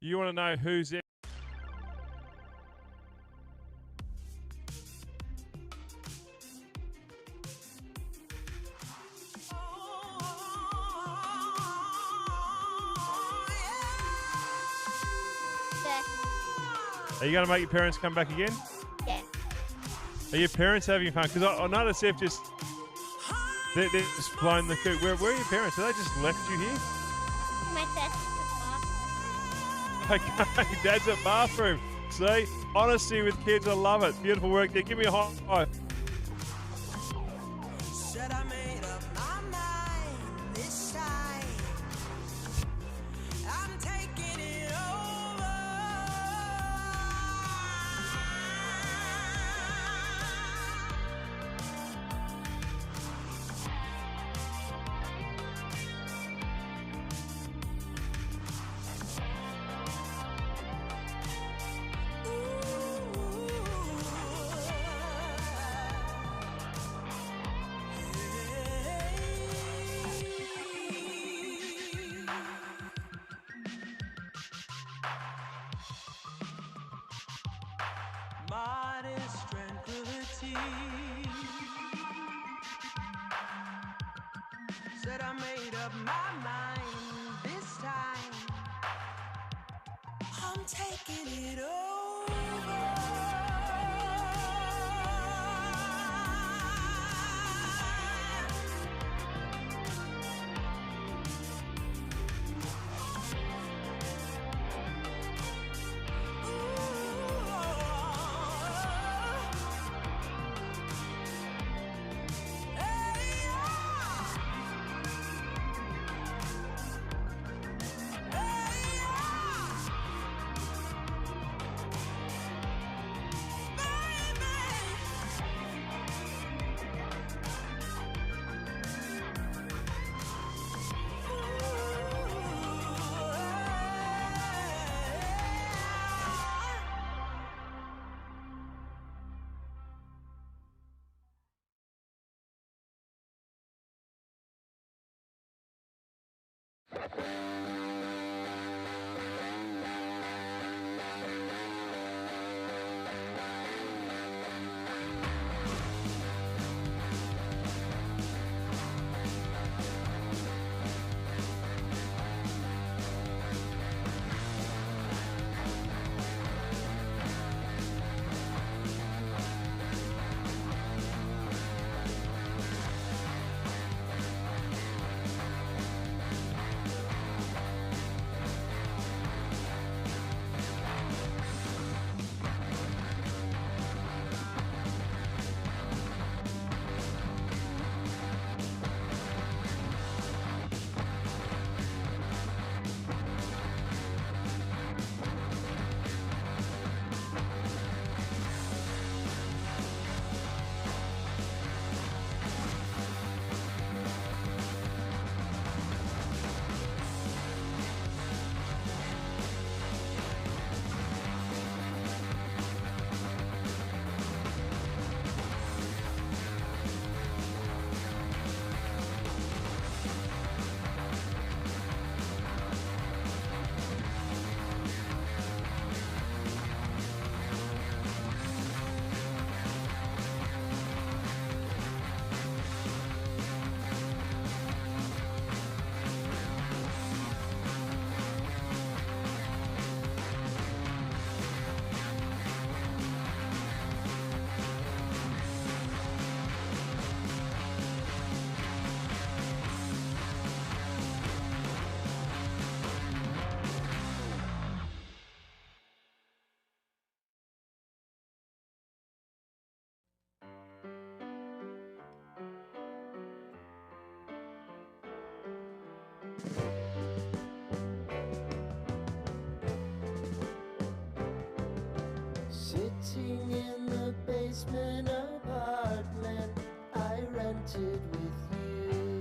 You want to know who's in? Are you going to make your parents come back again? Yeah. Are your parents having fun? Because I noticed they've just blown the coop. Where are your parents? Have they just left you here? My dad's Okay, Dad's at bathroom. See, honesty with kids, I love it. Beautiful work there. Give me a high five. Said I made up my mind this time. I'm taking it over. Modest tranquility. Said I made up my mind this time. I'm taking it over. Sitting in the basement apartment I rented with you.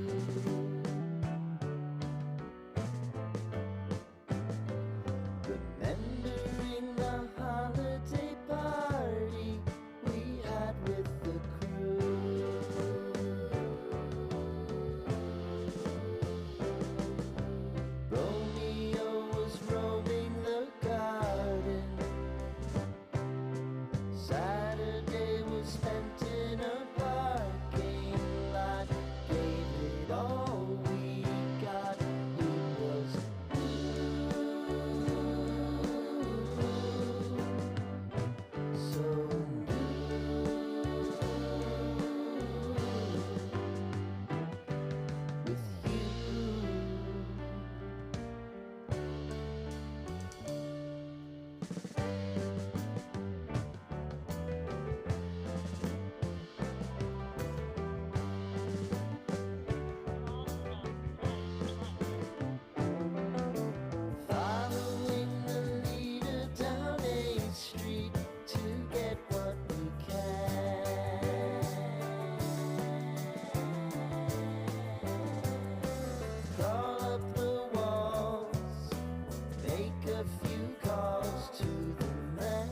Remembering the holiday party we had with the crew. Romeo was roaming the a few calls to the man.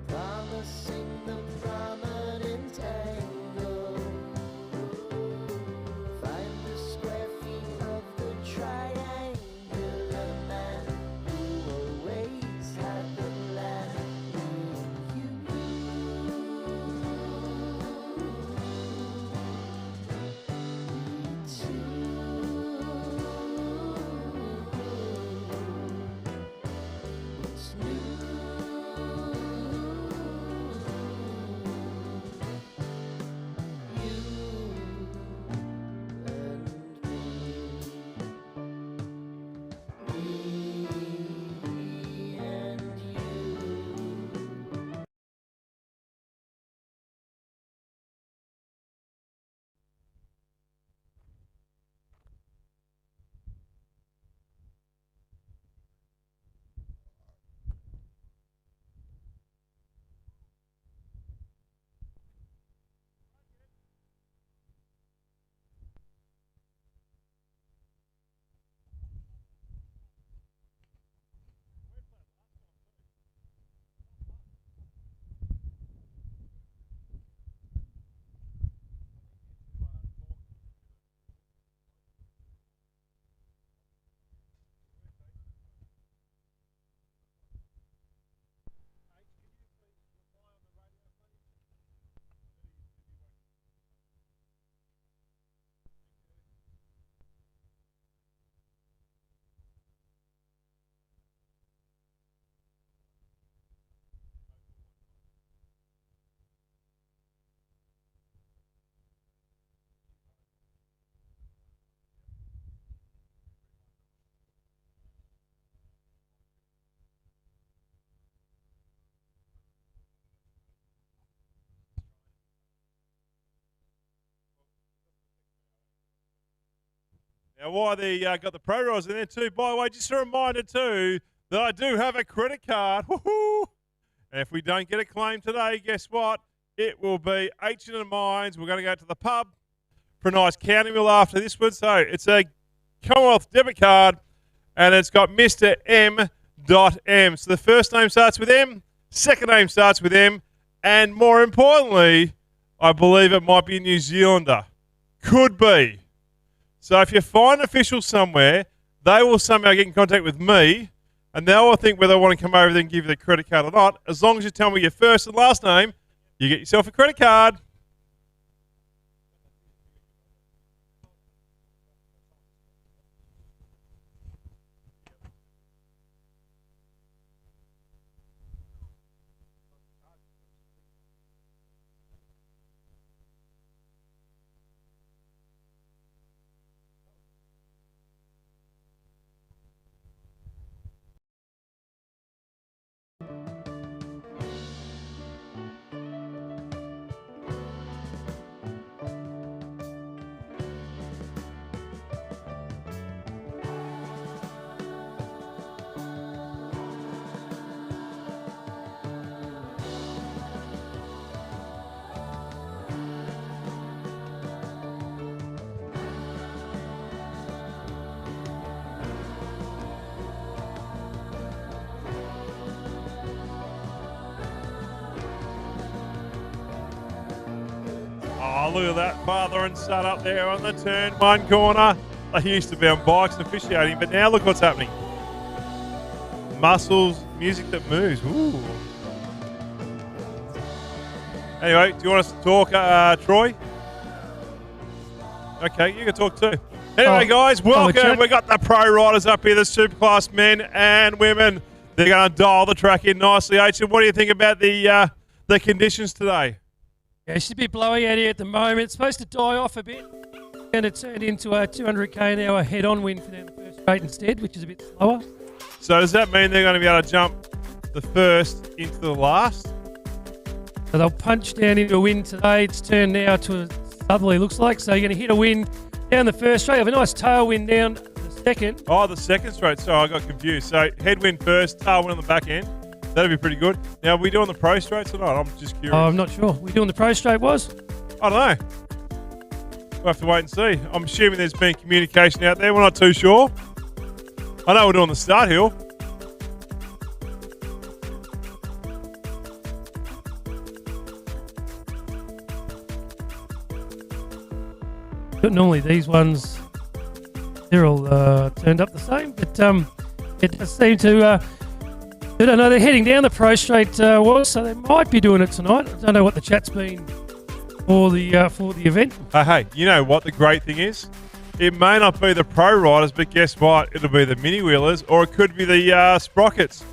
Promising the prominent angle. Find the square feet of the triangular man who always had the land with you. It's new. You and me and you. Now, while they got the pro riders in there too, by the way, just a reminder too that I do have a credit card. Woohoo! And if we don't get a claim today, guess what? It will be H&M Mines. We're going to go to the pub for a nice county meal after this one. So it's a Commonwealth debit card, and it's got Mr. M.M. So the first name starts with M, second name starts with M, and more importantly, I believe it might be a New Zealander. Could be. So if you find an official somewhere, they will somehow get in contact with me, and they will think whether I want to come over there and give you the credit card or not. As long as you tell me your first and last name, you get yourself a credit card. Oh, look at that father and son up there on the turn one corner. They used to be on bikes and officiating, but now look what's happening. Muscles, music that moves. Ooh. Anyway, do you want us to talk, Troy? Okay, you can talk too. Anyway, guys, welcome. We got the pro riders up here, the Superclass men and women. They're going to dial the track in nicely. H, what do you think about the conditions today? Yeah, it's a bit blowy out here at the moment. It's supposed to die off a bit, and it turned into a 200k an hour head-on wind for them the first straight instead, which is a bit slower. So does that mean they're going to be able to jump the first into the last? So they'll punch down into a wind today. It's turned now to a southerly, looks like. So you're going to hit a wind down the first straight. Have a nice tailwind down the second. Oh, the second straight. Sorry, I got confused. So headwind first, tailwind on the back end. That'd be pretty good. Now, are we doing the pro straights or not? I'm just curious. Oh, I'm not sure. We doing the pro straight was? I don't know. We'll have to wait and see. I'm assuming there's been communication out there. We're not too sure. I know we're doing the start hill. But normally these ones, they're all turned up the same, but it does seem to, I don't know, they're heading down the Pro Straight was, so they might be doing it tonight. I don't know what the chat's been for the event. Hey, you know what the great thing is? It may not be the pro riders, but guess what? It'll be the mini wheelers, or it could be the sprockets.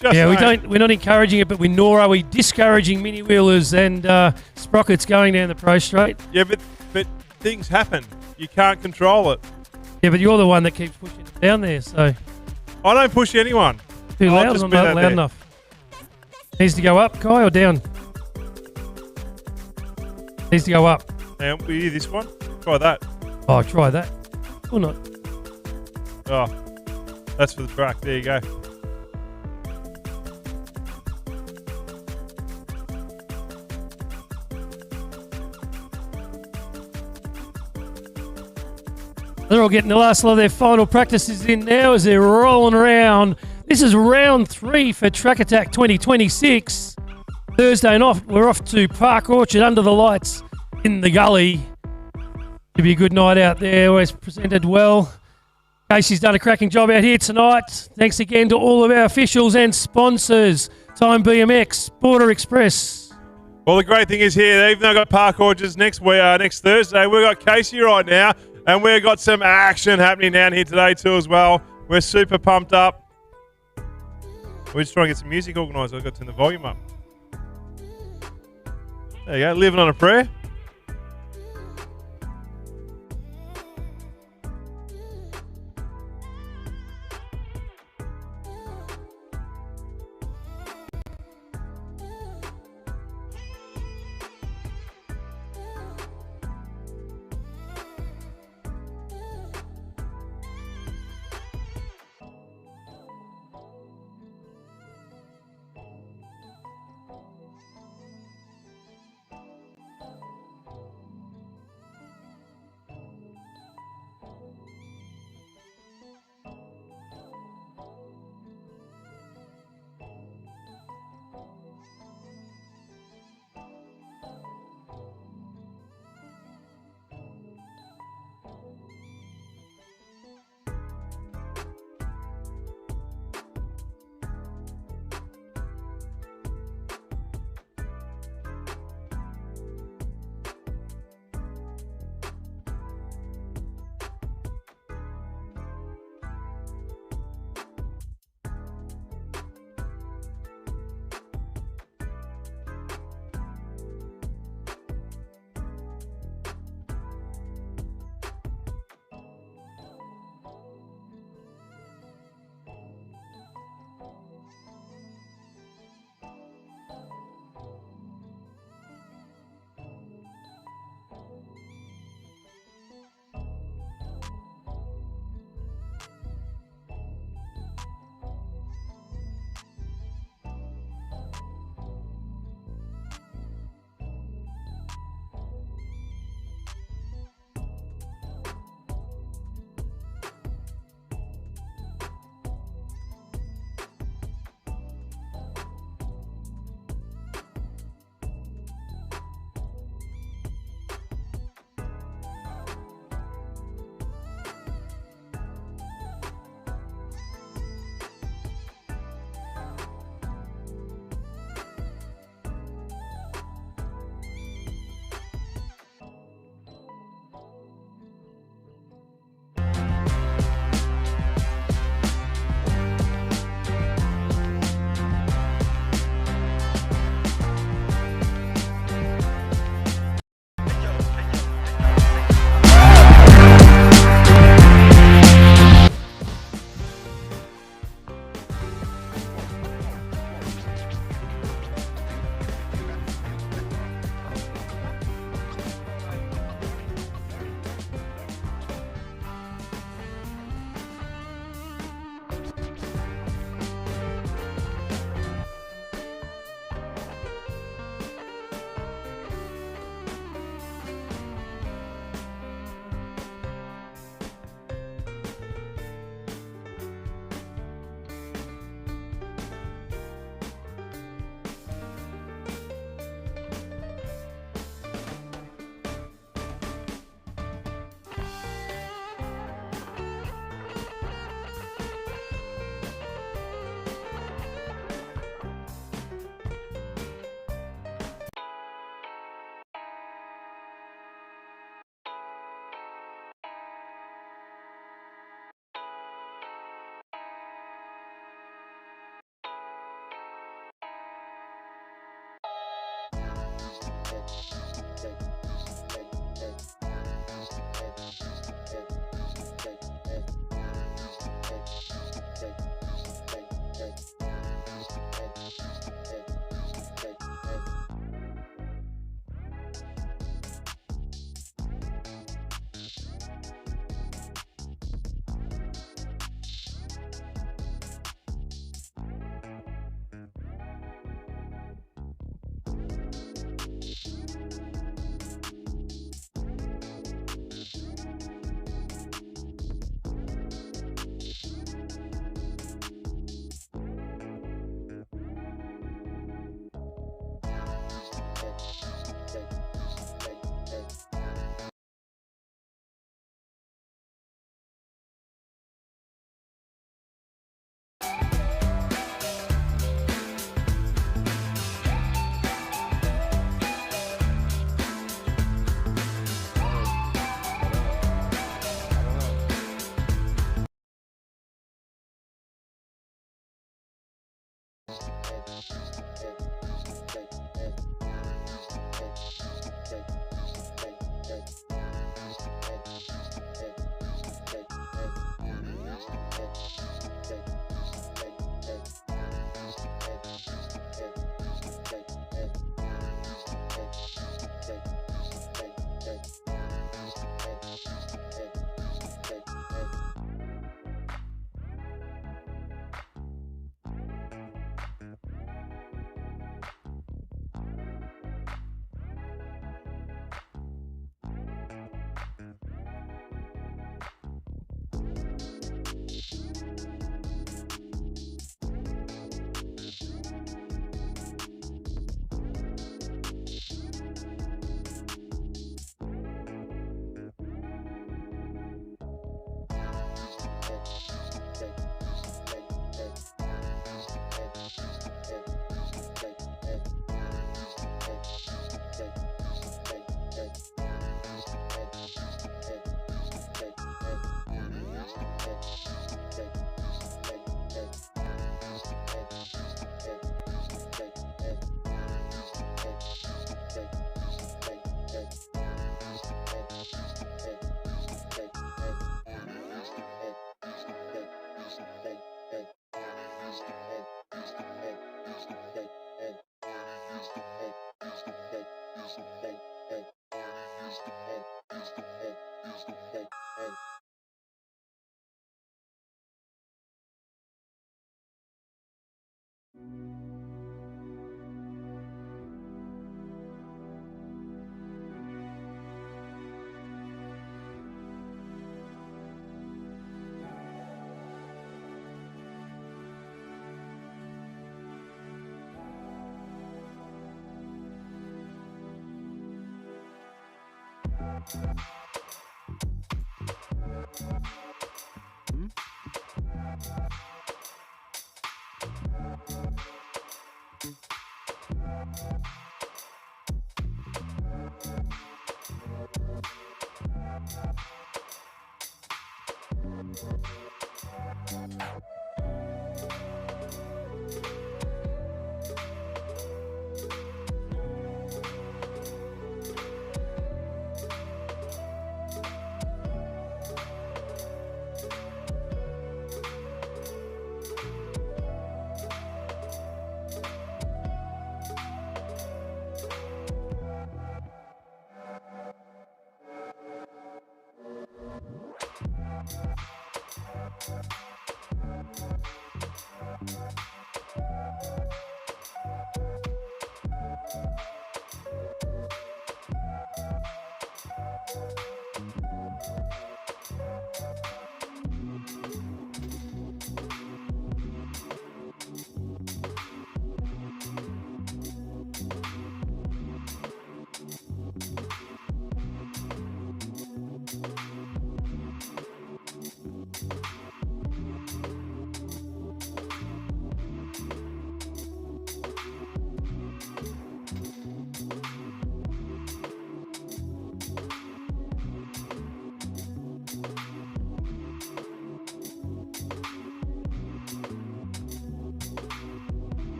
Just Yeah, saying. we're not encouraging it, but nor are we discouraging mini wheelers and sprockets going down the Pro Straight. Yeah, but things happen. You can't control it. Yeah, but you're the one that keeps pushing it down there, so I don't push anyone. too I'll loud just or be not that loud there. enough? Needs to go up, Kai, or down? Needs to go up. Now, will you this one? Try that. Oh, try that. Or not. Oh, that's for the track. There you go. They're all getting the last lot of their final practices in now as they're rolling around. This is round 3 for Track Attack 2026. Thursday night, we're off to Park Orchard under the lights in the gully. Should be a good night out there. Always presented well. Casey's done a cracking job out here tonight. Thanks again to all of our officials and sponsors. Time BMX, Border Express. Well, the great thing is here, even though I've got Park Orchards next Thursday, we've got Casey right now, and we've got some action happening down here today too as well. We're super pumped up. We're just trying to get some music organised. I've got to turn the volume up. There you go, living on a prayer.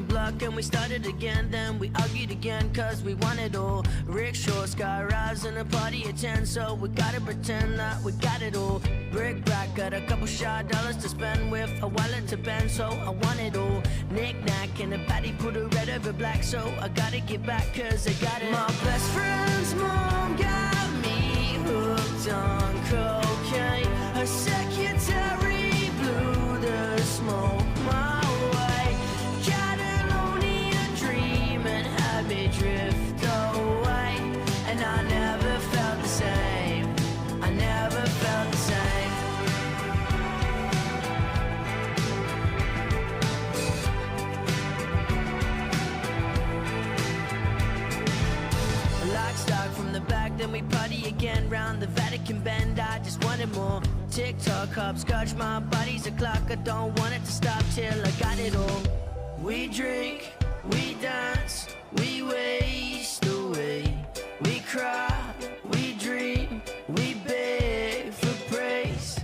the block and we started again. Then we argued again cause we wanted all. Rickshaw, sky rise and a party at 10. So we gotta pretend that we got it all. Brick back, got a couple shy dollars to spend with a wallet to bend. So I want it all. Knick-knack and a patty put a red over black. So I gotta get back cause I got it. My best friend's mom got me hooked on cocaine. Her secretary blew the smoke my way. Got an only a dream and had me drift away. And I never felt the same. I never felt the same. Lock, stock from the back, then we party again round the Vatican Bend. I just wanted more. TikTok, hopscotch, my body's a clock. I don't want it to stop till I got it all. We drink, we dance, we waste away. We cry, we dream, we beg for praise.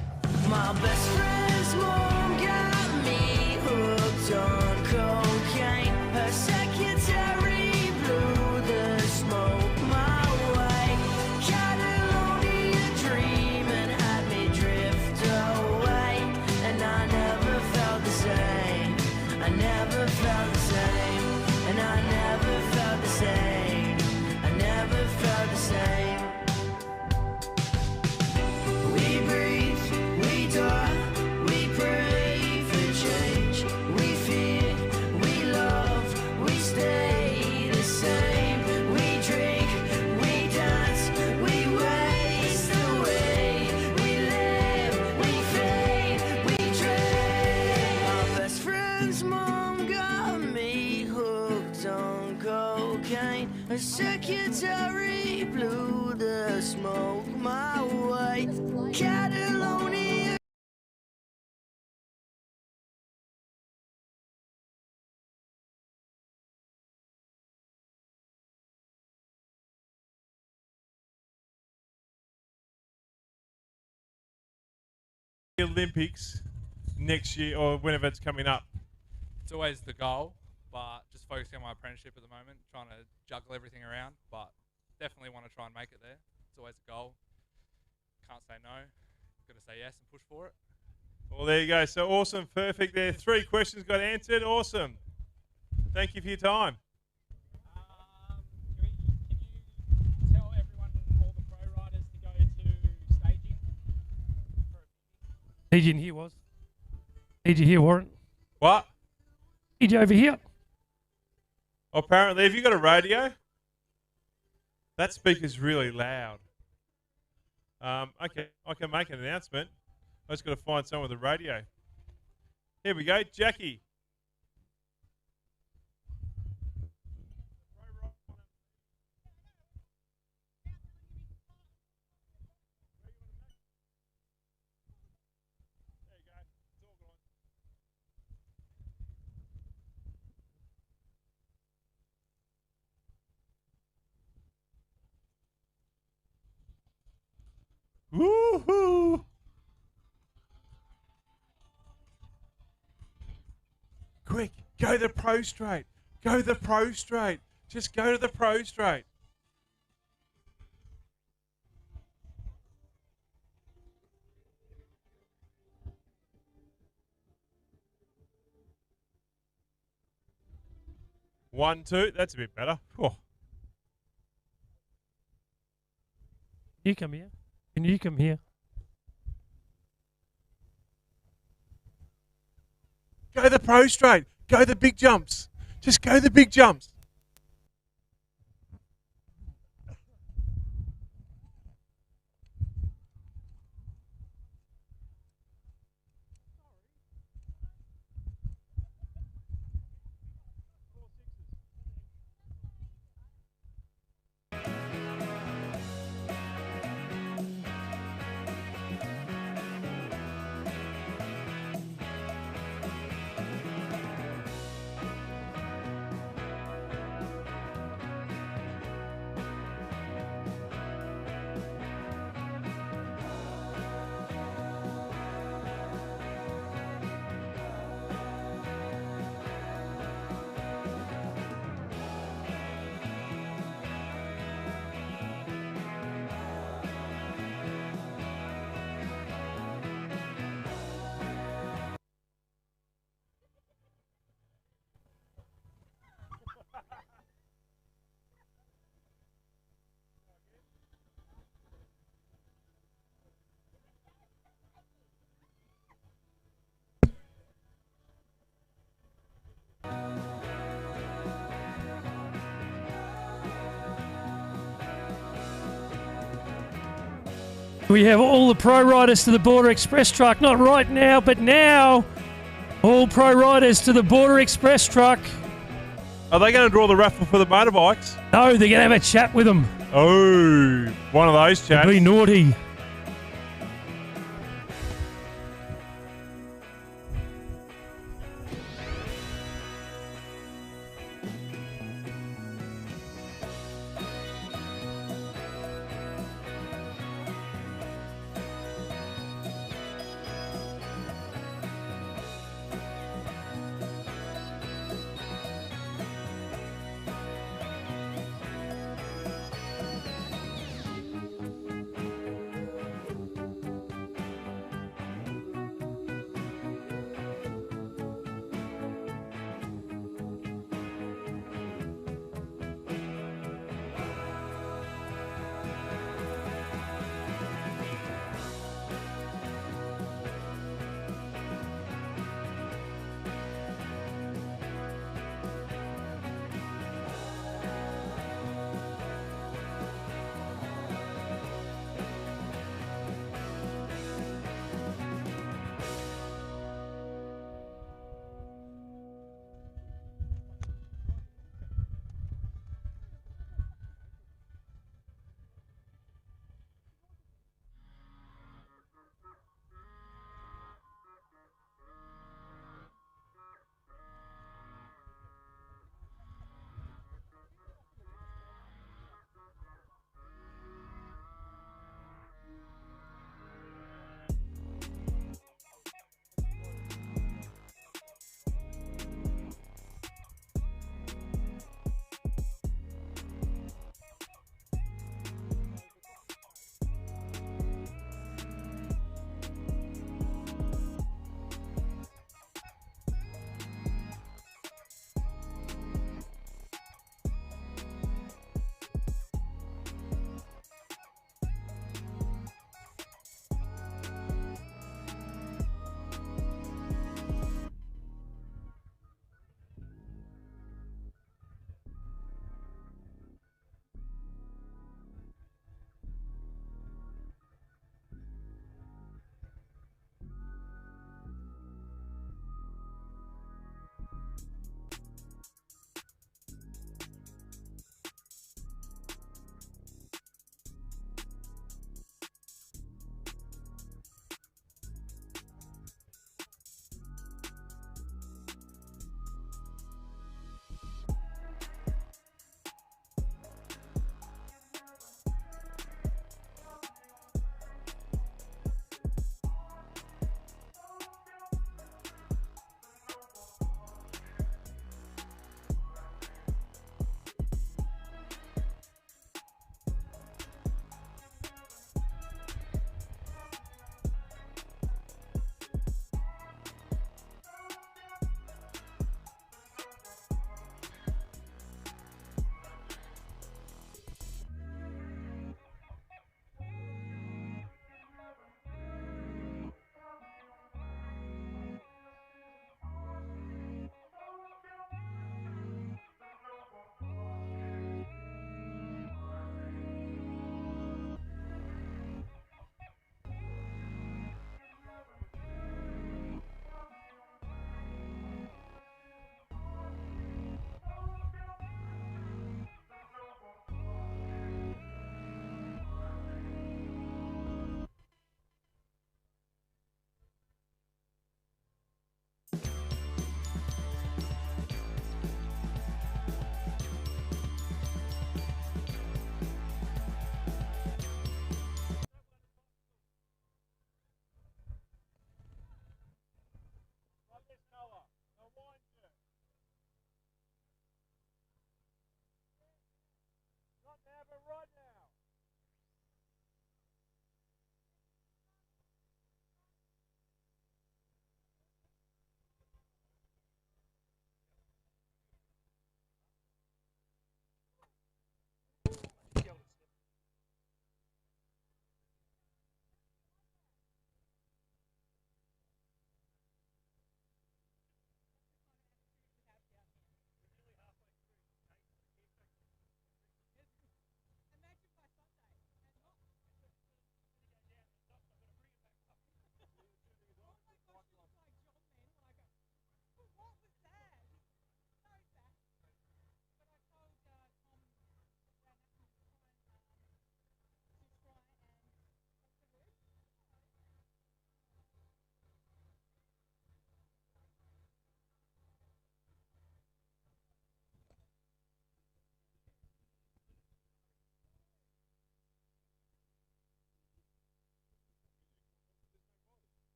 My best friend's mom got me hooked on cocaine. Her secretary blew the smoke my way. Got a lonely dream and had me drift away. And I never felt the same. I never felt the same. And I never felt the same. I never felt the same. We breathe, we die, we pray for change. We fear, we love, we stay the same. We drink, we dance, we waste away. We live, we fade, we drain. My best friend's mom got me hooked on cocaine. Her secretary blew the smoke my way. Catalonia. Olympics next year or whenever it's coming up. It's always the goal, but just focusing on my apprenticeship at the moment, trying to juggle everything around, but definitely want to try and make it there. It's always a goal. Can't say no. Got to say yes and push for it. Well, there you go. So awesome. Perfect there. 3 questions got answered. Awesome. Thank you for your time. Can you tell everyone, all the pro riders, to go to staging? Need you in here, was? Need you here, Warren? What? Need you over here? Apparently, have you got a radio? That speaker's really loud. Okay, I can make an announcement. I just got to find someone with a radio. Here we go, Jackie. Woohoo! Quick, go the pro straight. Go the pro straight. Just go to the pro straight. One, two. That's a bit better. Oh. You come here. Can you come here? Go the pro straight. Go the big jumps. Just go the big jumps. We have all the pro riders to the Border Express truck. Not right now, but now. All pro riders to the Border Express truck. Are they going to draw the raffle for the motorbikes? No, they're going to have a chat with them. Oh, one of those chats. Be naughty.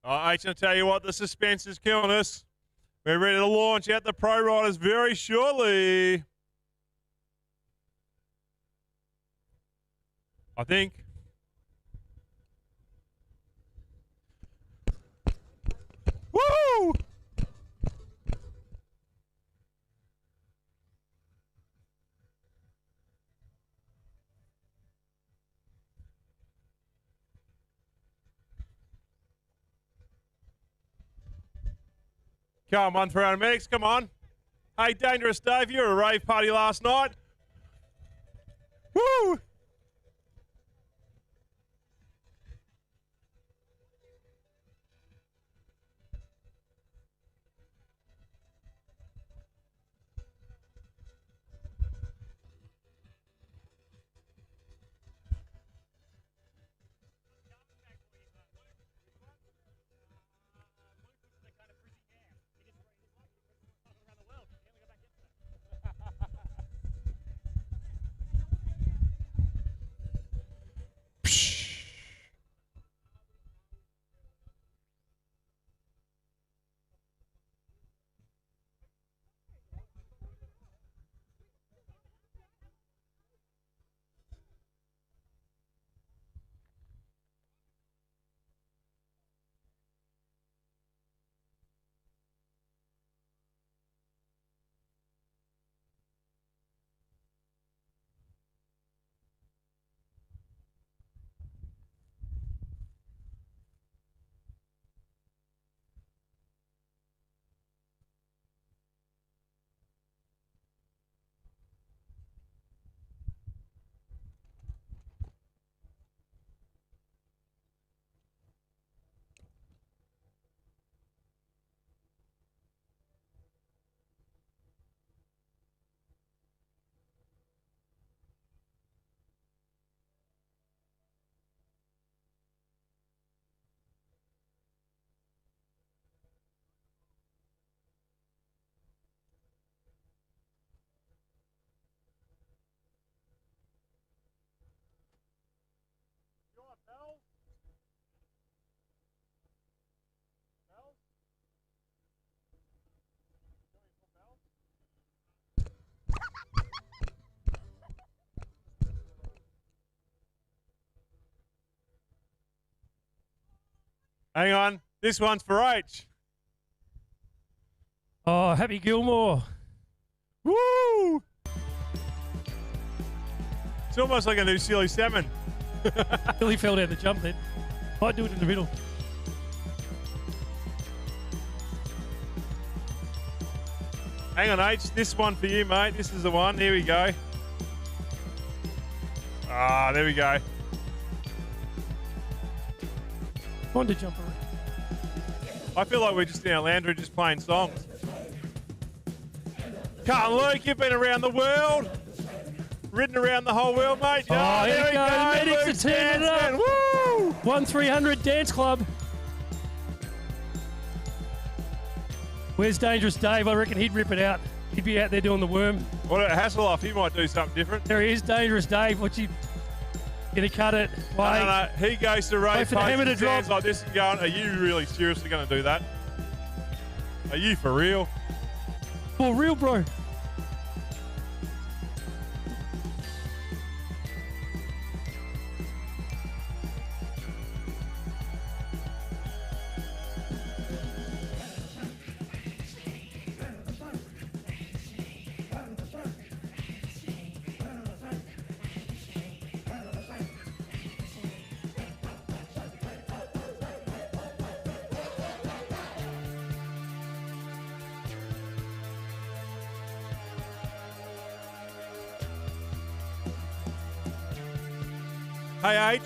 H, I'll tell you what, the suspense is killing us. We're ready to launch out the Pro Riders very shortly. I think. Woo! Come on, for our medics, come on. Hey, Dangerous Dave, you were a rave party last night. Woo! Hang on, this one's for H. Oh, Happy Gilmore. Woo! It's almost like a new silly salmon. Billy fell down the jump then. Might do it in the middle. Hang on, H. This one for you, mate. This is the one. Here we go. Ah, there we go. On to jump around. I feel like we're just in our landry just playing songs. Carl Luke, you've been around the world. Ridden around the whole world, mate. Oh, here we go. Medics Luke's are turning it dancing. up. Woo! 1-300 Dance Club. Where's Dangerous Dave? I reckon he'd rip it out. He'd be out there doing the worm. What about Hasselhoff? He might do something different. There he is, Dangerous Dave. What's he gonna cut it? Wait. No. He goes to Wait rave for the hammer to parties and stands drop. like this and going, are you really seriously going to do that? Are you for real? For real, bro. Hey, H,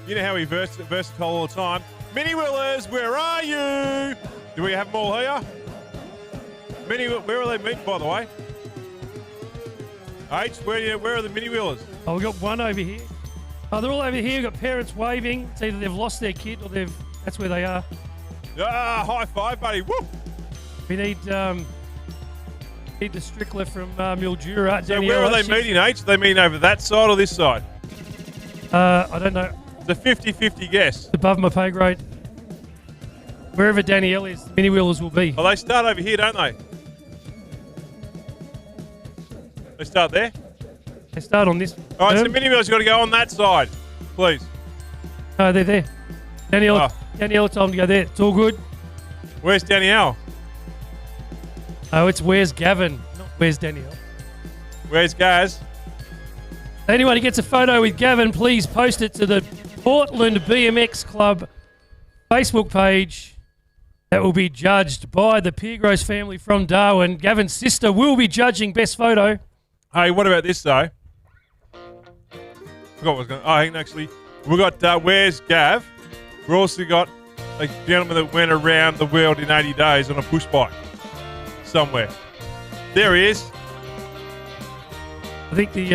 you know how we versatile all the time. Mini Willers, where are you? Do we have them all here? Where are they meeting, by the way? H, where are the Mini Willers? Oh, we've got one over here. Oh, they're all over here. We've got parents waving. It's either they've lost their kid or that's where they are. Ah, high five, buddy. Woo! We need the Strickler from Mildura. So where are they meeting, H? Are they meeting over that side or this side? I don't know. It's a 50-50 guess. It's above my pay grade. wherever Danielle is, the mini wheelers will be. Oh, they start over here, don't they? They start there? They start on this. All right, so term. mini wheels got to go on that side, please. No, they're there. Danielle, Oh. Danielle told them to go there. It's all good. Where's Danielle? Oh, it's where's Gavin, not where's Danielle. Where's Gaz? Anyone who gets a photo with Gavin, please post it to the Portland BMX Club Facebook page. That will be judged by the Piergross family from Darwin. Gavin's sister will be judging best photo. Hey, what about this though? Forgot what I was going. Oh, hang on, actually, we got Where's Gav? We also got a gentleman that went around the world in 80 days on a push bike somewhere. There he is. I think the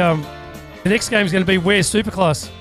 next game is going to be Where's Superclass.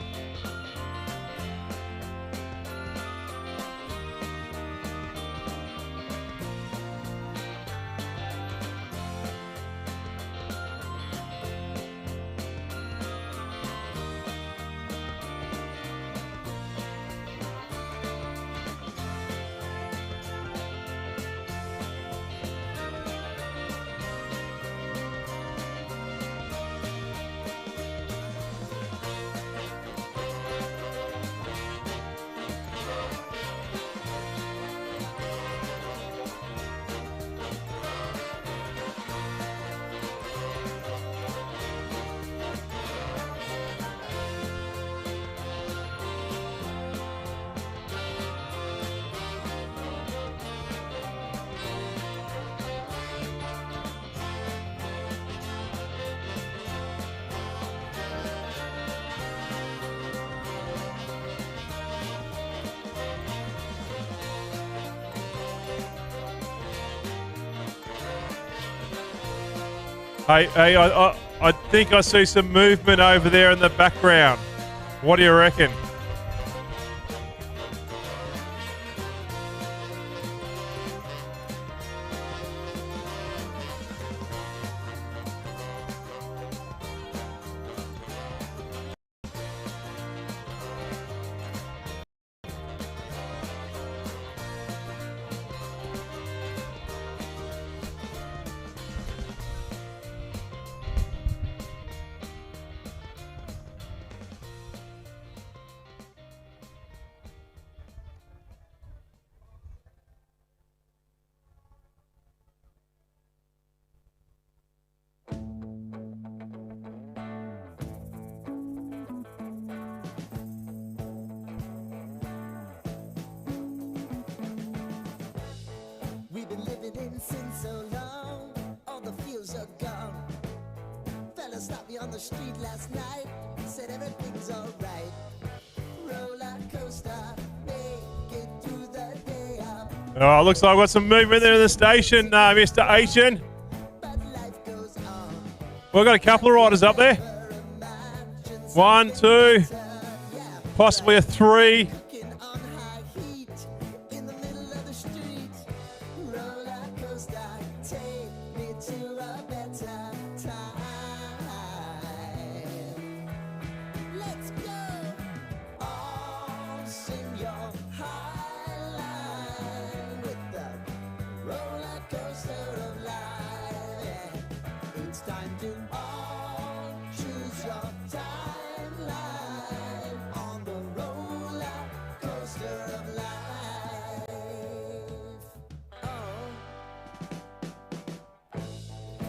Hey, I think I see some movement over there in the background. What do you reckon? We've been living in sin so long, all the feels are gone. Fella stopped me on the street last night, said everything's alright. Roller coaster, make it through the day up. Oh, looks like I've got some movement there in the station, Mr. Aitchen. But life goes on. We've got a couple of riders up there. Imagine 1, 2, yeah, possibly a 3. looking on high heat in the middle of the street. Roller coaster, take me to a better time. Let's go. All sing your high line with the roller coaster of life. Yeah. It's time to all choose your timeline on the roller coaster of life. Oh,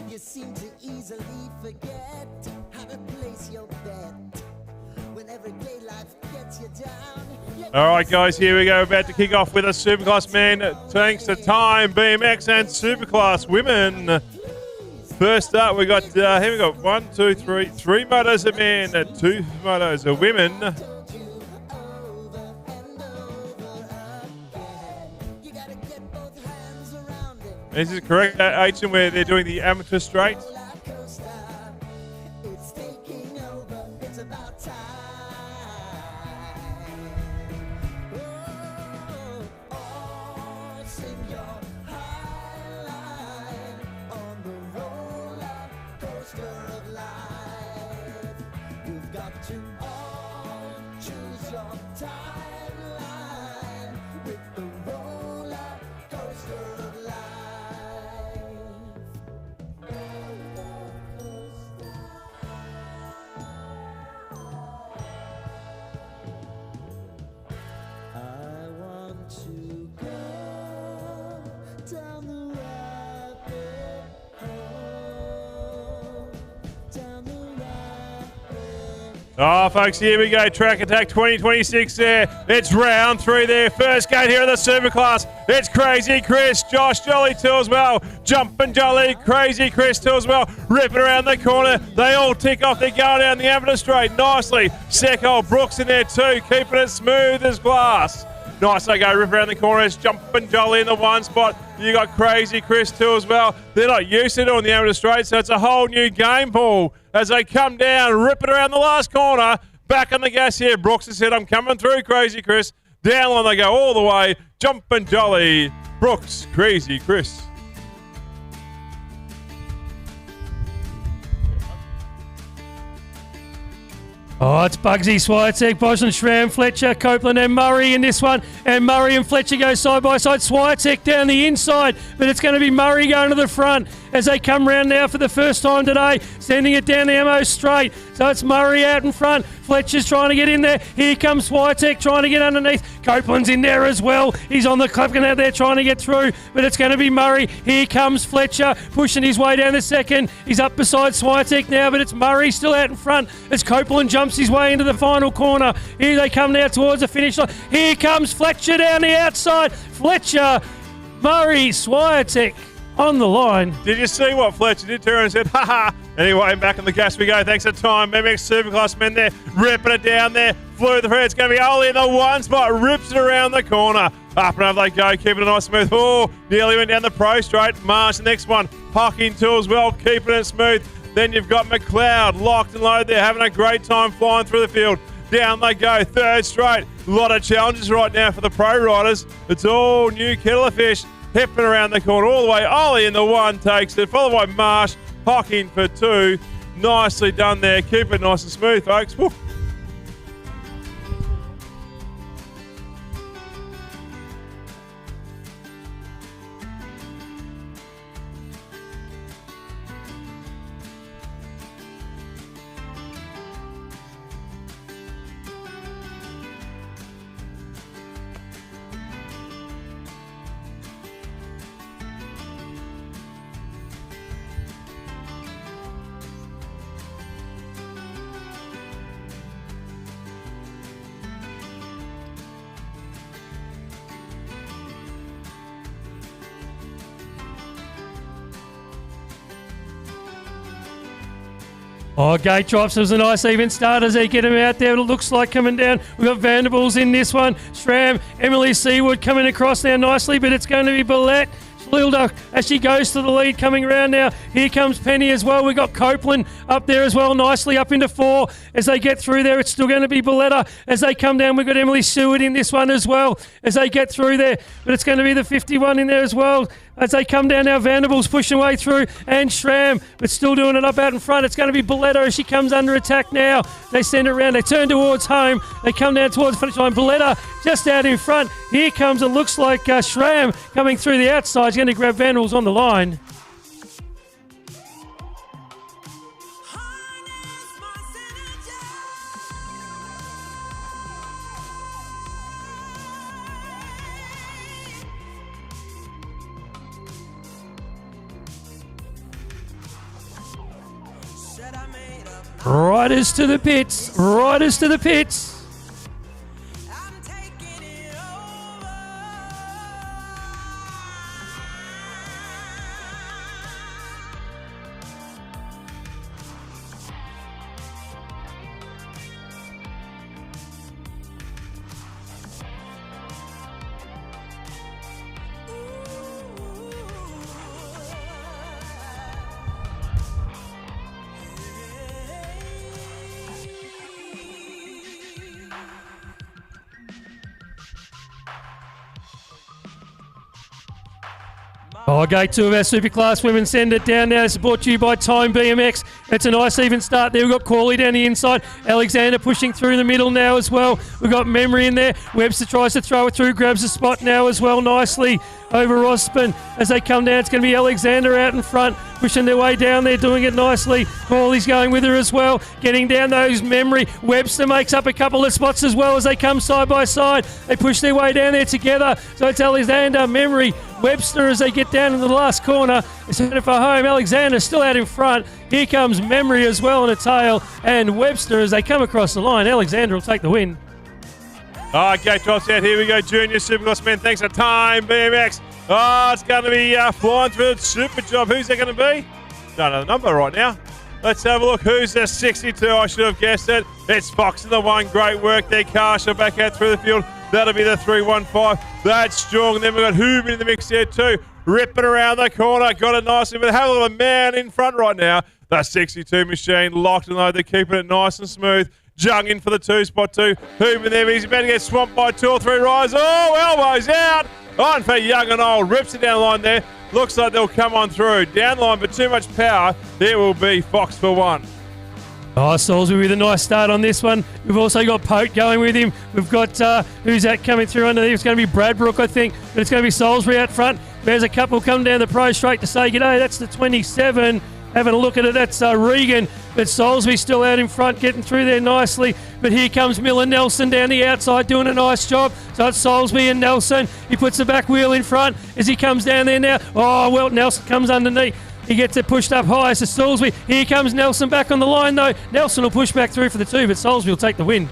you seem to easily forget how to place your bet. When everyday life gets you down. All right, guys, here we go. About to kick off with a Superclass men. Thanks to Time, BMX, and Superclass women. First up, we got here we go. 1, 2, 3. 3 motos of men, 2 motos of women. Told you over and over again. You gotta get both hands around it. This is correct, Aitchen, where they're doing the amateur straight. Roller coaster, it's taking over. It's about time. Oh, sing your high line on the roller coaster of life. You've got to all choose your timeline with the roller Oh, folks, here we go. Track Attack 2026 there. It's round 3 there. First gate here in the Superclass. It's Crazy Chris. Josh Jolly too as well. Jumpin' Jolly. Crazy Chris too as well. Ripping around the corner. They all tick off. They're going down the Avenue Straight nicely. Secco Brooks in there too. Keeping it smooth as glass. Nice, they go rip around the corners, jumping jolly in the one spot. You got Crazy Chris too as well. They're not used to doing the Avenue Straight, so it's a whole new game, Paul. As they come down, ripping around the last corner. Back on the gas here. Brooks has said, I'm coming through, Crazy Chris. Down line they go all the way. Jumping jolly. Brooks, Crazy Chris. Oh, it's Bugsy, Swiatek, Boston, Schramm, Fletcher, Copeland and Murray in this one. And Murray and Fletcher go side by side. Swiatek down the inside, but it's going to be Murray going to the front as they come round now for the first time today, sending it down the ammo straight. So it's Murray out in front. Fletcher's trying to get in there. Here comes Swiatek trying to get underneath. Copeland's in there as well. He's on the clapkin out there trying to get through, but it's going to be Murray. Here comes Fletcher pushing his way down the second. He's up beside Swiatek now, but it's Murray still out in front as Copeland jumps his way into the final corner. Here they come now towards the finish line. Here comes Fletcher down the outside. Fletcher, Murray, Swiatek on the line. Did you see what Fletcher did to her and said, ha ha? Anyway, back on the gas we go. Thanks for time. BMX Superclass men there, ripping it down there. Flew the thread. It's going to be Oli in the one spot. Rips it around the corner. Up and over they go. Keeping it nice smooth. Oh, nearly went down the pro straight. Marsh, the next one. Hocking too as well. Keeping it smooth. Then you've got McLeod locked and loaded there. Having a great time flying through the field. Down they go. Third straight. A lot of challenges right now for the pro riders. It's all new kettle of fish. Hipping around the corner all the way. Ollie in the one takes it, followed by Marsh. Hocking for 2. Nicely done there. Keep it nice and smooth, folks. Woo. Oh, gate drops. It was a nice even start as they get him out there. It looks like coming down. We've got Vanderbilts in this one. Schramm, Emily Seawood coming across there nicely, but it's going to be Billette. Lilda as she goes to the lead coming around now. Here comes Penny as well. We've got Copeland up there as well, nicely up into 4. As they get through there, it's still going to be Billetta. As they come down, we've got Emily Seward in this one as well as they get through there. But it's going to be the 51 in there as well. As they come down now, Vanderbilt's pushing way through and Schramm, but still doing it up out in front. It's going to be Billetta as she comes under attack now. They send it around. They turn towards home. They come down towards the finish line. Billetta just out in front. Here comes, it looks like Schramm coming through the outside. He's going to grab Vanderbilt's on the line. Riders to the pits. Riders to the pits. Oh, gate 2 of our Superclass women send it down now. It's brought to you by Time BMX. It's a nice even start there. We've got Corley down the inside. Alexander pushing through the middle now as well. We've got Memory in there. Webster tries to throw it through, grabs the spot now as well nicely over Rospin. As they come down, it's going to be Alexander out in front, pushing their way down there, doing it nicely. Corley's going with her as well, getting down those Memory. Webster makes up a couple of spots as well as they come side by side. They push their way down there together. So it's Alexander, Memory, Webster as they get down into the last corner. It's headed for home. Alexander still out in front. Here comes Memory as well in a tail. And Webster as they come across the line. Alexander will take the win. Gate drops out. Here we go, Junior Superclass men. Thanks for time, BMX. It's going to be flying through the super job. Who's that going to be? Don't know the number right now. Let's have a look. Who's the 62? I should have guessed it. It's Fox in the one. Great work there. Karsha back out through the field. That'll be the 315. That's strong. Then we've got Hooven in the mix there too. Ripping around the corner. Got it nicely. But have a look at the man in front right now. The 62 machine locked and loaded. They're keeping it nice and smooth. Jung in for the 2 spot too. Hooven there. He's about to get swamped by 2 or 3 riders. Oh, elbows out. On for Young and Old. Rips it down the line there. Looks like they'll come on through. Down line, but too much power. There will be Fox for 1. Oh, Salisbury with a nice start on this one. We've also got Pote going with him. We've got, who's that coming through under there? It's going to be Bradbrook, I think. But it's going to be Salisbury out front. There's a couple come down the pro straight to say g'day. That's the 27. Having a look at it, that's Regan. But Salisbury still out in front, getting through there nicely. But here comes Miller Nelson down the outside, doing a nice job. So it's Salisbury and Nelson. He puts the back wheel in front as he comes down there now. Oh, well, Nelson comes underneath. He gets it pushed up high. So Salisbury. Here comes Nelson back on the line, though. Nelson will push back through for the 2, but Salisbury will take the win.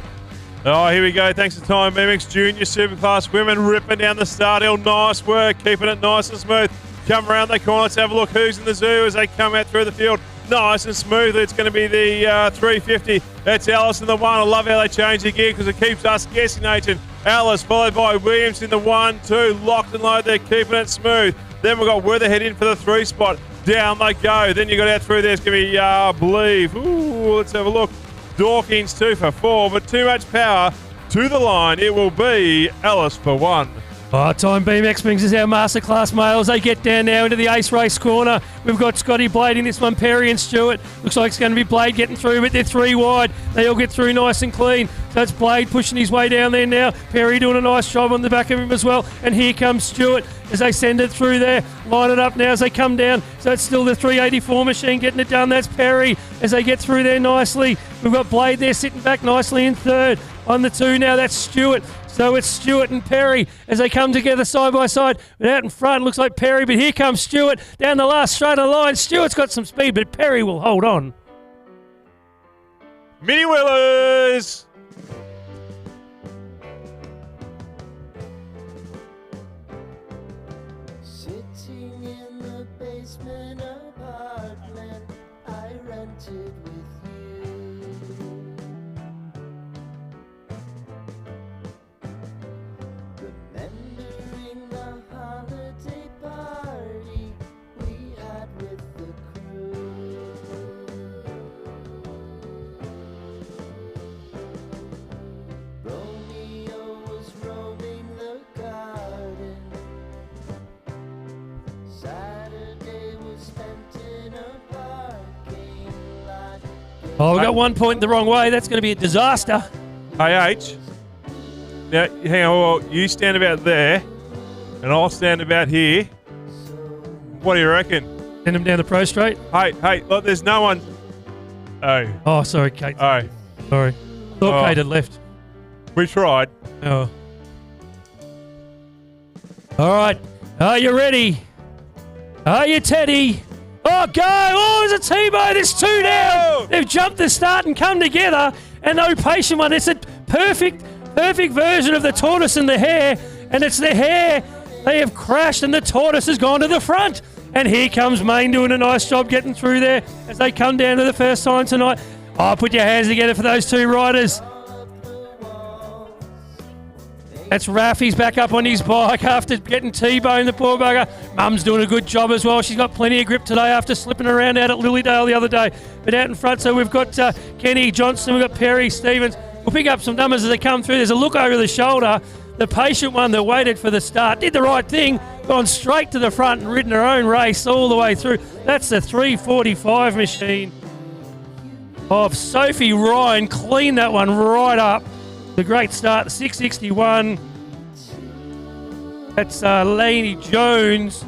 Oh, here we go. Thanks for time, BMX Junior Superclass women ripping down the start hill. Nice work, keeping it nice and smooth. Come around the corner. Let's have a look who's in the zoo as they come out through the field. Nice and smoothly. It's going to be the 350. That's Alice in the 1. I love how they change the gear because it keeps us guessing, Agent. Alice followed by Williams in the 1, 2. Locked and loaded. They're keeping it smooth. Then we've got Weatherhead in for the 3 spot. Down they go. Then you got out through there. It's going to be Believe. Ooh, let's have a look. Dawkins 2 for 4, but too much power to the line. It will be Alice for 1. Oh, Time BMX brings us our masterclass males. They get down now into the ace race corner. We've got Scotty Blade in this one, Perry and Stewart. Looks like it's going to be Blade getting through, but they're 3 wide. They all get through nice and clean. So that's Blade pushing his way down there now. Perry doing a nice job on the back of him as well. And here comes Stewart as they send it through there. Line it up now as they come down. So it's still the 384 machine getting it done. That's Perry as they get through there nicely. We've got Blade there sitting back nicely in 3rd. On the 2 now, that's Stewart. So it's Stewart and Perry as they come together side by side. But out in front, looks like Perry. But here comes Stewart down the last straight of the line. Stewart's got some speed, but Perry will hold on. Mini Wheelers! Sitting in the basement apartment I rented with you. Remembering the holiday party we had with the crew. Romeo was roaming the garden. Saturday was spent in a parking lot. Oh, we got 1 point the wrong way. That's going to be a disaster. Hey, H. Now, hang on. Well, you stand about there, and I'll stand about here. What do you reckon? Send him down the pro straight. Hey, look, there's no one. Oh, sorry, Kate. Oh, Sorry. Thought Oh. Kate had left. we tried. Oh. All right. Are you ready? Are you, Teddy? Oh, go! Oh, there's a T-bar. There's 2 down. They've jumped the start and come together. And no patient one. It's a perfect version of the tortoise and the hare. And it's the hare. They have crashed and the tortoise has gone to the front. And here comes Maine doing a nice job getting through there as they come down to the first time tonight. Oh, put your hands together for those 2 riders. That's Raffy's back up on his bike after getting T-boned, the poor bugger. Mum's doing a good job as well. She's got plenty of grip today after slipping around out at Lilydale the other day. But out in front, so we've got Kenny Johnson, we've got Perry Stevens. We'll pick up some numbers as they come through. There's a look over the shoulder. The patient one that waited for the start did the right thing, gone straight to the front and ridden her own race all the way through. That's the 345 machine of Sophie Ryan. Cleaned that one right up. The great start, the 661. That's Laney Jones.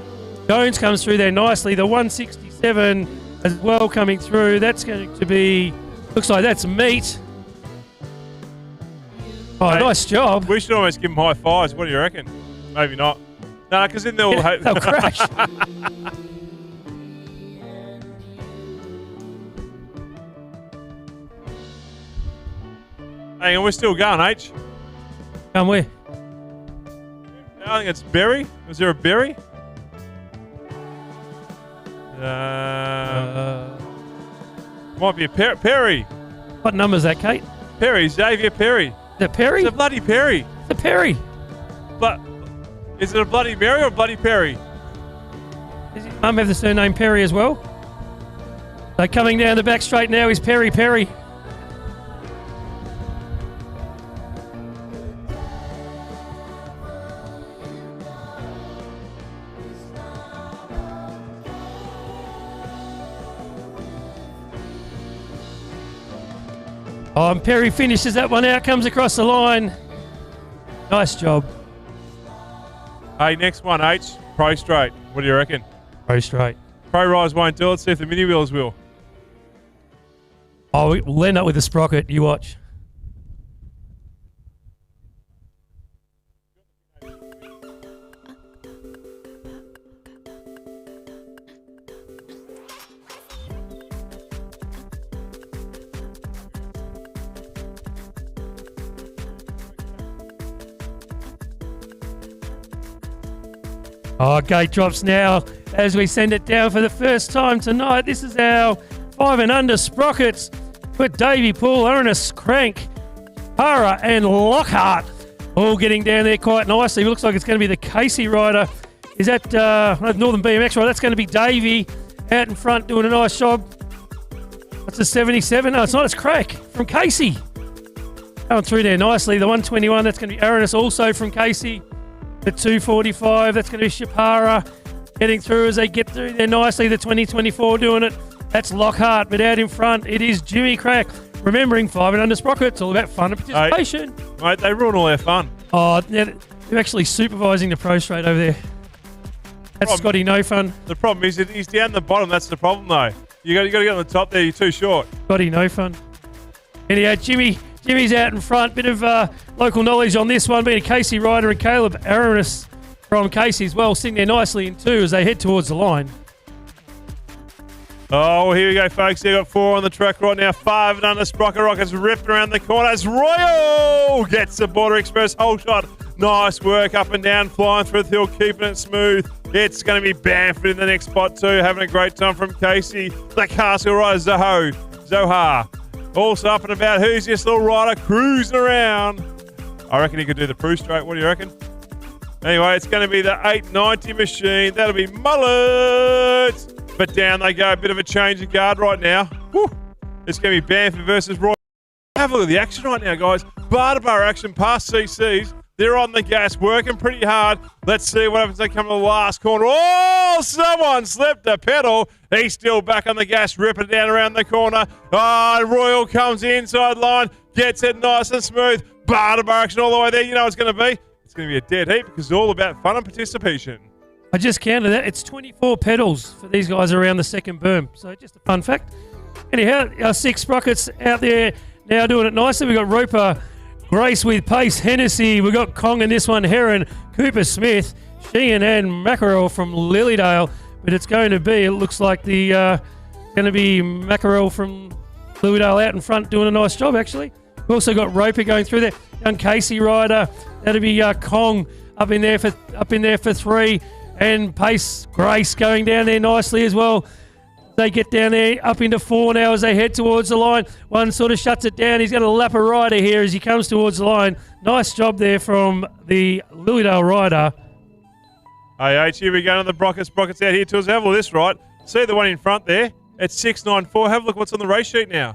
Jones comes through there nicely. The 167 as well coming through. That's going to be, looks like that's Meat. Oh, Hey, nice job. We should almost give them high fives. What do you reckon? Maybe not. Nah, because then they'll They'll crash. Hang on, we're still going, H. Come where? I think it's berry. Was there a berry? Might be a Perry. What number is that, Kate? Perry, Xavier Perry. Is it Perry? It's a bloody Perry. It's a Perry. But is it a bloody Mary or a bloody Perry? Does his mum have the surname Perry as well? So coming down the back straight now is Perry Perry. Oh, and Perry finishes that one out, comes across the line. Nice job. Hey, next one, H. Pro straight. What do you reckon? Pro straight. Pro rise won't do it. See if the mini wheels will. Oh, we'll end up with a sprocket. You watch. Oh, gate drops now as we send it down for the first time tonight. This is our 5 and under sprockets with Davey Poole, Ernest Crank, Hara and Lockhart all getting down there quite nicely. It looks like it's going to be the Casey rider. Is that Northern BMX rider? That's going to be Davey out in front doing a nice job. That's a 77. No, it's not. It's Crack from Casey. Going through there nicely. The 121, that's going to be Ernest also from Casey. The 245, that's going to be Shapara getting through as they get through there nicely. The 2024 doing it. That's Lockhart, but out in front, it is Jimmy Crack. Remembering 5 and under sprockets, all about fun and participation. Mate, they ruin all their fun. Oh, they're actually supervising the pro straight over there. That's Scotty No Fun. The problem is that he's down the bottom. That's the problem, though. You got to get on the top there. You're too short. Scotty No Fun. Anyhow, Jimmy's out in front. Bit of local knowledge on this one, being a Casey rider, and Caleb Aranis from Casey as well, sitting there nicely in 2 as they head towards the line. Oh, here we go, folks. They've got 4 on the track right now. 5 and under. Sprocket Rockets ripping around the corners. Royal gets the Border Express whole shot. Nice work up and down, flying through the hill, keeping it smooth. It's going to be Bamford in the next spot too, having a great time from Casey. The Castle rider, Zohar. Also up and about. Who's this little rider cruising around? I reckon he could do the Prue straight. What do you reckon? Anyway, it's going to be the 890 machine. That'll be Mullets. But down they go. A bit of a change of guard right now. Woo. It's going to be Bamford versus Roy. Have a look at the action right now, guys. Bar to bar action past CCs. They're on the gas, working pretty hard. Let's see what happens. They come to the last corner. Oh, someone slipped a pedal. He's still back on the gas, ripping it down around the corner. Oh, Royal comes inside line, gets it nice and smooth. Bar to bar action all the way there. You know it's going to be? It's going to be a dead heat because it's all about fun and participation. I just counted that. It's 24 pedals for these guys around the second berm. So just a fun fact. Anyhow, our 6 sprockets out there now doing it nicely. We've got Roper, Grace with pace, Hennessy. We've got Kong in this one, Heron, Cooper Smith, Sheehan and Mackerel from Lilydale. But it's going to be, it looks like the going to be Mackerel from Lilydale out in front doing a nice job, actually. We've also got Roper going through there. Young Casey rider. That'll be Kong up in there for 3. And Pace, Grace going down there nicely as well. They get down there up into 4 now as they head towards the line. One sort of shuts it down. He's got a lap a rider here as he comes towards the line. Nice job there from the Lilydale rider. Hey, H, here we go on the Sprockets out here to us. Have a look at this, right? See the one in front there? It's 694. Have a look what's on the race sheet now.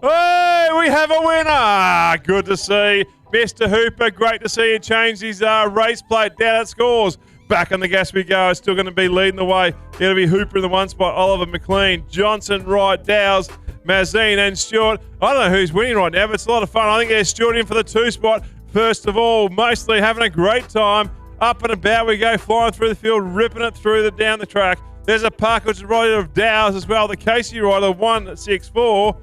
Hey, we have a winner. Good to see. Mr. Hooper, great to see you change his race plate down at scores. Back on the gas we go. Still going to be leading the way. It'll be Hooper in the 1 spot. Oliver McLean, Johnson, Wright, Dowes, Mazine and Stewart. I don't know who's winning right now, but it's a lot of fun. I think there's Stewart in for the 2 spot. First of all, mostly having a great time. Up and about we go, flying through the field, ripping it through down the track. There's a Park, which is rider of Dowes as well. The Casey rider, 164.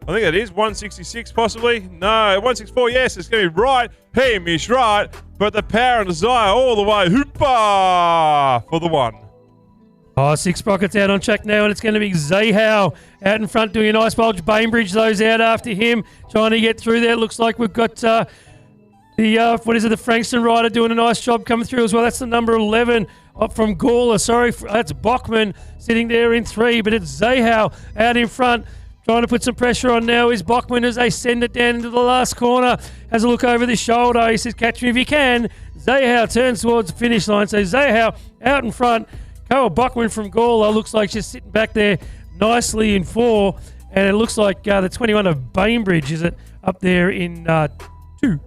I think it is 166 possibly. No, 164. Yes, it's going to be right. Hamish right. But the power and desire all the way. Hoopa for the one. Oh, 6 sprockets out on track now, and it's going to be Zahau out in front doing a nice bulge. Bainbridge, those out after him, trying to get through there. Looks like we've got the Frankston rider doing a nice job coming through as well. That's the number 11 up from Gawler. Sorry, that's Bachman sitting there in 3, but it's Zahau out in front. Trying to put some pressure on now is Bachman as they send it down into the last corner. Has a look over the shoulder. He says, catch me if you can. Zahau turns towards the finish line. So Zahau out in front. Carol Bachman from Gawler looks like she's sitting back there nicely in 4. And it looks like the 21 of Bainbridge, is it, up there in 2.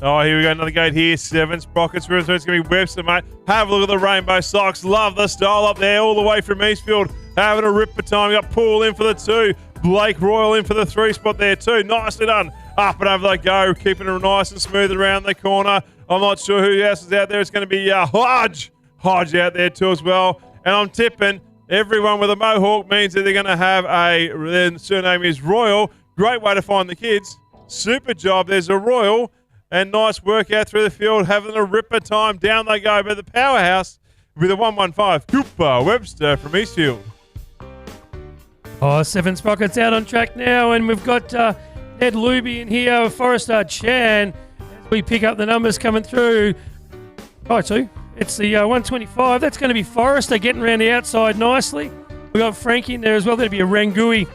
Oh, here we go. Another gate here. 7 sprockets. So it's going to be Webster, mate. Have a look at the rainbow socks. Love the style up there all the way from Eastfield. Having a rip for time. You got Paul in for the 2. Blake Royal in for the 3 spot there too. Nicely done. Up and over they go. Keeping it nice and smooth around the corner. I'm not sure who else is out there. It's going to be Hodge. Hodge out there too as well. And I'm tipping everyone with a mohawk means that they're going to have their surname is Royal. Great way to find the kids. Super job. There's a Royal. And nice work out through the field. Having a ripper time. Down they go. But the powerhouse with a 115. Cooper Webster from Eastfield. Oh, 7 sprockets out on track now, and we've got Ned Luby in here, Forrester Chan, as we pick up the numbers coming through. Oh, 2. It's the 125. That's going to be Forrester getting around the outside nicely. We've got Frankie in there as well. That'll be a Rangui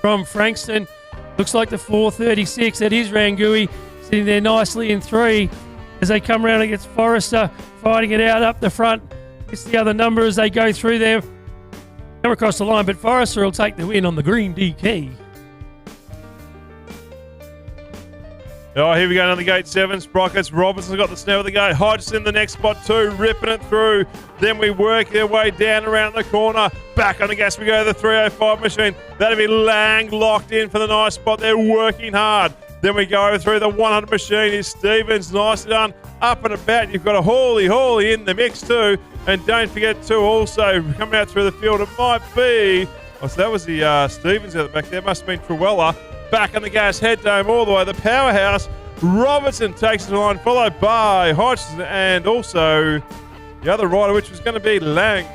from Frankston. Looks like the 436. That is Rangui sitting there nicely in 3 as they come around against Forrester, fighting it out up the front. It's the other number as they go through there. Come across the line, but Forrester will take the win on the green DK. Oh, here we go, another gate 7. Sprockets. Robinson's got the snare of the gate. Hodgson in the next spot too, ripping it through. Then we work their way down around the corner. Back on the gas we go, the 305 machine. That'll be Lang locked in for the nice spot. They're working hard. Then we go through the 100 machine. Is Stevens. Nicely done. Up and about. You've got a Hawley in the mix too. And don't forget to also coming out through the field, it might be, so that was the Stevens out the back there, must have been Truella. Back on the gas, head dome all the way, the powerhouse. Robertson takes the line, followed by Hodgson and also the other rider, which was going to be Lang.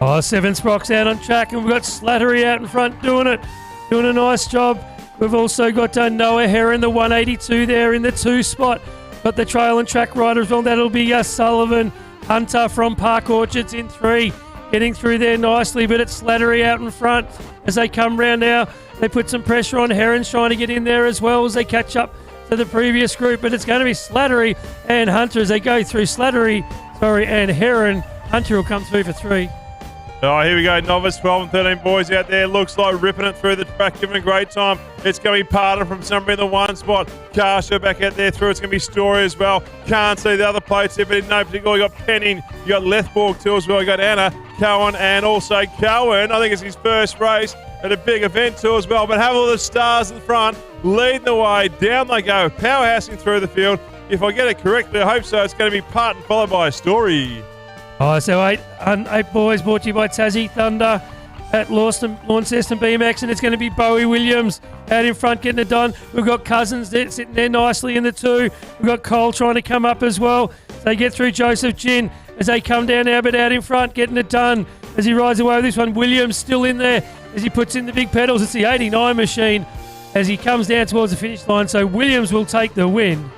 Oh, 7 sprocks out on track, and we've got Slattery out in front doing a nice job. We've also got Noah Heron, the 182 there in the 2 spot. Got the trail and track rider as well. That'll be Sullivan. Hunter from Park Orchards in 3, getting through there nicely, but it's Slattery out in front as they come round now. They put some pressure on. Heron's trying to get in there as well as they catch up to the previous group, but it's going to be Slattery and Hunter as they go through. And Heron. Hunter will come through for 3. Oh, here we go. Novice 12 and 13 boys out there. Looks like ripping it through the track, giving a great time. It's going to be Parton from somewhere in the 1 spot. Carsha back out there through. It's going to be Story as well. Can't see the other plates there, but in no particular. You got Penning. You got Lethborg too as well. You got Anna, Cohen, and also Cohen. I think it's his first race at a big event too as well. But have all the stars in front, leading the way. Down they go. Powerhousing through the field. If I get it correctly, I hope so. It's going to be Parton followed by Story. Oh, so 8 boys brought to you by Tassie Thunder at Launceston BMX, and it's going to be Bowie Williams out in front getting it done. We've got Cousins there, sitting there nicely in the 2. We've got Cole trying to come up as well. So they get through Joseph Gin as they come down now, but out in front getting it done as he rides away with this one. Williams still in there as he puts in the big pedals. It's the 89 machine as he comes down towards the finish line. So Williams will take the win.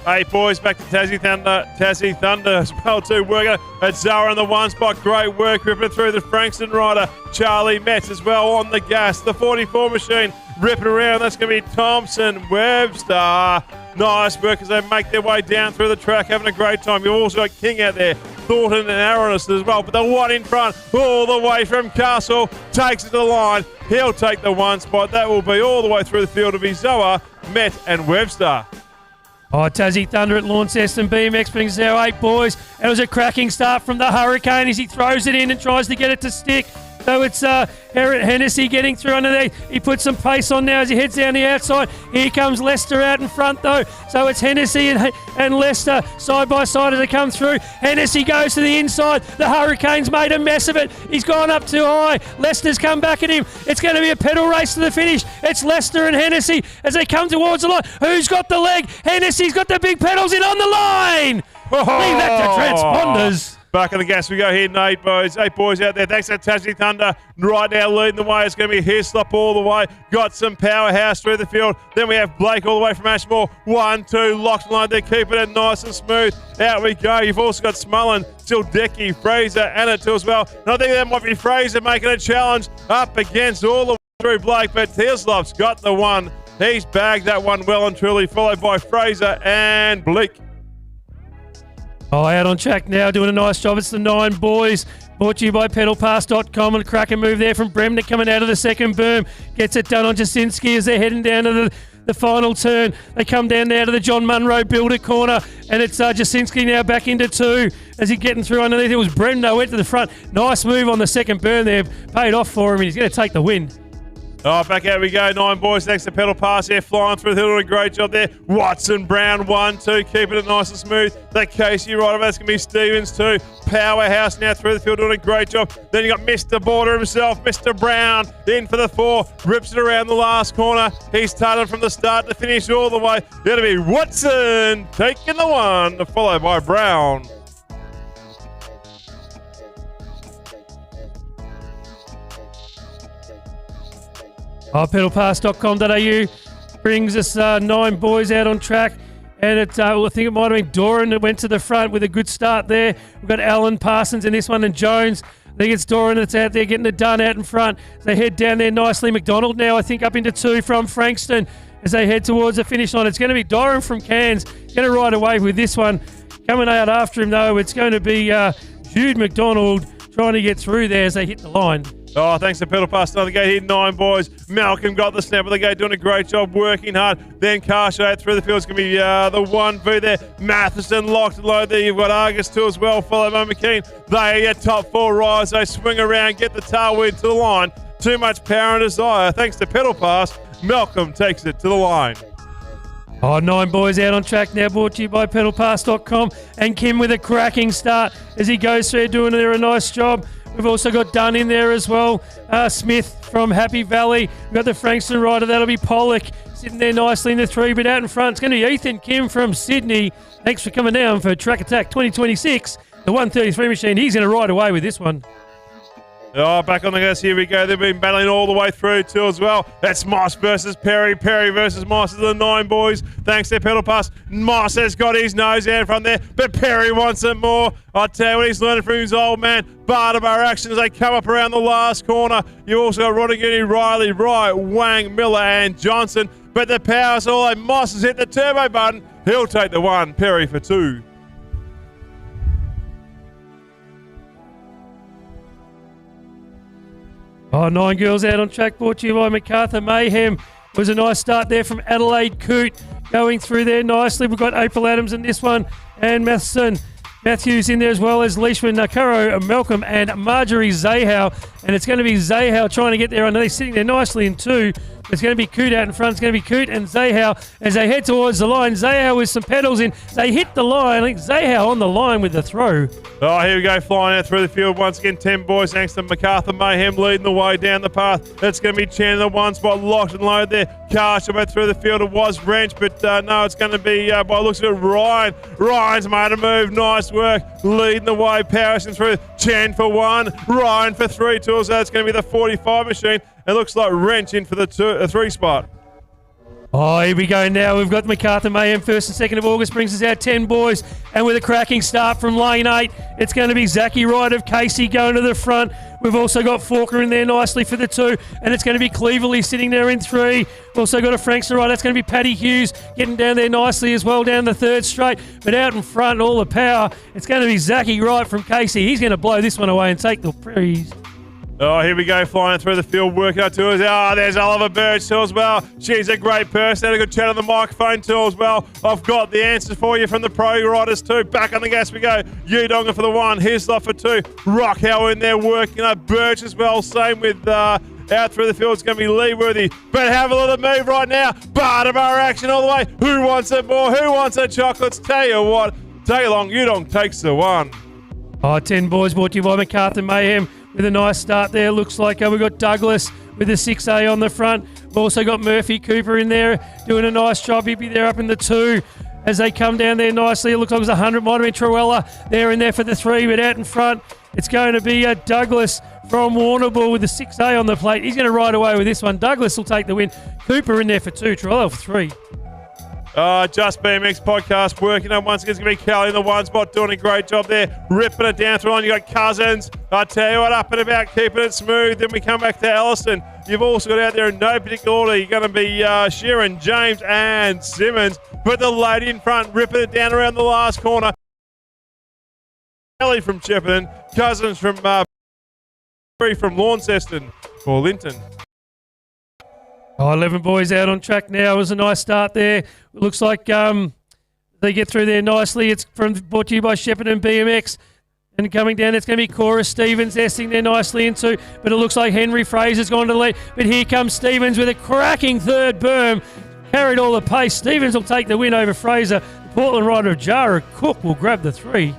8 boys back to Tassie Thunder as well too. Worker at Zara in the 1 spot. Great work ripping through the Frankston rider. Charlie Metz as well on the gas. The 44 machine ripping around. That's going to be Thompson Webster. Nice work as they make their way down through the track, having a great time. You've also got King out there, Thornton and Aronis as well. But the one in front, all the way from Castle, takes it to the line. He'll take the 1 spot. That will be all the way through the field of Zoa, Met and Webster. Oh, Tassie Thunder at Launceston BMX brings our 8 boys. It was a cracking start from the Hurricane as he throws it in and tries to get it to stick. So it's Hennessy getting through underneath. He puts some pace on now as he heads down the outside. Here comes Lester out in front though. So it's Hennessy and Lester side by side as they come through. Hennessy goes to the inside. The Hurricanes made a mess of it. He's gone up too high. Lester's come back at him. It's going to be a pedal race to the finish. It's Lester and Hennessy as they come towards the line. Who's got the leg? Hennessy's got the big pedals in on the line. Leave that to transponders. Back on the gas we go here, Nate boys. 8 boys out there. Thanks to Tassie Thunder. Right now leading the way. It's going to be Hislop all the way. Got some powerhouse through the field. Then we have Blake all the way from Ashmore. 1, 2, locked line there. Keeping it nice and smooth. Out we go. You've also got Smullen, Zildecki, Fraser, and it too as well. And I think that might be Fraser making a challenge up against all the way through Blake. But Hislop's got the one. He's bagged that one well and truly, followed by Fraser and Blake. Oh, out on track now, doing a nice job. It's the 9 boys. Brought to you by pedalpass.com, and a cracking move there from Bremner coming out of the second berm. Gets it done on Jasinski as they're heading down to the final turn. They come down now to the John Munro Builder corner, and it's Jasinski now back into 2 as he's getting through underneath. It was Bremner went to the front. Nice move on the second berm there. Paid off for him, and he's going to take the win. Oh, back out we go. 9 boys next to pedal pass here, flying through the hill. Doing a great job there. Watson, Brown, 1, 2, keeping it nice and smooth. That Casey right over, that's going to be Stevens too. Powerhouse now through the field, doing a great job. Then you got Mr. Border himself, Mr. Brown, in for the 4. Rips it around the last corner. He's started from the start to finish all the way. Going to be Watson taking the 1, followed by Brown. Pedalpass.com.au brings us 9 boys out on track, and I think it might have been Doran that went to the front with a good start there. We've got Alan Parsons in this one and Jones. I think it's Doran that's out there getting it done out in front. They head down there nicely. McDonald now I think up into 2 from Frankston as they head towards the finish line. It's going to be Doran from Cairns going to ride away with this one. Coming out after him though, it's going to be Jude McDonald trying to get through there as they hit the line. Oh, thanks to Pedal Pass. Another gate here, 9 boys. Malcolm got the snap of the gate, doing a great job, working hard. Then Carshay through the field. It's going to be the 1V there. Matheson locked and low there. You've got Argus too as well, followed by McKean. They are your top 4 riders. They swing around, get the tailwind to the line. Too much power and desire. Thanks to Pedal Pass, Malcolm takes it to the line. Oh, 9 boys out on track now, brought to you by pedalpass.com. And Kim with a cracking start as he goes through, doing there a nice job. We've also got Dunn in there as well. Smith from Happy Valley. We've got the Frankston rider. That'll be Pollock sitting there nicely in the 3, but out in front it's going to be Ethan Kim from Sydney. Thanks for coming down for Track Attack 2026. The 133 machine. He's going to ride away with this one. Oh, back on the gas, here we go. They've been battling all the way through too as well. That's Moss versus Perry. Perry versus Moss is the 9 boys. Thanks to Pedal Pass. Moss has got his nose out from there, but Perry wants it more. I tell you what, he's learning from his old man. Bardabar action as they come up around the last corner. You also got Rodriguez, Riley, Wright, Wang, Miller and Johnson. But the power's all over. Moss has hit the turbo button. He'll take the 1. Perry for 2. Oh, 9 girls out on track, brought to you by MacArthur Mayhem. Was a nice start there from Adelaide Coote, going through there nicely. We've got April Adams in this one, and Matthews in there as well as Leishman, Nakaro, Malcolm, and Marjorie Zahau. And it's going to be Zahau trying to get there underneath, sitting there nicely in 2. It's going to be Coote out in front. It's going to be Coote and Zahau as they head towards the line. Zahau with some pedals in. They hit the line. I think Zahau on the line with the throw. Oh, here we go, flying out through the field once again. 10 boys thanks to MacArthur Mayhem leading the way down the path. It's going to be Chan in the 1 spot, locked and loaded there. Carsha went through the field. It was Wrench, but no, it's going to be, by the looks of it, Ryan. Ryan's made a move. Nice work. Leading the way, powering through. Chan for 1, Ryan for 3 too. So that's going to be the 45 machine. It looks like Wrench in for the 3 spot. Oh, here we go now. We've got MacArthur Mayhem 1st and 2nd of August brings us out 10 boys. And with a cracking start from lane 8, it's going to be Zachy Wright of Casey going to the front. We've also got Forker in there nicely for the 2. And it's going to be Cleverley sitting there in 3. Also got a Frankston right. That's going to be Paddy Hughes getting down there nicely as well down the 3rd straight. But out in front, all the power, it's going to be Zachy Wright from Casey. He's going to blow this one away and take the prize. Oh, here we go, flying through the field, working out to us. Oh, there's Oliver Birch too as well. She's a great person. Had a good chat on the microphone too as well. I've got the answers for you from the pro riders too. Back on the gas we go. Udonga for the 1, Hislop for 2. Rockhauer in there working up. Birch as well. Same with out through the field. It's going to be Leeworthy. But have a look at the move right now. Bartabar action all the way. Who wants it more? Who wants the chocolates? Tell you what. Take along. Udong takes the 1. Oh, 10 boys brought to you by MacArthur Mayhem with a nice start there. Looks like we've got Douglas with a 6A on the front. We've also got Murphy Cooper in there doing a nice job. He'll be there up in the 2 as they come down there nicely. It looks like it was 100. Might have been Truella there in there for the 3, but out in front it's going to be Douglas from Warrnambool with the 6A on the plate. He's going to ride away with this one. Douglas will take the win. Cooper in there for 2. Truella for 3. Just BMX podcast working on once again. It's going to be Kelly in the 1 spot doing a great job there, ripping it down through on. You got Cousins. I tell you what, up and about, keeping it smooth. Then we come back to Ellison. You've also got out there in no particular order. You're going to be Sheeran, James, and Simmons. But the lady in front, ripping it down around the last corner. Kelly from Shepparton, Cousins from Launceston or Linton. Oh, 11 boys out on track now. It was a nice start there. It looks like they get through there nicely. It's brought to you by Shepparton BMX. And coming down, it's going to be Cora Stevens esting there nicely into, but it looks like Henry Fraser's gone to the lead. But here comes Stevens with a cracking third berm. Carried all the pace. Stevens will take the win over Fraser. The Portland rider of Jara Cook will grab the 3.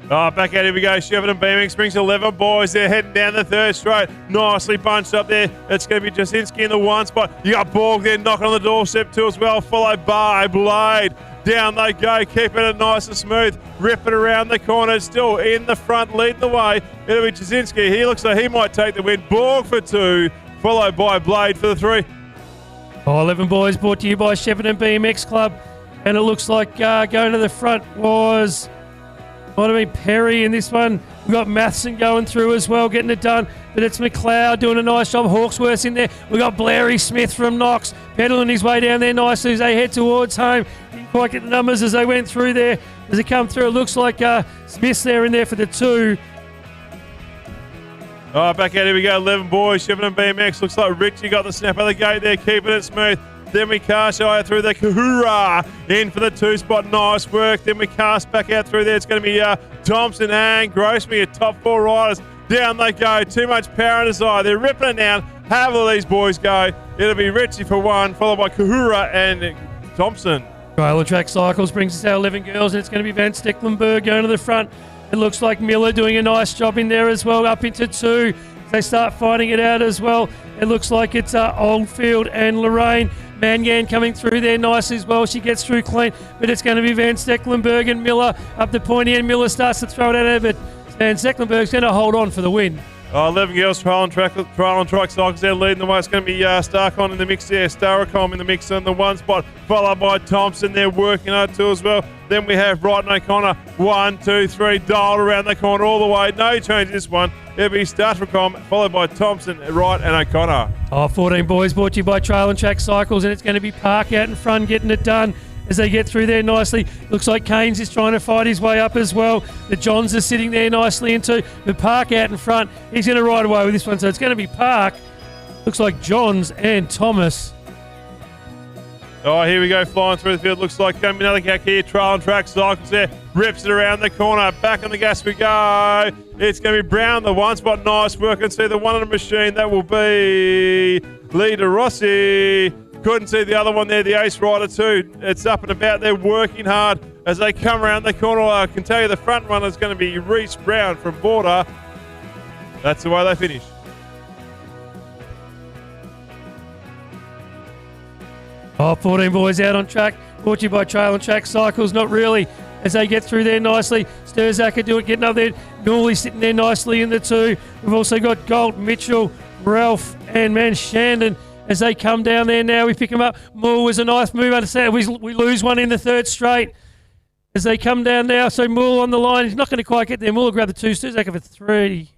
Back out here we go. Shepparton BMX brings 11 boys. They're heading down the 3rd straight. Nicely bunched up there. It's going to be Jasinski in the 1 spot. You got Borg there knocking on the doorstep too as well, followed by Blade. Down they go, keeping it nice and smooth. Ripping around the corner, still in the front, leading the way. It'll be Jasinski. He looks like he might take the win. Borg for 2, followed by Blade for the 3. Oh, 11 boys brought to you by Shepparton BMX Club. And it looks like going to the front was... might have been Perry in this one. We've got Matheson going through as well, getting it done. But it's McLeod doing a nice job. Hawksworth's in there. We've got Blairy Smith from Knox pedaling his way down there nicely as they head towards home. Didn't quite get the numbers as they went through there. As they come through, it looks like Smith's there in there for the 2. Back out here we go. 11 boys. Shepparton BMX. Looks like Richie got the snap of the gate there, keeping it smooth. Then we cast out through the Kahura in for the 2 spot. Nice work. Then we cast back out through there. It's going to be Thompson and Grossby, your top 4 riders. Down they go. Too much power in his eye. They're ripping it down. Have all these boys go. It'll be Richie for 1, followed by Kahura and Thompson. Trailer Track Cycles brings us our 11 girls, and it's going to be Van Stecklenburg going to the front. It looks like Miller doing a nice job in there as well, up into 2. They start fighting it out as well. It looks like it's Oldfield and Lorraine. Mangan coming through there nicely as well. She gets through clean, but it's going to be Van Stecklenburg and Miller up the pointy end. Miller starts to throw it at her, but Van Stecklenburg's going to hold on for the win. 11 girls, trial and trike cycles there leading the way. It's going to be Starcon in the mix there, Staricom in the mix on the 1 spot, followed by Thompson there working out too as well. Then we have Wright and O'Connor, 1, 2, 3, dialed around the corner all the way. No change this one. It'll be Staricom, followed by Thompson, Wright and O'Connor. 14 boys brought to you by Trail and Track Cycles, and it's going to be Park out in front getting it done. As they get through there nicely. Looks like Keynes is trying to fight his way up as well. The Johns are sitting there nicely into the Park out in front. He's going to ride away with this one. So it's going to be Park. Looks like Johns and Thomas. Here we go, flying through the field. Looks like coming another cack here. Trail and Track Cycles there. Rips it around the corner. Back on the gas we go. It's going to be Brown, the 1 spot. Nice work. And see the one on the machine. That will be Lida Rossi. Couldn't see the other one there, the ace rider too. It's up and about. They're working hard as they come around the corner. I can tell you the front runner is going to be Reese Brown from Border. That's the way they finish. Oh, 14 boys out on track. Brought to you by Trail and Track Cycles. Not really. As they get through there nicely. Sturzak do it, getting up there. Norley sitting there nicely in the 2. We've also got Gold, Mitchell, Ralph, and Shandon. As they come down there now, we pick them up. Moore was a nice move. Understand we lose one in the 3rd straight. As they come down now, so Moore on the line. He's not going to quite get there. Moore will grab the 2. Sturzak for 3.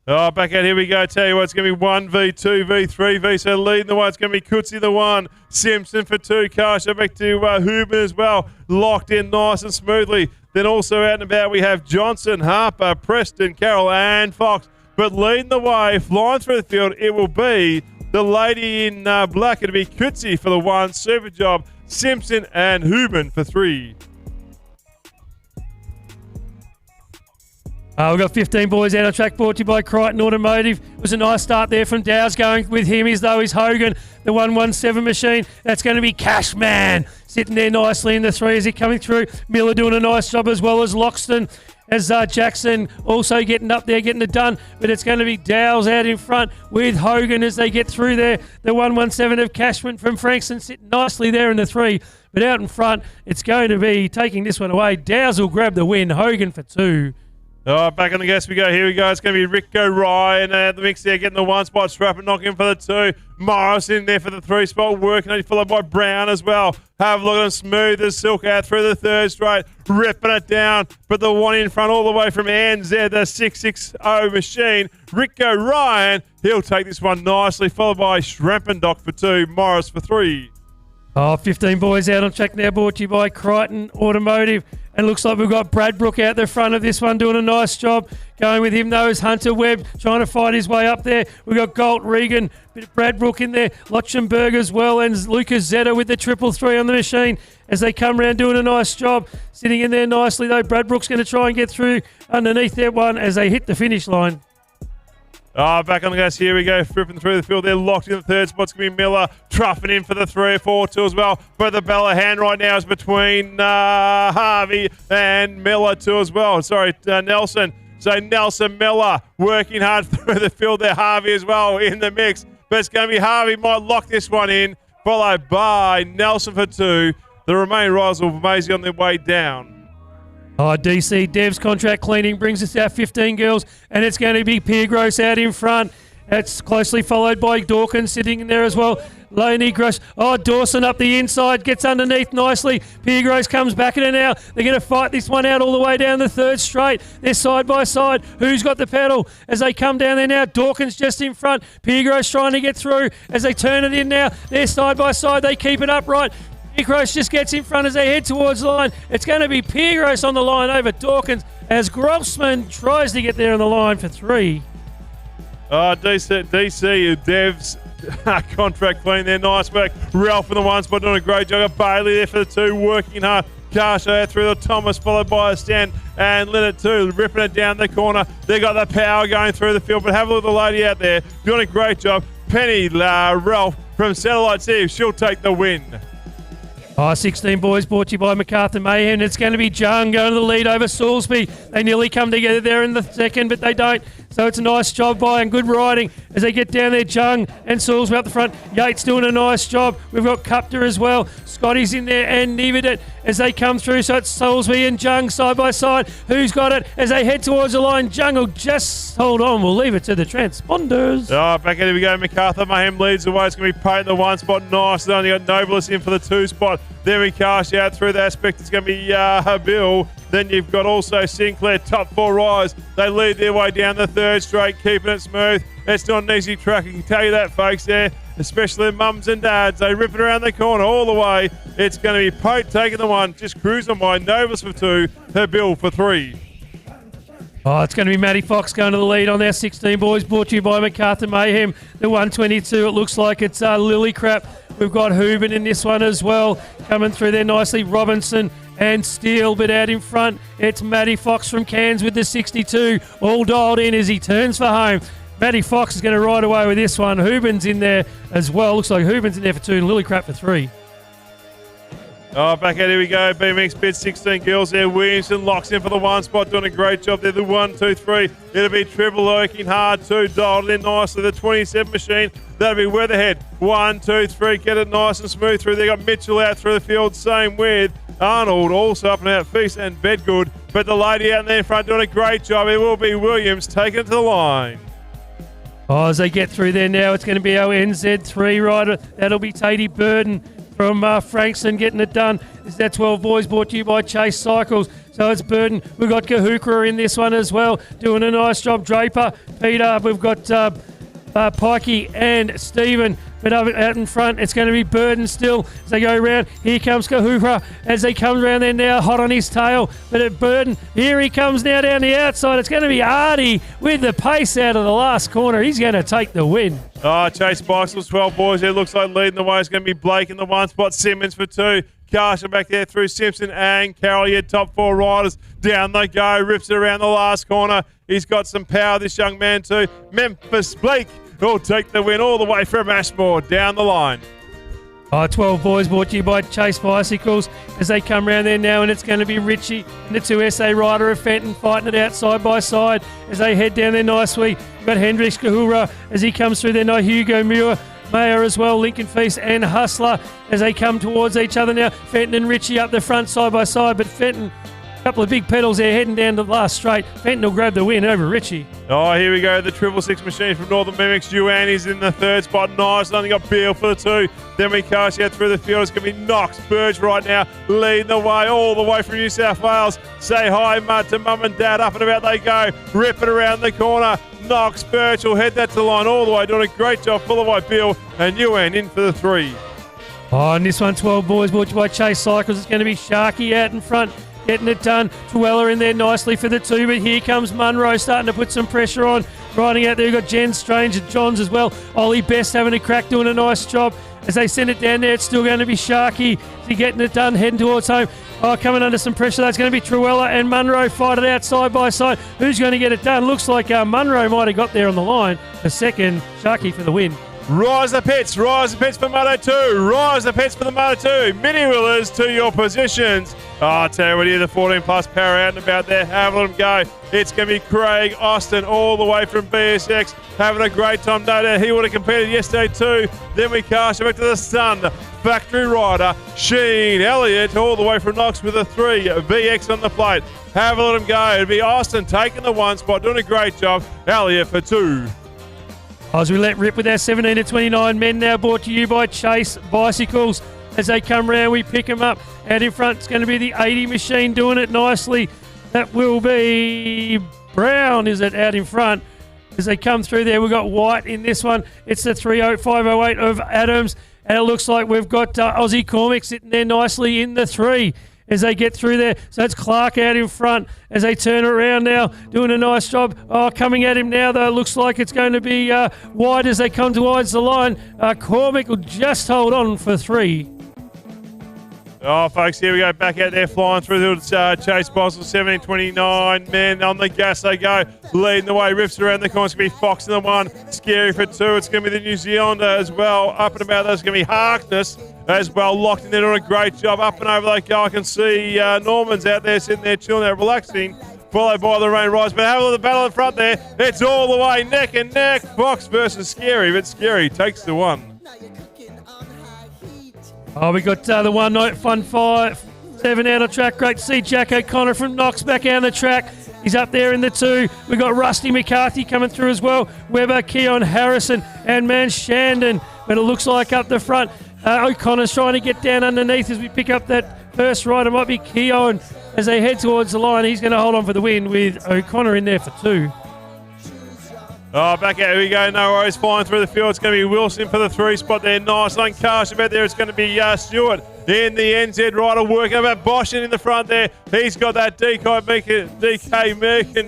Back out here we go. Tell you what, it's going to be 1v, 2v, 3v. So leading the way, it's going to be Cootsie the 1, Simpson for 2, Karsha back to Huben as well. Locked in nice and smoothly. Then also out and about we have Johnson, Harper, Preston, Carroll and Fox. But leading the way, flying through the field, it will be the lady in black. It'll be Coetzee for the 1, Super Job, Simpson and Huben for 3. We've got 15 boys out on track, brought to you by Crichton Automotive. It was a nice start there from Dow's. Going with him as though he's Hogan, the 117 machine. That's going to be Cashman sitting there nicely in the 3 as he coming through. Miller doing a nice job as well as Loxton. As Jackson also getting up there, getting it done. But it's going to be Dow's out in front with Hogan as they get through there. The 117 of Cashman from Frankston sitting nicely there in the 3. But out in front, it's going to be taking this one away. Dow's will grab the win. Hogan for 2. Oh, back on the gas we go. Here we go. It's going to be Rico Ryan at the mix there, getting the 1 spot. Strap and knock in for the 2. Morris in there for the 3 spot, working, followed by Brown as well. Have a look at him, smooth as silk out through the 3rd straight, ripping it down. But the 1 in front all the way from NZ, the 660 machine. Rico Ryan, he'll take this one nicely, followed by Schrampendock for 2, Morris for 3. 15 boys out on track now, brought to you by Crichton Automotive. And looks like we've got Bradbrook out the front of this one doing a nice job. Going with him, though, is Hunter Webb trying to fight his way up there. We've got Galt Regan, bit of Bradbrook in there, Lotchenberg as well, and Lucas Zeta with the 333 on the machine as they come around doing a nice job. Sitting in there nicely, though. Bradbrook's going to try and get through underneath that one as they hit the finish line. Back on the gas. Here we go. Ripping through the field. They're locked in the 3rd spot. It's going to be Miller. Truffing in for the 3 or 4 too as well. But the Bella hand right now is between Harvey and Miller too as well. Sorry, Nelson. So Nelson Miller working hard through the field there. Harvey as well in the mix. But it's going to be Harvey might lock this one in. Followed by Nelson for 2. The remaining riders will be on their way down. DC Dev's contract cleaning brings us out 15 girls, and it's going to be Piergross out in front. That's closely followed by Dawkins sitting in there as well. Loney Gross. Dawson up the inside, gets underneath nicely. Piergross comes back in it now. They're going to fight this one out all the way down the 3rd straight. They're side by side. Who's got the pedal? As they come down there now, Dawkins just in front. Piergross trying to get through as they turn it in now. They're side by side. They keep it upright. Piergross just gets in front as they head towards the line. It's going to be Piergross on the line over Dawkins as Grossman tries to get there on the line for 3. DC Dev's contract clean there. Nice work. Ralph in the 1 spot doing a great job. Bailey there for the 2, working hard. Carsha through the Thomas, followed by a stand, and Leonard too, ripping it down the corner. They got the power going through the field, but have a look at the lady out there doing a great job. Penny Ralph from Satellite City. She'll take the win. 16 boys brought to you by MacArthur Mayhem. It's going to be Jung going to the lead over Salisbury. They nearly come together there in the 2nd, but they don't. So it's a nice job by and good riding as they get down there. Jung and Salisbury up the front. Yates doing a nice job. We've got Cupter as well. Scotty's in there and Nividet as they come through. So it's Salisbury and Jung side by side. Who's got it as they head towards the line? Jung will just hold on. We'll leave it to the transponders. Back here we go. MacArthur Mayhem leads the way. It's going to be Payton the 1 spot. Nice. They only got Nobilis in for the 2 spot. There we cast out through the aspect. It's going to be Bill. Then you've got also Sinclair, top 4 riders. They lead their way down the 3rd straight, keeping it smooth. It's not an easy track, I can tell you that, folks, there. Especially mums and dads. They rip it around the corner all the way. It's going to be Pote taking the 1, just cruising by. Novus for 2, her Bill for 3. It's going to be Matty Fox going to the lead on our 16 boys, brought to you by MacArthur Mayhem. The 122, it looks like it's Lily Crap. We've got Hooben in this one as well, coming through there nicely. Robinson and Steele, but out in front, it's Matty Fox from Cairns with the 62, all dialed in as he turns for home. Matty Fox is going to ride away with this one. Hooben's in there as well. Looks like Hooben's in there for 2 and Lily Crap for 3. Back out, here we go. BMX bid 16 girls there. Williamson locks in for the 1 spot, doing a great job there. The 1, 2, 3. It'll be Triple working hard, 2 dialed in nicely. The 27 machine. That'll be Weatherhead. 1, 2, 3. Get it nice and smooth through. They got Mitchell out through the field. Same with Arnold, also up and out. Feast and Bedgood. But the lady out there in front doing a great job. It will be Williams taking it to the line. As they get through there now, it's going to be our NZ3 rider. That'll be Tatey Burden from Frankston getting it done. It's that 12 boys brought to you by Chase Cycles. So it's Burden. We've got Kahukra in this one as well, doing a nice job. Draper, Peter, we've got Pikey and Stephen But out in front, it's going to be Burden still as they go around. Here comes Kahura as they come around there now, hot on his tail. But at Burden, here he comes now down the outside. It's going to be Artie with the pace out of the last corner. He's going to take the win. Oh, Chase Bicycles, 12 boys. It looks like leading the way is going to be Blake in the one spot, Simmons for two. Carson back there through Simpson and Carroll. Yeah, top four riders. Down they go. Rips it around the last corner. He's got some power, this young man too. Memphis Blake will take the win all the way from Ashmore down the line. 12 boys brought to you by Chase Bicycles as they come round there now, and it's going to be Richie and the 2SA rider of Fenton fighting it out side by side as they head down there nicely. You've got Hendricks Kahura as he comes through there now. Hugo Mayer as well, Lincoln Feast and Hustler as they come towards each other now. Fenton and Richie up the front side by side, but Fenton, a couple of big pedals there heading down to the last straight. Fenton will grab the win over Richie. Oh, here we go. The 666 machine from Northern BMX. Yuan is in the third spot. Nice. Only got Beale for the two. Then we cast out through the field. It's going to be Knox. Burge right now leading the way all the way from New South Wales. Say hi, mud, to mum and dad. Up and about they go. Rip it around the corner. Knox, Birch will head that to the line all the way. Doing a great job. Full away Beale and Yuan in for the three. Oh, and this one, 12 boys brought to you by Chase Cycles. It's going to be Sharky out in front, getting it done. Truella in there nicely for the two, but here comes Munro starting to put some pressure on. Riding out there, you've got Jen Strange and Johns as well. Ollie Best having a crack, doing a nice job. As they send it down there, it's still going to be Sharky. He's getting it done, heading towards home. Oh, coming under some pressure. That's going to be Truella and Munro fight it out side by side. Who's going to get it done? Looks like Munro might have got there on the line. A second, Sharky for the win. Rise the pits for Moto 2, rise the pits for the Moto 2. Mini wheelers to your positions. Oh, I tell you what, here the 14 plus power out and about there. Have a let them go. It's going to be Craig Austin all the way from BSX. Having a great time. No doubt he would have competed yesterday too. Then we cast it back to the Sun. Factory rider Sheen Elliott all the way from Knox with a 3. VX on the plate. Have a let them go. It'll be Austin taking the one spot, doing a great job. Elliott for 2. As we let rip with our 17 to 29 men now, brought to you by Chase Bicycles. As they come round, we pick them up. Out in front, it's going to be the 80 machine doing it nicely. That will be Brown, is it, out in front. As they come through there, we've got White in this one. It's the 30508 of Adams. And it looks like we've got Aussie Cormick sitting there nicely in the 3. As they get through there. So it's Clark out in front as they turn around now, doing a nice job. Oh, coming at him now, though, looks like it's going to be White as they come towards the line. Cormick will just hold on for 3. Oh, folks, here we go. Back out there, flying through the Chase Boswell, 17-29 men on the gas they go. Leading the way, rips around the corner. It's going to be Fox in the 1, Scary for 2. It's going to be the New Zealander as well. Up and about, there's going to be Harkness as well. Locked in there, doing a great job. Up and over they go. I can see Norman's out there sitting there, chilling out, relaxing. Followed by the Rain Rise. But have a look at the battle in front there. It's all the way neck and neck. Fox versus Scary, but Scary takes the 1. Oh, we got the 1 night fun 5-7 out of track. Great to see Jack O'Connor from Knox back out on the track. He's up there in the 2. We got Rusty McCarthy coming through as well. Weber, Keon Harrison, and Man Shandon. But it looks like up the front, O'Connor's trying to get down underneath as we pick up that first rider. Might be Keon as they head towards the line. He's going to hold on for the win with O'Connor in there for 2. Oh, back out, here we go. No worries, flying through the field. It's going to be Wilson for the 3 spot there. Nice lane cast about there. It's going to be Stewart in the NZ rider working about Boschen in the front there. He's got that DK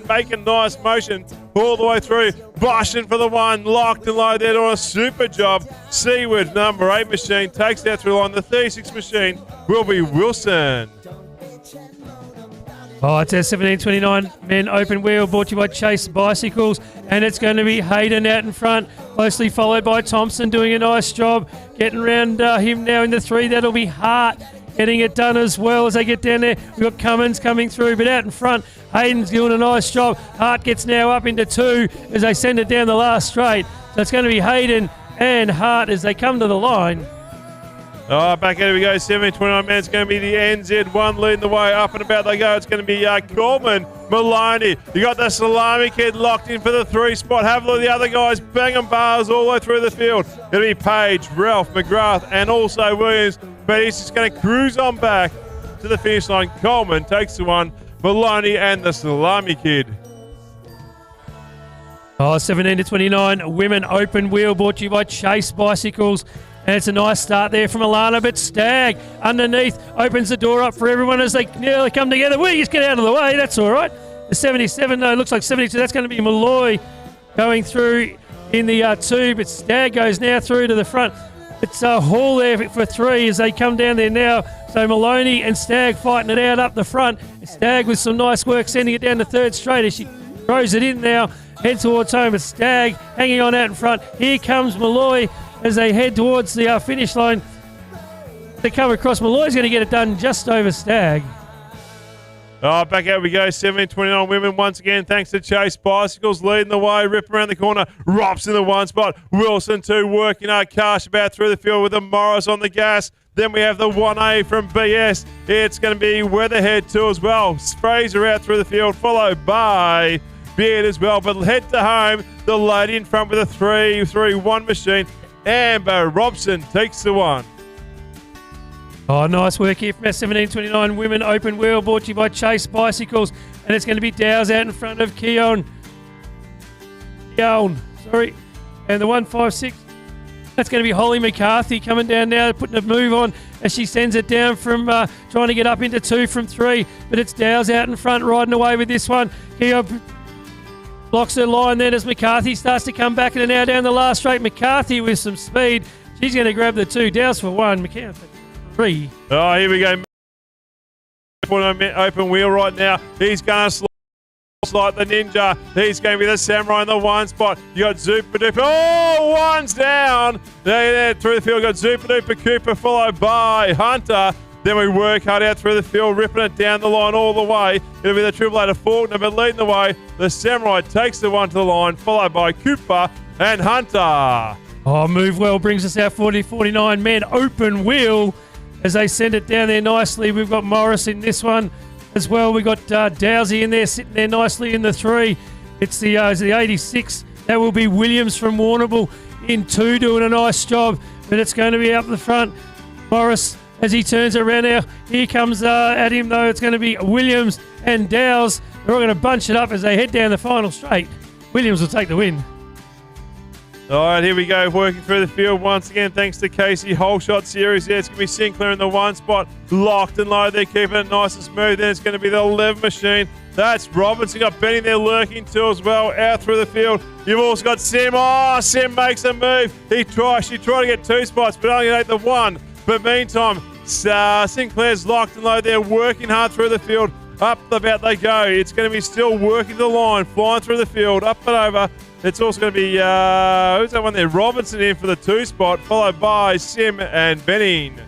making nice motion all the way through. Boschen for the 1, locked and low there, doing a super job. Seaward, number 8 machine, takes that through line. The 36 machine will be Wilson. Oh, it's our 17-29 men open wheel brought to you by Chase Bicycles, and it's going to be Hayden out in front, closely followed by Thompson doing a nice job. Getting around him now in the 3, that'll be Hart getting it done as well as they get down there. We've got Cummins coming through, but out in front, Hayden's doing a nice job. Hart gets now up into 2 as they send it down the last straight. So it's going to be Hayden and Hart as they come to the line. Oh, back out we go, 17-29 men. It's going to be the NZ1 leading the way. Up and about they go. It's going to be Coleman, Maloney. You got the Salami kid locked in for the 3 spot. Have a look at the other guys banging bars all the way through the field. It'll be Page, Ralph, McGrath, and also Williams. But he's just going to cruise on back to the finish line. Coleman takes the 1. Maloney and the Salami kid. Oh, 17 to 29, women open wheel, brought to you by Chase Bicycles. And it's a nice start there from Alana, but Stagg underneath opens the door up for everyone as they nearly come together. We just get out of the way, that's all right. The 77, no, it looks like 72, that's going to be Malloy going through in the 2, but Stagg goes now through to the front. It's Hall there for 3 as they come down there now. So Maloney and Stagg fighting it out up the front. Stagg with some nice work sending it down the 3rd straight as she throws it in now, heads towards home. But Stagg hanging on out in front. Here comes Malloy as they head towards the finish line. They come across. Malloy's going to get it done just over Stagg. Oh, back out we go. 17-29 women once again. Thanks to Chase Bicycles leading the way. Rip around the corner. Rops in the 1 spot. Wilson 2 working hard. Cash about through the field with the Morris on the gas. Then we have the 1A from BS. It's going to be Weatherhead 2 as well. Fraser out through the field, followed by Beard as well. But head to home, the lady in front with a 3-3-1 machine. Amber Robson takes the 1. Oh, nice work here from our 17-29 women open wheel, brought to you by Chase Bicycles. And it's going to be Dow's out in front of Keown. And the 156. That's going to be Holly McCarthy coming down now, putting a move on as she sends it down from trying to get up into 2 from 3. But it's Dow's out in front, riding away with this one. Keown blocks her line then as McCarthy starts to come back and now down the last straight. McCarthy with some speed. She's going to grab the 2. Dow's for 1. McCown for 3. Oh, here we go. Open wheel right now. He's going to slide the Ninja. He's going to be the Samurai in the 1 spot. You got Zupa Duper. Oh, 1's down. There through the field. Got Zupa Duper Cooper followed by Hunter. Then we work hard out through the field, ripping it down the line all the way. It'll be the Triple A to Faulkner, but leading the way. The Samurai takes the 1 to the line, followed by Cooper and Hunter. Oh, move well brings us our 40-49 men open wheel as they send it down there nicely. We've got Morris in this one as well. We've got Dowsey in there, sitting there nicely in the 3. It's the 86. That will be Williams from Warrnambool in 2, doing a nice job. But it's going to be up the front. Morris, as he turns around now, here comes at him though. It's going to be Williams and Dow's. They're all going to bunch it up as they head down the final straight. Williams will take the win. All right, here we go, working through the field once again, thanks to Casey. Whole shot series there. It's going to be Sinclair in the 1 spot, locked and low. They're keeping it nice and smooth. Then it's going to be the 11 machine. That's Robinson. Got Benny there lurking too as well, out through the field. You've also got Sim. Oh, Sim makes a move. She tried to get 2 spots, but only ate the 1. But meantime, Sinclair's locked and low there, working hard through the field. Up about they go. It's going to be still working the line, flying through the field, up and over. It's also going to be, who's that one there? Robinson in for the 2 spot, followed by Sim and Benning.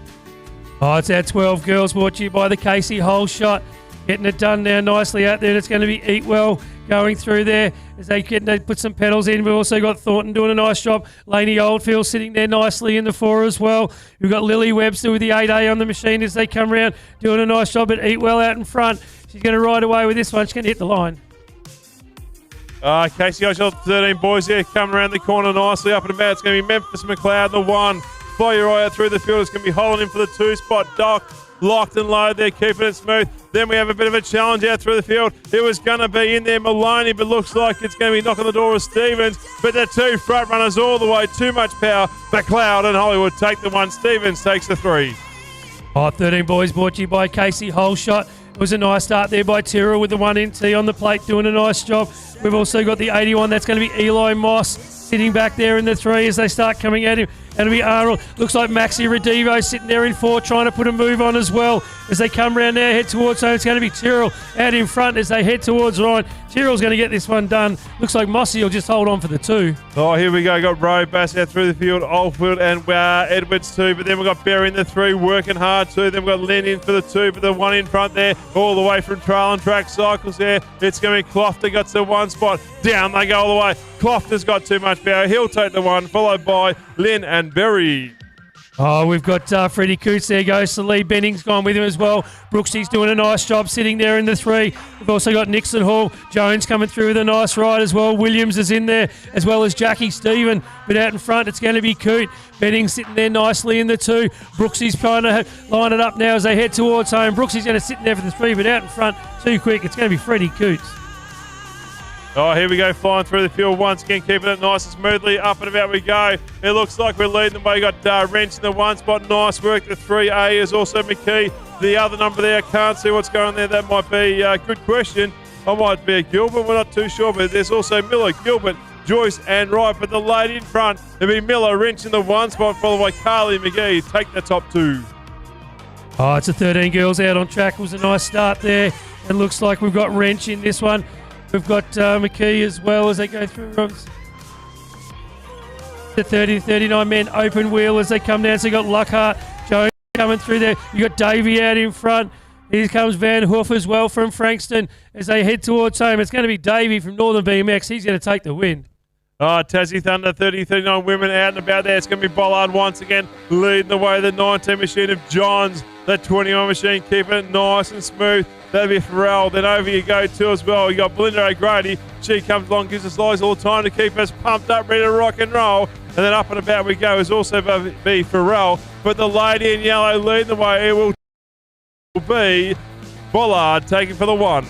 Oh, it's our 12 girls, brought to you by the Casey Whole Shot. Getting it done now nicely out there. And it's going to be Eat Well going through there as they put some pedals in. We've also got Thornton doing a nice job. Laney Oldfield sitting there nicely in the 4 as well. We've got Lily Webster with the 8A on the machine as they come around, doing a nice job. But Eat Well out in front. She's going to ride away with this one. She's going to hit the line. Casey Oshel, 13 boys there, coming around the corner nicely up and about. It's going to be Memphis McLeod, the 1. Fly your eye out through the field. It's going to be Holland in for the 2 spot. Doc locked and low there, keeping it smooth. Then we have a bit of a challenge out through the field. It was going to be in there Maloney, but looks like it's going to be knocking the door of Stevens. But the 2 front runners all the way, too much power. McLeod and Hollywood take the 1. Stevens takes the 3. Oh, 13 boys, brought to you by Casey Whole Shot. It was a nice start there by Tyrrell with the 1NT on the plate, doing a nice job. We've also got the 81. That's going to be Eli Moss sitting back there in the 3 as they start coming at him. And it'll be Arnold. Looks like Maxi Redivo sitting there in 4 trying to put a move on as well. As they come around now, head towards home. It's going to be Tyrrell out in front as they head towards Ryan. Tyrrell's going to get this one done. Looks like Mossy will just hold on for the 2. Oh, here we go. Got Rowe Bass out through the field, Oldfield and Edwards 2. But then we've got Barry in the 3, working hard too. Then we've got Lynn in for the 2, but the 1 in front there, all the way from Trail and Track Cycles there. It's going to be Clofter got the 1 spot. Down they go all the way. Clofter's got too much power. He'll take the 1, followed by Lynn and Berry. Oh, we've got Freddie Coots there goes to Lee. Benning's gone with him as well. Brooksy's doing a nice job sitting there in the 3. We've also got Nixon Hall. Jones coming through with a nice ride as well. Williams is in there as well as Jackie Stephen. But out in front, it's going to be Coot. Benning sitting there nicely in the 2. Brooksy's trying to line it up now as they head towards home. Brooksy's going to sit there for the 3, but out in front, too quick. It's going to be Freddie Coots. Oh, here we go, flying through the field once again, keeping it nice and smoothly. Up and about we go. It looks like we're leading the way. You got Wrench in the one spot. Nice work. The 3A is also McKee. The other number there, I can't see what's going there. That might be a good question. I might be a Gilbert. We're not too sure, but there's also Miller, Gilbert, Joyce and Wright. But the lady in front, it'll be Miller, Wrench in the one spot, followed by Carly McGee. Take the top two. Oh, it's a 13 girls out on track. It was a nice start there. It looks like we've got Wrench in this one. We've got McKee as well as they go through. The 30 to 39 men open wheel as they come down. So you got Lockhart, Jones coming through there. You got Davey out in front. Here comes Van Hoof as well from Frankston as they head towards home. It's going to be Davey from Northern BMX. He's going to take the win. Oh, Tassie Thunder, 30-39 women out and about there. It's going to be Bollard once again leading the way. The 19 machine of Johns. The 21 machine keeping it nice and smooth. That'll be Farrell. Then over you go too as well. You got Belinda O'Grady. She comes along, gives us lies all the time to keep us pumped up, ready to rock and roll. And then up and about we go is also be Farrell. But the lady in yellow leading the way, it will be Bollard taking for the one.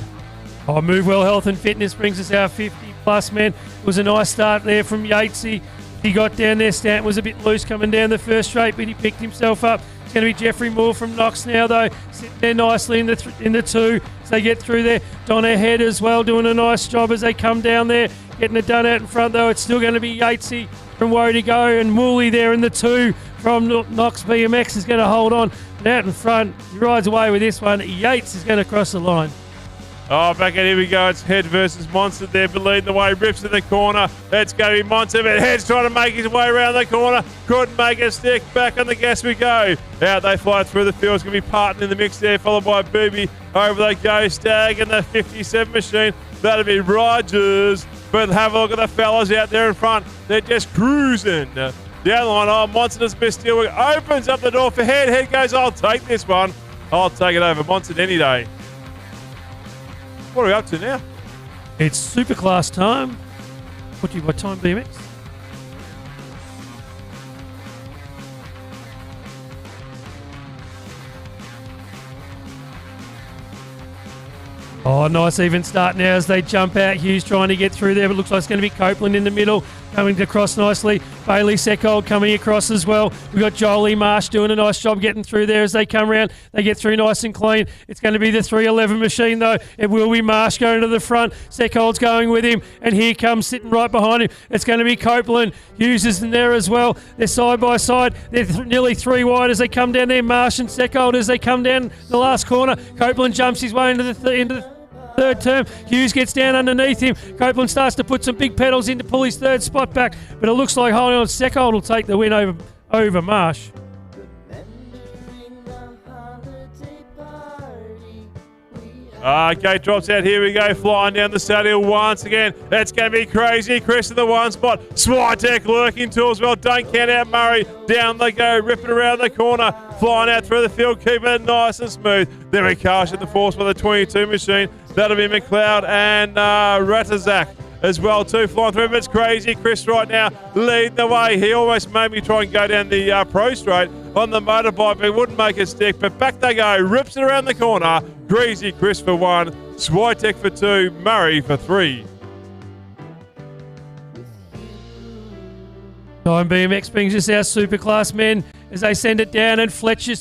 Oh, Move Well Health and Fitness brings us our 50-plus men. It was a nice start there from Yatesy. He got down there. Stanton was a bit loose coming down the first straight, but he picked himself up. It's going to be Jeffrey Moore from Knox now, though, sitting there nicely in the two as they get through there. Donna Head as well, doing a nice job as they come down there, getting it done out in front, though. It's still going to be Yatesy from Woe to Go, and Mooley there in the two from Knox BMX is going to hold on. And out in front, he rides away with this one. Yates is going to cross the line. Oh, back in, here we go. It's Head versus Monster there, but leading the way. Rips in the corner. It's going to be Monster, but Head's trying to make his way around the corner. Couldn't make it stick. Back on the gas we go. Out they fly through the field. It's going to be Parton in the mix there, followed by Booby. Over they go. Stag and the 57 machine. That'll be Rogers. But have a look at the fellas out there in front. They're just cruising. Down the line, oh, Monson has missed Steelwork. Opens up the door for Head. Head goes, I'll take this one. I'll take it over Monson any day. What are we up to now? It's Superclass time. What do you by time, BMX? Oh, nice even start now as they jump out. Hughes trying to get through there, but looks like it's going to be Copeland in the middle, coming across nicely. Bailey Seckold coming across as well. We've got Jolie Marsh doing a nice job getting through there as they come around. They get through nice and clean. It's going to be the 311 machine, though. It will be Marsh going to the front. Seckold's going with him, and here comes sitting right behind him. It's going to be Copeland. Hughes is in there as well. They're side by side. They're nearly three wide as they come down there. Marsh and Seckold as they come down the last corner. Copeland jumps his way into the third term. Hughes gets down underneath him. Copeland starts to put some big pedals in to pull his third spot back, but it looks like holding on. Seckold will take the win over Marsh. Gate drops out. Here we go, flying down the saddle once again. That's going to be crazy. Chris in the one spot. Switek lurking too as well. Don't count out Murray. Down they go, ripping around the corner. Flying out through the field, keeping it nice and smooth. There we go, at the force by the 22 machine. That'll be McLeod and Ratazak as well too. Flying through, but it's crazy. Chris right now leading the way. He almost made me try and go down the pro straight on the motorbike, but he wouldn't make it stick. But back they go, rips it around the corner. Greasy Chris for one, Switek for two, Murray for three. Time BMX brings us our Superclass men as they send it down, and Fletcher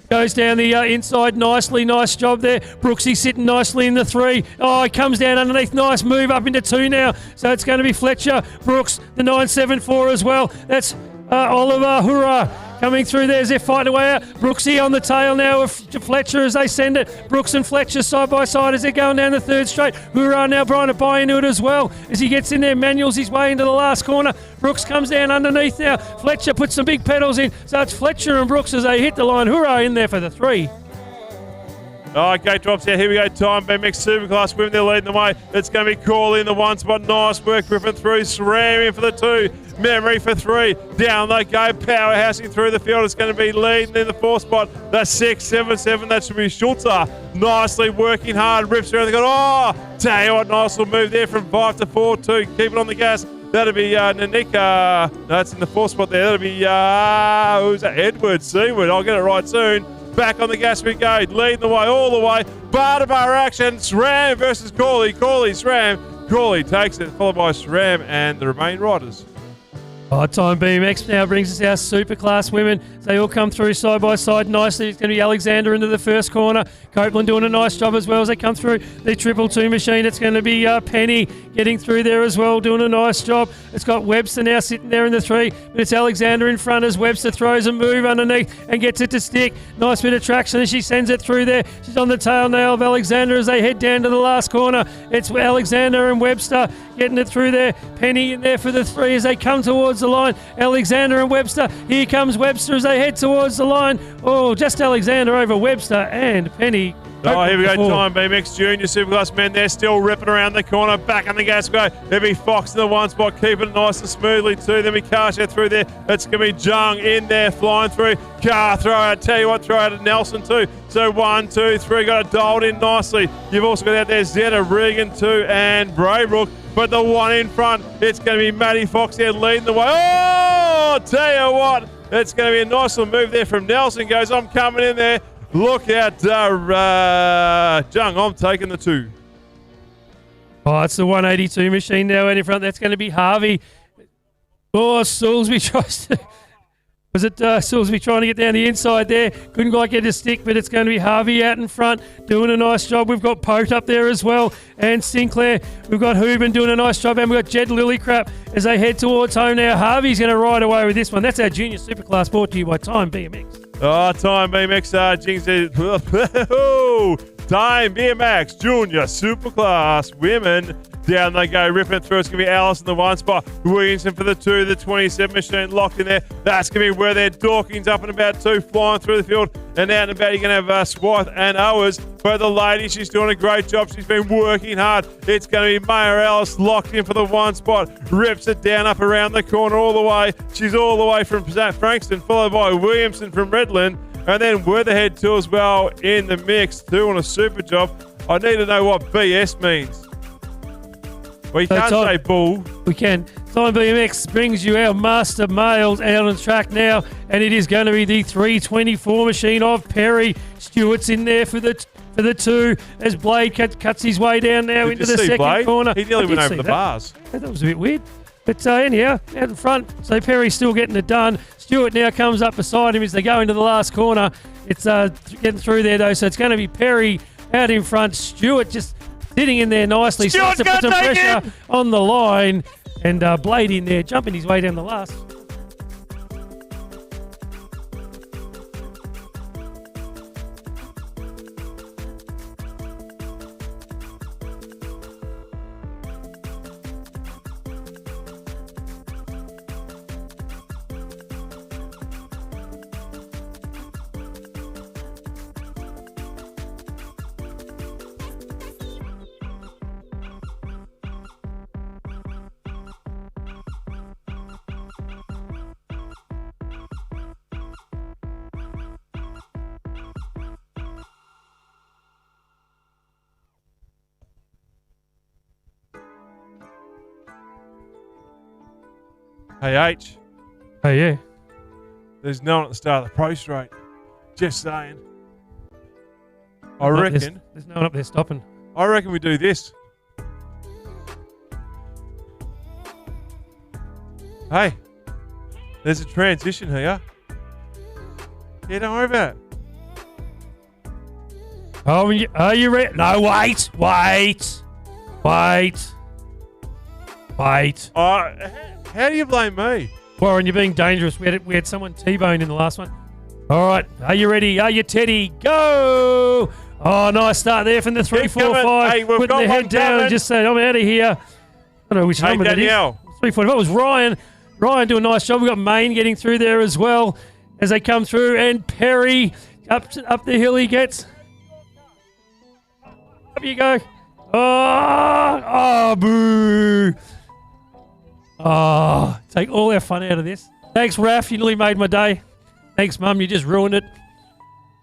goes down the inside nicely. Nice job there. Brooksy sitting nicely in the three. Oh, he comes down underneath. Nice move up into two now. So it's going to be Fletcher. Brooks, the 974 as well. That's Oliver. Hurrah. Coming through there as they're fighting away out. Brooksy on the tail now of Fletcher as they send it. Brooks and Fletcher side by side as they're going down the third straight. Hurrah now trying to buy into it as well. As he gets in there, manuals his way into the last corner. Brooks comes down underneath now. Fletcher puts some big pedals in. So it's Fletcher and Brooks as they hit the line. Hurrah in there for the three. Gate drops out. Here we go. Time BMX Superclass women. They're leading the way. It's going to be Crawley in the one spot. Nice work. Ripping through. Sram in for the two. Memory for three. Down they go. Powerhousing through the field. It's going to be leading in the fourth spot. The 677. That should be Schulzer. Nicely working hard. Rips around. They got, tell you what, nice little move there from 5 to 4 2. Keep it on the gas. That'll be Nanika. No, that's in the fourth spot there. That'll be, who's that? Edward Seaward. I'll get it right soon. Back on the gas we go, leading the way all the way. Bar to bar action, SRAM versus Corley. Corley, SRAM. Crawley takes it, followed by SRAM and the remaining riders. Time BMX now brings us our Superclass women. They all come through side by side nicely. It's going to be Alexander into the first corner. Copeland doing a nice job as well as they come through the 222 machine. It's going to be Penny getting through there as well, doing a nice job. It's got Webster now sitting there in the 3, but it's Alexander in front as Webster throws a move underneath and gets it to stick. Nice bit of traction as she sends it through there. She's on the tail now of Alexander as they head down to the last corner. It's Alexander and Webster getting it through there. Penny in there for the 3 as they come towards the line. Alexander and Webster. Here comes Webster as they head towards the line. Oh, just Alexander over Webster and Penny. Oh, here we go, Time BMX Junior Superclass men. They're still ripping around the corner. Back on the gas go. There'll be Fox in the one spot, keeping it nice and smoothly too. Then we Karsha through there. It's going to be Jung in there, flying through. Car throw out. Tell you what, throw out at Nelson too. So 1, 2, 3, got it dialed in nicely. You've also got out there Zeta, Regan too, and Braybrook. But the one in front, it's going to be Matty Fox there leading the way. Oh, tell you what, it's going to be a nice little move there from Nelson. Goes, I'm coming in there. Look out, Jung, I'm taking the 2. Oh, it's the 182 machine now out in front. That's going to be Harvey. Oh, Soulsby tries to... Was it Soulsby trying to get down the inside there? Couldn't quite get a stick, but it's going to be Harvey out in front doing a nice job. We've got Pote up there as well and Sinclair. We've got Hooben doing a nice job and we've got Jed Lillycrap as they head towards home now. Harvey's going to ride away with this one. That's our Junior Superclass brought to you by Time BMX. Oh, Time BMX, Jinx. Time BMX Junior Superclass women. Down they go, ripping it through. It's going to be Alice in the one spot. Williamson for the 2, the 27 machine locked in there. That's going to be where they're Dawkins up and about 2, flying through the field. And out and about, you're going to have Swath and Owers. For the lady, she's doing a great job. She's been working hard. It's going to be Mayor Alice locked in for the one spot. Rips it down up around the corner all the way. She's all the way from Frankston, followed by Williamson from Redland. And then Weatherhead too as well in the mix too on a super job. I need to know what BS means. We can't say bull. We can. Time BMX brings you our master males out on track now, and it is going to be the 324 machine of Perry. Stewart's in there for the 2 as Blade cuts his way down now into the second Blade? corner. He nearly went over the bars. That was a bit weird. But anyhow, out in front, so Perry's still getting it done. Stewart now comes up beside him as they go into the last corner. It's getting through there though, so it's going to be Perry out in front. Stewart just sitting in there nicely. Starts to put some pressure on the line. And Blade in there, jumping his way down the last. Hey, H. Hey, yeah. There's no one at the start of the pro straight. Just saying. I reckon. There's no one up there stopping. I reckon we do this. Hey, there's a transition here. Yeah, don't worry about it. Oh, are you ready? No, wait. How do you blame me? Warren, you're being dangerous. We had someone T-bone in the last one. All right, are you ready? Are you Teddy? Go! Oh, nice start there from the 3, 4, 5. Hey, we've putting got their one head down coming. and just saying, I'm out of here. I don't know which number Danielle. that is. 3, 4, 5. That was Ryan. Ryan doing a nice job. We've got Maine getting through there as well as they come through. And Perry up the hill he gets. Up you go. Oh, boo. Oh, take all our fun out of this. Thanks, Raph. You nearly made my day. Thanks, Mum. You just ruined it.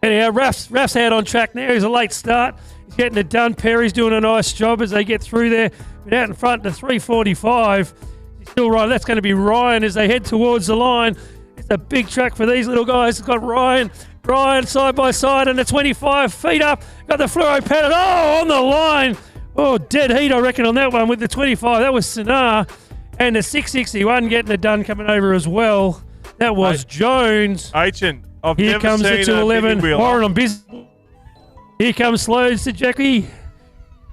Anyhow, Raph's out on track now. He's a late start. He's getting it done. Perry's doing a nice job as they get through there. But out in front, the 345. He's still right. That's going to be Ryan as they head towards the line. It's a big track for these little guys. It's got Ryan side by side and the 25 feet up. Got the fluoro pattern. Oh, on the line. Oh, dead heat, I reckon, on that one with the 25. That was Sinar. And the 661 getting it done coming over as well. That was Jones. Aitchen, I've Here never comes seen the a 211. mini wheeler. Warren on business. Here comes Slows to Jackie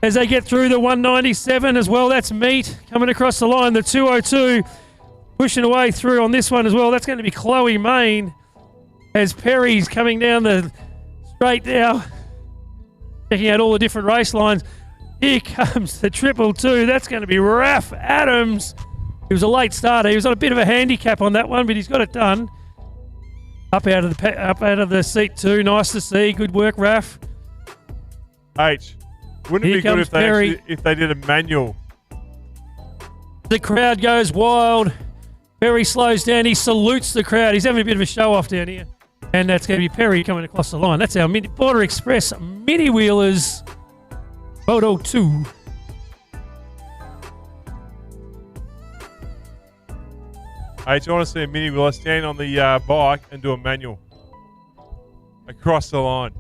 as they get through the 197 as well. That's Meat coming across the line. The 202 pushing away through on this one as well. That's going to be Chloe Main as Perry's coming down the straight now. Checking out all the different race lines. Here comes the 222. That's going to be Raph Adams. He was a late starter. He was on a bit of a handicap on that one, but he's got it done. Up out of the seat too. Nice to see. Good work, Raph. H. Wouldn't it be good if they did a manual? The crowd goes wild. Perry slows down. He salutes the crowd. He's having a bit of a show off down here. And that's going to be Perry coming across the line. That's our Border Express mini wheelers. Moto 2. H, I want to see a mini wheeler stand on the bike and do a manual across the line.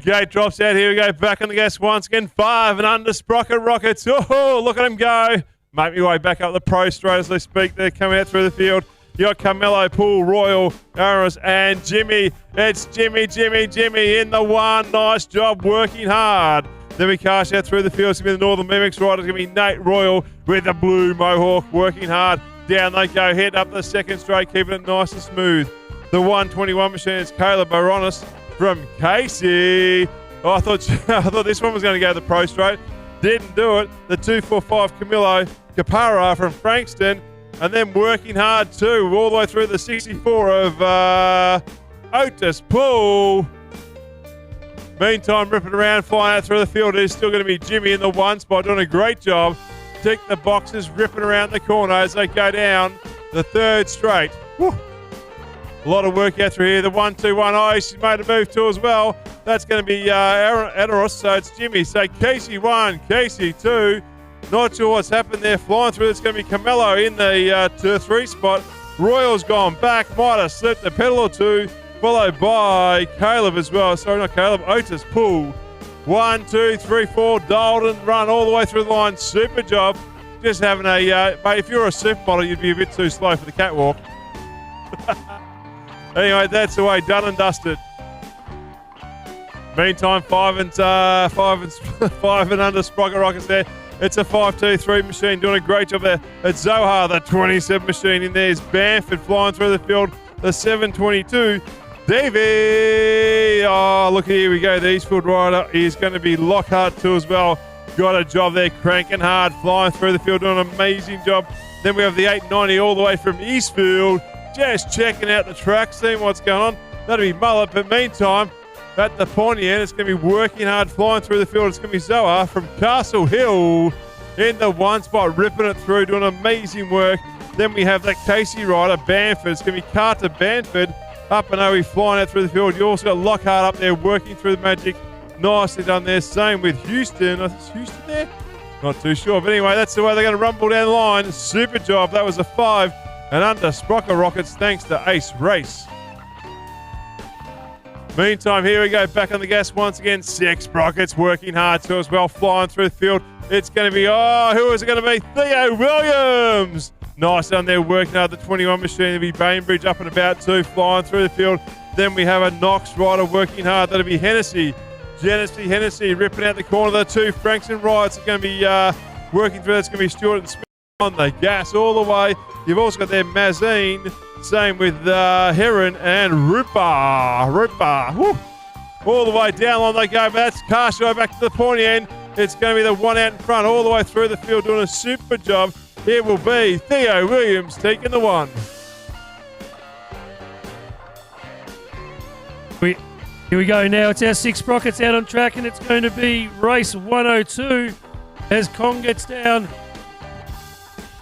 Gate drops out. Here we go. Back on the gas once again. 5 and under. Sprocket Rockets. Oh, look at him go. Make me way back up the pro straight as they speak. They're coming out through the field. You got Carmelo, Poole, Royal, Aris, and Jimmy. It's Jimmy in the one. Nice job working hard. Then we cast out through the field. It's going to be the Northern BMX rider. It's going to be Nate Royal with the blue Mohawk working hard. Down they go. Head up the second straight, keeping it nice and smooth. The 121 machine is Caleb Baronis from Casey. Oh, I thought this one was going to go to the pro straight. Didn't do it. The 245 Camilo Capara from Frankston. And then working hard too, all the way through the 64 of Otis Poole. Meantime, ripping around, flying out through the field. It is still going to be Jimmy in the one spot, doing a great job. Tick the boxes, ripping around the corner as they go down the third straight. Woo. A lot of work out through here. The 121. Oh, she's made a move too as well. That's going to be Adaros, so it's Jimmy. So Casey 1, Casey 2. Not sure what's happened there. Flying through, it's going to be Carmelo in the 2-3 spot. Royal's gone back. Might have slipped a pedal or two. Followed by Caleb as well. Sorry, not Caleb. Otis Poole. 1, 2, 3, 4. Dialed and run all the way through the line. Super job. Just having a... mate, if you're a supermodel, you'd be a bit too slow for the catwalk. Anyway, that's the way. Done and dusted. Meantime, 5 and under Sprocket Rockets there. It's a 5-2-3 machine doing a great job there. It's Zohar, the 27 machine in there. Is Bamford flying through the field. The 722. Davey. Oh, look, here we go. The Eastfield rider is going to be Lockhart too as well. Got a job there, cranking hard, flying through the field, doing an amazing job. Then we have the 890 all the way from Eastfield. Just checking out the track, seeing what's going on. That'll be Mullet. But meantime, at the pointy end, it's going to be working hard, flying through the field. It's going to be Zoa from Castle Hill in the one spot, ripping it through, doing amazing work. Then we have that Casey rider, Bamford. It's going to be Carter Bamford up and over, flying out through the field. You also got Lockhart up there working through the magic. Nicely done there. Same with Houston. Is Houston there? Not too sure. But anyway, that's the way they're going to rumble down the line. Super job. That was a 5 and under Sprocket Rockets thanks to Ace Race. Meantime, here we go, back on the gas once again. 6 Sprockets working hard too as well, flying through the field. It's going to be, who is it going to be? Theo Williams. Nice down there working hard. The 21 machine. It'll be Bainbridge up and about too, flying through the field. Then we have a Knox rider working hard. That'll be Hennessy. Hennessy ripping out the corner. The 2 Frankston riders are going to be working through. That's going to be Stewart and Smith on the gas all the way. You've also got there Mazine. Same with Heron and Rupa. Woo. All the way down on they go. But that's Carshaw back to the pointy end. It's going to be the one out in front all the way through the field doing a super job. It will be Theo Williams taking the one. Here we go now. It's our 6 Sprockets out on track, and it's going to be race 102 as Kong gets down.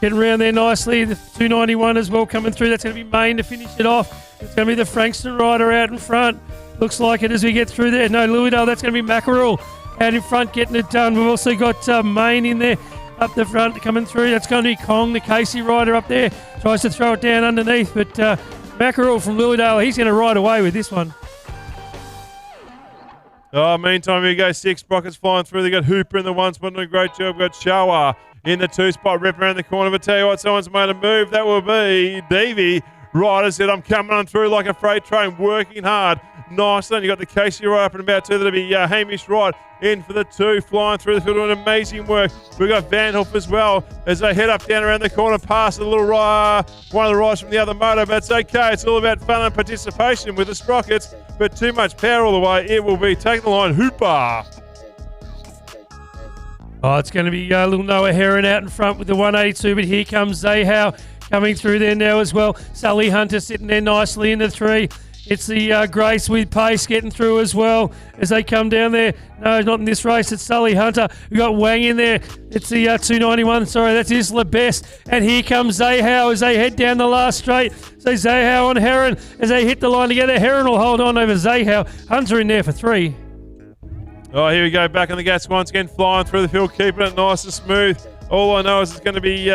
Getting around there nicely. The 291 as well coming through. That's going to be Main to finish it off. It's going to be the Frankston rider out in front. Looks like it as we get through there. No, Lilydale. That's going to be Mackerel out in front getting it done. We've also got Main in there up the front coming through. That's going to be Kong, the Casey rider up there, trying Tries to throw it down underneath, but Mackerel from Lilydale, he's going to ride away with this one. Meantime, here you go. 6 sprockets flying through. They got Hooper in the 1 spot, doing a great job. Got Shower in the 2 spot, rip around the corner. But tell you what, someone's made a move. That will be Davey. Ryder said, I'm coming on through like a freight train, working hard. Nice. Then you got the Casey right up and about 2. That'll be Hamish Wright in for the 2, flying through the field, doing amazing work. We've got Van Hoof as well as they head up down around the corner, past a little one of the rides from the other moto, but it's okay. It's all about fun and participation with the sprockets, but too much power all the way. It will be taking the line, Hooper. Oh, it's going to be little Noah Heron out in front with the 182, but here comes Zahau coming through there now as well. Sully Hunter sitting there nicely in the 3. It's the Grace with pace getting through as well as they come down there. No, not in this race. It's Sully Hunter. We've got Wang in there. It's the 291. Sorry, that's Isla Best. And here comes Zahau as they head down the last straight. So Zahau on Heron as they hit the line together. Heron will hold on over Zahau. Hunter in there for 3. Oh, here we go. Back on the gas once again, flying through the field, keeping it nice and smooth. All I know is it's going to be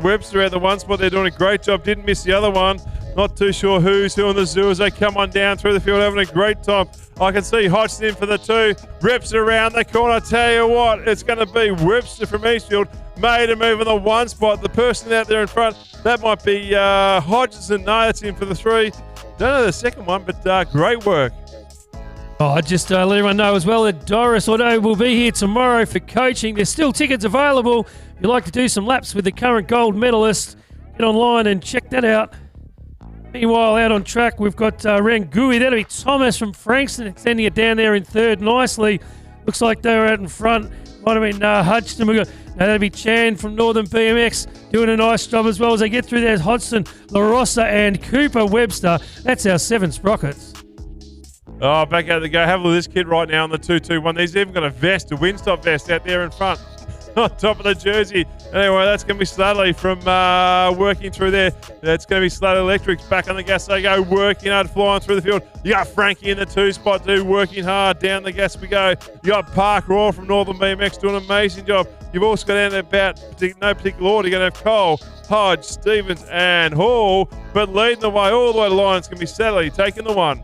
Webster at the 1 spot. They're doing a great job. Didn't miss the other one. Not too sure who's who in the zoo as they come on down through the field, having a great time. I can see Hodgson in for the 2. Reps around the corner. I tell you what, it's going to be Webster from Eastfield. Made a move in the 1 spot. The person out there in front, that might be Hodgson. No, that's in for the 3. Don't know the second one, but great work. Oh, I just let everyone know as well that Doris Otto will be here tomorrow for coaching. There's still tickets available. If you'd like to do some laps with the current gold medalist, get online and check that out. Meanwhile, out on track, we've got Rangui. That'll be Thomas from Frankston extending it down there in 3rd nicely. Looks like they were out in front. Might have been Hudson. We've got that'll be Chan from Northern BMX doing a nice job as well as they get through there. Hodgson, La Rosa and Cooper Webster. That's our 7 sprockets. Oh, back out the go. Have a look at this kid right now on the 221. He's even got a vest, a windstop vest out there in front. On top of the jersey. Anyway, that's going to be Sladley from working through there. That's going to be Sladley Electrics back on the gas. They go working hard, flying through the field. You got Frankie in the 2 spot too, working hard. Down the gas we go. You got Park Royal from Northern BMX doing an amazing job. You've also got down about no particular order. You're going to have Cole, Hodge, Stevens and Hall. But leading the way all the way to the line, it's going to be Sladley taking the 1.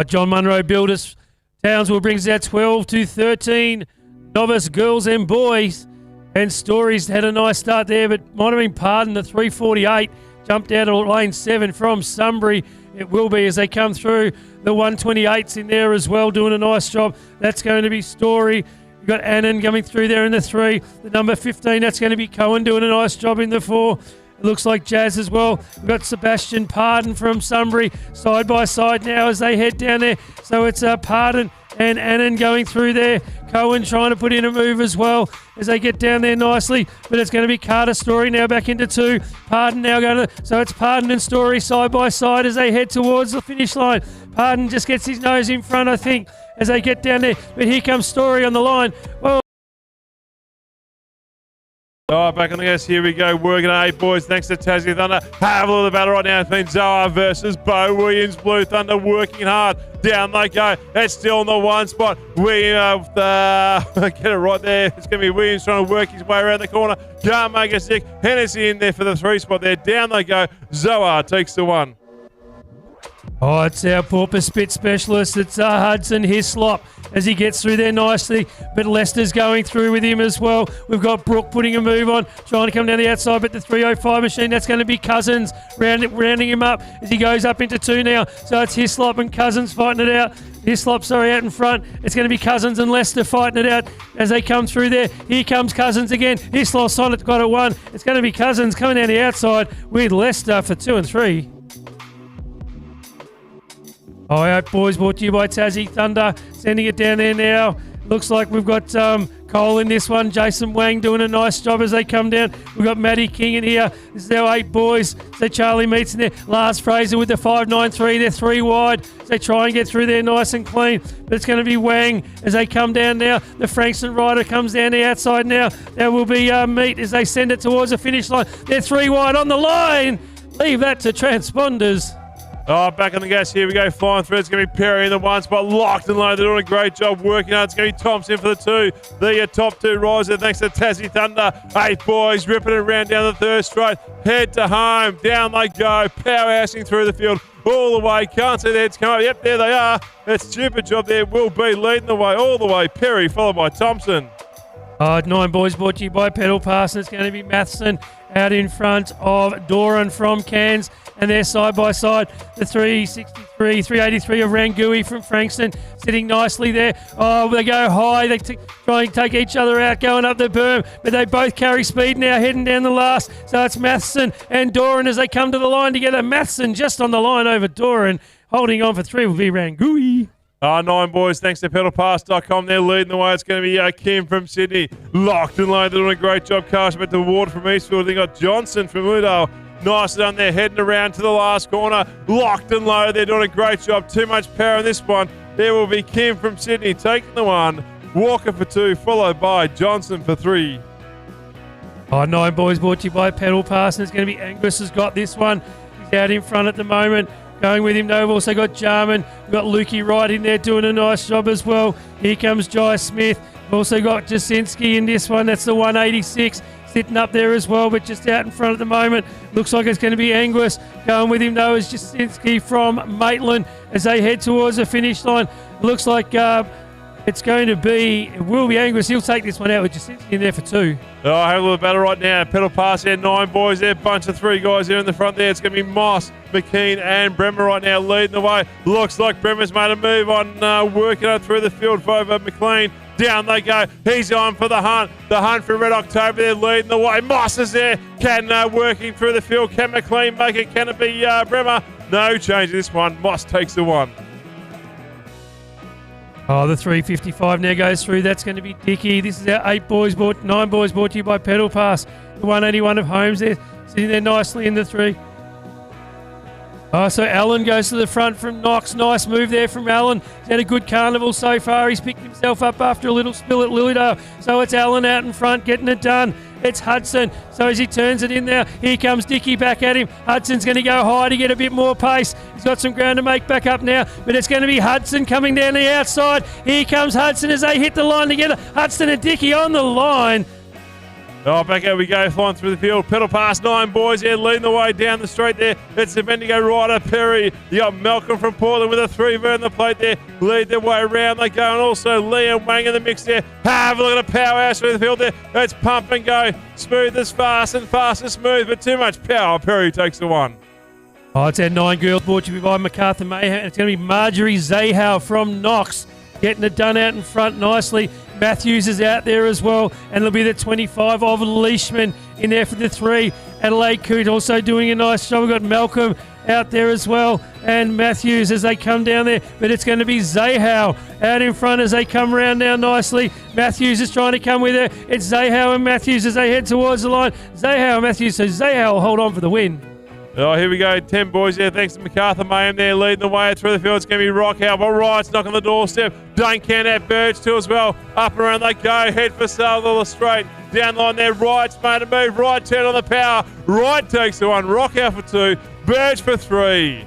John Munro Builders. Townsville brings out 12 to 13. Novice girls and boys. And Stories had a nice start there, but might have been Pardon, the 348. Jumped out of lane 7 from Sunbury. It will be as they come through. The 128's in there as well, doing a nice job. That's going to be Story. You've got Annan coming through there in the 3. The number 15, that's going to be Cohen doing a nice job in the 4. It looks like Jazz as well. We've got Sebastian Pardon from Sunbury side by side now as they head down there. So it's Pardon and Annan going through there. Cohen trying to put in a move as well as they get down there nicely. But it's going to be Carter Story now back into 2. Pardon now going to... So it's Pardon and Story side by side as they head towards the finish line. Pardon just gets his nose in front, I think, as they get down there. But here comes Story on the line. Well... Oh, back on the gas. Here we go. Working at 8 boys. Thanks to Tassie Thunder. Have a look at the battle right now. It's been Zoa versus Bo Williams. Blue Thunder working hard. Down they go. It's still in the 1 spot. Williams, get it right there. It's going to be Williams trying to work his way around the corner. Can't make a stick. Hennessy in there for the 3 spot there. Down they go. Zoa takes the 1. Oh, it's our Porpoise Spit specialist. It's Hudson Hislop as he gets through there nicely. But Lester's going through with him as well. We've got Brooke putting a move on, trying to come down the outside. But the 305 machine, that's going to be Cousins rounding him up as he goes up into 2 now. So it's Hislop and Cousins fighting it out. Hislop, out in front. It's going to be Cousins and Lester fighting it out as they come through there. Here comes Cousins again. Hislop's on it, got a 1. It's going to be Cousins coming down the outside with Lester for 2 and 3. All right, boys, brought to you by Tassie Thunder. Sending it down there now. Looks like we've got Cole in this one. Jason Wang doing a nice job as they come down. We've got Matty King in here. This is our 8 boys. So Charlie Meets in there. Lars Fraser with the 5.93. They're 3 wide. So they try and get through there nice and clean. But it's going to be Wang as they come down now. The Frankston rider comes down the outside now. There will be Meat as they send it towards the finish line. They're 3 wide on the line. Leave that to transponders. Oh, back on the gas. Here we go. Flying through. It's going to be Perry in the 1 spot. Locked and loaded. They're doing a great job working hard. It's going to be Thompson for the 2. The top 2 riser thanks to Tassie Thunder. 8 boys ripping it around down the 3rd straight. Head to home. Down they go. Powerhousing through the field all the way. Can't see the heads come up. Yep, there they are. That stupid job there will be leading the way all the way. Perry followed by Thompson. 9 boys brought to you by Pedal Pass, and it's going to be Matheson out in front of Doran from Cairns, and they're side by side. The 383 of Rangui from Frankston sitting nicely there. Oh, they go high. They try and take each other out going up the berm, but they both carry speed now heading down the last. So it's Matheson and Doran as they come to the line together. Matheson just on the line over Doran. Holding on for 3 will be Rangui. 9 boys, thanks to pedalpass.com. They're leading the way. It's going to be Kim from Sydney. Locked and loaded. They're doing a great job. Cast back to Ward from Eastfield. They got Johnson from Lilydale. Nicely done there, heading around to the last corner. Locked and loaded. They're doing a great job. Too much power in this one. There will be Kim from Sydney taking the 1. Walker for 2, followed by Johnson for 3. 9 boys brought to you by Pedal Pass, and it's going to be Angus has got this one. He's out in front at the moment. Going with him, though, we've also got Jarman. We've got Lukey right in there doing a nice job as well. Here comes Jai Smith. We've also got Jasinski in this one. That's the 186 sitting up there as well, but just out in front at the moment. Looks like it's going to be Angus. Going with him, though, is Jasinski from Maitland as they head towards the finish line. Looks like it will be Angus. He'll take this one out with Jasinski in there for 2. Oh, have a little battle right now. Pedal Pass there, 9 boys there. Bunch of 3 guys there in the front there. It's going to be Moss, McKean and Bremer right now leading the way. Looks like Bremer's made a move on working on through the field for over McLean. Down they go. He's on for the hunt. The hunt for Red October. They're leading the way. Moss is there. Can working through the field. Can McLean make it? Can it be Bremer? No change in this one. Moss takes the 1. The 355 now goes through. That's going to be Dickey. This is our 9 boys brought to you by Pedal Pass. The 181 of Holmes there, sitting there nicely in the 3. So Allen goes to the front from Knox. Nice move there from Allen. He's had a good carnival so far. He's picked himself up after a little spill at Lilydale. So it's Allen out in front getting it done. It's Hudson. So as he turns it in there, here comes Dickey back at him. Hudson's going to go high to get a bit more pace. He's got some ground to make back up now, but it's going to be Hudson coming down the outside. Here comes Hudson as they hit the line together. Hudson and Dickey on the line. Oh, back out we go, flying through the field. Pedal Pass, 9 boys here, leading the way down the straight there. It's the Bendigo rider, Perry. You got Malcolm from Portland with a 3 burn the plate there. Lead their way around they go, and also Liam Wang in the mix there. Have a look at a powerhouse through the field there. It's pump and go. Smooth as fast and fast as smooth, but too much power. Perry takes the 1. It's our 9 girls brought to you by MacArthur Mayhem. It's going to be Marjorie Zahau from Knox. Getting it done out in front nicely. Matthews is out there as well, and it'll be the 25 of Leishman in there for the 3. Adelaide Coote also doing a nice job. We've got Malcolm out there as well, and Matthews as they come down there, but it's going to be Zahau out in front as they come around now nicely. Matthews is trying to come with her. It's Zahau and Matthews as they head towards the line. Zahau and Matthews, so Zahau will hold on for the win. Oh, here we go. 10 boys there. Thanks to MacArthur Mayhem there leading the way through the field. It's going to be Rockhouse. All right, it's knocking on the doorstep. Duncan at Birch too as well. Up and around they go. Head for Salvador straight. Down line there. Right's made a move. Right turn on the power. Right takes the 1. Rockhouse for 2. Birch for 3.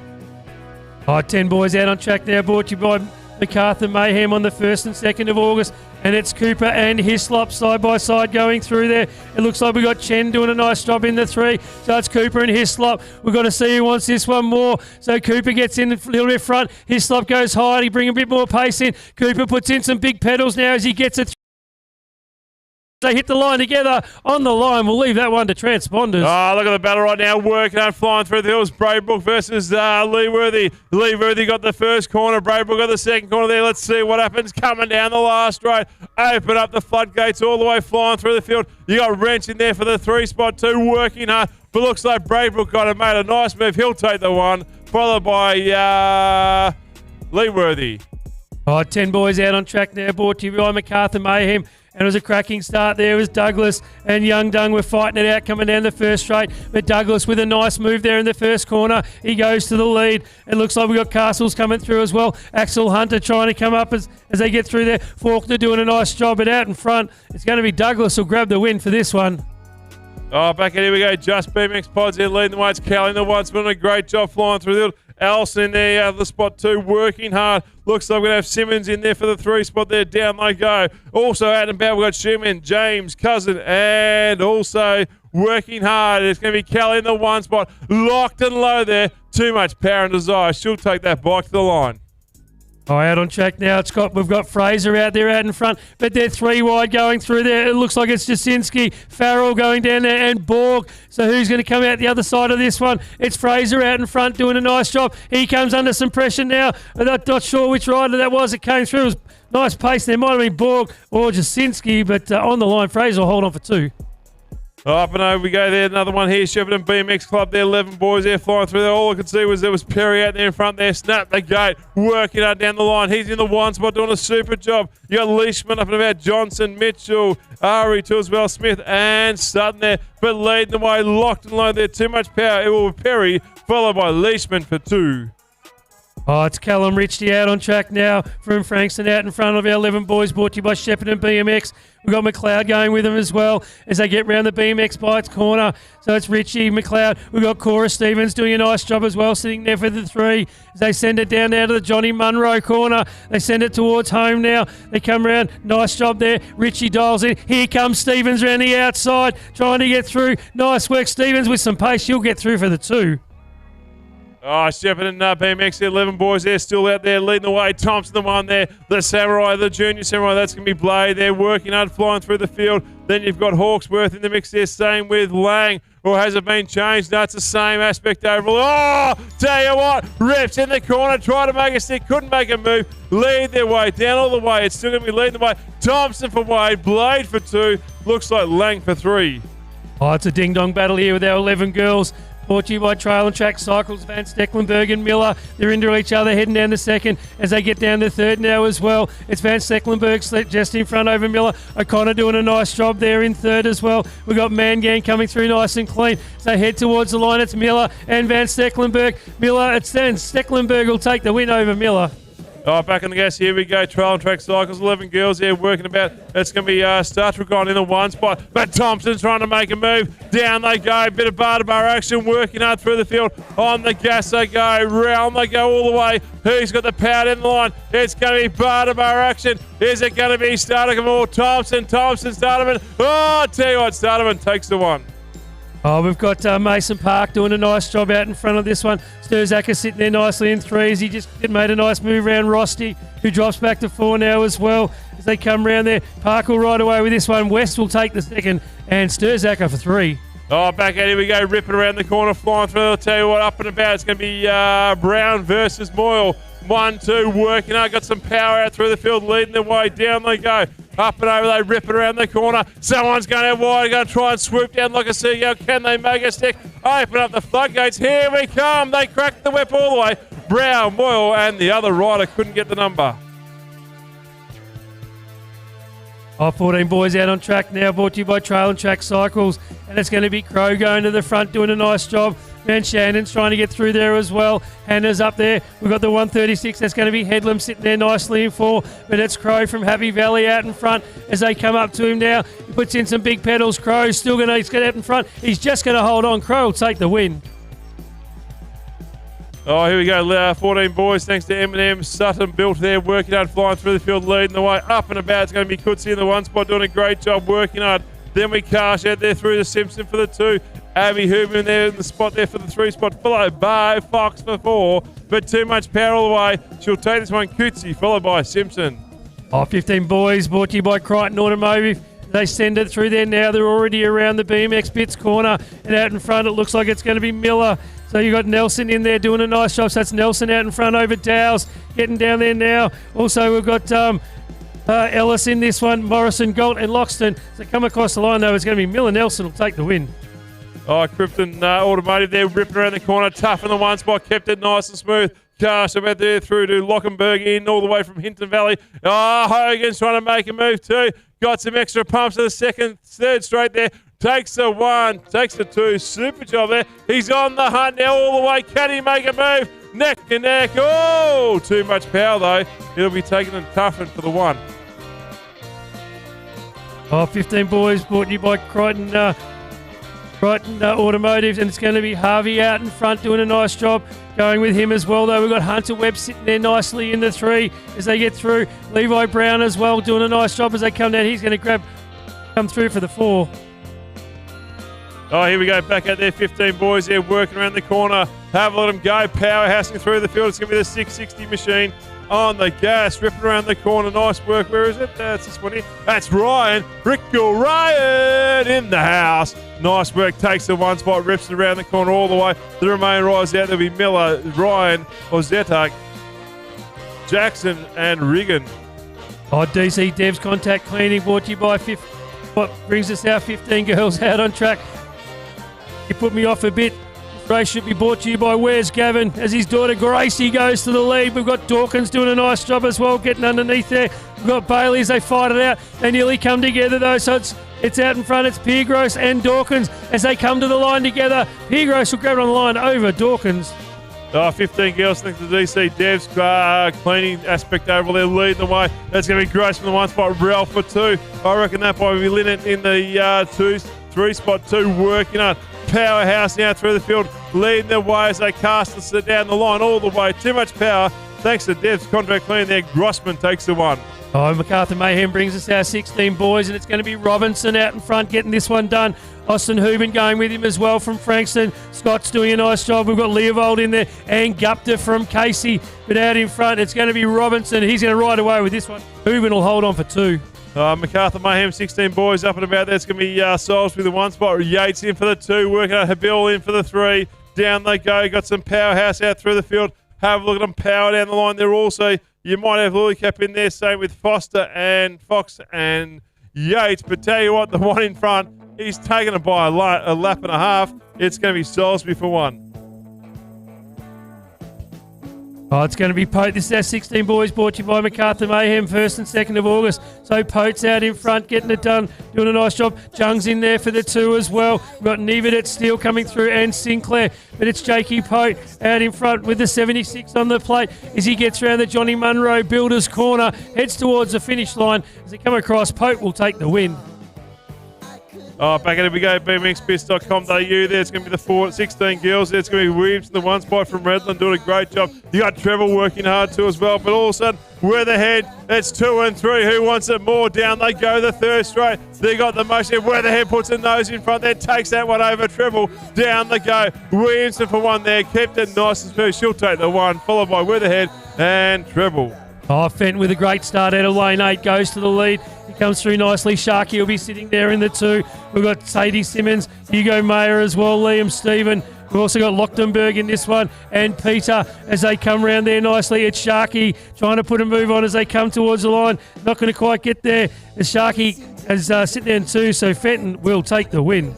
10 boys out on track now. Brought to you by MacArthur Mayhem on the 1st and 2nd of August. And it's Cooper and Hislop side by side going through there. It looks like we've got Chen doing a nice job in the 3. So it's Cooper and Hislop. We've got to see who wants this one more. So Cooper gets in a little bit front. Hislop goes high. He brings a bit more pace in. Cooper puts in some big pedals now as he gets it. They hit the line together on the line. We'll leave that one to transponders. Oh, look at the battle right now. Working on flying through the hills. Braybrook versus Lee Worthy. Lee Worthy got the first corner. Braybrook got the second corner there. Let's see what happens coming down the last straight. Open up the floodgates all the way flying through the field. You got Wrench in there for the 3 spot too. Working hard. But looks like Braybrook got it. Made a nice move. He'll take the 1. Followed by Lee Worthy. Oh, 10 boys out on track now, brought to you by MacArthur Mayhem. And it was a cracking start there. It was Douglas and Young Dung were fighting it out coming down the first straight. But Douglas with a nice move there in the first corner. He goes to the lead. It looks like we've got Castles coming through as well. Axel Hunter trying to come up as they get through there. Faulkner doing a nice job. But out in front, it's going to be Douglas who'll grab the win for this one. Oh, back in here we go. Just BMX Pods there leading the way. It's Callie in the one spot. A great job flying through the Allison in there, out of the spot 2, working hard. Looks like we're going to have Simmons in there for the 3 spot there. Down they go. Also out and about, we've got Schumann, James, Cousin, and also working hard. It's going to be Kelly in the 1 spot. Locked and low there. Too much power and desire. She'll take that bike to the line. Oh, out on track now. We've got Fraser out there out in front, but they're 3 wide going through there. It looks like it's Jasinski, Farrell going down there, and Borg. So who's going to come out the other side of this one? It's Fraser out in front doing a nice job. He comes under some pressure now. I'm not sure which rider that was that came through. It was nice pace. There might have been Borg or Jasinski, but on the line, Fraser will hold on for 2. Up and over we go there. Another one here. Shepparton BMX Club there. 11 boys there flying through there. All I could see was there was Perry out there in front there. Snap the gate. Working out down the line. He's in the 1 spot doing a super job. You got Leishman up and about. Johnson, Mitchell, Ari too as well. Smith and Sutton there. But leading the way. Locked and low there. Too much power. It will be Perry followed by Leishman for 2. Oh, it's Callum Ritchie out on track now from Frankston out in front of our 11 boys, brought to you by Shepparton BMX. We've got McLeod going with them as well as they get round the BMX by its corner. So it's Ritchie, McLeod. We've got Cora Stevens doing a nice job as well, sitting there for the 3. As they send it down now to the Johnny Munro corner. They send it towards home now. They come around. Nice job there. Ritchie dials in. Here comes Stevens around the outside, trying to get through. Nice work, Stevens, with some pace. She'll get through for the 2. Oh, Shepparton BMX, the 11 boys there still out there leading the way. Thompson, the one there. The Samurai, the junior Samurai, that's going to be Blade. They're working hard, flying through the field. Then you've got Hawksworth in the mix there, same with Lang. Or has it been changed? No, it's the same aspect overall. Oh, tell you what, Rips in the corner, try to make a stick, couldn't make a move. Lead their way down all the way. It's still going to be leading the way. Thompson for Wade, Blade for 2. Looks like Lang for 3. Oh, it's a ding-dong battle here with our 11 girls. Brought to you by Trail and Track Cycles, Van Stecklenburg and Miller. They're into each other, heading down to 2nd as they get down to 3rd now as well. It's Van Stecklenburg just in front over Miller. O'Connor doing a nice job there in 3rd as well. We've got Mangan coming through nice and clean. So head towards the line. It's Miller and Van Stecklenburg. Miller, it's then Stecklenburg will take the win over Miller. Oh, back on the gas. Here we go. Trail and Track Cycles. 11 girls there working about. It's going to be Star Trek on in the 1 spot. But Thompson's trying to make a move. Down they go. Bit of bar-to-bar action. Working hard through the field. On the gas they go. Round they go all the way. Who's got the power in the line? It's going to be bar-to-bar action. Is it going to be Starterman or Thompson? Starterman. Oh, I tell you what, Starterman takes the 1. Oh, we've got Mason Park doing a nice job out in front of this one. Sturzacker sitting there nicely in 3s. He just made a nice move around Rosti, who drops back to 4 now as well. As they come around there, Park will ride away with this one. West will take the 2nd, and Sturzacker for 3. Oh, back at here we go. Ripping around the corner, flying through. I'll tell you what, up and about. It's going to be Brown versus Moyle. 1-2, working out. Got some power out through the field, leading the way. Down they go. Up and over, they rip it around the corner. Someone's going out wide, going to try and swoop down like a seagull. Can they make a stick? Open up the floodgates. Here we come. They cracked the whip all the way. Brown, Moyle, and the other rider couldn't get the number. Oh, 14 boys out on track now, brought to you by Trail and Track Cycles. And it's going to be Crow going to the front, doing a nice job. Van Shannon's trying to get through there as well. Hannah's up there. We've got the 136. That's going to be Headlam sitting there nicely in 4. But it's Crow from Happy Valley out in front as they come up to him now. He puts in some big pedals. Crow's still going to get out in front. He's just going to hold on. Crow will take the win. Oh, here we go. 14 boys, thanks to Eminem. Sutton built there, working hard, flying through the field, leading the way. Up and about, it's going to be Cootsie in the 1 spot, doing a great job, working hard. Then we cash out there through to Simpson for the 2. Abby Huberman there in the spot there for the 3 spot, followed by Fox for 4. But too much power all the way. She'll take this one, Cootsie, followed by Simpson. Oh, 15 boys, brought to you by Crichton Automotive. They send it through there now. They're already around the BMX Bits corner. And out in front, it looks like it's going to be Miller. So you've got Nelson in there doing a nice job. So that's Nelson out in front over Dowles, getting down there now. Also, we've got Ellis in this one, Morrison, Galt and Loxton. So come across the line, though, it's going to be Miller. Nelson will take the win. Oh, Krypton Automotive there, ripping around the corner, tough in the 1 spot, kept it nice and smooth. Cast about there through to Lockenberg in all the way from Hinton Valley. Oh, Hogan's trying to make a move too. Got some extra pumps to the third straight there. Takes the one, takes the two. Super job there. He's on the hunt now all the way. Can he make a move? Neck to neck. Oh, too much power though. It'll be taken and toughened for the one. 15 boys brought to you by Crichton Automotive, and it's going to be Harvey out in front doing a nice job. Going with him as well, though. We've got Hunter Webb sitting there nicely in the 3 as they get through. Levi Brown as well doing a nice job as they come down. He's going to come through for the 4. Oh, here we go. Back out there. 15 boys there working around the corner. Have a let them go. Powerhousing through the field. It's going to be the 660 machine on the gas. Ripping around the corner. Nice work. Where is it? That's this one here. That's Ryan. Rickle Ryan in the house. Nice work. Takes the one spot. Rips it around the corner all the way. The remaining riders out. There'll be Miller, Ryan, Ozeta, Jackson, and Riggin. DC Devs Contact Cleaning brought to you by what brings us our 15 girls out on track. You put me off a bit. This race should be brought to you by Where's Gavin as his daughter Gracie goes to the lead. We've got Dawkins doing a nice job as well, getting underneath there. We've got Bailey as they fight it out. They nearly come together though, so it's out in front. It's Piergross and Dawkins as they come to the line together. Piergross will grab it on the line over Dawkins. 15 girls thanks to DC Devs cleaning aspect over there leading the way. That's going to be Grace from the 1 spot, Ralph for 2. I reckon that might be Linnet in the 3 spot 2 working on. Powerhouse now through the field, leading the way as they cast it down the line all the way. Too much power. Thanks to Dev's contract clean there. Grossman takes the 1. MacArthur Mayhem brings us our 16 boys, and it's going to be Robinson out in front getting this one done. Austin Hooben going with him as well from Frankston. Scott's doing a nice job. We've got Leovold in there and Gupta from Casey. But out in front, it's going to be Robinson. He's going to ride away with this one. Hooben will hold on for 2. MacArthur Mayhem, 16 boys up and about there. It's going to be Salisbury the 1 spot. Yates in for the 2. Working out Habil in for the 3. Down they go. Got some powerhouse out through the field. Have a look at them power down the line there also. You might have Lilycap in there, same with Foster and Fox and Yates. But tell you what, the one in front, he's taken it by a lap and a half. It's going to be Salisbury for 1. It's going to be Pote. This is our 16 boys brought to you by MacArthur Mayhem, 1st and 2nd of August. So Pote's out in front, getting it done, doing a nice job. Jung's in there for the 2 as well. We've got Nivedet Steele coming through and Sinclair. But it's Jakey Pote out in front with the 76 on the plate as he gets around the Johnny Munro Builders corner, heads towards the finish line. As they come across, Pote will take the win. Back at it we go, bmxbits.com.au. There's going to be the 16 girls. There's going to be Williams in the 1 spot from Redland doing a great job. You got Trevor working hard too as well. But all of a sudden, Weatherhead, it's 2 and 3. Who wants it more? Down they go, the 3rd straight. They got the motion. Weatherhead puts a nose in front there, takes that one over Treble. Down they go. Williamson for 1 there. Kept it nice and smooth. She'll take the 1, followed by Weatherhead and Treble. Fenton with a great start out of lane 8 goes to the lead. He comes through nicely. Sharky will be sitting there in the 2. We've got Sadie Simmons, Hugo Mayer as well, Liam Stephen. We've also got Lochtenberg in this one and Peter as they come round there nicely. It's Sharky trying to put a move on as they come towards the line. Not going to quite get there. As Sharky is sitting there in 2, so Fenton will take the win.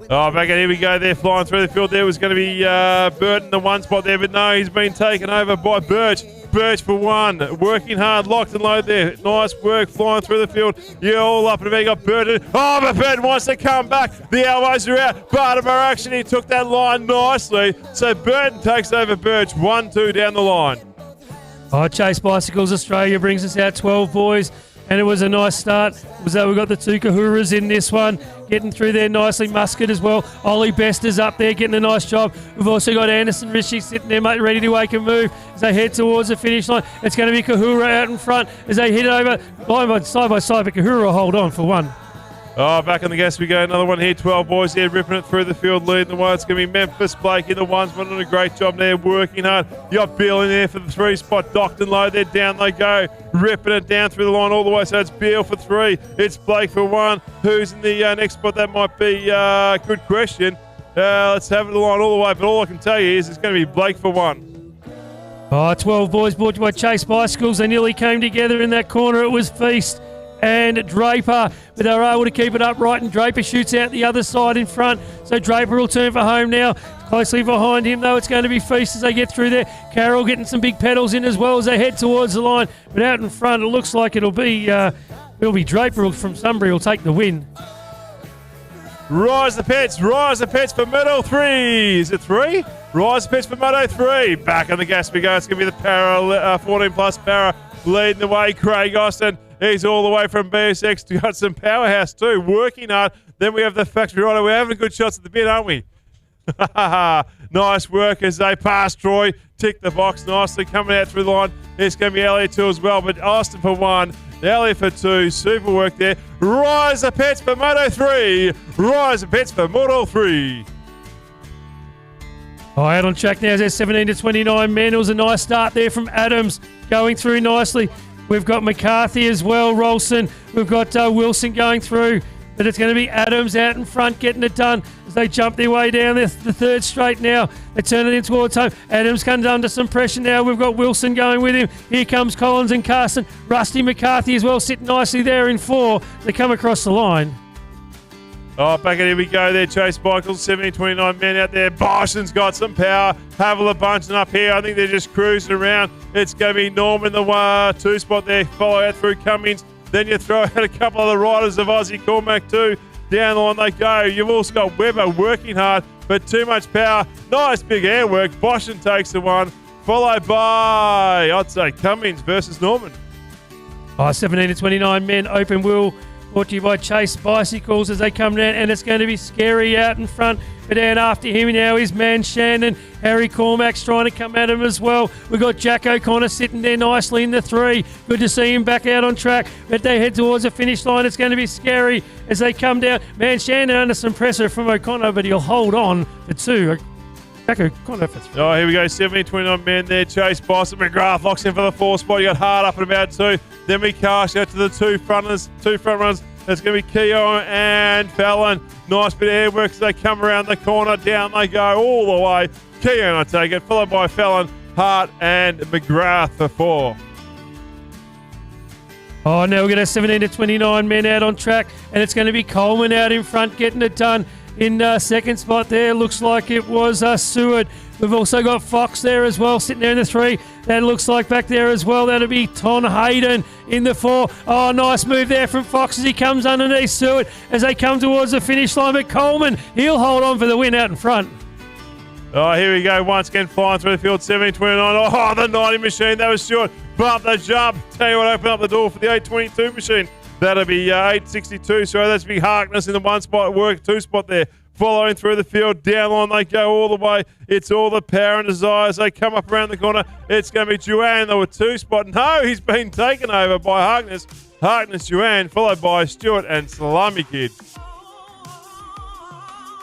Back at here we go there, flying through the field. There was going to be Burton, the 1 spot there, but no, he's been taken over by Birch. Birch for 1, working hard, locked and load there. Nice work, flying through the field. You're all up and about. You got Burton. But Burton wants to come back. The elbows are out. Bartimer actually took that line nicely. So Burton takes over Birch, 1-2 down the line. Chase Bicycles Australia brings us out 12 boys. And it was a nice start. We've got the 2 Kahuras in this one, getting through there nicely. Muscat as well. Ollie Best is up there, getting a nice job. We've also got Anderson Ritchie sitting there, mate, ready to make a move as they head towards the finish line. It's going to be Kahura out in front as they hit over side by side, but Kahura will hold on for 1. Back on the gas we go. Another one here. 12 boys here ripping it through the field, leading the way. It's going to be Memphis Blake in the 1 spot, doing a great job there, working hard. You got Beale in there for the 3 spot. Dockton low there. Down they go, ripping it down through the line all the way. So it's Beale for 3. It's Blake for 1. Who's in the next spot? That might be a good question. Let's have the line all the way. But all I can tell you is it's going to be Blake for 1. 12 boys brought to you by Chase Bicycles. They nearly came together in that corner. It was Feast and Draper, but they're able to keep it upright, and Draper shoots out the other side in front. So Draper will turn for home now. Closely behind him, though, it's going to be Feast as they get through there. Carroll getting some big pedals in as well as they head towards the line. But out in front, it looks like it'll be Draper from Sunbury will take the win. Rise the Pets for Moto 3. Is it 3? Rise the Pets for Moto 3. Back on the gas we go. It's going to be the Para 14 plus Para leading the way. Craig Austin, he's all the way from BSX. Got some powerhouse too, working hard. Then we have the factory rider. We're having good shots at the bit, aren't we? Nice work as they pass Troy. Tick the box nicely. Coming out through the line. It's going to be Elliot too as well. But Austin for 1. Elliot for 2. Super work there. Rise the Pets for Moto 3. Rise the Pets for Moto 3. Oh, out on track now is their 17 to 29 men. It was a nice start there from Adams, going through nicely. We've got McCarthy as well, Rolson. We've got Wilson going through, but it's going to be Adams out in front getting it done as they jump their way down the third straight now. They turn it in towards home. Adams comes under some pressure now. We've got Wilson going with him. Here comes Collins and Carson. Rusty McCarthy as well, sitting nicely there in 4. They come across the line. Oh, back at here we go there. Chase Michaels, 17-29 men out there. Boston's got some power. Havilah bunching up here. I think they're just cruising around. It's going to be Norman, the 2 spot there. Follow out through Cummings. Then you throw out a couple of the riders of Aussie Cormac too. Down the line they go. You've also got Webber working hard, but too much power. Nice big air work. Boston takes the one. Followed by, I'd say, Cummings versus Norman. 17 to 29 men, open wheel. Brought to you by Chase Bicycles as they come down, and it's going to be Scary out in front. But down after him now is Man Shannon. Harry Cormack's trying to come at him as well. We've got Jack O'Connor sitting there nicely in the 3. Good to see him back out on track. But they head towards the finish line. It's going to be Scary as they come down. Man Shannon under some pressure from O'Connor, but he'll hold on for 2. Jack O'Connor for 3. Oh, here we go. 17-29 men there. Chase Boston. McGrath locks in for the 4 spot. You got Hard up at about 2. Then we cast out to the 2 front runners. That's going to be Keogh and Fallon. Nice bit of air work as they come around the corner. Down they go all the way. Keogh, I take it. Followed by Fallon, Hart and McGrath for 4. Oh, now we're going to have 17 to 29 men out on track. And it's going to be Coleman out in front getting it done. In second spot there, looks like it was Seward. We've also got Fox there as well, sitting there in the 3. That looks like back there as well. That'll be Ton Hayden in the 4. Oh, nice move there from Fox as he comes underneath Seward as they come towards the finish line. But Coleman, he'll hold on for the win out in front. Oh, here we go. Once again, flying through the field, 17-29. Oh, the 90 machine. That was short. Bump the jump. Tell you what, open up the door for the 822 machine. That'll be 862. So that's be Harkness in the 1 spot, work 2 spot there. Following through the field, down line they go all the way. It's all the power and desire as they come up around the corner. It's going to be Joanne, though, a 2 spot. No, he's been taken over by Harkness. Harkness, Joanne, followed by Stewart and Salami Kid.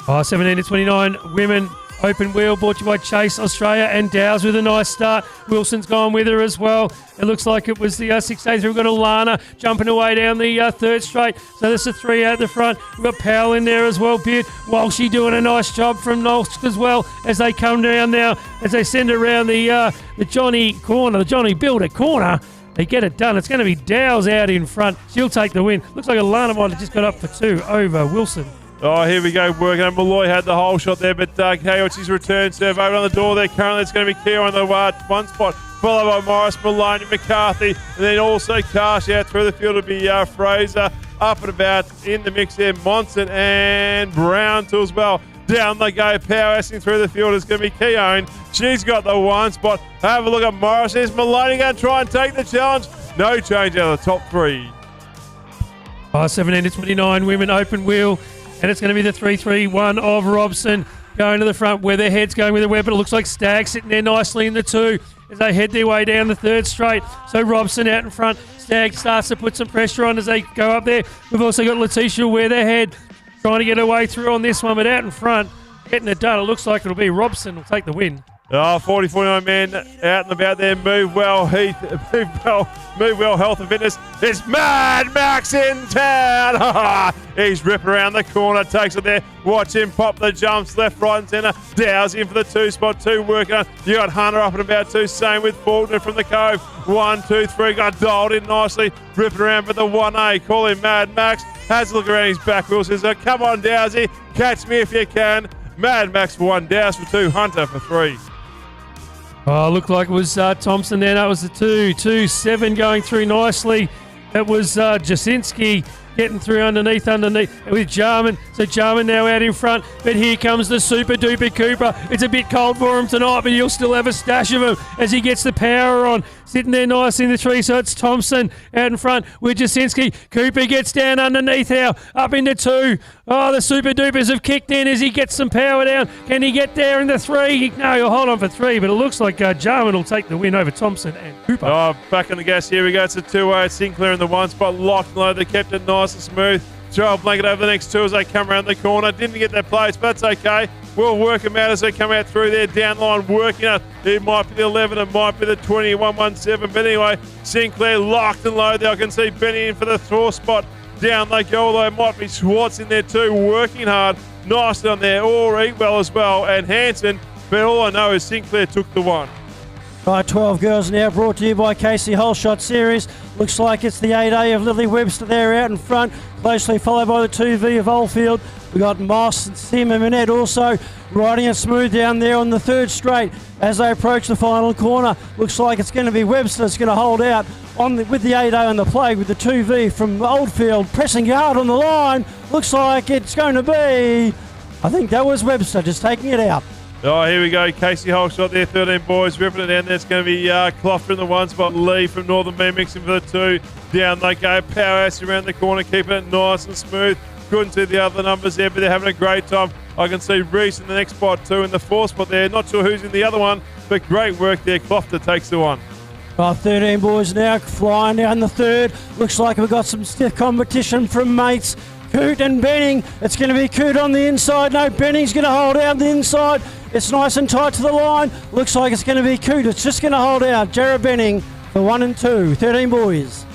17 to 29 women. Open wheel brought to you by Chase Australia and Dow's with a nice start. Wilson's gone with her as well. It looks like it was the 683. We've got Alana jumping away down the 3rd straight. So there's a 3 out the front. We've got Powell in there as well. Beard Walshy doing a nice job from Knox as well as they come down now. As they send around the Johnny corner, the Johnny Builder corner. They get it done. It's going to be Dow's out in front. She'll take the win. Looks like Alana might have just got up for 2 over Wilson. Oh, here we go, working on Malloy had the whole shot there, but Keogh's return serve over on the door there. Currently, it's going to be Keogh on the 1 spot, followed by Morris, Maloney, McCarthy, and then also Cash out through the field to be Fraser. Up and about in the mix there, Monson and Brown too as well. Down they go, power-assing through the field is going to be Keown. She's got the 1 spot. Have a look at Morris. There's Maloney going to try and take the challenge. No change out of the top 3. 17 to 29 women open wheel. And it's going to be the 3-3-1 of Robson going to the front where their head's going with a weapon. It looks like Stagg sitting there nicely in the 2 as they head their way down the 3rd straight. So Robson out in front. Stagg starts to put some pressure on as they go up there. We've also got Letitia where their head trying to get her way through on this one, but out in front, getting it done. It looks like it'll be Robson will take the win. Oh, 40, 49 men out and about there. Move well, Heath. Move well, health and fitness. It's Mad Max in town. He's ripping around the corner, takes it there. Watch him pop the jumps left, right, and centre. Dow's in for the 2 spot, 2 working on. You got Hunter up and about 2. Same with Faulkner from the Cove. 1, 2, 3. Got dialed in nicely. Ripping around for the 1A. Call him Mad Max. Has a look around his back wheel. Says, come on, Dowsy. Catch me if you can. Mad Max for 1. Dows for 2. Hunter for 3. Oh, looked like it was Thompson there. That was the 2-7 going through nicely. That was Jasinski getting through underneath with Jarman. So Jarman now out in front. But here comes the super duper Cooper. It's a bit cold for him tonight, but he'll still have a stash of him as he gets the power on. Sitting there nice in the tree. So it's Thompson out in front with Jasinski. Cooper gets down underneath now. Up into 2. Oh, the super dupers have kicked in as he gets some power down. Can he get there in the 3? No, he'll hold on for 3, but it looks like Jarman will take the win over Thompson and Cooper. Oh, back on the gas. Here we go. It's a 2-way. Sinclair in the 1 spot. Locked and low. They kept it nice and smooth. Throw a blanket over the next 2 as they come around the corner. Didn't get that place, but that's okay. We'll work them out as they come out through there. Down line working out. It might be the 11. It might be the 20. 117. But anyway, Sinclair locked and low there. I can see Benny in for the 4 spot. Down they go, although it might be Schwartz in there too, working hard. Nicely on there. Or Eatwell as well. And Hanson. But all I know is Sinclair took the 1. Right, 12 girls now, brought to you by Casey Holeshot Series. Looks like it's the 8A of Lily Webster there out in front, closely followed by the 2V of Oldfield. We've got Moss and Sim and Manette also riding it smooth down there on the 3rd straight as they approach the final corner. Looks like it's going to be Webster that's going to hold out with the 8A on the plate with the 2V from Oldfield pressing hard on the line. Looks like it's going to be, I think that was Webster just taking it out. Oh, here we go. Casey Holshot there, 13 boys, ripping it down there. It's going to be Cloffer in the 1 spot, Lee from Northern BMX in for the 2. Down they go. Powerhouse around the corner, keeping it nice and smooth. Couldn't see the other numbers there, but they're having a great time. I can see Reese in the next spot, 2 in the 4 spot there. Not sure who's in the other one, but great work there. Cloffer takes the 1. 13 boys now flying down the 3rd. Looks like we've got some stiff competition from mates. Coot and Benning. It's going to be Coot on the inside. No, Benning's going to hold out the inside. It's nice and tight to the line. Looks like it's going to be Coot. It's just going to hold out. Jared Benning for 1 and 2. 13 boys.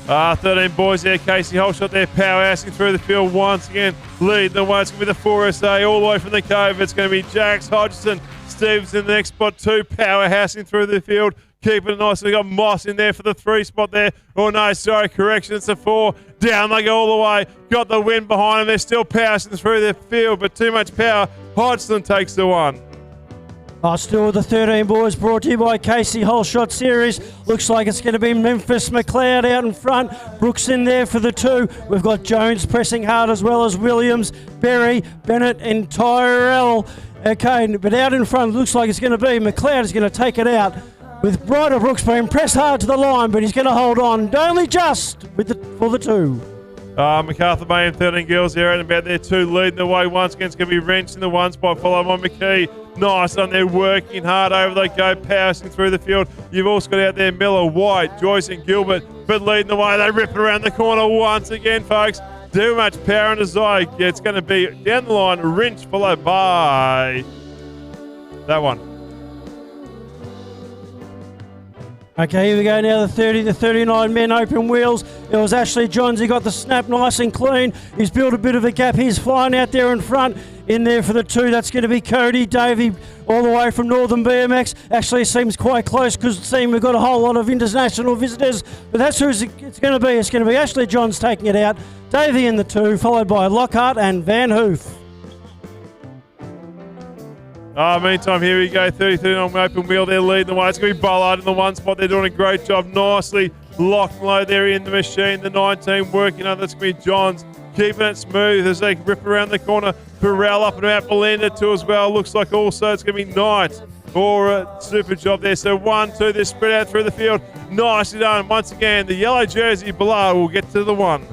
13 boys there. Casey Holshot there, powerhousing through the field once again. Lead the one. It's going to be the 4SA all the way from the Cove. It's going to be Jax Hodgson. Steve's in the next spot, 2. Powerhousing through the field. Keeping it nice. We've got Moss in there for the 3 spot there. Oh, no, sorry, correction. It's a 4. Down they go all the way. Got the wind behind them. They're still passing through the field, but too much power. Hodgson takes the 1. Still with the 13 boys, brought to you by Casey Holeshot Series. Looks like it's going to be Memphis McLeod out in front. Brooks in there for the 2. We've got Jones pressing hard as well as Williams, Berry, Bennett and Tyrell. Okay, but out in front, looks like it's going to be McLeod is going to take it out. With Ryder Brooks being pressed hard to the line, but he's going to hold on only just for the 2. MacArthur Bay and 13 girls there and about there too, leading the way once again. It's going to be Wrench in the 1 spot, followed by McKee. Nice on there, working hard over they go, passing through the field. You've also got out there Miller, White, Joyce and Gilbert, but leading the way. They rip it around the corner once again, folks. Too much power and desire. It's going to be down the line, Wrench followed by that one. Okay, here we go now, the 30 to 39 men open wheels. It was Ashley Johns. He got the snap nice and clean. He's built a bit of a gap. He's flying out there in front. In there for the 2, that's going to be Cody Davey all the way from Northern BMX. Actually seems quite close because it seems we've got a whole lot of international visitors. But that's who it's going to be. It's going to be Ashley Johns taking it out. Davey in the 2, followed by Lockhart and Van Hoof. Meantime, here we go. 30-39 on the open wheel. They're leading the way. It's going to be Bullard in the 1 spot. They're doing a great job. Nicely locked low there in the machine. The 19 working on. That's going to be Johns. Keeping it smooth as they rip around the corner. Burrell up and about. Belinda too as well. Looks like also it's going to be Knight for a super job there. So 1, 2, they're spread out through the field. Nicely done. Once again, the yellow jersey Bullard will get to the 1.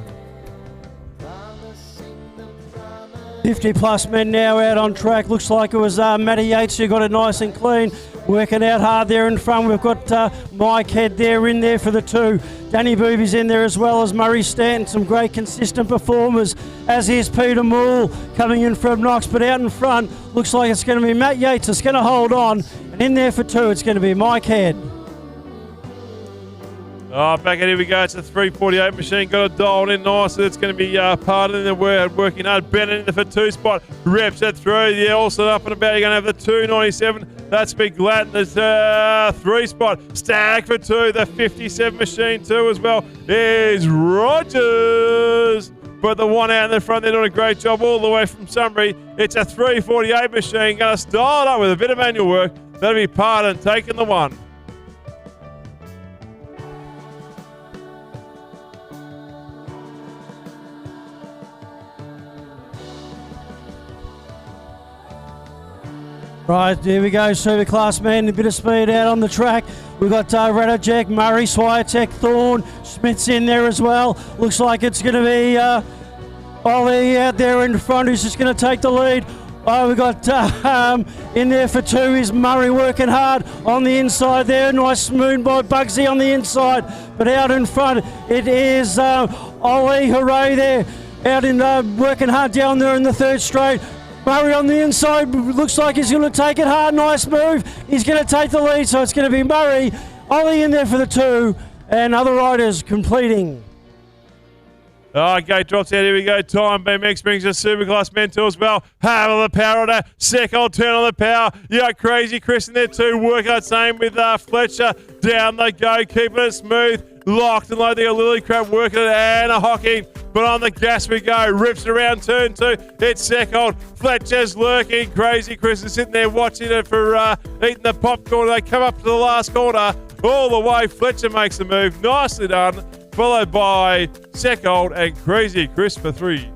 50 plus men now out on track. Looks like it was Matty Yates who got it nice and clean. Working out hard there in front. We've got Mike Head there in there for the 2. Danny Booby's in there as well as Murray Stanton. Some great consistent performers, as is Peter Moore coming in from Knox. But out in front, looks like it's going to be Matt Yates that's going to hold on. And in there for 2, it's going to be Mike Head. Oh, back in, here we go. It's a 348 machine. Got it dialed in nice. It's going to be part of the working hard. Bennett in the for 2 spot. Reps it through. Yeah, also up and about. You're going to have the 297. That's Big Gladden. There's 3 spot. Stag for 2. The 57 machine too as well is Rogers. But the one out in the front, they're doing a great job all the way from Sunbury. It's a 348 machine. Going to style it up with a bit of manual work. That'll be part and taking the 1. Right, there we go, Superclass men, a bit of speed out on the track. We've got Radojek, Murray, Swiatek, Thorne, Smith's in there as well. Looks like it's going to be Ollie out there in front who's just going to take the lead. Oh, we've got in there for 2 is Murray working hard on the inside there. Nice smooth by Bugsy on the inside. But out in front, it is Ollie, hooray there. Out in working hard down there in the 3rd straight. Murray on the inside, looks like he's going to take it hard, nice move. He's going to take the lead, so it's going to be Murray. Ollie in there for the 2, and other riders completing. Oh, gate drops out. Here we go. Time BMX brings a Superclass mentor as well. Handle the power on that. Second turn on the power. You got Crazy Chris in there too. Work out same with Fletcher. Down they go. Keeping it smooth. Locked and low. They got Lily Crab working it and a Hocking. But on the gas we go. Rips it around turn 2. It's second. Fletcher's lurking. Crazy Chris is sitting there watching it for eating the popcorn. They come up to the last corner. All the way. Fletcher makes the move. Nicely done. Followed by Seckold and Crazy Chris for 3.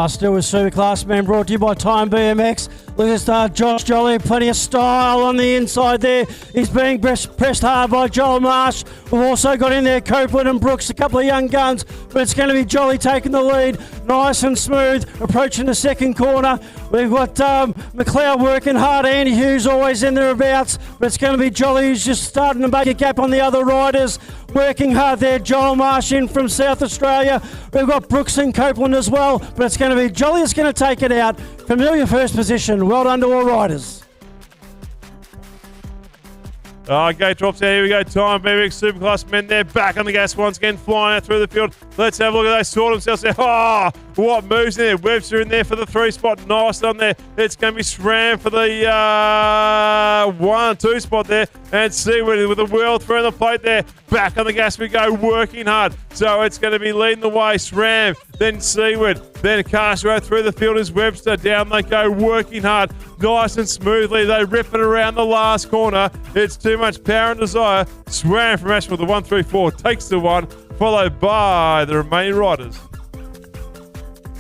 Still with Superclass men, brought to you by Time BMX. Look at Josh Jolly, plenty of style on the inside there. He's being pressed hard by Joel Marsh. We've also got in there Copeland and Brooks, a couple of young guns, but it's going to be Jolly taking the lead. Nice and smooth, approaching the 2nd corner. We've got McLeod working hard. Andy Hughes always in thereabouts, but it's going to be Jolly who's just starting to make a gap on the other riders. Working hard there, Joel Marsh in from South Australia. We've got Brooks and Copeland as well, but it's going to be Jolly that's going to take it out. Familiar first position. Well done to all riders. Gate drops out. Here we go. Time BMX Superclass men there. Back on the gas once again. Flying out through the field. Let's have a look at they sort themselves there. Oh, what moves in there. Webster in there for the 3 spot. Nice on there. It's going to be SRAM for the 1 2 spot there. And Seaward with a whirl through the plate there. Back on the gas we go. Working hard. So it's going to be leading the way. SRAM. Then Seaward. Then Castro through the field is Webster. Down they go. Working hard. Nice and smoothly. They rip it around the last corner. It's too much power and desire. SRAM from Ashmore, the 134, takes the 1, followed by the remaining riders.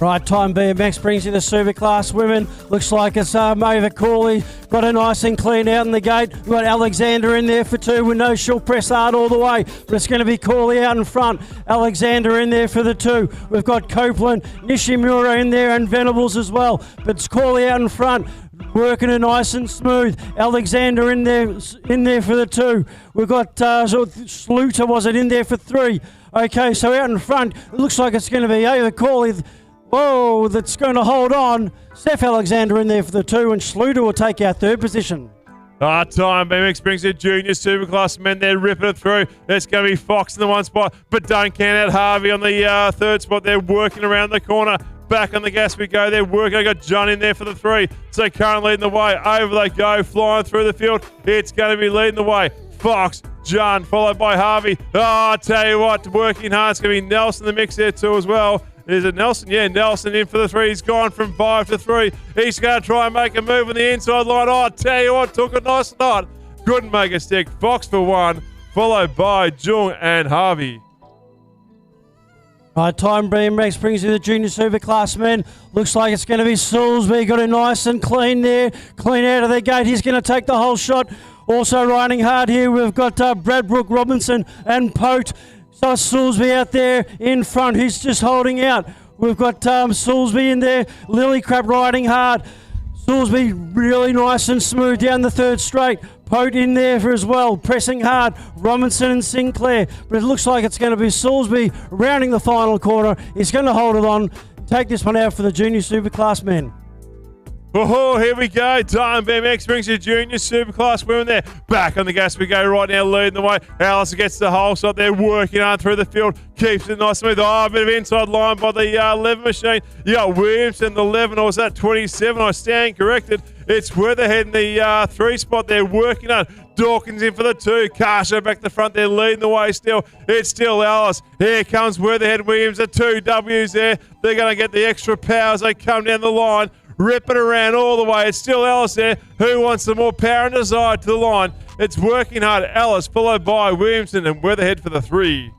Right, Time BMX brings you the Superclass women. Looks like it's Mava Corley. Got a nice and clean out in the gate. We've got Alexander in there for 2 with no she'll press hard all the way. But it's going to be Corley out in front. Alexander in there for the 2. We've got Copeland, Nishimura in there and Venables as well. But it's Corley out in front. Working it nice and smooth. Alexander in there for the 2. We've got Sluter, was it, in there for 3. Okay, so out in front, it looks like it's going to be Ava Corley. Whoa, that's going to hold on. Steph Alexander in there for the 2, and Sluter will take our 3rd position. Time BMX brings the junior Superclass men there, ripping it through. It's going to be Fox in the 1 spot, but don't count out Harvey on the 3rd spot. They're working around the corner. Back on the gas we go. They're working. I got John in there for the 3. So currently leading the way. Over they go, flying through the field. It's going to be leading the way. Fox, John, followed by Harvey. I tell you what, working hard. It's going to be Nelson in the mix there too as well. Is it Nelson? Yeah, Nelson in for the 3. He's gone from 5 to 3. He's going to try and make a move on the inside line. I tell you what, took a nice knot. Couldn't make a stick. Fox for 1, followed by Jung and Harvey. Right, Time BMX brings you the junior Superclass men. Looks like it's going to be Salisbury. Got it nice and clean there. Clean out of the gate. He's going to take the whole shot. Also riding hard here, we've got Bradbrook, Robinson and Pote. So Salisbury out there in front. He's just holding out. We've got Salisbury in there. Lillycrap riding hard. Salisbury really nice and smooth down the third straight. Pote in there for as well, pressing hard. Robinson and Sinclair. But it looks like it's going to be Salisbury rounding the final corner. He's going to hold it on. Take this one out for the junior superclass men. Oh, here we go. Time BMX brings you junior superclass women there. Back on the gas we go right now, leading the way. Alice gets the whole shot there, working on through the field. Keeps it nice and smooth. Oh, a bit of inside line by the 11 machine. You got Williamson, the 11, or was that 27? I stand corrected. It's Weatherhead in the 3 spot there, working on. Dawkins in for the 2. Carsha back to the front there, leading the way still. It's still Alice. Here comes Weatherhead Williams, the 2 W's there. They're going to get the extra power as they come down the line. Rip it around all the way. It's still Alice there. Who wants some more power and desire to the line? It's working hard. Alice followed by Williamson and Weatherhead for the 3.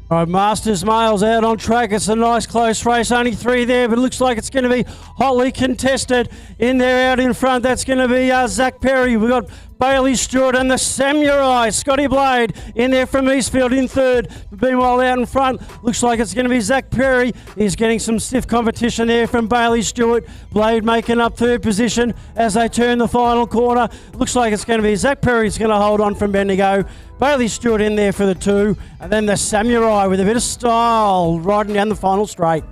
All right, Masters Males out on track. It's a nice close race. Only 3 there, but it looks like it's going to be hotly contested. In there, out in front, that's going to be Zach Perry. We've got Bailey Stewart and the Samurai. Scotty Blade in there from Eastfield in 3rd. Meanwhile, out in front, looks like it's going to be Zach Perry. He's getting some stiff competition there from Bailey Stewart. Blade making up 3rd position as they turn the final corner. Looks like it's going to be Zach Perry's going to hold on from Bendigo. Bailey Stewart in there for the 2. And then the Samurai with a bit of style riding down the final straight.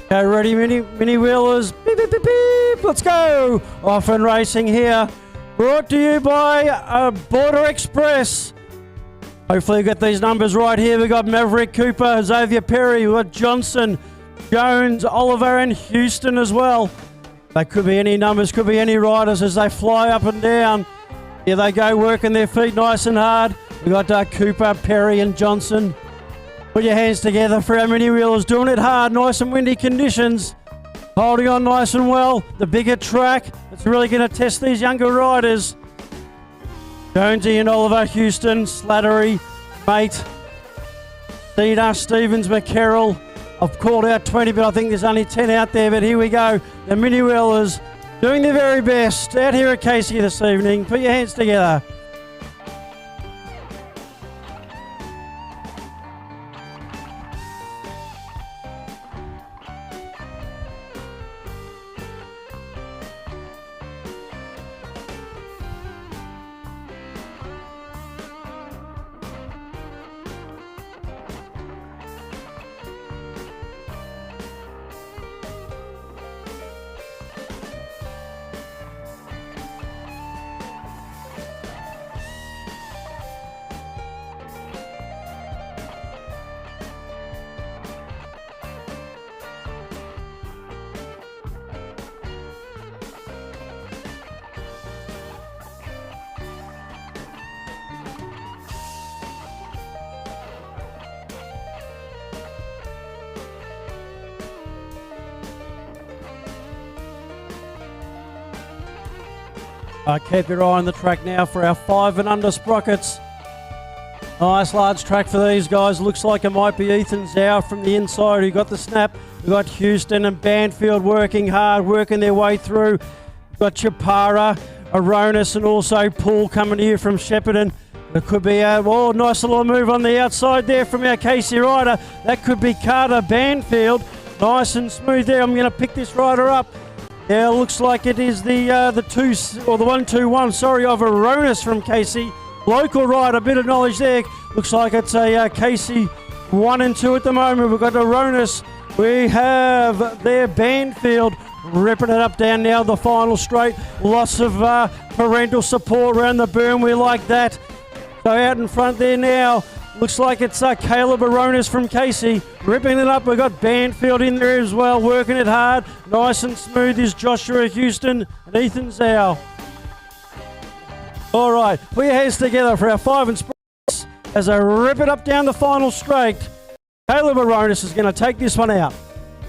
Okay, ready, mini wheelers. Beep, beep, beep, beep. Let's go. Off and racing here. Brought to you by Border Express. Hopefully, we get these numbers right here. We've got Maverick Cooper, Xavier Perry, we've got Johnson, Jones, Oliver, and Houston as well. They could be any numbers, could be any riders as they fly up and down. Here they go, working their feet nice and hard. We've got Cooper, Perry, and Johnson. Put your hands together for our mini wheelers, doing it hard, nice and windy conditions. Holding on nice and well. The bigger track, it's really going to test these younger riders. Jonesy and Oliver, Houston, Slattery, Mate, Cedar, Stevens, McCarroll. I've called out 20, but I think there's only 10 out there. But here we go. The mini wheelers doing their very best out here at Casey this evening. Put your hands together. Keep your eye on the track now for our 5 and under sprockets. Nice large track for these guys. Looks like it might be Ethan Zhao from the inside who got the snap. We've got Houston and Banfield working hard, working their way through. We've got Chapara, Aronis, and also Paul coming here from Shepparton. It could be a nice little move on the outside there from our Casey rider. That could be Carter Banfield. Nice and smooth there. I'm going to pick this rider up. Yeah, looks like it is the 1-2-1, of Aronis from Casey. Local rider, a bit of knowledge there. Looks like it's a Casey 1 and 2 at the moment. We've got Aronis. We have their Banfield ripping it up down now the final straight. Lots of parental support around the berm. We like that. So out in front there now, Looks like it's Caleb Aronis from Casey ripping it up. We've got Banfield in there as well, working it hard. Nice and smooth is Joshua Houston and Ethan Zhao. All right, put your hands together for our 5 and sprockets as I rip it up down the final straight. Caleb Aronis is going to take this one out.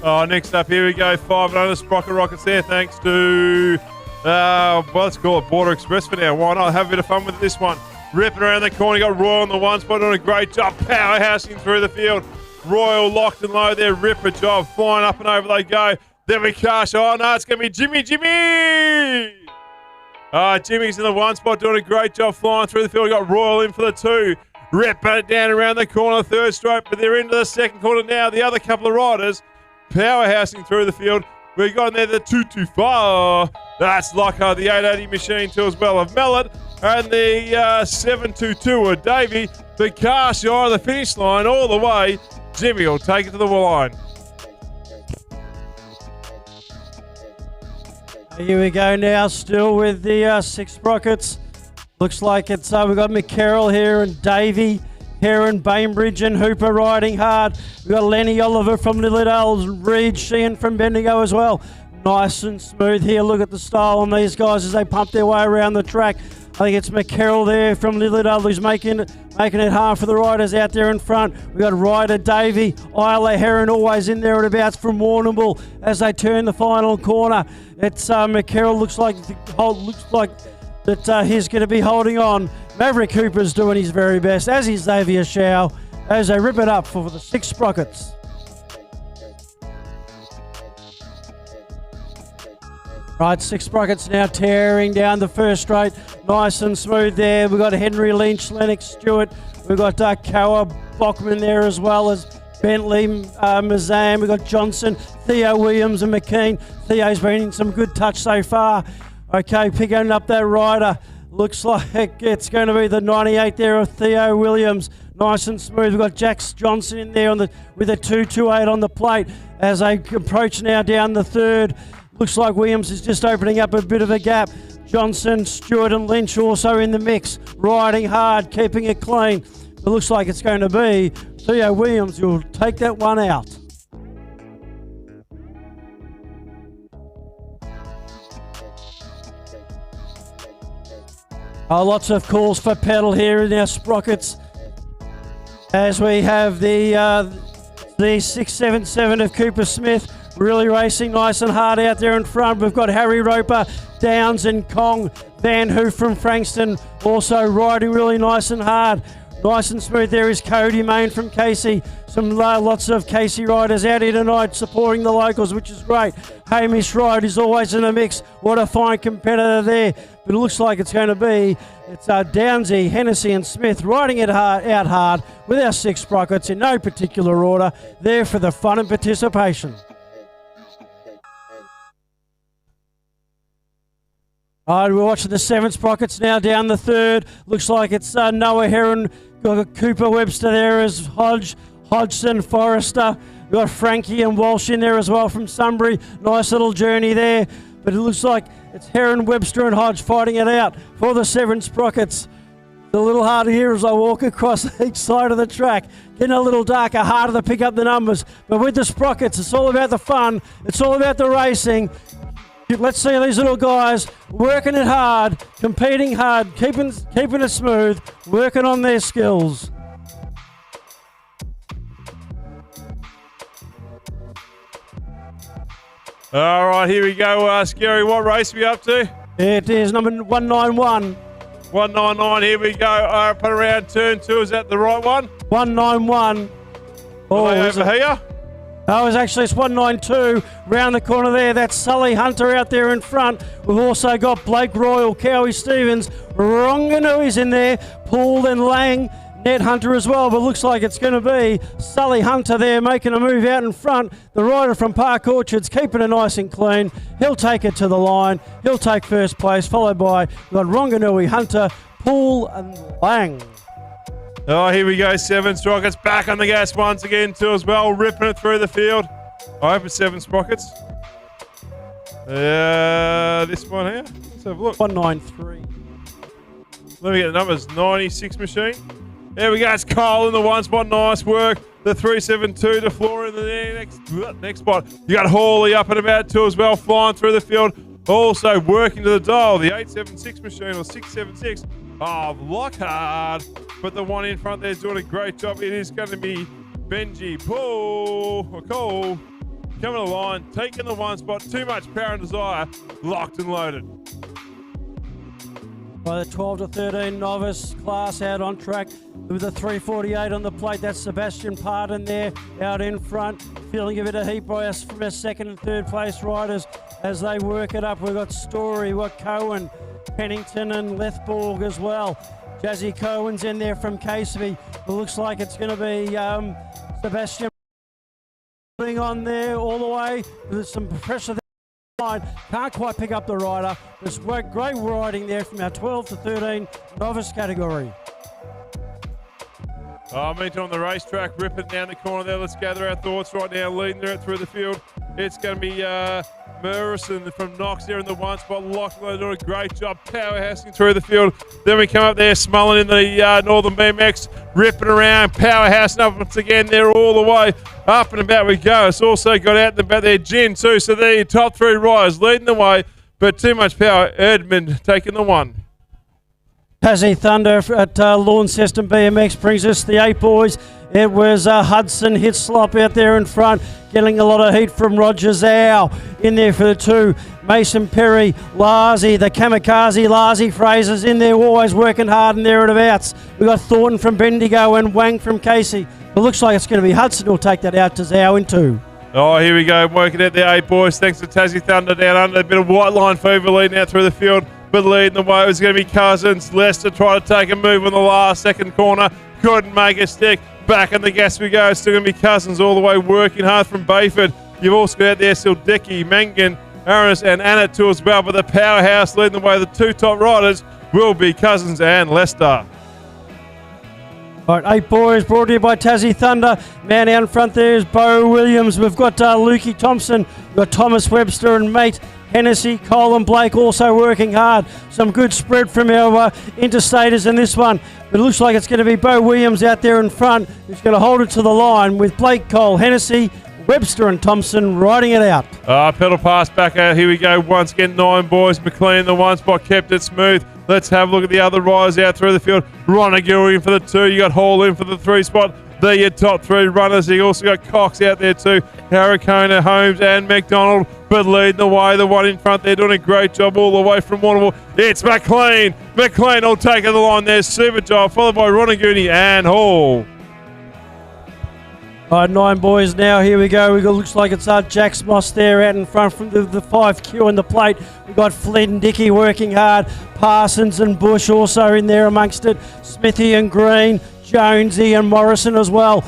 Oh, next up, here we go. 5 and under Sprocket Rockets there, thanks to, well, let's call it Border Express for now. Why not? Have a bit of fun with this one. Ripping around the corner, you got Royal on the one spot, doing a great job, powerhousing through the field. Royal locked and low there, ripper job, flying up and over they go. Then we cash, oh no, it's going to be Jimmy! Jimmy's in the one spot, doing a great job flying through the field. We got Royal in for the 2. Ripping it down around the corner, third stroke, but they're into the second corner now. The other couple of riders, powerhousing through the field. We got in there the 225. That's Lockhart, the 880 machine too as well of Mallet. And the 722 of Davey. The car shy of the finish line all the way. Jimmy will take it to the line. Here we go now, still with the 6 sprockets. Looks like it's we've got McCarroll here and Davey, Heron, Bainbridge and Hooper riding hard. We've got Lenny Oliver from Lilydale, Reed Sheehan from Bendigo as well. Nice and smooth here. Look at the style on these guys as they pump their way around the track. I think it's McCarroll there from Lilydale who's making it hard for the riders out there in front. We've got Ryder Davey, Isla Heron always in there at abouts from Warrnambool as they turn the final corner. It's McCarroll looks like that he's going to be holding on. Maverick Hooper's doing his very best, as is Xavier Shao, as they rip it up for the 6 sprockets. Right, 6 sprockets now tearing down the first straight. Nice and smooth there. We've got Henry Lynch, Lennox Stewart. We've got Kowa Bockman there as well as Bentley, Mazam. We've got Johnson, Theo Williams and McKean. Theo's been in some good touch so far. Okay, picking up that rider. Looks like it's going to be the 98 there of Theo Williams. Nice and smooth. We've got Jax Johnson in there with a 228 on the plate as they approach now down the third. Looks like Williams is just opening up a bit of a gap. Johnson, Stewart and Lynch also in the mix, riding hard, keeping it clean. It looks like it's going to be Theo Williams who'll take that one out. Lots of calls for pedal here in our sprockets as we have the 677 of Cooper Smith really racing nice and hard out there in front. We've got Harry Roper, Downs and Kong, Van Hoof from Frankston also riding really nice and hard. Nice and smooth there is Cody Main from Casey. Lots of Casey riders out here tonight supporting the locals, which is great. Hamish Wright is always in the mix. What a fine competitor there. But it looks like it's going to be Downsy, Hennessy and Smith riding it out hard with our 6 sprockets in no particular order. There for the fun and participation. All right, we're watching the 7 sprockets now down the third. Looks like it's Noah Heron. Got Cooper Webster there as Hodgson, Forrester. We've got Frankie and Walsh in there as well from Sunbury. Nice little journey there. But it looks like it's Heron, Webster and Hodge fighting it out for the 7 sprockets. It's a little harder here as I walk across each side of the track. Getting a little darker, harder to pick up the numbers. But with the sprockets, it's all about the fun. It's all about the racing. Let's see these little guys working it hard, competing hard, keeping it smooth, working on their skills. All right, here we go. Scary, what race are we up to? It is number 191. 199, here we go. Up and around turn 2. Is that the right one? 191. Are they over here? Oh, it's 192 round the corner there. That's Sully Hunter out there in front. We've also got Blake Royal, Cowie Stevens, Ronganui's in there, Paul and Lang, Ned Hunter as well. But looks like it's going to be Sully Hunter there making a move out in front. The rider from Park Orchards keeping it nice and clean. He'll take it to the line. He'll take first place, followed by we've got Ronganui, Hunter, Paul and Lang. Oh, here we go. 7 sprockets back on the gas once again too as well. Ripping it through the field. I hope it's 7 sprockets. This one here. Let's have a look. 193. Let me get the numbers. 96 machine. There we go. It's Kyle in the one spot. Nice work. The 372 to Flora in the next spot. You got Hawley up and about too as well, flying through the field. Also working to the dial. The 876 machine or 676 of Lockhart. But the one in front there is doing a great job. It is going to be Benji Cole coming to the line, taking the one spot. Too much power and desire. Locked and loaded. By the 12 to 13 novice class out on track with a 348 on the plate. That's Sebastian Pardon there out in front, feeling a bit of heat by us from our second and third place riders as they work it up. We've got Story, we've got Cohen, Pennington and Lethborg as well. Jazzy Cohen's in there from Caseby. It looks like it's going to be Sebastian on there all the way. There's some pressure there. Can't quite pick up the rider. There's great riding there from our 12 to 13 novice category. Meantime on the racetrack, ripping down the corner there. Let's gather our thoughts right now, leading there through the field. It's going to be Murrison from Knox there in the one spot. Lachlan doing a great job powerhousing through the field. Then we come up there, Smullen in the Northern BMX, ripping around, powerhousing up once again there all the way. Up and about we go. It's also got out in the back there, Gin too. So there, top three riders leading the way, but too much power. Edmund taking the one. Tassie Thunder at Launceston BMX brings us the 8 boys. It was Hudson Hislop out there in front, getting a lot of heat from Roger Zhao in there for the 2. Mason Perry, Larzy, the kamikaze Larzy Fraser's in there, always working hard in there at abouts. We've got Thornton from Bendigo and Wang from Casey. It looks like it's going to be Hudson who'll take that out to Zhao in 2. Oh, here we go, working at the 8 boys. Thanks to Tassie Thunder down under. A bit of white line fever leading out through the field. But leading the way was going to be Cousins. Lester tried to take a move on the last second corner. Couldn't make a stick. Back in the gas we go. Still going to be Cousins all the way working hard from Bayford. You've also got out there still Dickey, Mangan, Aris and Anna too as well. But the powerhouse leading the way, the 2 top riders will be Cousins and Lester. All right, 8 boys brought to you by Tassie Thunder. Man out in front there is Bo Williams. We've got Lukey Thompson. We've got Thomas Webster and Mate Hennessy, Colin Blake also working hard. Some good spread from our interstaters in this one. It looks like it's going to be Bo Williams out there in front who's going to hold it to the line with Blake, Cole, Hennessy, Webster and Thompson riding it out. Pedal pass back out. Here we go. Once again, 9 boys. McLean, the 1 spot, kept it smooth. Let's have a look at the other riders out through the field. Ronagil in for the 2. You got Hall in for the 3 spot. They're your top 3 runners. You also got Cox out there too. Harricona, Holmes and McDonald. But leading the way, the one in front, they're doing a great job all the way from Warrnambool. It's McLean. McLean will take it the line there. Super job, followed by Ronaguni and Hall. All right, 9 boys now. Here we go. Looks like it's Jax Moss there out in front from the 5Q on the plate. We've got Flynn Dickey working hard. Parsons and Bush also in there amongst it. Smithy and Green, Jonesy and Morrison as well.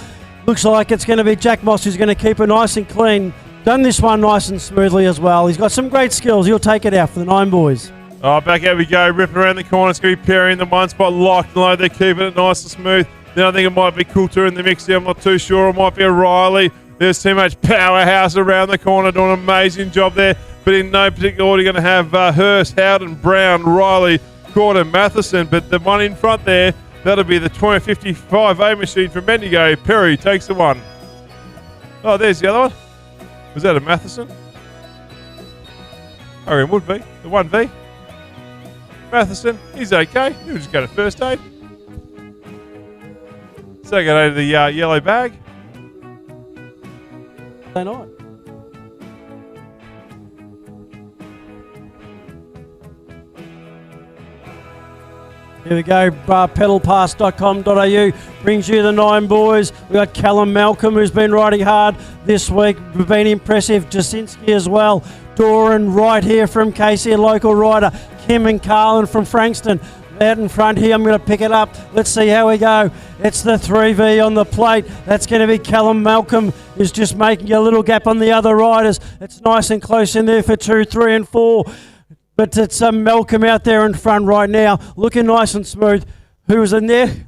Looks like it's going to be Jack Moss who's going to keep it nice and clean. Done this one nice and smoothly as well. He's got some great skills. He'll take it out for the 9 boys. Back out we go. Ripping around the corner. It's going to be Perry in the 1 spot. Locked and low. They're keeping it nice and smooth. Then I think it might be Coulter in the mix there. I'm not too sure. It might be a Riley. There's too much powerhouse around the corner. Doing an amazing job there. But in no particular order, you're going to have Hurst, Howden, Brown, Riley, Corder, Matheson. But the one in front there, that'll be the 2055A machine from Bendigo. Perry takes the 1. Oh, there's the other one. Was that a Matheson? I reckon it would be. The 1V. Matheson, he's okay. He'll just go to first aid. So go to the yellow bag. They're not. Here we go, pedalpass.com.au brings you the 9 boys. We've got Callum Malcolm who's been riding hard this week. We've been impressive. Jasinski as well. Doran right here from Casey, a local rider. Kim and Carlin from Frankston. Out in front here, I'm going to pick it up. Let's see how we go. It's the 3V on the plate. That's going to be Callum Malcolm, who's just making a little gap on the other riders. It's nice and close in there for 2, 3 and 4. But it's Malcolm out there in front right now, looking nice and smooth. Who was in there?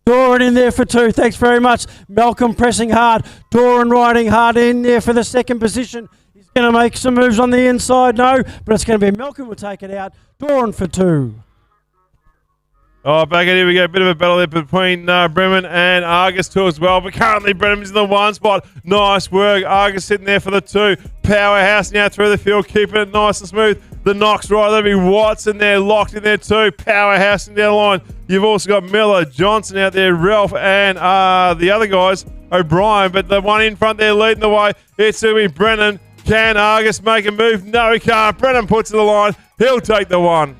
Doran in there for 2. Thanks very much. Malcolm pressing hard. Doran riding hard in there for the 2nd position. He's going to make some moves on the inside. No, but it's going to be Malcolm will take it out. Doran for 2. Oh, back in here we go. Bit of a battle there between Bremen and Argus too as well. But currently Bremen's in the 1 spot. Nice work. Argus sitting there for the 2. Powerhouse now through the field, keeping it nice and smooth. The Knox right, that'll be Watson there, locked in there too. Powerhouse in down the line. You've also got Miller, Johnson out there, Ralph, and the other guys, O'Brien. But the one in front there leading the way, it's going to be Brennan. Can Argus make a move? No, he can't. Brennan puts it to the line. He'll take the 1.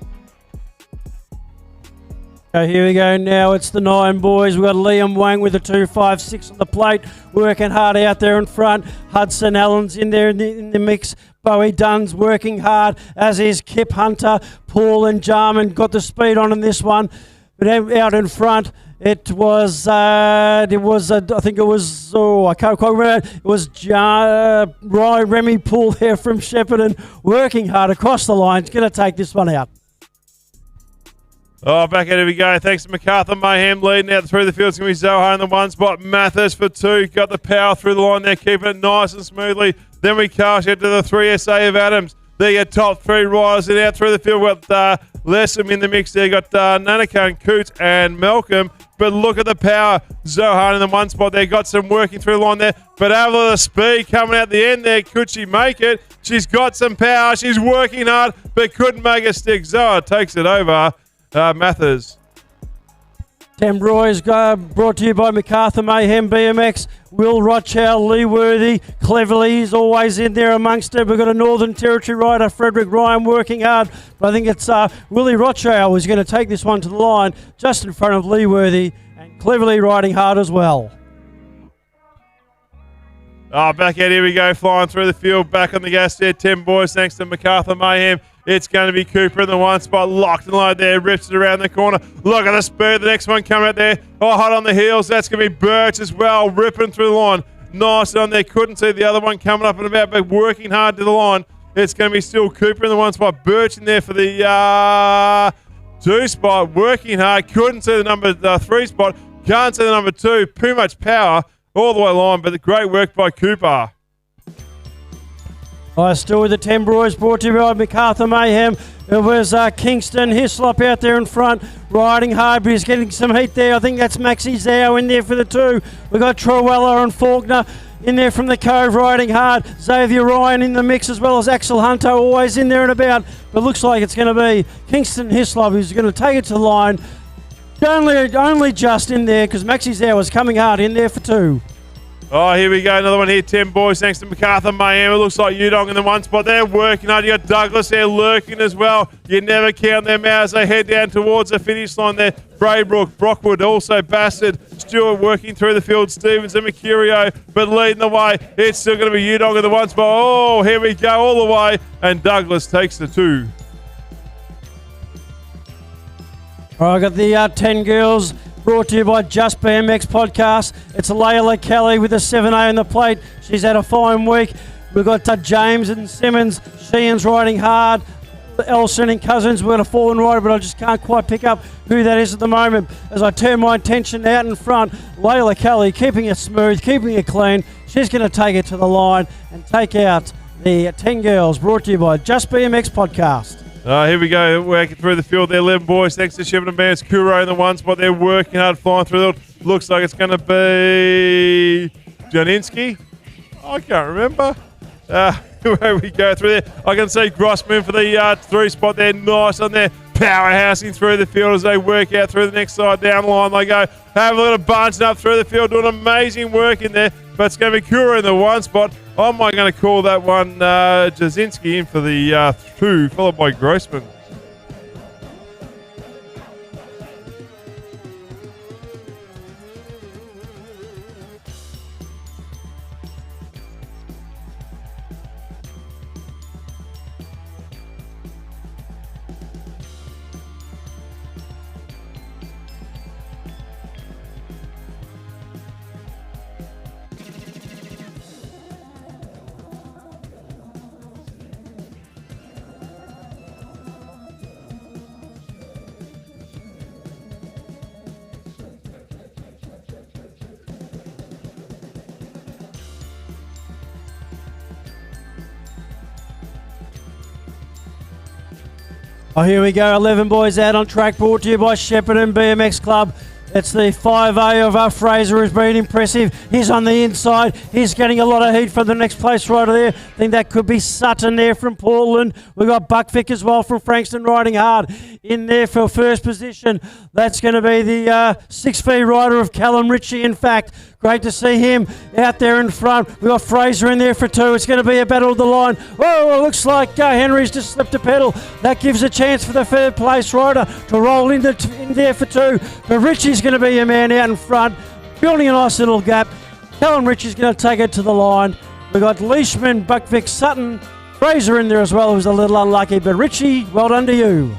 Here we go now. It's the 9 boys. We've got Liam Wang with the 2.56 on the plate, working hard out there in front. Hudson Allen's in there in the mix. Bowie Dunn's working hard, as is Kip Hunter. Paul and Jarman got the speed on in this one. But out in front, I think it was, I can't quite remember. It was Remy Poole there from Shepparton, working hard across the line. He's going to take this one out. Oh, back at it we go. Thanks to MacArthur Mayhem leading out through the field. It's going to be Zohar in the 1 spot. Mathis for 2. Got the power through the line there, keeping it nice and smoothly. Then we cast out to the 3 SA of Adams. There your top 3 riders. And out through the field, we've got Lessam in the mix there. Got Nanaka and Coots and Malcolm. But look at the power. Zohar in the 1 spot there. Got some working through the line there. But over the speed coming out the end there. Could she make it? She's got some power. She's working hard, but couldn't make a stick. Zohar takes it over. Mathers. 10 Roy's brought to you by MacArthur Mayhem BMX, Will Rochow, Lee Worthy, Cleverly, he's always in there amongst it. We've got a Northern Territory rider, Frederick Ryan, working hard, but I think it's Willie Rochow who's going to take this one to the line, just in front of Lee Worthy, and Cleverly riding hard as well. Oh, back out here we go, flying through the field, back on the gas there, 10 boys, thanks to MacArthur Mayhem. It's going to be Cooper in the 1 spot, locked and loaded there, rips it around the corner. Look at the speed, the next one coming out there. Oh, hot on the heels, that's going to be Birch as well, ripping through the line. Nice on there, couldn't see the other one coming up and about, but working hard to the line. It's going to be still Cooper in the 1 spot, Birch in there for the 2 spot, working hard. Couldn't see the number 3 spot, can't see the number 2. Too much power all the way along, but great work by Cooper. Still with the 10 boys, brought to you by MacArthur Mayhem. It was Kingston Hislop out there in front, riding hard, but he's getting some heat there. I think that's Maxi Zhao in there for the 2. We've got Trowella and Faulkner in there from the Cove, riding hard. Xavier Ryan in the mix, as well as Axel Hunter, always in there and about. But looks like it's going to be Kingston Hislop who's going to take it to the line. Only just in there, because Maxi Zhao was coming hard in there for 2. Oh, here we go. Another one here. 10 boys, thanks to MacArthur Mayhem. It looks like Udong in the 1 spot. They're working hard. You got Douglas there lurking as well. You never count them out as they head down towards the finish line there. Braybrook, Brockwood, also Bassett. Stewart working through the field. Stevens and Mercurio, but leading the way. It's still going to be Udong in the 1 spot. Oh, here we go all the way. And Douglas takes the 2. All right, I got the 10 girls. Brought to you by Just BMX Podcast. It's Layla Kelly with a 7A on the plate. She's had a fine week. We've got James and Simmons. Sheehan's riding hard. Elson and Cousins. We've got a fallen rider, but I just can't quite pick up who that is at the moment. As I turn my attention out in front, Layla Kelly keeping it smooth, keeping it clean. She's going to take it to the line and take out the 10 girls. Brought to you by Just BMX Podcast. Here we go, working through the field there, 11 boys, thanks to Shepparton Bands. Kuro in the 1 spot, they're working hard, flying through the field. Looks like it's going to be Janinski. I can't remember. Where we go through there. I can see Grossman for the 3 spot there, nice on there. Powerhousing through the field as they work out through the next side, down the line they go. Have a little bunch up through the field, doing amazing work in there. But it's going to be Kuro in the 1 spot. I'm going to call that one Jasinski in for the 2, followed by Grossman. Oh, here we go. 11 boys out on track, brought to you by Shepparton BMX Club. It's the 5A of Fraser, who's been impressive. He's on the inside. He's getting a lot of heat from the next place rider there. I think that could be Sutton there from Portland. We've got Buckvick as well from Frankston riding hard in there for first position. That's going to be the 6V rider of Callum Ritchie, in fact. Great to see him out there in front. We've got Fraser in there for 2. It's going to be a battle of the line. Whoa, it looks like Henry's just slipped a pedal. That gives a chance for the third place rider to roll in there for 2. But Ritchie's going to be a man out in front, building a nice little gap. Callum Ritchie's going to take it to the line. We've got Leishman, Buckvick, Sutton, Fraser in there as well, who's a little unlucky. But Ritchie, well done to you.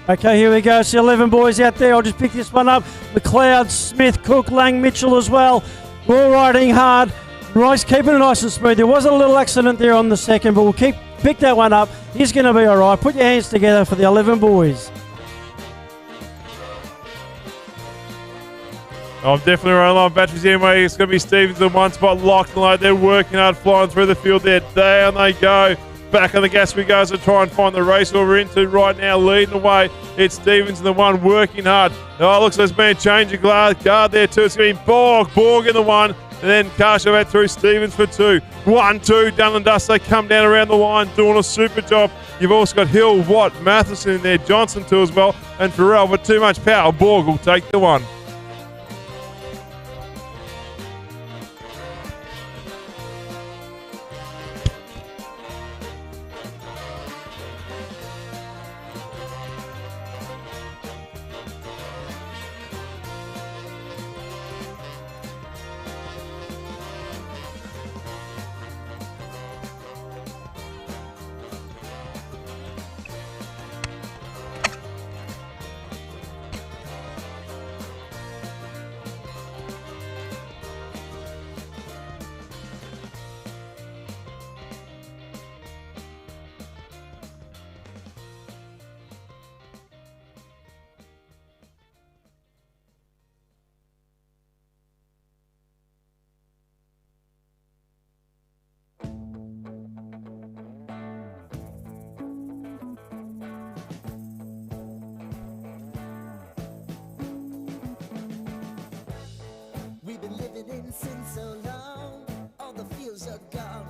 Okay, here we go. It's the 11 boys out there. I'll just pick this one up. McLeod, Smith, Cook, Lang, Mitchell as well. All riding hard. Rice keeping it nice and smooth. There was a little accident there on the second, but we'll pick that one up. He's going to be all right. Put your hands together for the 11 boys. I'm definitely running low on batteries anyway. It's going to be Stevens in one spot, locked and low. They're working hard, flying through the field there. Down they go. Back on the gas we go to try and find the race that we're into right now, leading away. It's Stevens in the one, working hard. Oh, looks like there's been a change of guard there too. It's going to be Borg in the one, and then Karshavat through Stevens for 2. 1, 2, done and dust. They come down around the line, doing a super job. You've also got Hill, Watt, Matheson in there, Johnson too as well, and Farrell, but too much power. Borg will take the one. We've been living in sin so long, all the feels are gone.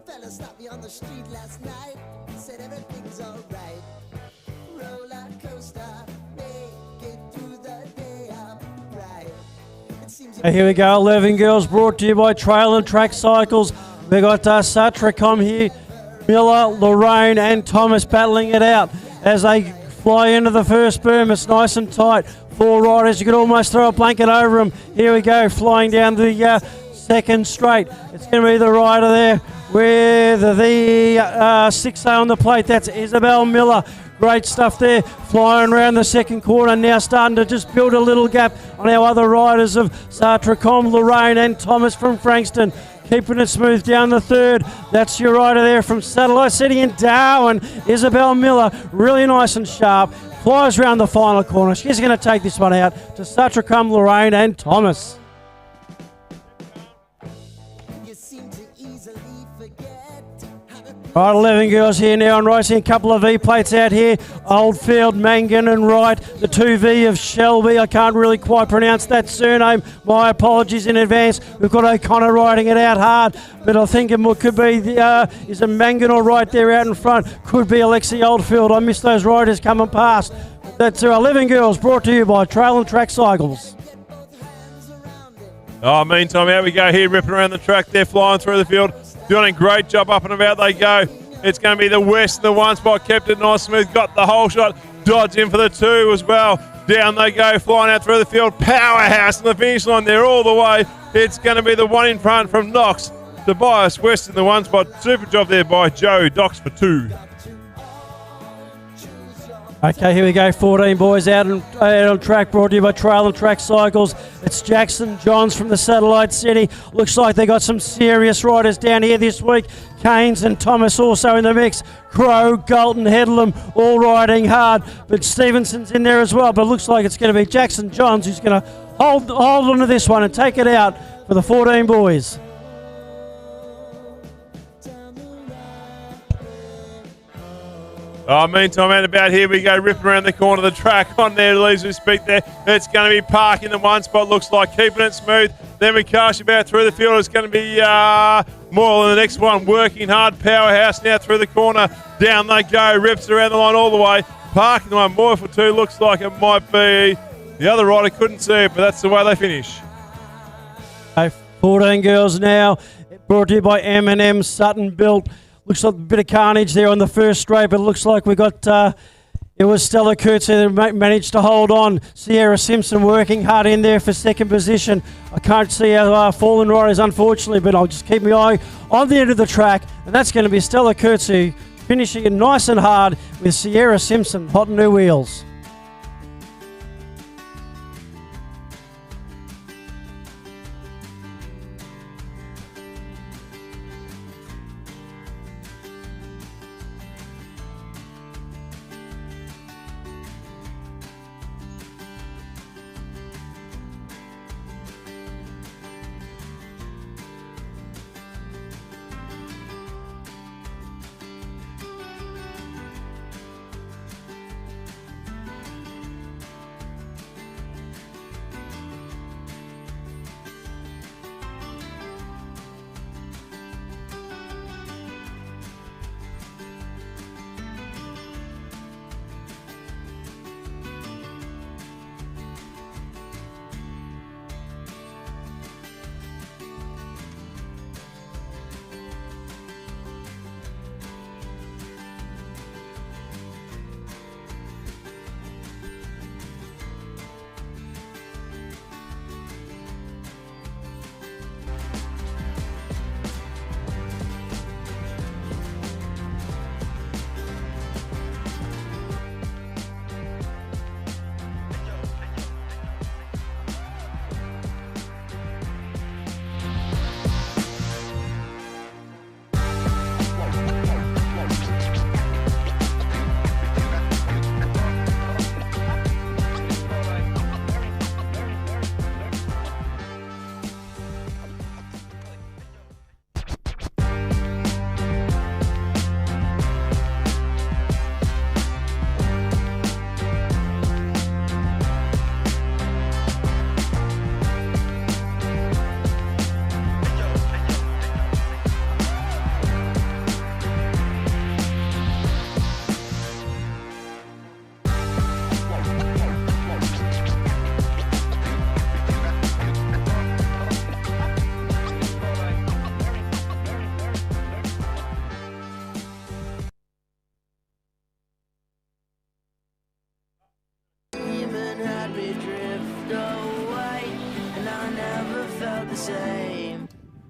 Fella stopped me on the street last night, said everything's alright. Roller coaster, make it through the day, I'm right. It seems Here we go, 11 girls, brought to you by Trail and Track Cycles. We've got Satricom here, Miller, Lorraine and Thomas battling it out as they fly into the first berm. It's nice and tight. 4 riders, you could almost throw a blanket over them. Here we go, flying down the second straight. It's going to be the rider there with the 6A on the plate. That's Isabel Miller. Great stuff there, flying around the second corner, now starting to just build a little gap on our other riders of Satricom, Lorraine and Thomas from Frankston. Keeping it smooth down the third. That's your rider there from Satellite City in Darwin, Isabel Miller. Really nice and sharp. Flies around the final corner. She's going to take this one out to Satricom, Lorraine and Thomas. you seem to easily forget how to Right, 11 girls here now on racing. A couple of V-plates out here. Oldfield, Mangan and Wright. The 2V of Shelby. I can't really quite pronounce that surname. My apologies in advance. We've got O'Connor riding it out hard. But I think it could be is it Mangan or Wright there out in front. Could be Alexi Oldfield. I missed those riders coming past. That's 11 girls brought to you by Trail and Track Cycles. get both hands around it. Oh, meantime, out we go here, ripping around the track. They're flying through the field. Doing a great job, up and about they go. It's going to be the West in the one spot, kept it nice smooth, got the whole shot. Dodge in for the 2 as well. Down they go, flying out through the field. Powerhouse in the finish line there all the way. It's going to be the one in front from Knox. Tobias West in the one spot. Super job there by Joe. Docks for 2. Choose your Okay, here we go. 14 boys out on track, brought to you by Trail and Track Cycles. It's Jackson Johns from the Satellite City. Looks like they got some serious riders down here this week. Keynes and Thomas also in the mix. Crow, Galton, Headlam all riding hard. But Stevenson's in there as well. But it looks like it's going to be Jackson Johns who's going to hold on to this one and take it out for the 14 boys. Meantime, out about here we go, ripping around the corner of the track on there, leaves we speak there. It's going to be Park in the one spot, looks like keeping it smooth. Then we cast about through the field. It's going to be Moyle in the next one, working hard. Powerhouse now through the corner. Down they go, rips around the line all the way. Park in the one, Moyle for two. Looks like it might be the other rider, couldn't see it, but that's the way they finish. 14 girls now, brought to you by M&M Sutton Built. Looks like a bit of carnage there on the first straight, but it looks like we got, it was Stella Kurtz that managed to hold on. Sierra Simpson working hard in there for second position. I can't see our fallen riders, unfortunately, but I'll just keep my eye on the end of the track, and that's going to be Stella Kurtz finishing it nice and hard with Sierra Simpson, hot new wheels.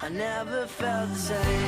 I never felt the same.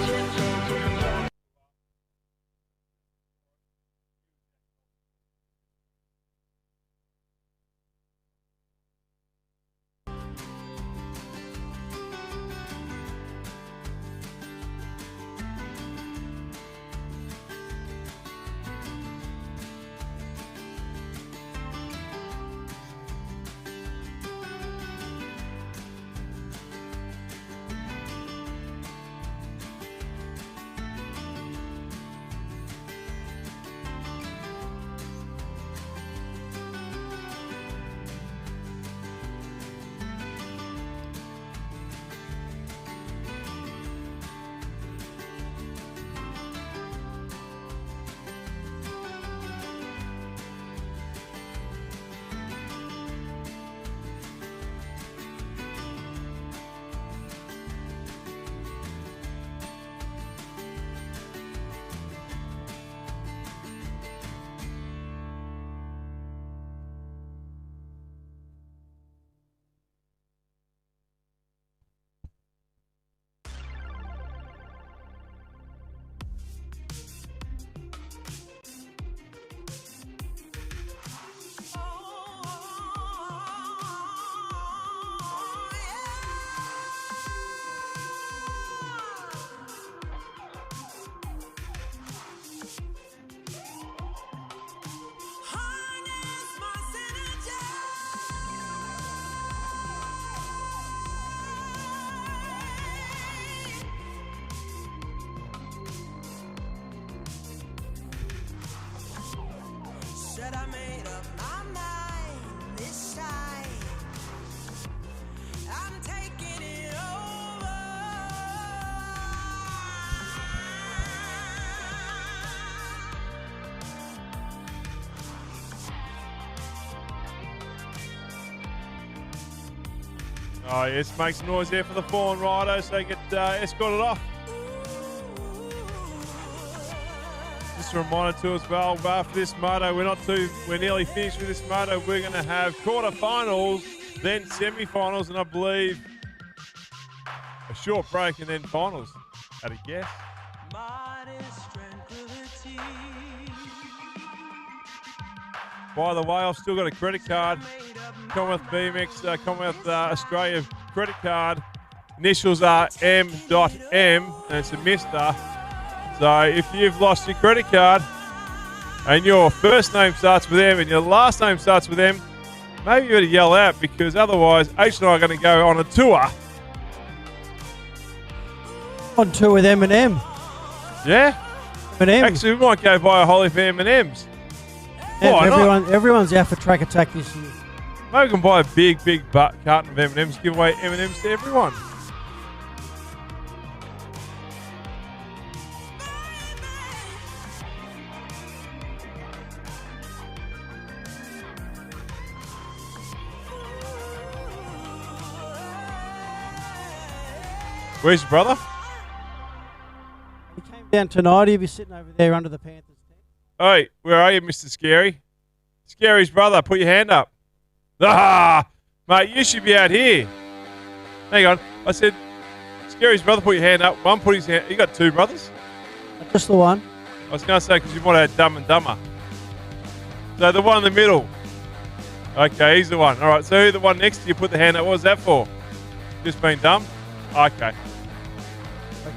Oh, yes, makes noise there for the fallen rider, so they get escorted off. Just a reminder to as well, for this moto, we're nearly finished with this moto. We're going to have quarterfinals, then semi-finals, and I believe a short break, and then finals. At a guess. By the way, I've still got a credit card. Commonwealth BMX, Commonwealth Australia credit card. Initials are M.M, and it's a Mister. So if you've lost your credit card and your first name starts with M and your last name starts with M, maybe you better yell out, because otherwise H and I are going to go on a tour. On tour with M&M. Yeah? M&M. Actually, we might go buy a whole heap of M&Ms. Why not? Everyone's out for track attack this year. Maybe we can buy a big carton of M&Ms, give away M&Ms to everyone. Where's your brother? He came down tonight. He'll be sitting over there under the Panthers tent. Hey, where are you, Mr. Scary? Scary's brother, put your hand up. Ah, mate, you should be out here. Hang on. I said, Scary's brother, put your hand up. One put his hand. You got two brothers? Just the one. I was going to say, because you might have Dumb and Dumber. So the one in the middle. Okay, he's the one. All right, so who the one next to you put the hand up? What was that for? Just being dumb? Okay.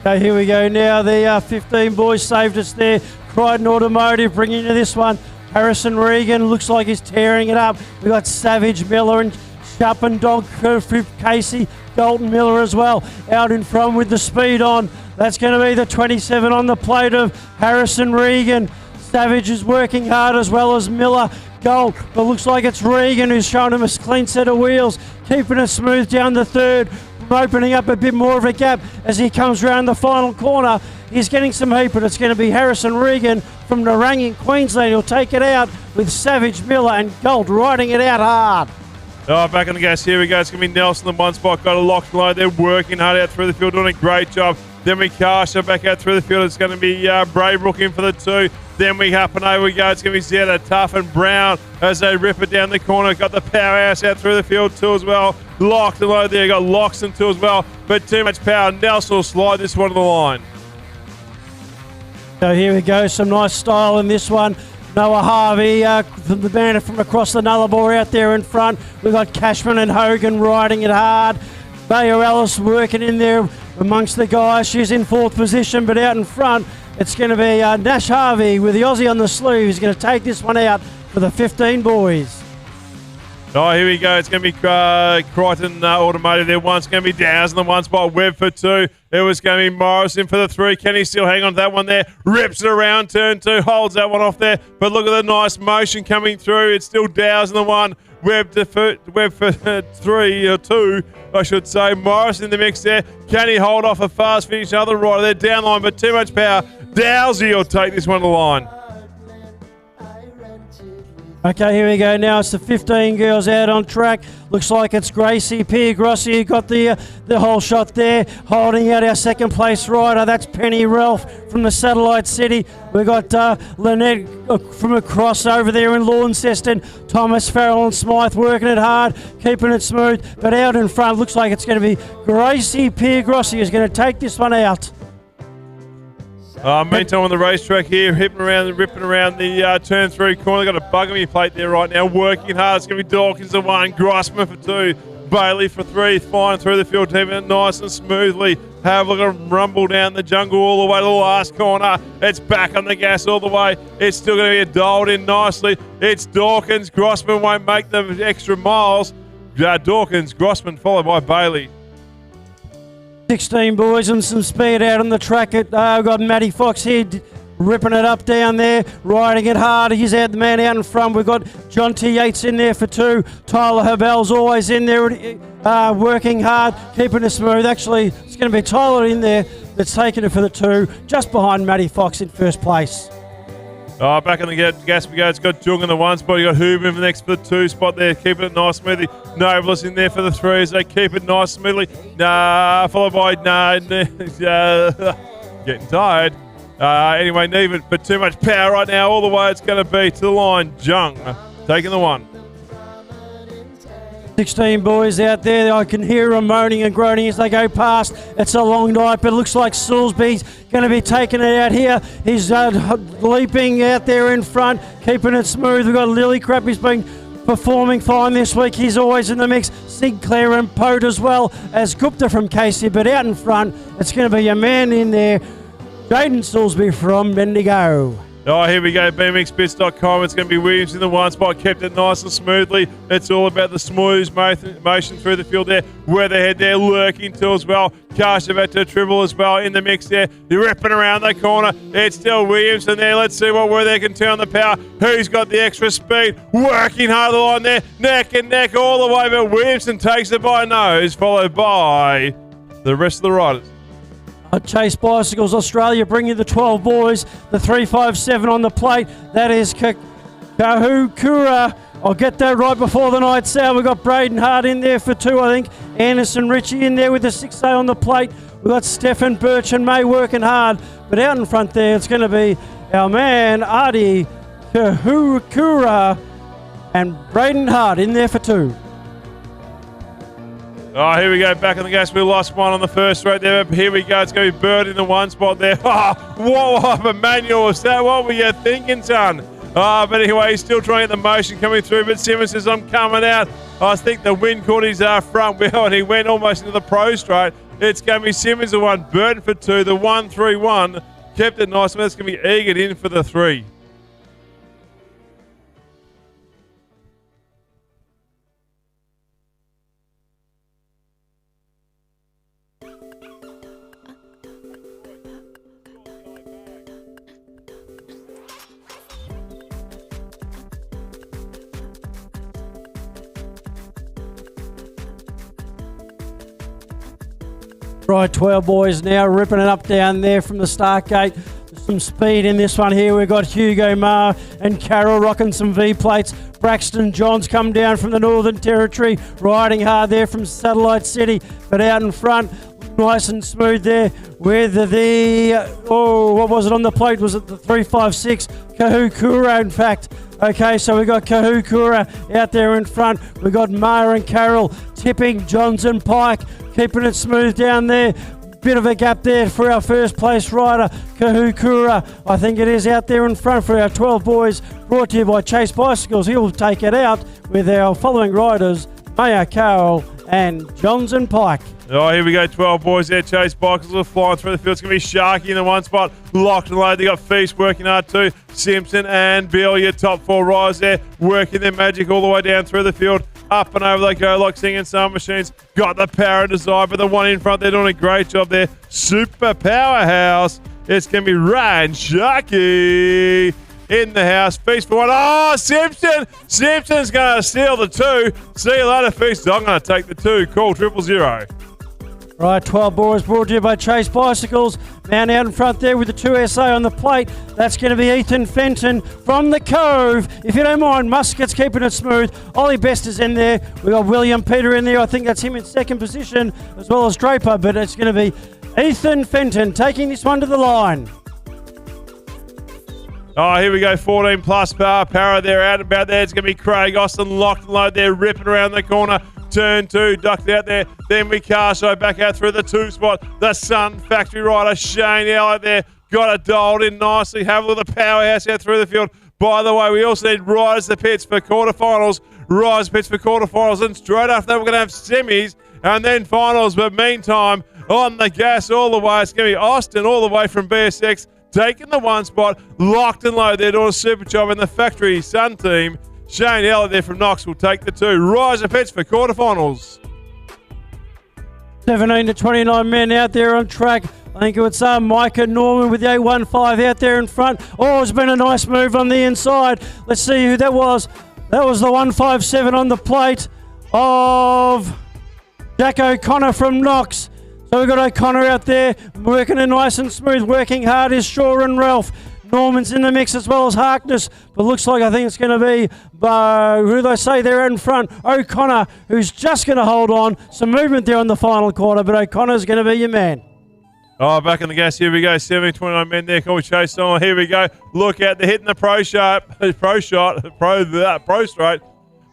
Okay, here we go now. The 15 boys saved us there. Crichton Automotive bringing you this one. Harrison Regan looks like he's tearing it up. We've got Savage Miller and Sharpen Dog, Fripp Casey, Dalton Miller as well. Out in front with the speed on. That's going to be the 27 on the plate of Harrison Regan. Savage is working hard as well as Miller. Gold, but looks like it's Regan who's showing him a clean set of wheels, keeping it smooth down the third, opening up a bit more of a gap as he comes round the final corner. He's getting some heat, but it's going to be Harrison Regan from Narang in Queensland. He'll take it out with Savage Miller and Gold riding it out hard. Oh, back on the gas. Here we go. It's going to be Nelson in one spot. Got a locked line. They're working hard out through the field, doing a great job. Then we cast back out through the field. It's going to be Braybrook in for the two. Then we up and over we go. It's going to be Zeta, Tough and Brown as they rip it down the corner. Got the powerhouse out through the field too as well. Locked and low there. Got Loxton too as well. But too much power. Nelson will slide this one to the line. So here we go. Some nice style in this one. Noah Harvey from the banner from across the Nullarbor out there in front. We've got Cashman and Hogan riding it hard. Bayer Ellis working in there amongst the guys. She's in fourth position, but out in front, it's going to be Nash Harvey with the Aussie on the sleeve. He's going to take this one out for the 15 boys. Oh, here we go. It's going to be Crichton Automotive there. One's going to be Downs in the one spot. Webb for two. It was going to be Morrison for the three. Can he still hang on to that one there? Rips it around turn two. Holds that one off there. But look at the nice motion coming through. It's still Downs in the one. Webb for three or two, I should say. Morrison in the mix there. Can he hold off a fast finish? Another rider there down line, but too much power. Dowsy will take this one to the line. Okay, here we go now. It's the 15 girls out on track. Looks like it's Gracie Piergrossi who got the whole shot there. Holding out our second place rider. That's Penny Ralph from the Satellite City. We've got Lynette from across over there in Launceston. Thomas Farrell and Smythe working it hard, keeping it smooth. But out in front, looks like it's going to be Gracie Piergrossi who's going to take this one out. Meantime on the racetrack here, ripping around the turn three corner. They've got a bug on your plate there right now, working hard. It's going to be Dawkins for one, Grossman for two, Bailey for three, flying through the field, taking it nice and smoothly. Have a look at rumble down the jungle all the way to the last corner. It's back on the gas all the way. It's still going to be doled in nicely. It's Dawkins. Grossman won't make the extra miles. Dawkins, Grossman followed by Bailey. 16 boys and some speed out on the track. We've got Matty Fox here ripping it up down there, riding it hard. He's out the man out in front. We've got John T. Yates in there for two. Tyler Herbell's always in there working hard, keeping it smooth. Actually, it's going to be Tyler in there that's taking it for the two, just behind Matty Fox in first place. Back on the gas we go. It's got Jung in the 1 spot. You got Hoover in the next for the 2 spot there. Keeping it nice smoothly. Novelist in there for the 3 as they keep it nice smoothly. Followed by getting tired. Anyway, Neven, but too much power right now. All the way it's going to be to the line. Jung taking the 1. 16 boys out there. I can hear them moaning and groaning as they go past. It's a long night, but it looks like Salisbury's going to be taking it out here. He's leaping out there in front, keeping it smooth. We've got Lilycrap. He's been performing fine this week. He's always in the mix. Sinclair and Pote as well as Gupta from Casey. But out in front, it's going to be a man in there, Jaden Salisbury from Bendigo. Here we go, BMXBits.com. It's going to be Williams in the 1 spot, kept it nice and smoothly. It's all about the smooth motion through the field there. Weatherhead there lurking too as well. Kashavet to Tribble as well in the mix there. You're ripping around the corner. It's still Williamson there. Let's see what Weatherhead can turn the power. Who's got the extra speed? Working hard the line there. Neck and neck all the way, but Williamson takes it by nose, followed by the rest of the riders. Chase Bicycles Australia bring you the 12 boys, the 357 on the plate. That is Kahukura. I'll get that right before the night's out. We've got Braden Hart in there for 2, I think. Anderson Ritchie in there with the 6A on the plate. We've got Stefan Birch and May working hard. But out in front there, it's going to be our man, Artie Kahukura and Braden Hart in there for 2. Here we go, back on the gas. We lost one on the first straight there, but here we go. It's going to be Bird in the 1 spot there. What type of manual is that? What were you thinking, son? But anyway, he's still trying to get the motion coming through, but Simmons says, I'm coming out. I think the wind caught his front wheel, and he went almost into the pro straight. It's going to be Simmons the 1, Burton for 2, the 1-3-1. Kept it nice, but it's going to be Egan in for the 3. Right, 12 boys now ripping it up down there from the start gate. Some speed in this one here. We've got Hugo Marr and Carroll rocking some V-plates. Braxton Johns come down from the Northern Territory, riding hard there from Satellite City. But out in front, nice and smooth there with what was it on the plate? Was it the 356? Kahukura, in fact. Okay, so we got Kahukura out there in front. We got Marr and Carroll tipping Johnson Pike, keeping it smooth down there. Bit of a gap there for our first place rider, Kahukura. I think it is out there in front for our 12 boys, brought to you by Chase Bicycles. He'll take it out with our following riders, Maya Carroll and Johnson Pike. Here we go, 12 boys there. Chase Bicycles are flying through the field. It's going to be Sharky in the 1 spot, locked and loaded. They got Feast working hard too. Simpson and Bill, your top 4 riders there, working their magic all the way down through the field. Up and over they go like singing Summer Machines. Got the power and desire, but the one in front, they're doing a great job there. Super powerhouse. It's going to be Ryan Sharky in the house. Feast for 1. Oh, Simpson! Simpson's going to steal the 2. See you later, Feast. I'm going to take the 2. Call 000. Right, 12 boys brought to you by Chase Bicycles. Man out in front there with the 2SA on the plate. That's going to be Ethan Fenton from the Cove. If you don't mind, Muscat's keeping it smooth. Ollie Best is in there. We got William Peter in there. I think that's him in second position, as well as Draper. But it's going to be Ethan Fenton taking this one to the line. Here we go, 14 plus power. Para there, out and about there. It's going to be Craig Austin locked and loaded there, ripping around the corner. Turn 2, ducked out there. Then we Carso back out through the 2 spot. The Sun Factory rider, Shane Elliott there. Got it dialed in nicely. Have a look at the powerhouse out through the field. By the way, we also need Riders to Pits for quarterfinals. Riders Pits for quarterfinals. And straight after that, we're going to have semis and then finals. But meantime, on the gas all the way, it's going to be Austin all the way from BSX. Taking the 1 spot, locked and loaded. They're doing a super job in the Factory Sun team. Shane Elliott there from Knox will take the 2. Riser Pets for quarterfinals. 17 to 29 men out there on track. I think it's Micah Norman with the 815 out there in front. Oh, it's been a nice move on the inside. Let's see who that was. That was the 157 on the plate of Jack O'Connor from Knox. So we've got O'Connor out there working it nice and smooth, working hard is Shaw and Ralph. Norman's in the mix as well as Harkness, but looks like I think it's going to be, who do they say there out in front? O'Connor, who's just going to hold on. Some movement there in the final quarter, but O'Connor's going to be your man. Oh, back in the gas. Here we go. 7:29 men there. Can we chase on? Here we go. Look out. They're hitting the pro straight.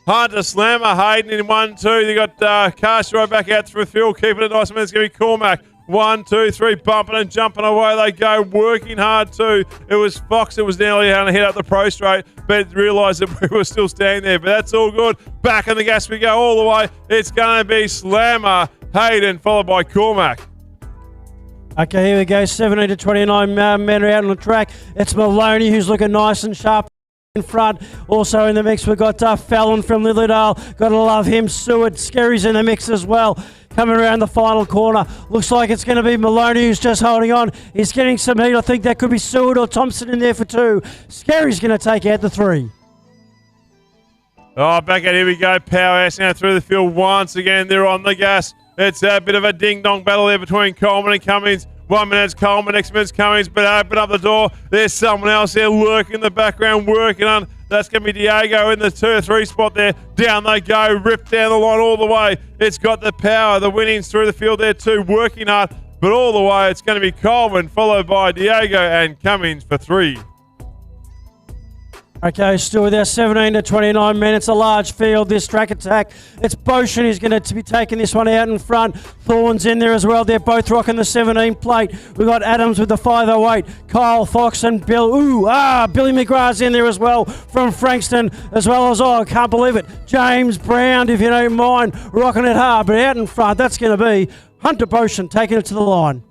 Hunter Slammer, Hayden in 1-2. They got Carson right back out through the field, keeping it nice. It's going to be Cormac. 1, 2, 3, bumping and jumping away they go, working hard too. It was Fox that was nearly going to hit up the pro straight, but realised that we were still standing there. But that's all good. Back in the gas we go all the way. It's going to be Slammer, Hayden, followed by Cormac. Okay, here we go. 17-29 men are out on the track. It's Maloney who's looking nice and sharp in front. Also in the mix, we've got Fallon from Lilydale. Got to love him. Seward, Skerry's in the mix as well. Coming around the final corner. Looks like it's going to be Maloney who's just holding on. He's getting some heat. I think that could be Seward or Thompson in there for 2. Skerry's going to take out the 3. Oh, back out. Here we go. Powerhouse now through the field once again. They're on the gas. It's a bit of a ding-dong battle there between Coleman and Cummings. 1 minute's Coleman, next minute's Cummings, but open up the door. There's someone else there lurking in the background, working on. That's going to be Diego in the 2 or 3 spot there. Down they go, ripped down the line all the way. It's got the power, the winnings through the field there too, working hard. But all the way, it's going to be Coleman, followed by Diego and Cummings for 3. Okay, still with our 17-29 men. It's a large field, this track attack. It's Boshin who's going to be taking this one out in front. Thorne's in there as well. They're both rocking the 17 plate. We've got Adams with the 508. Kyle Fox and Bill. Billy McGrath's in there as well from Frankston, as well as, I can't believe it, James Brown, if you don't mind, rocking it hard. But out in front, that's going to be Hunter Boshin taking it to the line.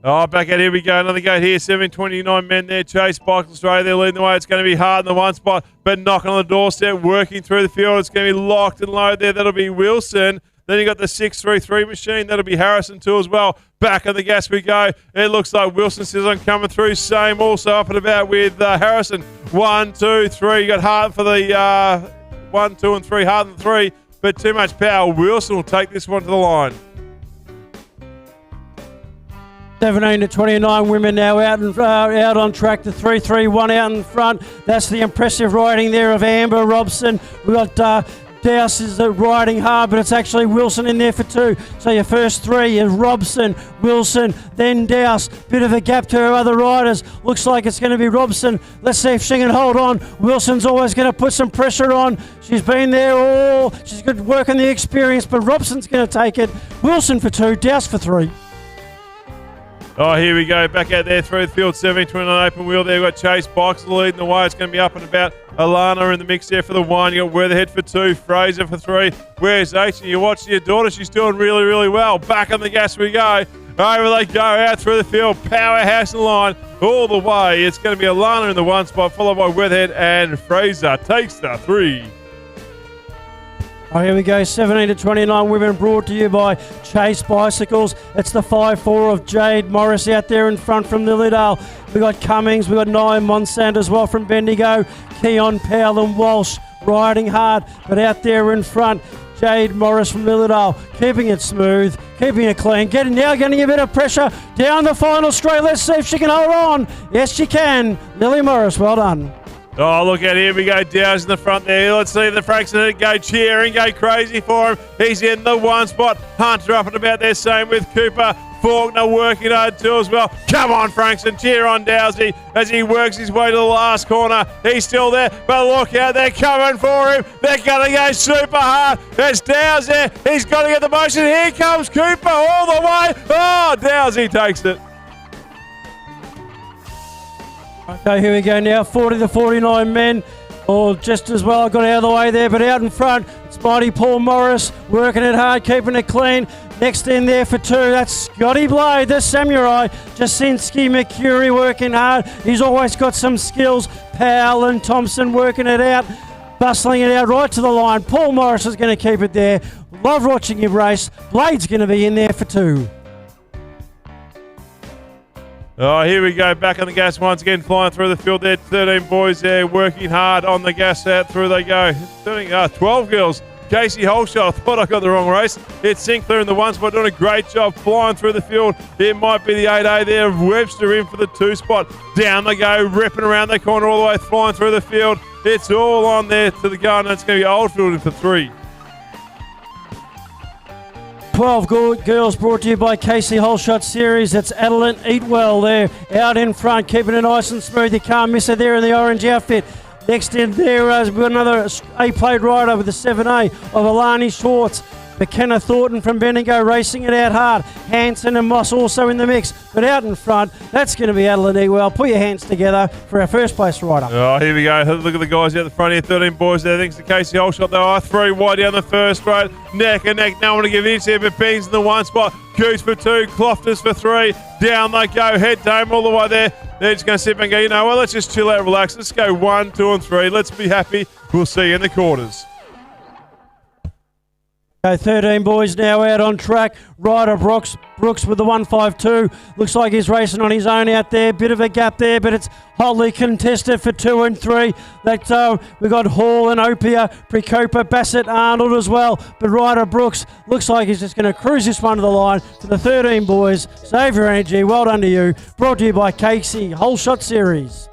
Oh, back out. Here we go. Another gate here. 7:29 men there. Chase Bikes Australia. They're leading the way. It's going to be hard in the 1 spot, but knocking on the doorstep, working through the field. It's going to be locked and low there. That'll be Wilson. Then you got the 633 machine. That'll be Harrison too as well. Back on the gas we go. It looks like Wilson says I'm coming through. Same also up and about with Harrison. 1, 2, 3. You got Hart for the 1, 2, and 3. Hart and 3, but too much power. Wilson will take this one to the line. 17-29 women now out on track. The 3-3-1 out in front. That's the impressive riding there of Amber Robson. We've got Dowse is riding hard, but it's actually Wilson in there for 2. So your first 3 is Robson, Wilson, then Dowse. Bit of a gap to her other riders. Looks like it's going to be Robson. Let's see if she can hold on. Wilson's always going to put some pressure on. She's been there she's good working the experience, but Robson's going to take it. Wilson for 2, Dowse for 3. Oh, here we go. Back out there through the field. 7:29 open wheel there. We've got Chase Bikes leading the way. It's going to be up and about. Alana in the mix there for the 1. You got Weatherhead for 2. Fraser for 3. Where's H? And you're watching your daughter. She's doing really, really well. Back on the gas we go. Over they go out through the field. Powerhouse in the line all the way. It's going to be Alana in the 1 spot, followed by Weatherhead, and Fraser takes the 3. Oh, here we go. 17-29 women brought to you by Chase Bicycles. It's the 5-4 of Jade Morris out there in front from Lilydale. We've got Cummings. We've got Nye Monsant as well from Bendigo. Keon Powell and Walsh riding hard, but out there in front, Jade Morris from Lilydale, keeping it smooth, keeping it clean, getting a bit of pressure down the final straight. Let's see if she can hold on. Yes, she can. Lily Morris, well done. Oh, look at here we go. Dow's in the front there. Let's see the Frankston go cheering, go crazy for him. He's in the 1 spot. Hunter up and about there, same with Cooper. Faulkner working hard too as well. Come on, Frankston, cheer on Dowsey as he works his way to the last corner. He's still there, but look out, they're coming for him. They're going to go super hard. There's Dowse there. He's got to get the motion. Here comes Cooper all the way. Oh, Dowsey takes it. Okay, here we go now. 40-49 men. Just as well. I got out of the way there, but out in front, it's Mighty Paul Morris working it hard, keeping it clean. Next in there for 2, that's Scotty Blade, the Samurai. Jasinski McCurry working hard. He's always got some skills. Powell and Thompson working it out, bustling it out right to the line. Paul Morris is going to keep it there. Love watching him race. Blade's going to be in there for 2. Oh, here we go. Back on the gas once again, flying through the field there. 13 boys there working hard on the gas out through they go. 12 girls Casey Holshot, I thought I got the wrong race. It's Sinclair in the 1 spot, doing a great job flying through the field. It might be the 8A there. Webster in for the 2 spot. Down they go, ripping around the corner all the way, flying through the field. It's all on there to the gun. It's going to be Oldfield in for 3. 12 girls brought to you by Casey Holshot Series. It's Adeline Eatwell there out in front, keeping it nice and smooth. You can't miss her there in the orange outfit. Next in there, we've got another A-plate rider with the 7A of Alani Schwartz. McKenna Thornton from Bendigo racing it out hard. Hanson and Moss also in the mix. But out in front, that's going to be Adeline Ewell. Put your hands together for our first place rider. Oh, here we go. Look at the guys out the front here. 13 boys there. Thanks to Casey Holshot. They are 3 wide down the first straight. Neck and neck. No one to give in here, but Beans in the 1 spot. Goose for 2. Clofters for 3. Down they go. Head dome all the way there. They're just going to sit back and go, you know what, let's just chill out, relax. Let's go 1, 2 and 3. Let's be happy. We'll see you in the quarters. 13 boys now out on track. Ryder Brooks with the 152. Looks like he's racing on his own out there. Bit of a gap there, but it's hotly contested for 2 and 3. We've got Hall and Opia, Precopa, Bassett, Arnold as well. But Ryder Brooks looks like he's just going to cruise this one to the line for the 13 boys. Save your energy. Well done to you. Brought to you by Casey Holshot Series.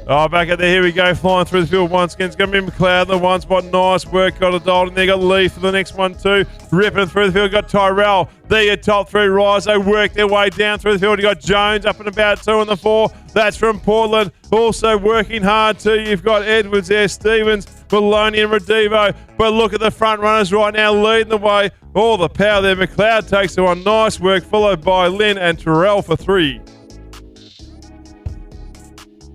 Oh, back at there, here we go, flying through the field once again. It's going to be McLeod in the 1 spot. Nice work, got a Dalton in there. Got Lee for the next one too. Ripping through the field, got Tyrell. There your top 3 riders. They work their way down through the field. You got Jones up and about 2 in the 4. That's from Portland. Also working hard too. You've got Edwards there, Stevens, Maloney and Redivo. But look at the front runners right now leading the way. All the power there. McLeod takes the one. Nice work, followed by Lynn and Terrell for 3.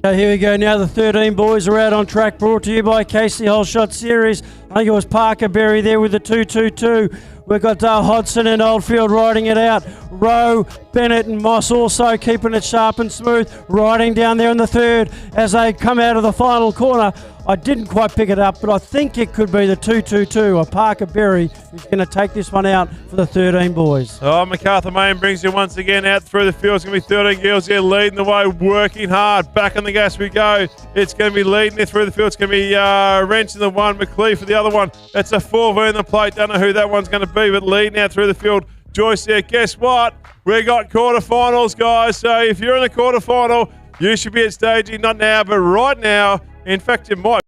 Here we go now. The 13 boys are out on track, brought to you by Casey Holshot Series. I think it was Parker Berry there with the 222. We've got Hodson and Oldfield riding it out. Rowe, Bennett and Moss also keeping it sharp and smooth, riding down there in the 3rd as they come out of the final corner. I didn't quite pick it up, but I think it could be the 222 or Parker Berry who's going to take this one out for the 13 boys. Oh, MacArthur Main brings you once again out through the field. It's going to be 13 girls here leading the way, working hard. Back on the gas we go. It's going to be leading there through the field. It's going to be Wrench in the 1, McLeod for the other one. That's a 4V in the plate. Don't know who that one's going to be, but leading out through the field. Joyce there. Guess what? We got quarterfinals, guys. So if you're in the quarterfinal, you should be at staging. Not now, but right now. In fact, you might.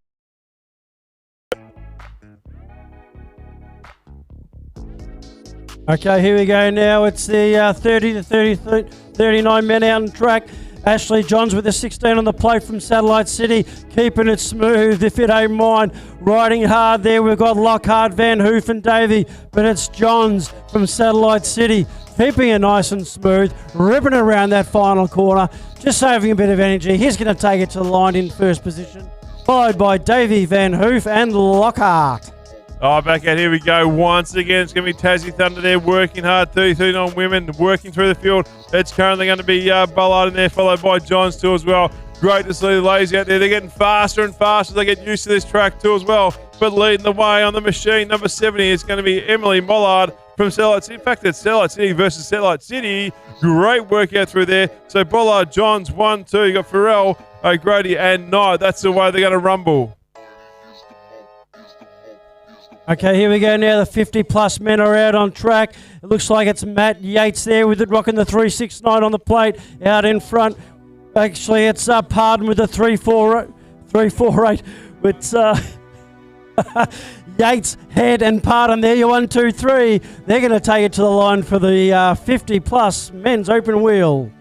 Okay, here we go now. It's the 30 to 39 men out on track. Ashley Johns with the 16 on the plate from Satellite City, keeping it smooth, if it ain't mine. Riding hard there, we've got Lockhart, Van Hoof and Davey, but it's Johns from Satellite City, keeping it nice and smooth, ripping around that final corner, just saving a bit of energy. He's going to take it to the line in first position, followed by Davey, Van Hoof and Lockhart. Oh, back out, here we go. Once again, it's going to be Tassie Thunder there, working hard. 39 women, working through the field. It's currently going to be Bullard in there, followed by Johns too as well. Great to see the ladies out there. They're getting faster and faster. They get used to this track too as well. But leading the way on the machine, number 70, is going to be Emily Mollard from Satellite City. In fact, it's Satellite City versus Satellite City. Great work out through there. So Bullard, Johns, 1, 2. You got Farrell, O'Grady and Knight. That's the way they're going to rumble. Okay, here we go now. The 50-plus men are out on track. It looks like it's Matt Yates there with it, rocking the 369 on the plate out in front. Actually, it's Pardon with the 348. It's Yates, Head and Pardon there. Your 1, 2, 3. They're going to take it to the line for the 50-plus men's open wheel.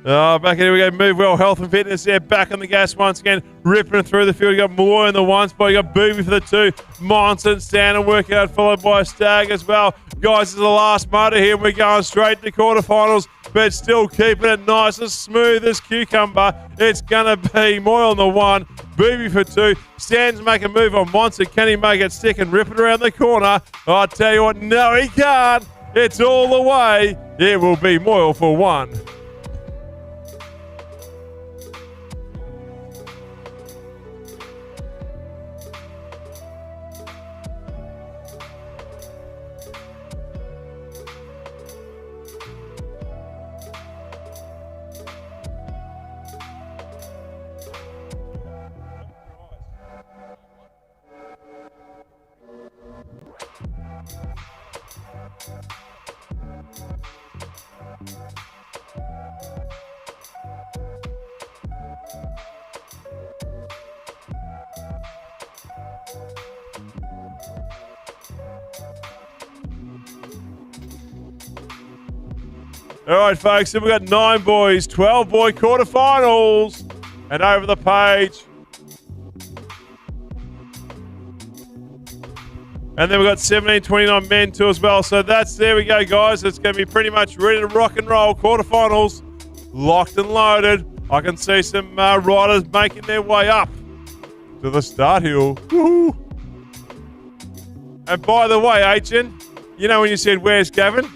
Oh, back here we go. Move Well Health and Fitness there. Back on the gas once again. Ripping through the field. You got Malloy in the 1 spot. You got Booby for the 2. Monson standing working out, followed by Stag as well. Guys, this is the last motor here. We're going straight to quarterfinals, but still keeping it nice and smooth as cucumber. It's going to be Moyle in the 1. Booby for 2. Stan's making a move on Monson. Can he make it stick and rip it around the corner? I tell you what, no, he can't. It's all the way. It will be Moyle for 1. All right, folks, then we've got 9 boys, 12 boy quarterfinals. And over the page. And then we've got 17-29 men too as well. So there we go, guys. It's going to be pretty much ready to rock and roll. Quarterfinals locked and loaded. I can see some riders making their way up to the start hill. Woo-hoo. And by the way, Aitchen, you know when you said, where's Gavin?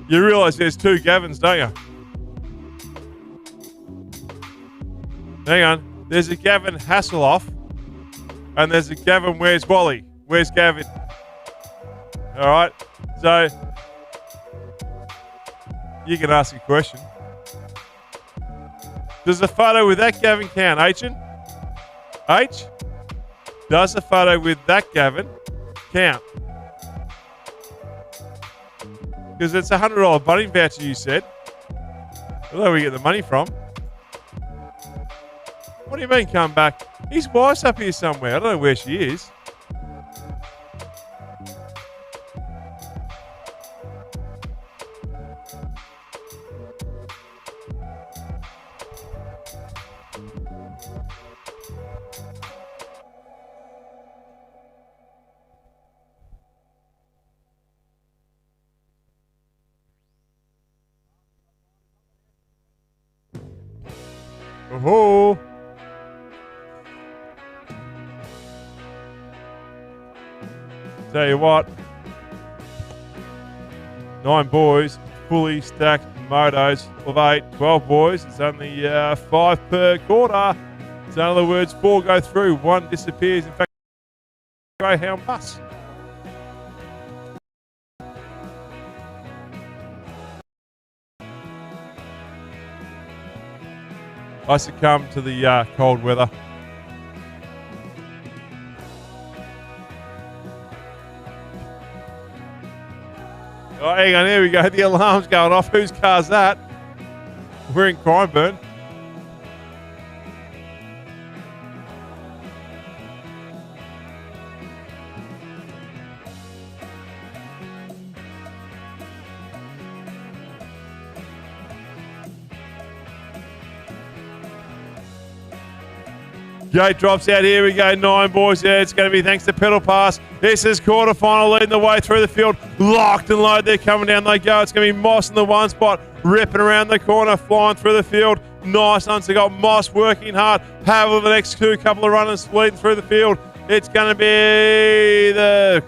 You realise there's 2 Gavins, don't you? Hang on. There's a Gavin Hasselhoff, and there's a Gavin Where's Wally. Where's Gavin? All right. So you can ask a question. Does the photo with that Gavin count, Aitchen? H? Does the photo with that Gavin count? Because it's a $100 bunny voucher, you said. I don't know where we get the money from. What do you mean, come back? His wife's up here somewhere. I don't know where she is. Oh. Tell you what, 9 boys, fully stacked motos of 8, 12 boys. It's only 5 per quarter. So in other words, 4 go through, 1 disappears. In fact, Greyhound bus. I succumb to the cold weather. Oh, hang on, here we go. The alarm's going off. Whose car's that? We're in Crimeburn. Gate drops out. Here we go. 9 boys there. It's going to be thanks to Pedal Pass. This is quarterfinal leading the way through the field. Locked and loaded. They're coming down. They go. It's going to be Moss in the 1 spot. Ripping around the corner. Flying through the field. Nice ones. They got Moss working hard. Havel the next 2 couple of runners leading through the field. It's going to be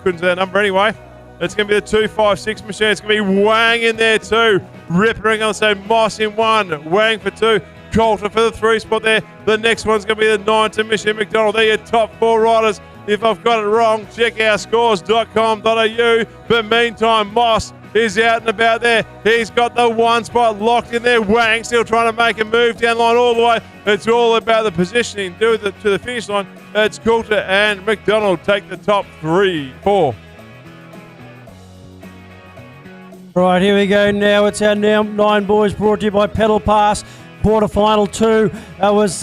couldn't see that number anyway. It's going to be the 256 machine. It's going to be Wang in there too. Ripping around on the side. Moss in 1. Wang for 2. Coulter for the 3 spot there. The next one's going to be the 9 Mission McDonald. They're your top 4 riders. If I've got it wrong, check ourscores.com.au. But meantime, Moss is out and about there. He's got the 1 spot locked in there. Wang still trying to make a move down the line all the way. It's all about the positioning to the finish line. It's Coulter and McDonald take the top 3, 4. Right, here we go now. It's our now 9 boys brought to you by Pedal Pass. Quarterfinal 2 was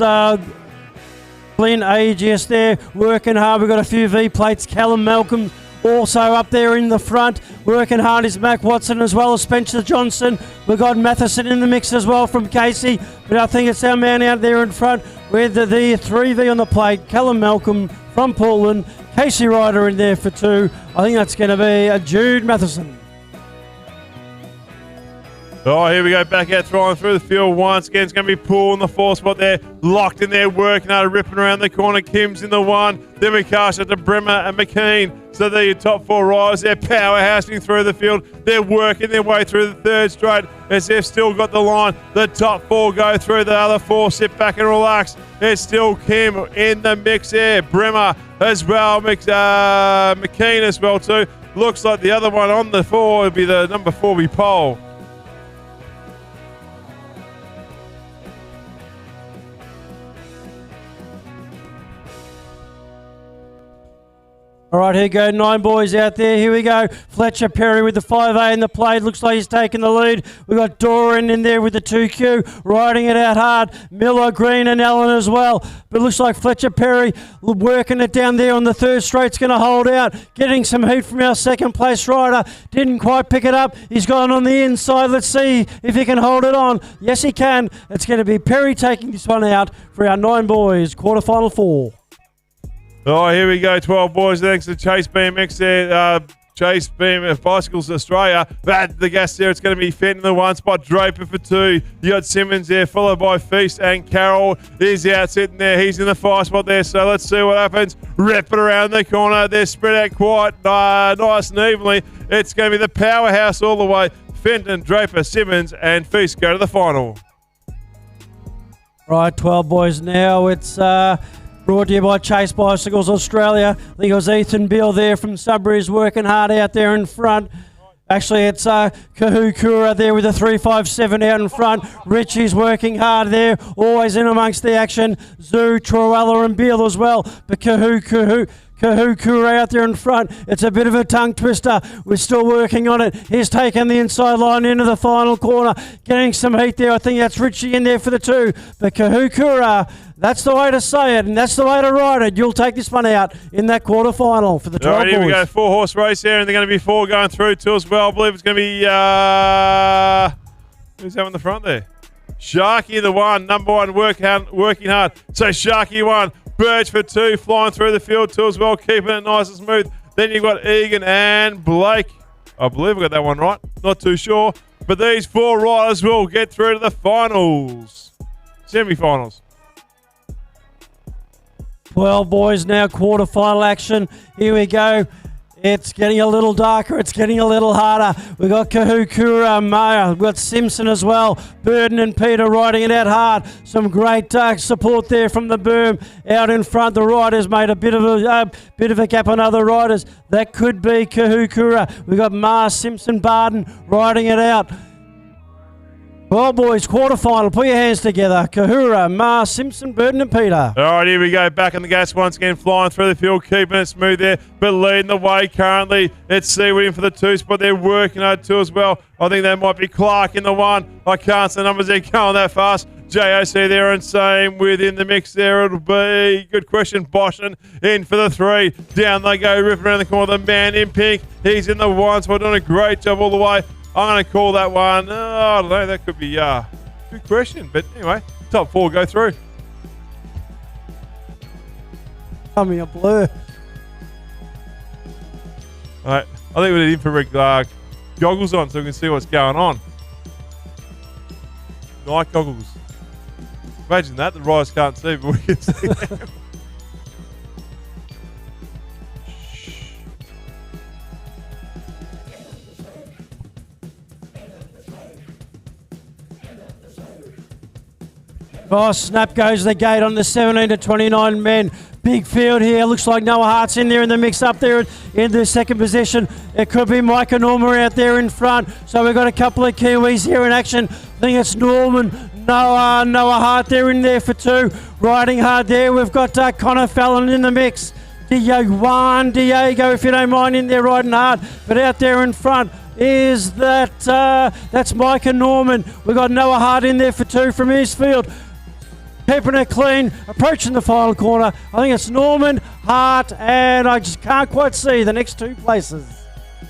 Glenn Aegis there working hard. We've got a few V plates. Callum Malcolm also up there in the front working hard is Mac Watson as well as Spencer Johnson. We've got Matheson in the mix as well from Casey, but I think it's our man out there in front with the 3V on the plate. Callum Malcolm from Portland, Casey Ryder in there for 2. I think that's going to be Jude Matheson. Oh, here we go, back out, throwing through the field once again. It's going to be Poole in the 4 spot there, locked in there, working hard, ripping around the corner. Kim's in the 1. Then we cast it to Bremer and McKean. So they're your top 4 riders. They're powerhousing through the field. They're working their way through the 3rd straight as they've still got the line. The top 4 go through. The other 4 sit back and relax. There's still Kim in the mix there. Bremer as well. McKean as well too. Looks like the other one on the 4 will be the number 4 be Pole. All right, here go 9 boys out there. Here we go. Fletcher Perry with the 5A in the plate. Looks like he's taking the lead. We've got Doran in there with the 2Q, riding it out hard. Miller, Green and Allen as well. But it looks like Fletcher Perry working it down there on the third straight's going to hold out. Getting some heat from our second place rider. Didn't quite pick it up. He's gone on the inside. Let's see if he can hold it on. Yes, he can. It's going to be Perry taking this one out for our 9 boys. Quarterfinal 4. Oh, here we go, 12 boys. Thanks to Chase BMX there. Chase BMX Bicycles Australia. At the gas there, it's going to be Fenton in the 1 spot. Draper for 2. You got Simmons there, followed by Feast, and Carroll is out sitting there. He's in the 5 spot there, so let's see what happens. Rip it around the corner. They're spread out quite nice and evenly. It's going to be the powerhouse all the way. Fenton, Draper, Simmons, and Feast go to the final. Right, 12 boys now. It's brought to you by Chase Bicycles Australia. I think it was Ethan Beale there from Sudbury's working hard out there in front. Actually, it's Kahukura there with a 357 out in front. Richie's working hard there, always in amongst the action. Zoo, Troella and Beale as well. But Kahukura out there in front. It's a bit of a tongue twister. We're still working on it. He's taken the inside line into the final corner. Getting some heat there. I think that's Richie in there for the 2. But Kahukura, that's the way to say it, and that's the way to ride it. You'll take this one out in that quarterfinal for the 12 boys. Here we go, 4-horse race there, and they're going to be 4 going through too as well. I believe it's going to be who's that on the front there? Sharky the 1, number 1, working hard. So Sharky 1, Birch for 2, flying through the field too as well, keeping it nice and smooth. Then you've got Egan and Blake. I believe I got that one right. Not too sure, but these 4 riders will get through to the finals, semi-finals. 12 boys now, quarterfinal action. Here we go. It's getting a little darker. It's getting a little harder. We've got Kahukura, Maya. We've got Simpson as well. Burden and Peter riding it out hard. Some great support there from the boom. Out in front, the riders made a bit of a gap on other riders. That could be Kahukura. We've got Mars, Simpson, Barden riding it out. Well, boys, quarterfinal. Put your hands together. Kahura, Ma, Simpson, Burden and Peter. All right, here we go. Back in the gas once again, flying through the field, keeping it smooth there, but leading the way currently. It's Seawood in for the 2 spot. They're working hard too as well. I think that might be Clark in the 1. I can't see the numbers. They're going that fast. JOC there and same within the mix there. It'll be, good question, Boston in for the 3. Down they go, ripping around the corner. The man in pink, he's in the 1 spot, doing a great job all the way. I'm going to call that one, I don't know, that could be good question. But anyway, top 4 go through. Coming a blur. All right, I think we need infrared goggles on so we can see what's going on. Night goggles. Imagine that, the riders can't see, but we can see them. Oh, snap goes the gate on the 17 to 29 men. Big field here. Looks like Noah Hart's in there in the mix up there in the second position. It could be Micah Norman out there in front. So we've got a couple of Kiwis here in action. I think it's Norman, Noah Hart there in there for 2. Riding hard there. We've got Connor Fallon in the mix. Juan Diego, if you don't mind, in there riding hard. But out there in front is that's Micah Norman. We've got Noah Hart in there for 2 from Eastfield. Keeping it clean, approaching the final corner. I think it's Norman, Hart, and I just can't quite see the next 2 places.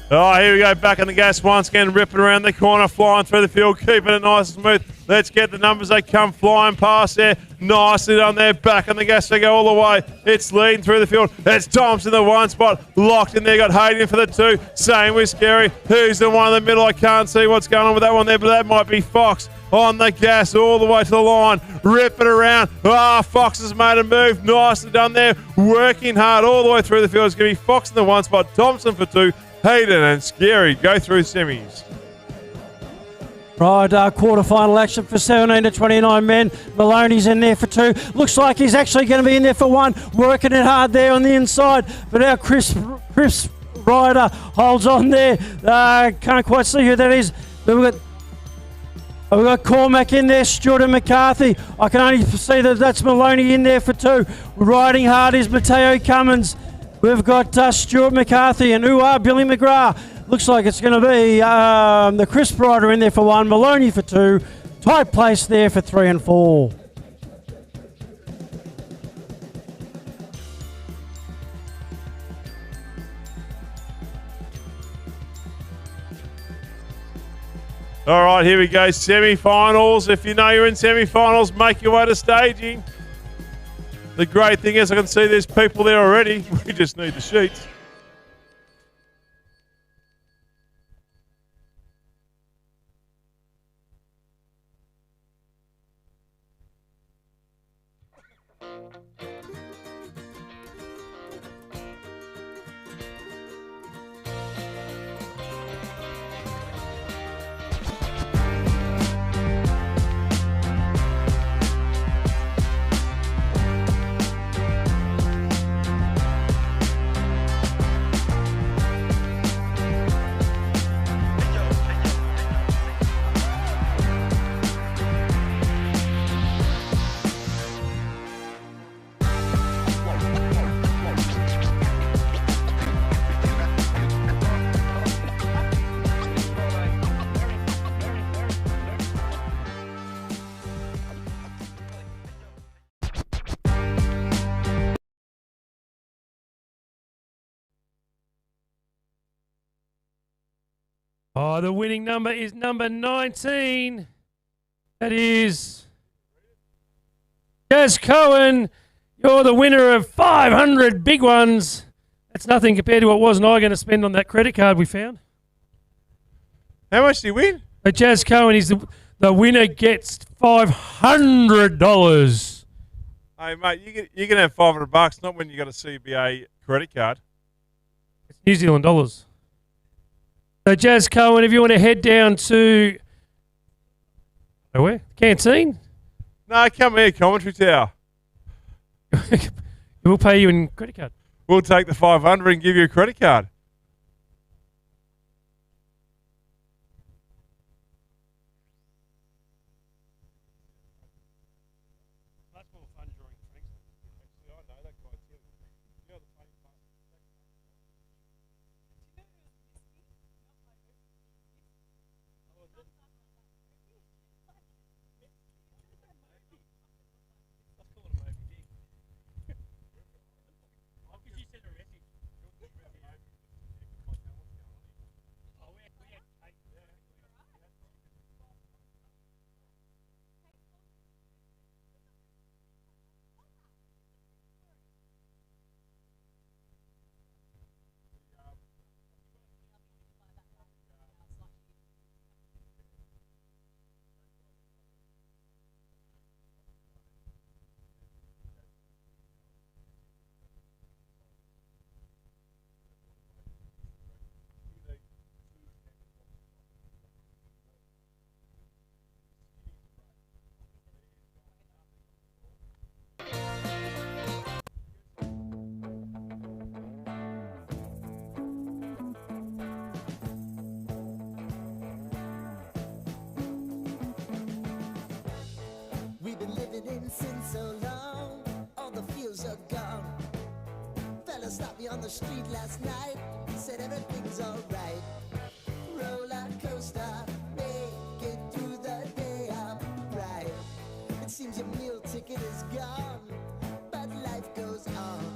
Oh, here we go, back in the gas once again, ripping around the corner, flying through the field, keeping it nice and smooth. Let's get the numbers. They come flying past there. Nicely done there. Back on the gas, they go all the way. It's leading through the field. It's Thompson in the 1 spot. Locked in there. Got Hayden for the 2. Same with Scary. Who's the one in the middle? I can't see what's going on with that one there, but that might be Fox. On the gas all the way to the line. Rip it around. Fox has made a move. Nicely done there. Working hard all the way through the field. It's going to be Fox in the 1 spot. Thompson for 2. Hayden and Scary go through semis. Right, quarterfinal action for 17 to 29 men. Maloney's in there for 2. Looks like he's actually going to be in there for 1. Working it hard there on the inside. But our Chris Ryder holds on there. Can't quite see who that is. But we've got Cormac in there, Stewart and McCarthy. I can only see that that's Maloney in there for 2. Riding hard is Mateo Cummins. We've got Stuart McCarthy and Billy McGrath. Looks like it's going to be the Crisp Rider in there for 1, Maloney for 2. Tight place there for 3 and 4. All right, here we go. Semi-finals. If you know you're in semi-finals, make your way to staging. The great thing is I can see there's people there already. We just need the sheets. Oh, the winning number is number 19. That is Jazz Cohen. You're the winner of 500 big ones. That's nothing compared to what wasn't I going to spend on that credit card we found. How much did you win? So Jazz Cohen is the winner gets $500. Hey, mate, you can have $500, not when you got a CBA credit card. It's New Zealand dollars. So Jazz Cohen, if you want to head down to where? Canteen? No, come here, commentary tower. We'll pay you in credit card. We'll take the 500 and give you a credit card. That's more fun during Frankston. Actually, I know that guy too. You know the funny part. We've been living in sin so long, all the feels are gone. Fella stopped me on the street last night, said everything's alright. Roller coaster, make it through the day upright. It seems your meal ticket is gone, but life goes on.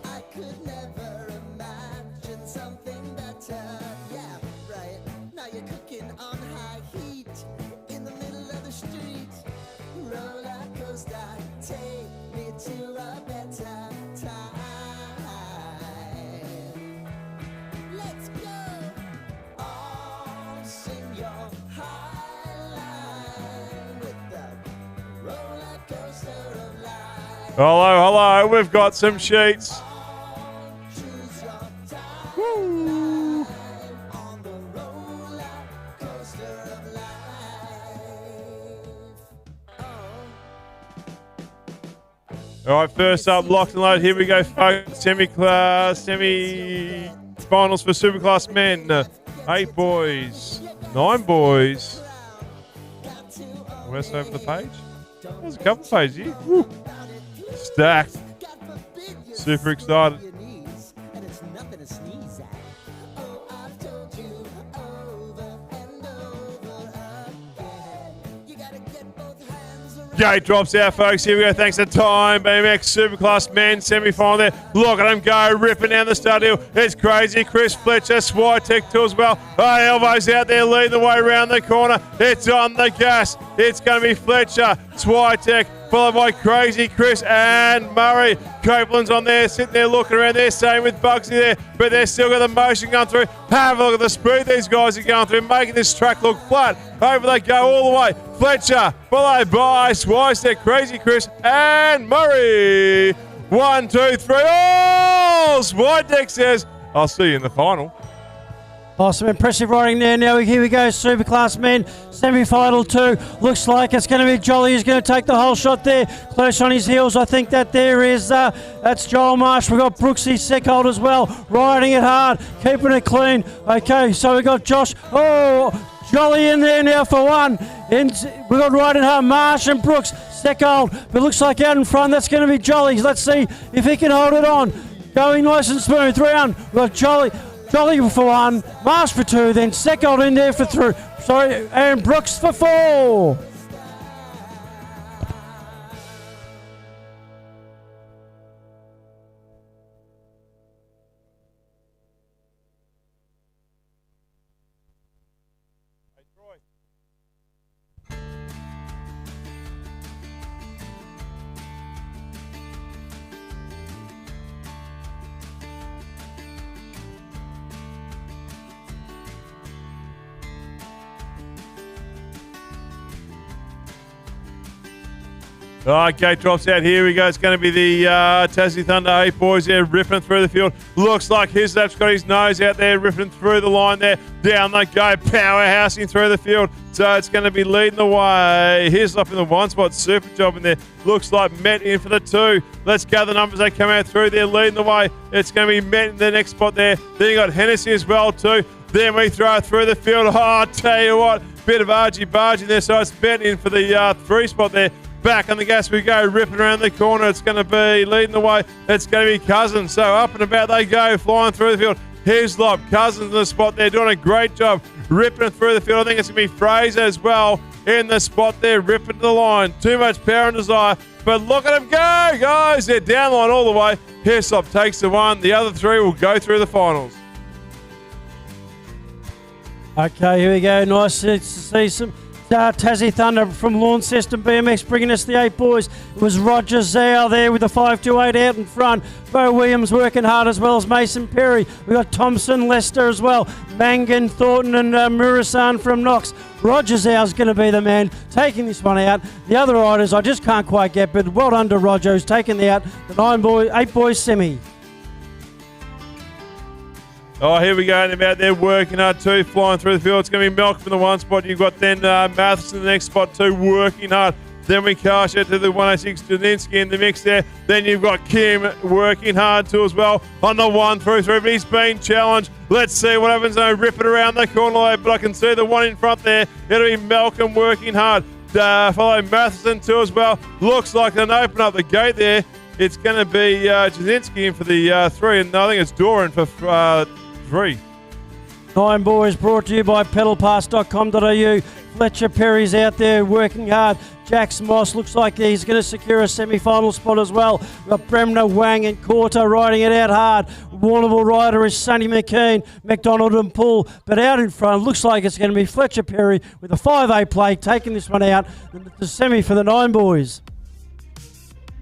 I could never imagine something better. Yeah, right. Now you're cooking on high heat in the middle of the street. Roller coaster, take me to a better time. Let's go. All sing your high line with the roller coaster of life. Hello, we've got some sheets. Choose your time on the roller coaster of life. All right, first up, locked and loaded. Here we go, folks. Semi-finals for Superclass men. 8 boys, 9 boys. Where's over the page? There's a couple of pages here. Woo. Stacked. Super excited. Gate drops out, folks. Here we go. Thanks to time. BMX Superclass men semi-final there. Look at him go, ripping down the stud hill. It's crazy. Chris Fletcher, Switek too as well. Elbows out there, leading the way around the corner. It's on the gas. It's going to be Fletcher, Switek, followed by Crazy Chris and Murray. Copeland's on there, sitting there looking around there, same with Bugsy there, but they're still got the motion going through. Have a look at the speed these guys are going through, making this track look flat. Over they go all the way. Fletcher, followed by Switek, Crazy Chris and Murray. 1, 2, 3. Oh! Switek says, I'll see you in the final. Oh, some impressive riding there. Now here we go, Superclass men, semi-final 2. Looks like it's going to be Jolly who's going to take the whole shot there. Close on his heels, I think that there is, that's Joel Marsh. We've got Brooksy Seckold as well, riding it hard, keeping it clean. Okay, so we've got Josh, Jolly in there now for 1. And we've got riding hard, Marsh and Brooks, Seckold. But it looks like out in front, that's going to be Jolly. Let's see if he can hold it on. Going nice and smooth round. We've got Jolly for 1, Marsh for 2, then Seckold in there for 3. And Brooks for 4. Gate drops out. Here we go. It's going to be the Tassie Thunder 8 boys there ripping through the field. Looks like Hislop's got his nose out there ripping through the line there. Down they go, powerhousing through the field. So it's going to be leading the way. Hislop in the 1 spot. Super job in there. Looks like Met in for the 2. Let's go the numbers they come out through there leading the way. It's going to be Met in the next spot there. Then you got Hennessy as well too. Then we throw through the field. Oh, I tell you what, bit of argy-bargy there. So it's Met in for the 3 spot there. Back on the gas we go, ripping around the corner. It's going to be leading the way. It's going to be Cousins. So up and about they go, flying through the field. Hislop, Cousins in the spot there, doing a great job ripping through the field. I think it's going to be Fraser as well in the spot there, ripping to the line. Too much power and desire. But look at them go, guys. They're down line all the way. Hislop takes the 1. The other 3 will go through the finals. Okay, here we go. Nice to see some Tassie Thunder from Launceston BMX bringing us the 8 boys. It was Roger Zhao there with the 528 out in front. Bo Williams working hard as well as Mason Perry. We got Thompson, Lester as well. Mangan, Thornton and Murasan from Knox. Roger Zhao's going to be the man taking this one out. The other riders I just can't quite get, but well done to Roger who's taking the 8 boys semi. Oh, here we go. And about there working hard too, flying through the field. It's going to be Malcolm in the 1 spot. You've got then Matheson in the next spot too, working hard. Then we cash it to the 106 Janinsky in the mix there. Then you've got Kim working hard too as well on the 1 through 3. But he's been challenged. Let's see what happens. Ripping around the corner, but I can see the 1 in front there. It'll be Malcolm working hard. Follow Matheson too as well. Looks like they'll open up the gate there. It's going to be Jasinski in for the 3, and I think it's Doran for 3. 9 boys brought to you by pedalpass.com.au. Fletcher Perry's out there working hard. Jax Moss looks like he's going to secure a semi-final spot as well. We've got Bremner, Wang and Corta riding it out hard. Warrnambool rider is Sonny McKean, McDonald and Poole. But out in front, looks like it's going to be Fletcher Perry with a 5A plate, taking this one out. The semi for the 9 boys.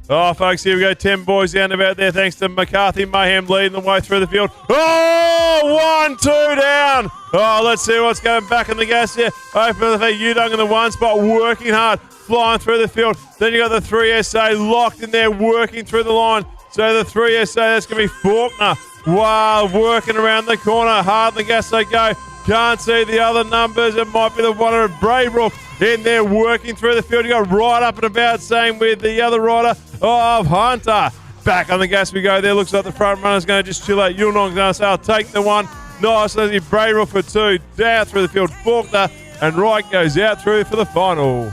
Oh, folks, here we go. 10 boys down about there. Thanks to McCarthy Mayhem leading the way through the field. Oh, 1, 2 down. Oh, let's see what's going back in the gas here. Open the feet. Udung in the 1 spot, working hard, flying through the field. Then you got the 3SA locked in there, working through the line. So the 3SA, that's going to be Faulkner. Wow, working around the corner. Hard in the gas they go. Can't see the other numbers. It might be the one of Braybrook in there working through the field. You got right up and about, same with the other rider of Hunter. Back on the gas we go there. Looks like the front runner's going to just chill out. Yulnong's going to say, I'll take the 1. Nice. Leslie Braybrook for 2. Down through the field. Faulkner and Wright goes out through for the final.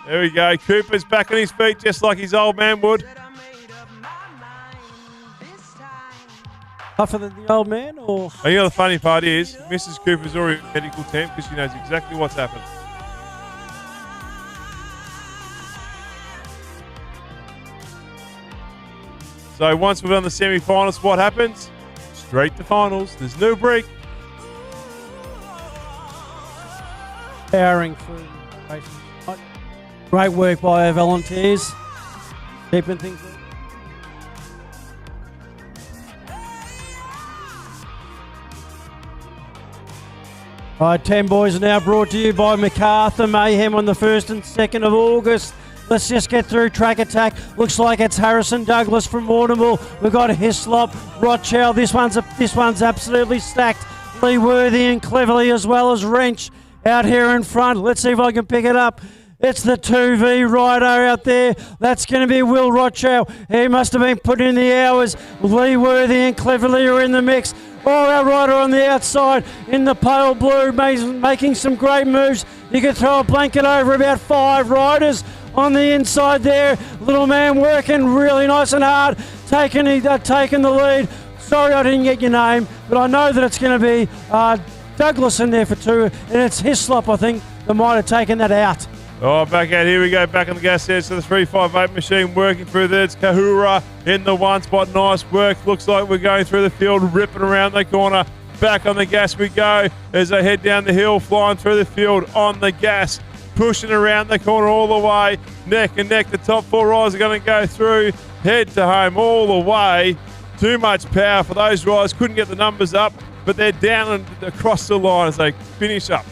There we go. Cooper's back on his feet just like his old man would. Tougher than the old man, or? And you know the funny part is, Mrs. Cooper's already in medical tent because she knows exactly what's happened. So once we've done the semi-finals, what happens? Straight to finals. There's no break. Powering through. Great work by our volunteers. Keeping things moving. All right, 10 boys are now brought to you by MacArthur Mayhem on the 1st and 2nd of August. Let's just get through track attack. Looks like it's Harrison Douglas from Warrnambool. We've got Hislop, Rothschild. This one's absolutely stacked. Lee Worthy and Cleverly as well as Wrench out here in front. Let's see if I can pick it up. It's the 2V rider out there. That's going to be Will Rothschild. He must have been putting in the hours. Lee Worthy and Cleverly are in the mix. Oh, our rider on the outside in the pale blue making some great moves. You could throw a blanket over about 5 riders on the inside there. Little man working really nice and hard, taking the lead. Sorry I didn't get your name, but I know that it's going to be Douglas in there for 2, and it's Hislop, I think, that might have taken that out. Oh, back out. Here we go. Back on the gas there. So the 358 machine working through there. It's Kahura in the one spot. Nice work. Looks like we're going through the field, ripping around the corner. Back on the gas we go as they head down the hill, flying through the field on the gas, pushing around the corner all the way. Neck and neck. The top 4 riders are going to go through. Head to home all the way. Too much power for those riders. Couldn't get the numbers up, but they're down and across the line as they finish up.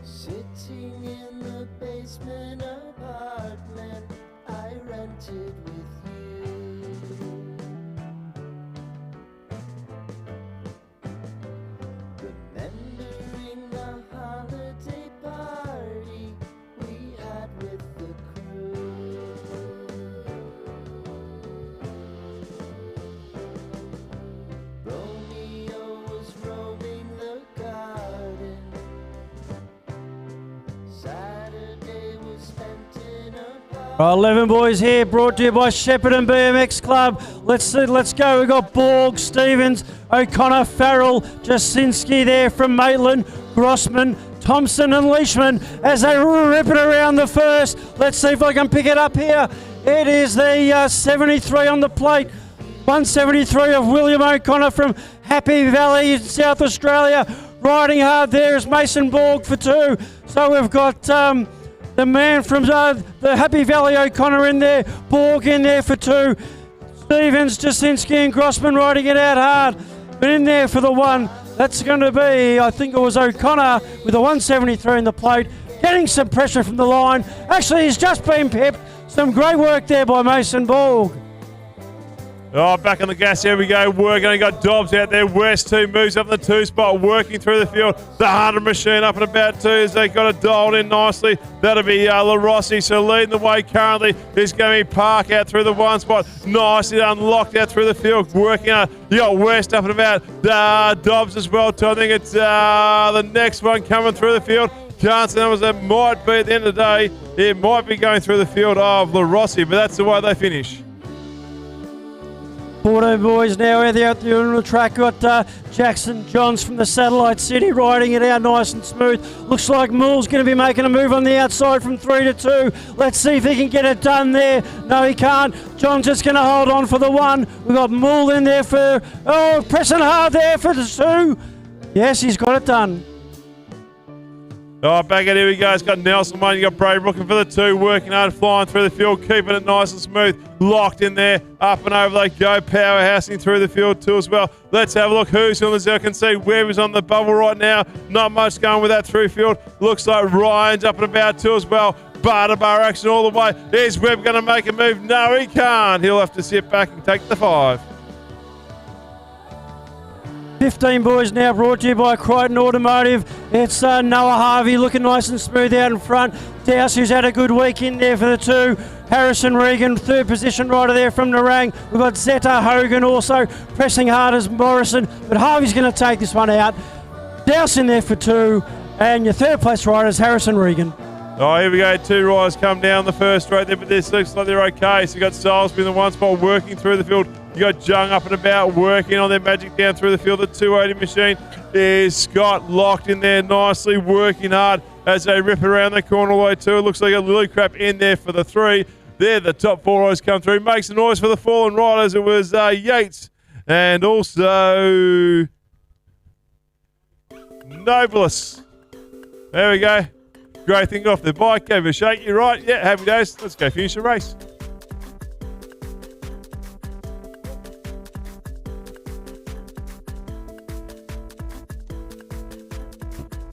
Sitting in the basement apartment I rented with you. Remembering the holiday party we had with the crew. Romeo was roaming the garden. Saturday was spent in a bar. 11 boys here, brought to you by Shepherd and BMX Club. Let's go. We've got Borg, Stevens, O'Connor, Farrell, Jasinski there from Maitland, Grossman, Thompson and Leishman as they rip it around the first. Let's see if I can pick it up here. It is the 73 on the plate. 173 of William O'Connor from Happy Valley in South Australia. Riding hard there is Mason Borg for 2. So we've got the man from the Happy Valley O'Connor in there, Borg in there for 2. Stevens, Jasinski and Grossman riding it out hard. But in there for the 1, that's going to be, I think it was O'Connor with a 173 in the plate. Getting some pressure from the line. Actually, he's just been pipped. Some great work there by Mason Borg. Oh, back on the gas, here we go, working. I got Dobbs out there. West 2 moves up in the 2 spot, working through the field. The 100 machine up and about 2 as they got it dialed in nicely. That'll be La Rossi. So leading the way currently is going to be Park out through the 1 spot. Nicely unlocked out through the field, working out. You got West up and about Dobbs as well too. I think it's the next one coming through the field. Can't see numbers. That might be at the end of the day. It might be going through the field of La Rossi, but that's the way they finish. 14 boys now out there on the track. Got Jackson Johns from the Satellite City riding it out nice and smooth. Looks like Moore's going to be making a move on the outside from 3 to 2. Let's see if he can get it done there. No, he can't. John's just going to hold on for the 1. We've got Moole in there for, pressing hard there for the 2. Yes, he's got it done. Oh, back at here we go. It's got Nelson Wayne. You got Brave looking for the 2, working hard, flying through the field, keeping it nice and smooth, locked in there, up and over they go, powerhousing through the field too as well. Let's have a look who's on the zone. I can see Webb is on the bubble right now. Not much going with that through field. Looks like Ryan's up and about too as well. Bar to bar action all the way. Is Webb going to make a move? No, he can't. He'll have to sit back and take the 5. 15 boys now brought to you by Crichton Automotive. It's Noah Harvey looking nice and smooth out in front. Dowse, who's had a good week in there for the 2. Harrison Regan, 3rd position rider there from Narang. We've got Zeta Hogan also pressing hard as Morrison, but Harvey's going to take this one out. Dowse in there for 2, and your 3rd place rider is Harrison Regan. Oh, here we go. 2 riders come down the first straight there, but this looks like they're okay. So you got Salisbury in the 1 spot working through the field. You got Jung up and about working on their magic down through the field. The 280 machine is Scott locked in there nicely, working hard as they rip around the corner all the way too. It looks like a Lily Crap in there for the 3. There, the top 4 riders come through. Makes a noise for the fallen riders. It was Yates and also Nobilis. There we go. Great thing off the bike. Gave it a shake. You're right. Yeah, happy days. Let's go finish the race.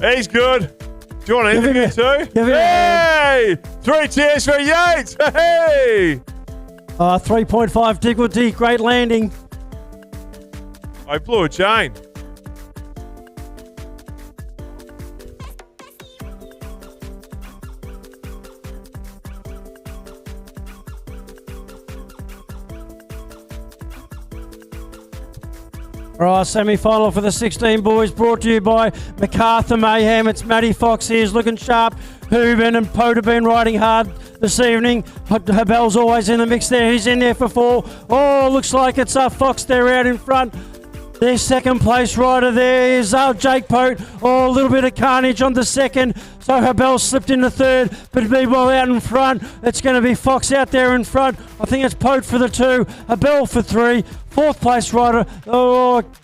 He's good. Do you want to interview too? Hey! 3 cheers for Yates. Hey! 3.5 difficulty. Great landing. I blew a chain. All right, semi-final for the 16 boys brought to you by MacArthur Mayhem. It's Matty Fox here, is looking sharp. Hooven and Pote have been riding hard this evening. Habel's always in the mix there. He's in there for 4. Oh, looks like it's Fox there out in front. Their 2nd place rider there is Jake Pote. Oh, a little bit of carnage on the 2nd. So Habel slipped into 3rd, but meanwhile out in front, it's going to be Fox out there in front. I think it's Pote for the 2, Habel for 3. 4th place rider,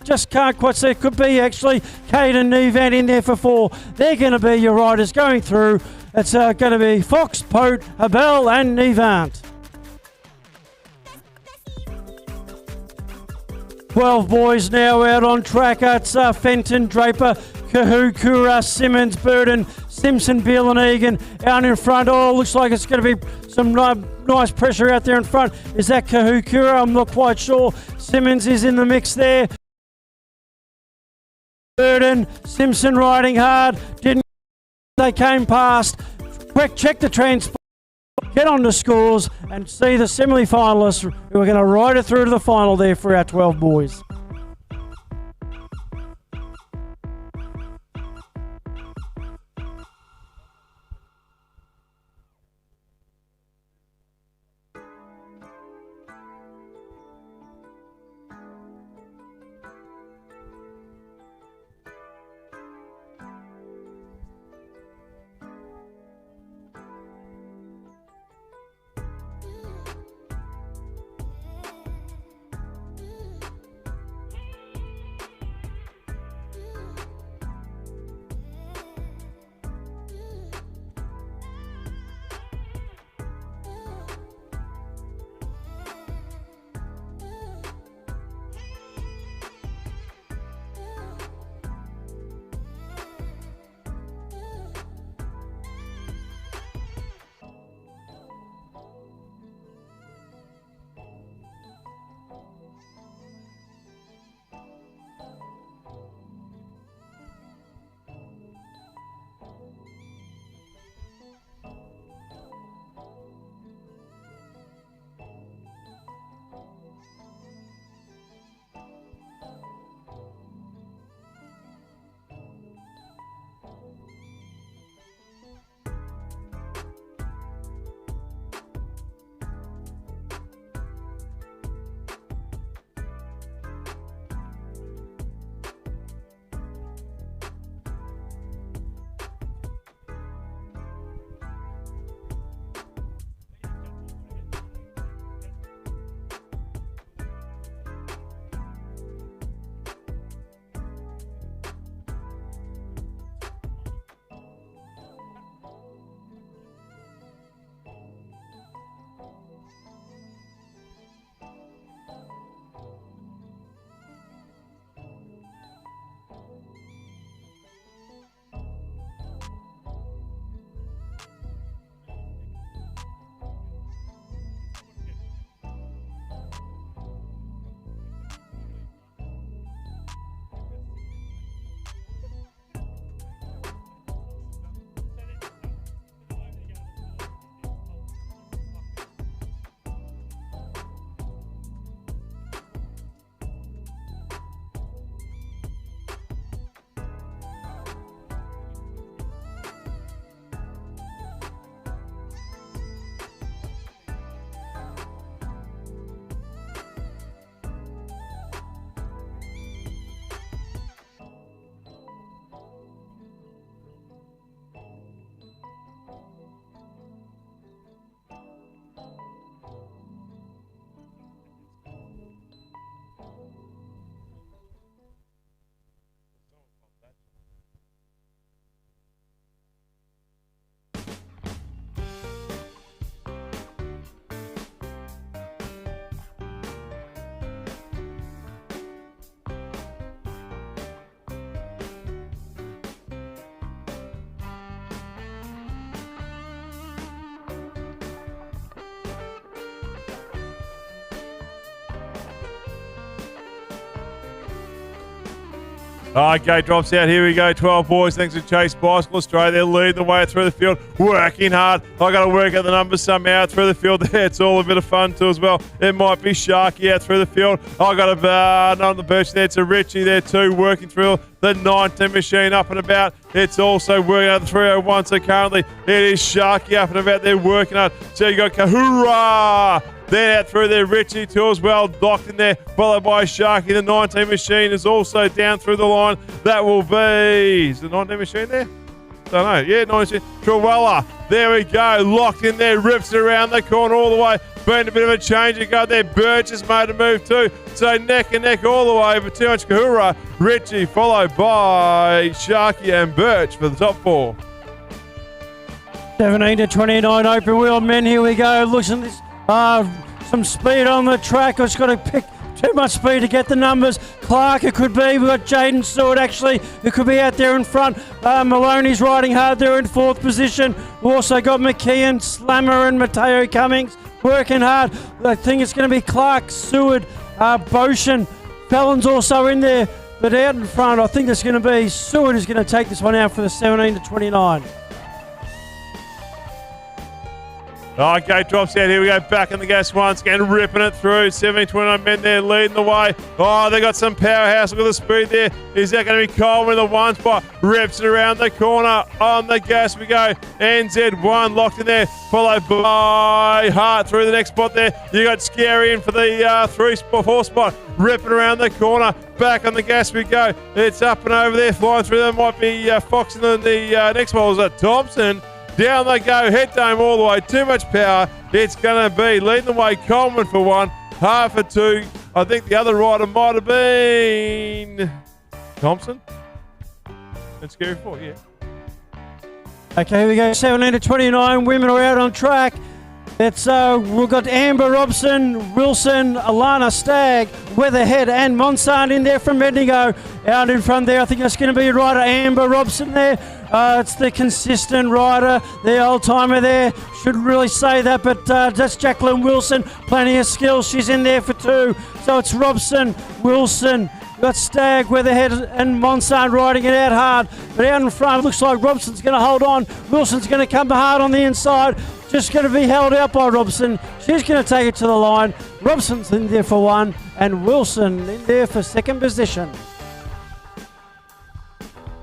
just can't quite see. It could be actually Cade and Nevan in there for 4. They're going to be your riders going through. It's going to be Fox, Pote, Habel and Nevant. 12 boys now out on track. It's Fenton, Draper, Kahoo, Kura, Simmons, Burden, Simpson, Beale and Egan out in front. Oh, looks like it's going to be some nice pressure out there in front. Is that Kahoo, Kura? I'm not quite sure. Simmons is in the mix there. Burden, Simpson riding hard. They came past. Quick, check the transport. Get on the scores and see the semi-finalists who are going to ride it through to the final there for our 12 boys. Okay, drops out. Here we go. 12 boys. Thanks to Chase Bicycle Australia. They're leading the way through the field, working hard. I got to work out the numbers somehow through the field there. It's all a bit of fun too as well. It might be Sharky out through the field. I got a not on the birch there. It's a Richie there too, working through the 19 machine up and about. It's also working out the 301. So currently it is Sharky up and about. They're working hard. So you got Kahura. Then out through there, Richie too as well, locked in there, followed by Sharky. The 19 machine is also down through the line. That will be, is the 19 machine there? Don't know. Yeah, 19 machine. Truella, there we go, locked in there, rips it around the corner all the way. Been a bit of a change of guard there. Birch has made a move too. So neck and neck all the way for too much Kahura. Richie followed by Sharky and Birch for the top four. 17 to 29 open wheel men. Here we go. Looks at this. Some speed on the track. It's got to pick too much speed to get the numbers. Clark, it could be. We've got Jaden Stewart, actually, who could be out there in front. Maloney's riding hard there in fourth position. We've also got McKeon, Slammer, and Mateo Cummings working hard. I think it's going to be Clark, Seward, Boshin. Fallon's also in there, but out in front, I think it's going to be Seward who's going to take this one out for the 17 to 29. Okay, drops out. Here we go. Back in the gas once again, ripping it through. 17-29 men there leading the way. Oh, they got some powerhouse. Look at the speed there. Is that going to be Coleman in the one spot? Rips it around the corner. On the gas we go. NZ1 locked in there. Followed by Hart through the next spot there. You got Scary in for the 4 spot. Ripping around the corner. Back on the gas we go. It's up and over there. Flying through. There might be Fox in the next one. Was that Thompson? Down they go, head dome all the way, too much power. It's going to be leading the way Coleman for 1, Hart for 2. I think the other rider might have been Thompson. And Scary 4, yeah. Okay, here we go, 17 to 29. Women are out on track. It's we've got Amber Robson, Wilson, Alana Stagg, Weatherhead, and Monsant in there from Bendigo. Out in front there, I think that's going to be rider Amber Robson there. It's the consistent rider, the old timer there. Shouldn't really say that, but that's Jacqueline Wilson. Plenty of skills. She's in there for 2. So it's Robson, Wilson. We've got Stagg, Weatherhead, and Monsant riding it out hard. But out in front, looks like Robson's going to hold on. Wilson's going to come hard on the inside. Just going to be held out by Robson. She's going to take it to the line. Robson's in there for 1, and Wilson in there for 2nd position.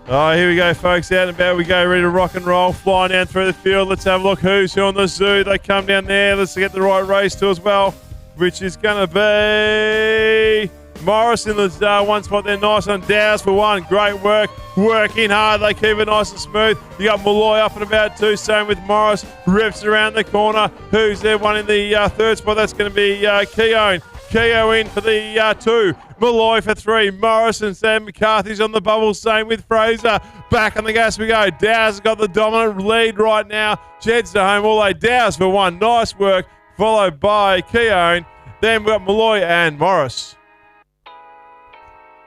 Oh, here we go, folks. Out and about we go, ready to rock and roll. Flying down through the field. Let's have a look who's who on the zoo. They come down there. Let's get the right race too as well, which is going to be Morris in the one spot there. Nice on Dow's for 1. Great work. Working hard. They keep it nice and smooth. You got Malloy up and about too. Same with Morris. Rips around the corner. Who's there? 1 in the 3rd spot. That's going to be Keown. Keo in for the 2. Malloy for 3. Morris and Sam McCarthy's on the bubble. Same with Fraser. Back on the gas we go. Dow's got the dominant lead right now. Jed's to home all day. Dow's for 1. Nice work. Followed by Keown. Then we've got Malloy and Morris.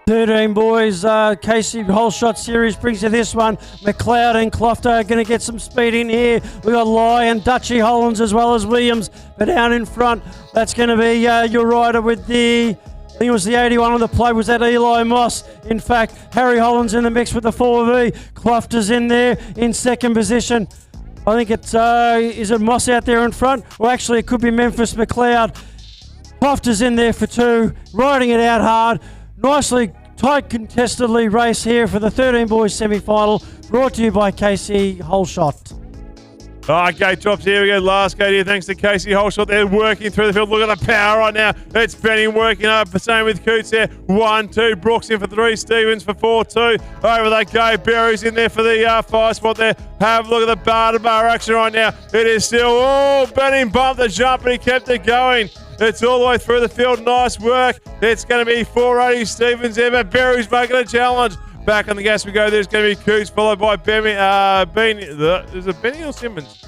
13 boys, Casey Whole Shot Series brings you this one. McLeod and Clofter are going to get some speed in here. We got Lai and Dutchy Hollands as well as Williams. But down in front, that's going to be your rider with the, I think it was the 81 on the plate, was that Eli Moss. In fact, Harry Hollands in the mix with the 4V. Clofter's in there in 2nd position. I think it's, is it Moss out there in front? Well, actually, it could be Memphis McLeod. Clofter's in there for 2, riding it out hard. Nicely tight contestedly race here for the 13 boys semi-final, brought to you by KC Whole Shot. Gate drops here. We go. Last gate here. Thanks to Casey Holshot. They're working through the field. Look at the power right now. It's Benning working up. Same with Coots there. 1, 2. Brooks in for 3. Stevens for 4, 2. Over they go. Berry's in there for the 5 spot there. Have a look at the bar-to-bar action right now. It is still, Benning bumped the jump and he kept it going. It's all the way through the field. Nice work. It's going to be 480 Stevens there, but Berry's making a challenge. Back on the gas we go. There's going to be Coots, followed by is it Benny or Simmons?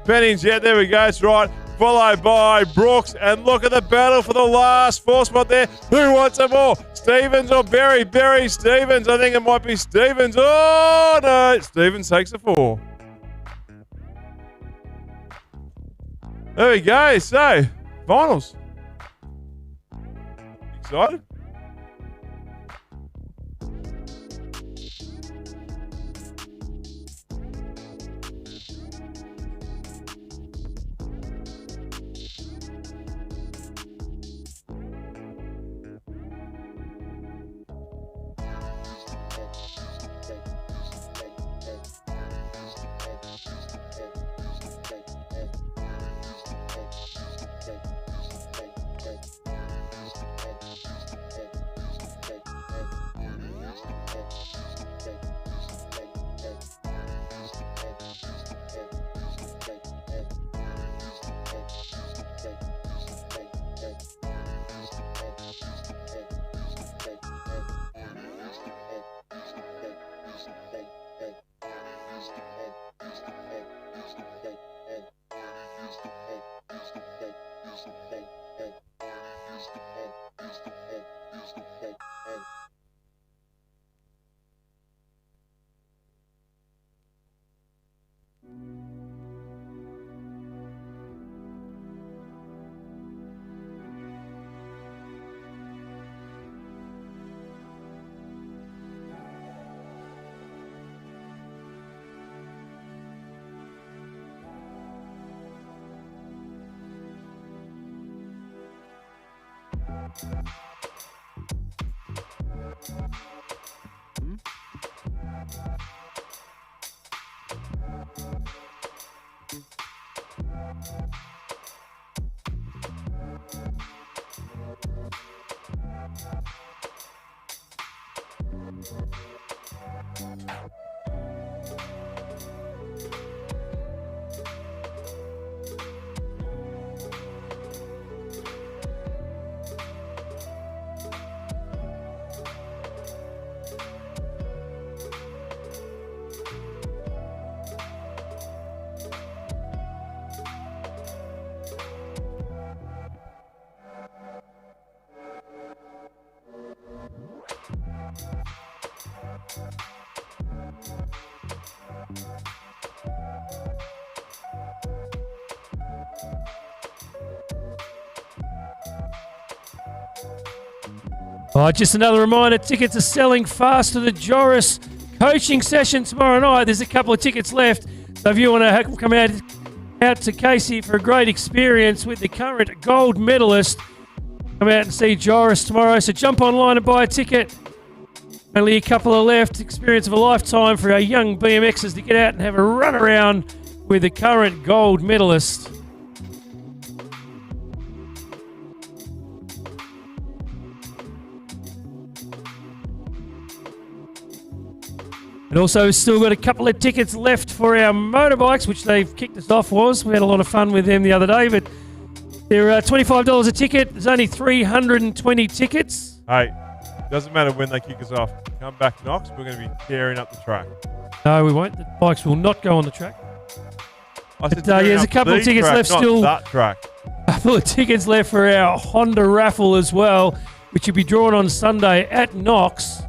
Bennings, yeah, there we go. It's right. Followed by Brooks. And look at the battle for the last 4 spot there. Who wants it more? Stevens or Berry? Berry, Stevens. I think it might be Stevens. Oh, no. Stevens takes the 4. There we go. So, finals. Excited? Oh, just another reminder, tickets are selling fast to the Joris coaching session tomorrow night. There's a couple of tickets left. So if you want to come out to Casey for a great experience with the current gold medalist, come out and see Joris tomorrow. So jump online and buy a ticket. Only a couple are left. Experience of a lifetime for our young BMXers to get out and have a run around with the current gold medalist. And also, we've still got a couple of tickets left for our motorbikes, which they've kicked us off was. We had a lot of fun with them the other day, but they're $25 a ticket. There's only 320 tickets. Hey, doesn't matter when they kick us off. Come back, Knox. We're going to be tearing up the track. No, we won't. The bikes will not go on the track. I said But, there's a couple of tickets left still. Not that track. A couple of tickets left for our Honda raffle as well, which will be drawn on Sunday at Knox.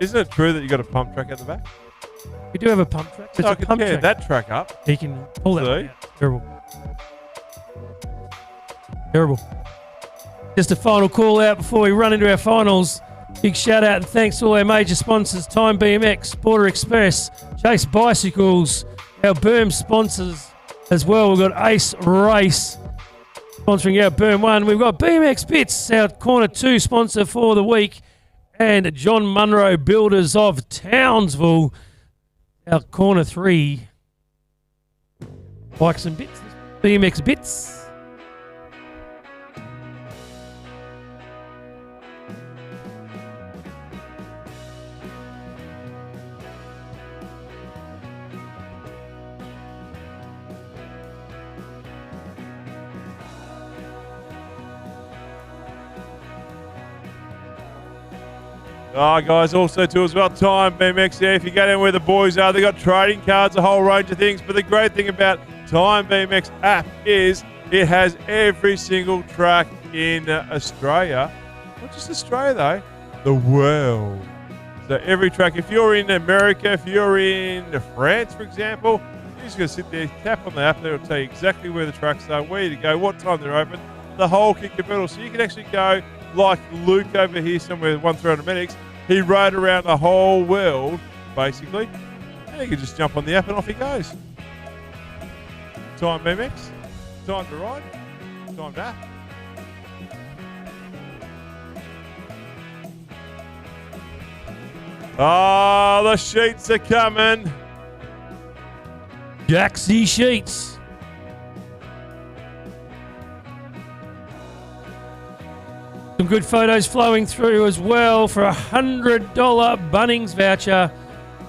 Isn't it true that you got a pump track at the back? We do have a pump track. So I can tear that track up. He can pull that See? one out. Terrible. Terrible. Just a final call out before we run into our finals. Big shout out and thanks to all our major sponsors, Time BMX, Border Express, Chase Bicycles, our Berm sponsors as well. We've got Ace Race sponsoring our Berm 1. We've got BMX Bits, our Corner 2 sponsor for the week. And John Munro Builders of Townsville, our Corner 3 bikes and bits, BMX Bits. Guys, also too as well, Time BMX there. If you go down where the boys are, they got trading cards, a whole range of things. But the great thing about Time BMX app is it has every single track in Australia. Not just Australia though, the world. So every track, if you're in America, if you're in France, for example, you're just going to sit there, tap on the app, and it'll tell you exactly where the tracks are, where to go, what time they're open, the whole kit and caboodle. So you can actually go like Luke over here somewhere, 1300 Medics. He rode around the whole world, basically. And you can just jump on the app and off he goes. Time BMX, time to ride, time to app. Oh, the sheets are coming. Jaxie Sheets. Some good photos flowing through as well for a $100 Bunnings voucher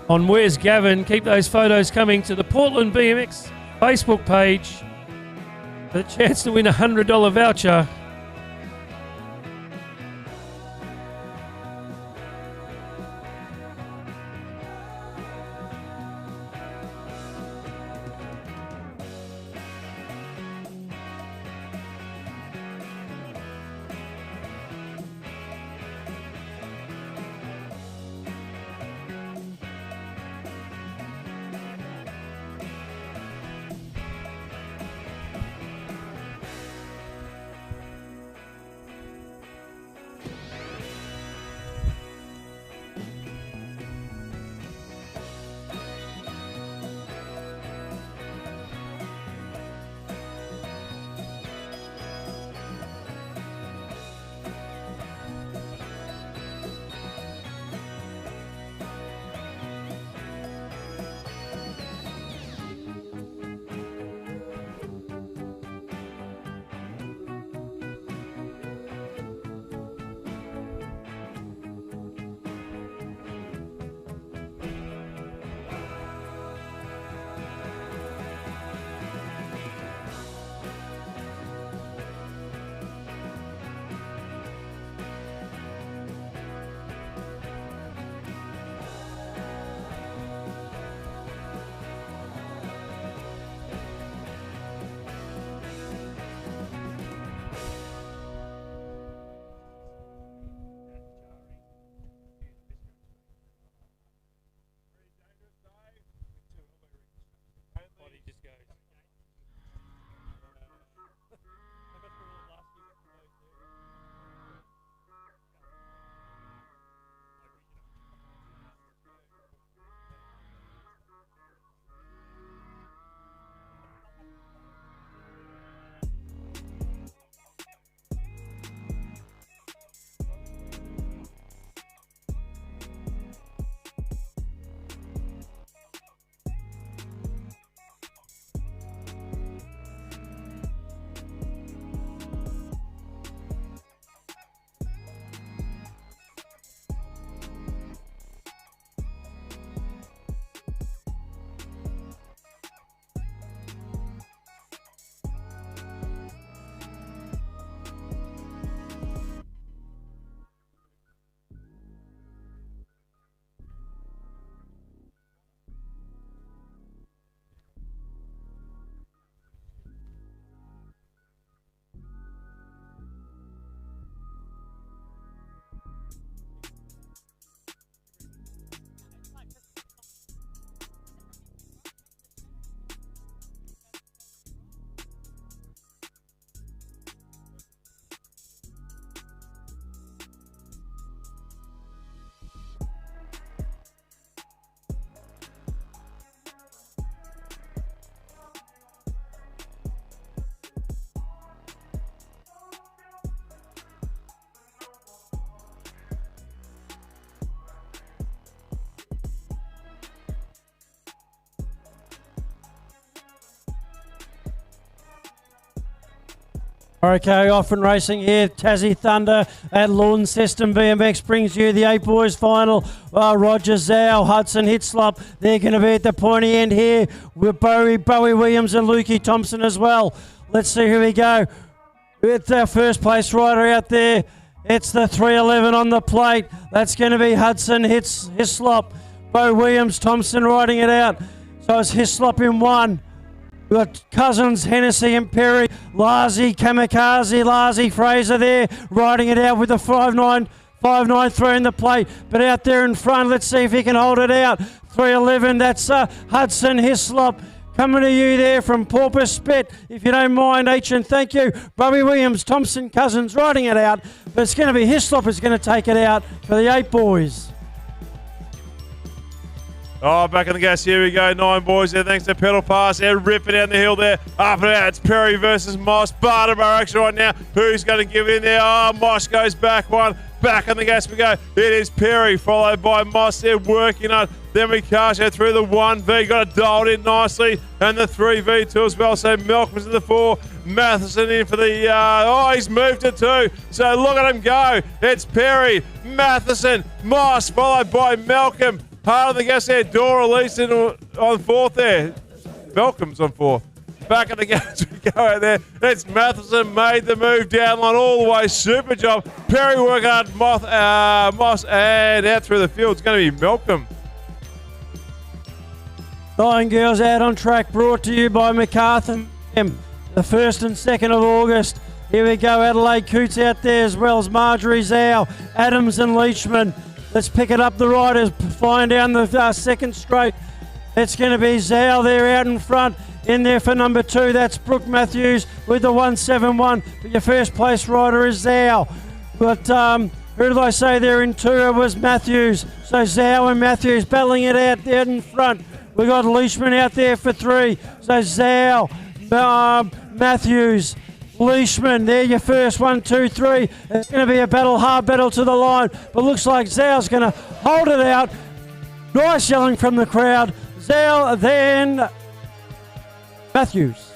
on Where's Gavin. Keep those photos coming to the Portland BMX Facebook page for the chance to win a $100 voucher. Okay, off and racing here. Tassie Thunder at Launceston BMX brings you the 8 boys final. Roger Zhao, Hudson Hitzlop. They're going to be at the pointy end here with Bowie Williams and Lukey Thompson as well. Let's see who we go. It's our first place rider out there. It's the 311 on the plate. That's going to be Hudson Hislop. Bo Williams, Thompson riding it out. So it's Hislop in 1. We've got Cousins, Hennessy and Perry. Larzi, Kamikaze, Larzi, Fraser there riding it out with the 5.9 in the plate. But out there in front, let's see if he can hold it out. 311, that's Hudson Hislop. Coming to you there from Porpoise Spit, if you don't mind, and thank you. Bobby Williams, Thompson, Cousins riding it out. But it's going to be Hislop who's going to take it out for the 8 boys. Oh, back on the gas. Here we go. 9 boys there. Thanks to Pedal Pass. They're ripping down the hill there. Up and out. It's Perry versus Moss. Barterbar action right now. Who's going to give it in there? Oh, Moss goes back one. Back on the gas we go. It is Perry, followed by Moss. They're working on. Then we cast out through the 1V. Got it dialed in nicely. And the 3V2 as well. So Malcolm's in the 4. Matheson in for the... he's moved it 2. So look at him go. It's Perry, Matheson, Moss, followed by Malcolm. Hard on the gas there. Dora Leeson on 4th there. Malcolm's on 4th. Back at the gas we go out there. It's Matheson made the move down line all the way. Super job. Perry working hard. Moss and out through the field. It's going to be Malcolm. 9 girls out on track, brought to you by MacArthur. The 1st and 2nd of August. Here we go. Adelaide Coots out there as well as Marjorie Zhao, Adams and Leachman. Let's pick it up, the riders flying down the second straight. It's going to be Zhao there out in front. In there for number 2, that's Brooke Matthews with the 171. But your first place rider is Zhao. But who did I say there in 2? It was Matthews. So Zhao and Matthews battling it out there in front. We got Leishman out there for 3. So Zhao, Matthews, Leishman, there your first 1, 2, 3. It's going to be a battle, hard battle to the line, but looks like Zhao's going to hold it out. Nice yelling from the crowd. Zhao, then Matthews.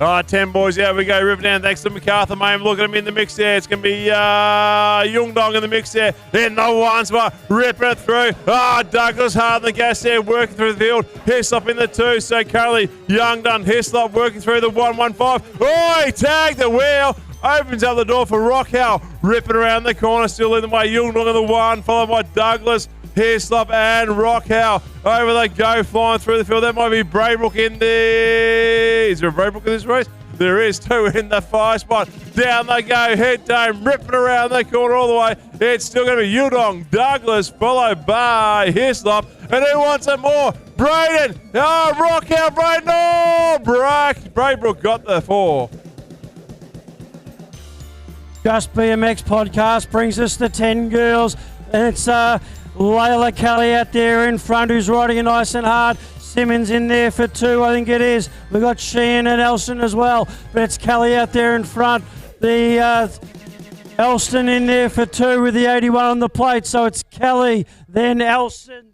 All right, 10 boys out we go. River down. Thanks to MacArthur, mate. Look at him in the mix there. It's going to be Youngdong in the mix there. In the 1 spot. Ripping it through. Douglas hard on the gas there. Working through the field. Hislop in the 2. So currently Youngdong. Hislop working through the 115. Oh, he tagged the wheel. Opens up the door for Rockhow. Ripping around the corner. Still in the way. Youngdong in the 1. Followed by Douglas. Hislop and Rockhow over the go, flying through the field. That might be Braybrook in there. Is there a Braybrook in this race? There is 2 in the 5 spot. Down they go, head dome, ripping around the corner all the way. It's still going to be Yudong, Douglas, followed by Hislop. And who wants it more? Braden. Oh, Rockhow, Braden. Oh, Braybrook got the 4. Just BMX podcast brings us the 10 girls. And it's Layla Kelly out there in front who's riding it nice and hard. Simmons in there for 2, I think it is. We've got Sheehan and Elston as well, but it's Kelly out there in front. The Elston in there for 2 with the 81 on the plate, so it's Kelly, then Elston,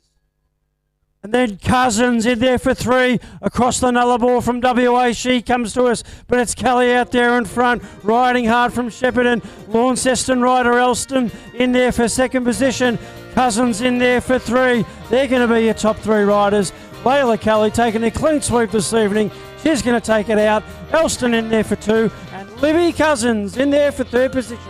and then Cousins in there for 3. Across the Nullarbor from WA, she comes to us, but it's Kelly out there in front, riding hard from Shepparton. Launceston rider Elston in there for 2nd position. Cousins in there for 3. They're going to be your top 3 riders. Layla Kelly taking a clean sweep this evening. She's going to take it out. Elston in there for 2. And Libby Cousins in there for 3rd position.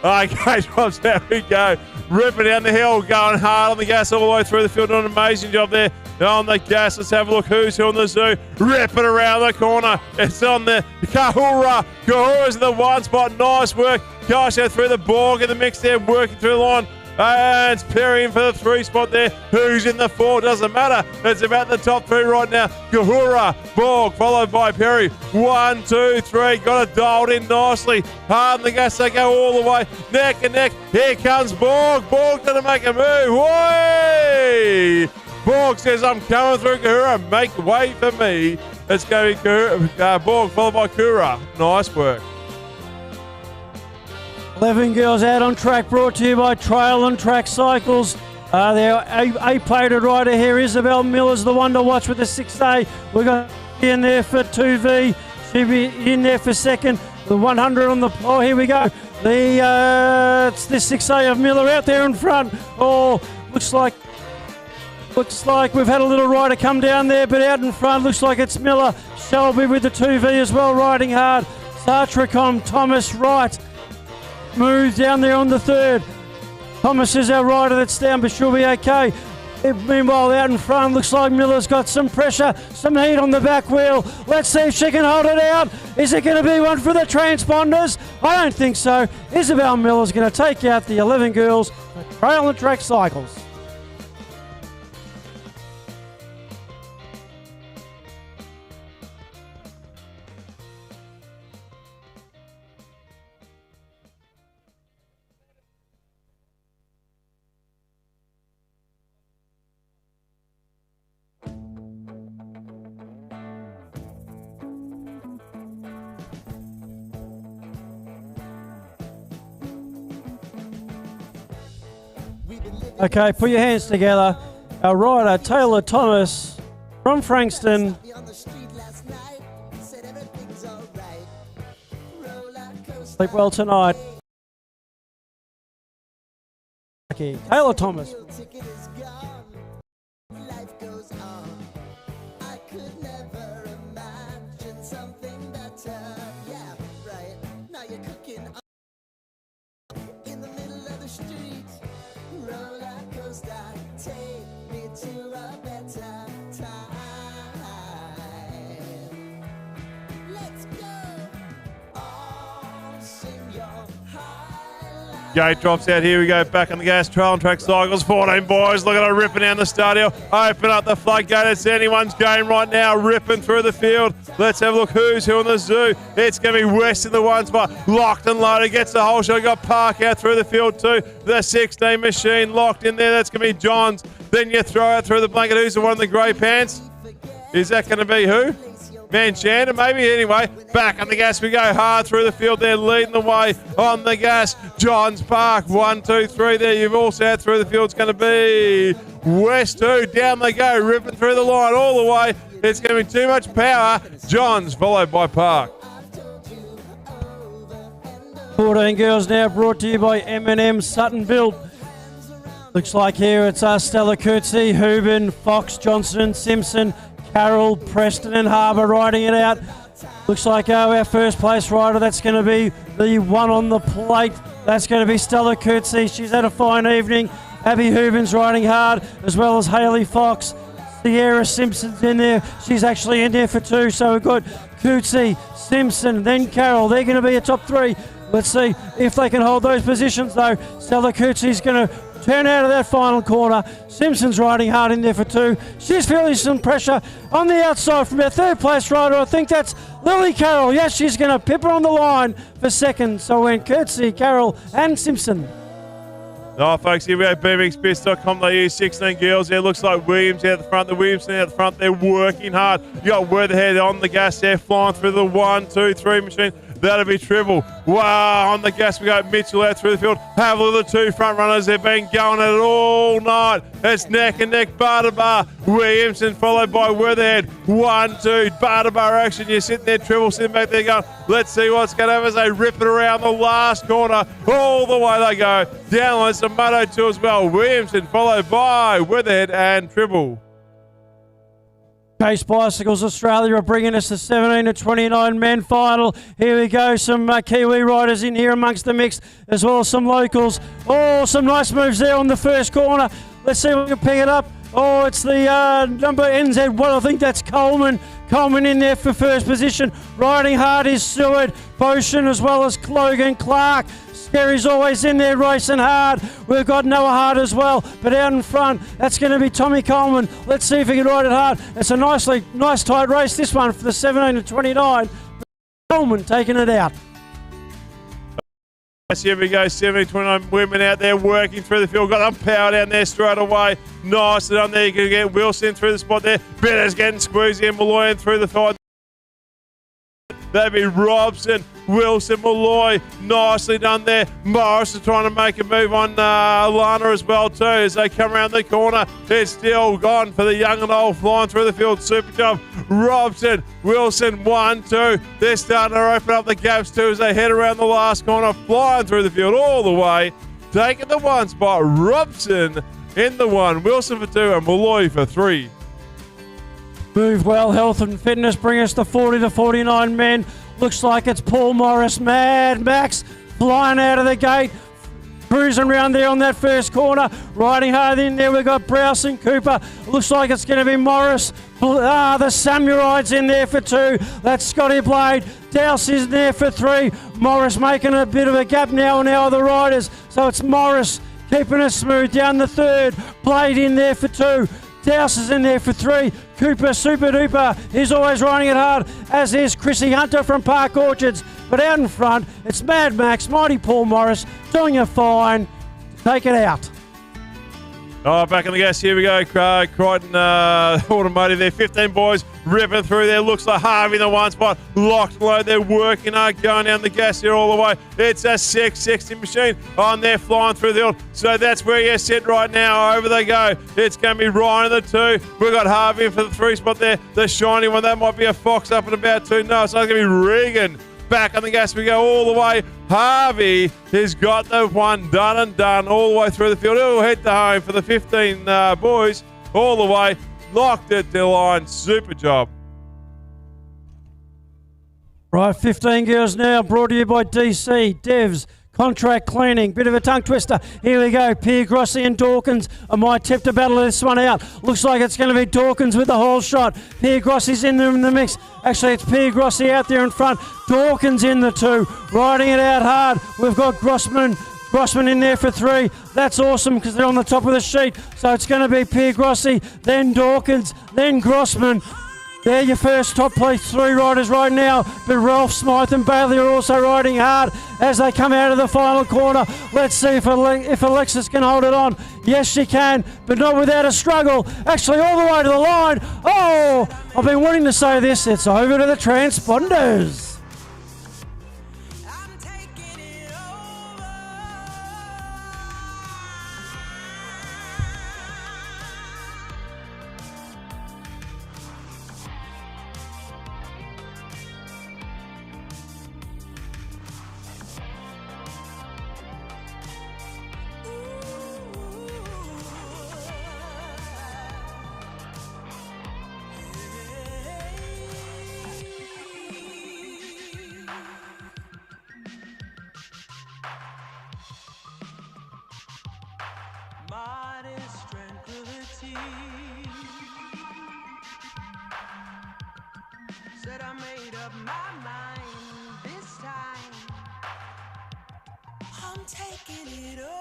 Okay, Robs, there we go. Ripping down the hill, going hard on the gas all the way through the field. Doing an amazing job there on the gas. Let's have a look who's who on the zoo. Ripping around the corner. It's on the Kahura. Kahura's in the 1 spot. Nice work. Gosh, out through the Borg in the mix there, working through the line. And it's Perry in for the 3 spot there. Who's in the 4? Doesn't matter. It's about the top 3 right now. Kahura, Borg, followed by Perry. 1, 2, 3. Got it dialed in nicely. Hard on the gas. They go all the way. Neck and neck. Here comes Borg. Borg going to make a move. Way! Borg says, I'm coming through Kahura. Make way for me. It's going to be Kahura, Borg, followed by Kahura. Nice work. 11 girls out on track, brought to you by Trail and Track Cycles. Their A-plated rider here, Isabel Miller's the one to watch with the 6A. We've got in there for 2V. She'll be in there for second. The 100 on the... Oh, here we go. It's the 6A of Miller out there in front. Oh, looks like we've had a little rider come down there, but out in front looks like it's Miller. Shelby with the 2V as well, riding hard. Sartricom, Thomas Wright moves down there on the third. Thomas is our rider that's down, but she'll be okay. Meanwhile, out in front, looks like Miller's got some pressure, some heat on the back wheel. Let's see if she can hold it out. Is it going to be one for the transponders? I don't think so. Isabel Miller's going to take out the 11 girls for Trail and Track Cycles. Okay, put your hands together. Our rider, Taylor Thomas from Frankston. Sleep well tonight. Okay, Taylor Thomas. Gate drops out. Here we go. Back on the gas. Trail and Track Cycles. 14 boys. Look at her ripping down the stadio. Open up the floodgate. It's anyone's game right now. Ripping through the field. Let's have a look who's who in the zoo. It's going to be West in the one spot. Locked and loaded. Gets the whole shot. Got Park out through the field too. The 16 machine locked in there. That's going to be Johns. Then you throw out through the blanket. Who's the one in the grey pants? Is that going to be who? Manchanda, maybe. Anyway, back on the gas we go. Hard through the field there, leading the way on the gas. Johns Park, 1, 2, 3 there. You've also had through the field. It's going to be West 2. Down they go, ripping through the line all the way. It's going to be too much power. Johns, followed by Park. 14 girls now brought to you by M&M Sutton Built. Looks like here it's Stella Curtsey, Hooben, Fox, Johnson, Simpson, Carroll, Preston and Harbour riding it out. Looks like our first place rider, that's going to be the one on the plate. That's going to be Stella Curtsey. She's had a fine evening. Abby Hooben's riding hard, as well as Hayley Fox. Sierra Simpson's in there. She's actually in there for 2, so we've got Curtsey, Simpson, then Carroll. They're going to be a top 3. Let's see if they can hold those positions, though. Stella Curtsey's going to turn out of that final corner. Simpson's riding hard in there for 2. She's feeling some pressure on the outside from our third place rider. I think that's Lily Carroll. Yes, she's going to pip her on the line for second. So when Curtsey, Carroll and Simpson. Oh, folks, here we go. BMXBits.com.au, 16 girls there. Looks like Williams out the front. The Williamson out the front. They're working hard. You got Weatherhead on the gas there, flying through the 1, 2, 3 machine. That'll be Tribble. Wow, on the gas we go. Mitchell out through the field. Havel, the 2 front runners. They've been going at it all night. It's neck and neck, bar to bar. Williamson followed by Weatherhead. 1, 2, bar to bar action. You're sitting there, Tribble sitting back there going, let's see what's going to happen as they rip it around the last corner. All the way they go. Down on some Moto 2 as well. Williamson followed by Weatherhead and Tribble. Case Bicycles Australia are bringing us the 17 to 29 men final. Here we go, some Kiwi riders in here amongst the mix, as well as some locals. Oh, some nice moves there on the first corner. Let's see if we can pick it up. Oh, it's the number NZ1, I think that's Coleman. Coleman in there for first position. Riding hard is Seward, Potion, as well as Logan Clark. Scary's always in there racing hard. We've got Noah Hart as well, but out in front, that's going to be Tommy Coleman. Let's see if he can ride it hard. It's a nice tight race, this one, for the 17 to 29. Coleman taking it out. Here we go, 17 to 29 women out there working through the field. Got them power down there straight away. Nice and on there. You can get Wilson through the spot there. Bennett's getting squeezed in. Malloy through the fight. That'd be Robson, Wilson, Malloy. Nicely done there. Morris is trying to make a move on Lana as well too as they come around the corner. It's still gone for the young and old flying through the field. Super job. Robson, Wilson, 1, 2. They're starting to open up the gaps too as they head around the last corner, flying through the field all the way. Taking the 1 spot. Robson in the 1. Wilson for 2 and Malloy for 3. Move well, health and fitness bring us to 40 to 49 men. Looks like it's Paul Morris, Mad Max, flying out of the gate, cruising around there on that first corner, riding hard in there. We've got Browse and Cooper. Looks like it's going to be Morris. The Samurai's in there for 2. That's Scotty Blade. Douse is there for 3. Morris making a bit of a gap now on our other riders. So it's Morris keeping it smooth down the 3rd. Blade in there for 2. Douse is in there for 3. Cooper, super duper, he's always riding it hard, as is Chrissy Hunter from Park Orchards. But out in front, it's Mad Max, Mighty Paul Morris, doing a fine. Take it out. Oh, back in the gas. Here we go. Crichton Automotive there. 15 boys ripping through there. Looks like Harvey in the 1 spot. Locked low. They're working hard, going down the gas here all the way. It's a 660 machine on there, flying through the field. So that's where you sit right now. Over they go. It's going to be Ryan in the 2. We've got Harvey in for the 3 spot there. The shiny one. That might be a Fox up and about 2. No, it's not going to be Regan. Back on the gas we go all the way. Harvey has got the 1 done and done all the way through the field. He'll head to home for the 15 boys all the way. Locked it to the line. Super job. Right, 15 girls now, brought to you by DC, Devs, Contract Cleaning. Bit of a tongue twister. Here we go. Pierre Grossi and Dawkins. I might tip to battle this one out. Looks like it's going to be Dawkins with the whole shot. Pierre Grossi's in there in the mix. Actually, it's Pierre Grossi out there in front. Dawkins in the 2. Riding it out hard. We've got Grossman in there for 3. That's awesome because they're on the top of the sheet. So it's going to be Pierre Grossi, then Dawkins, then Grossman. They're your first top place 3 riders right now, but Ralph Smythe and Bailey are also riding hard as they come out of the final corner. Let's see if Alexis can hold it on. Yes, she can, but not without a struggle. Actually, all the way to the line. Oh, I've been wanting to say this. It's over to the transponders. Modest tranquility. Said I made up my mind this time. I'm taking it over.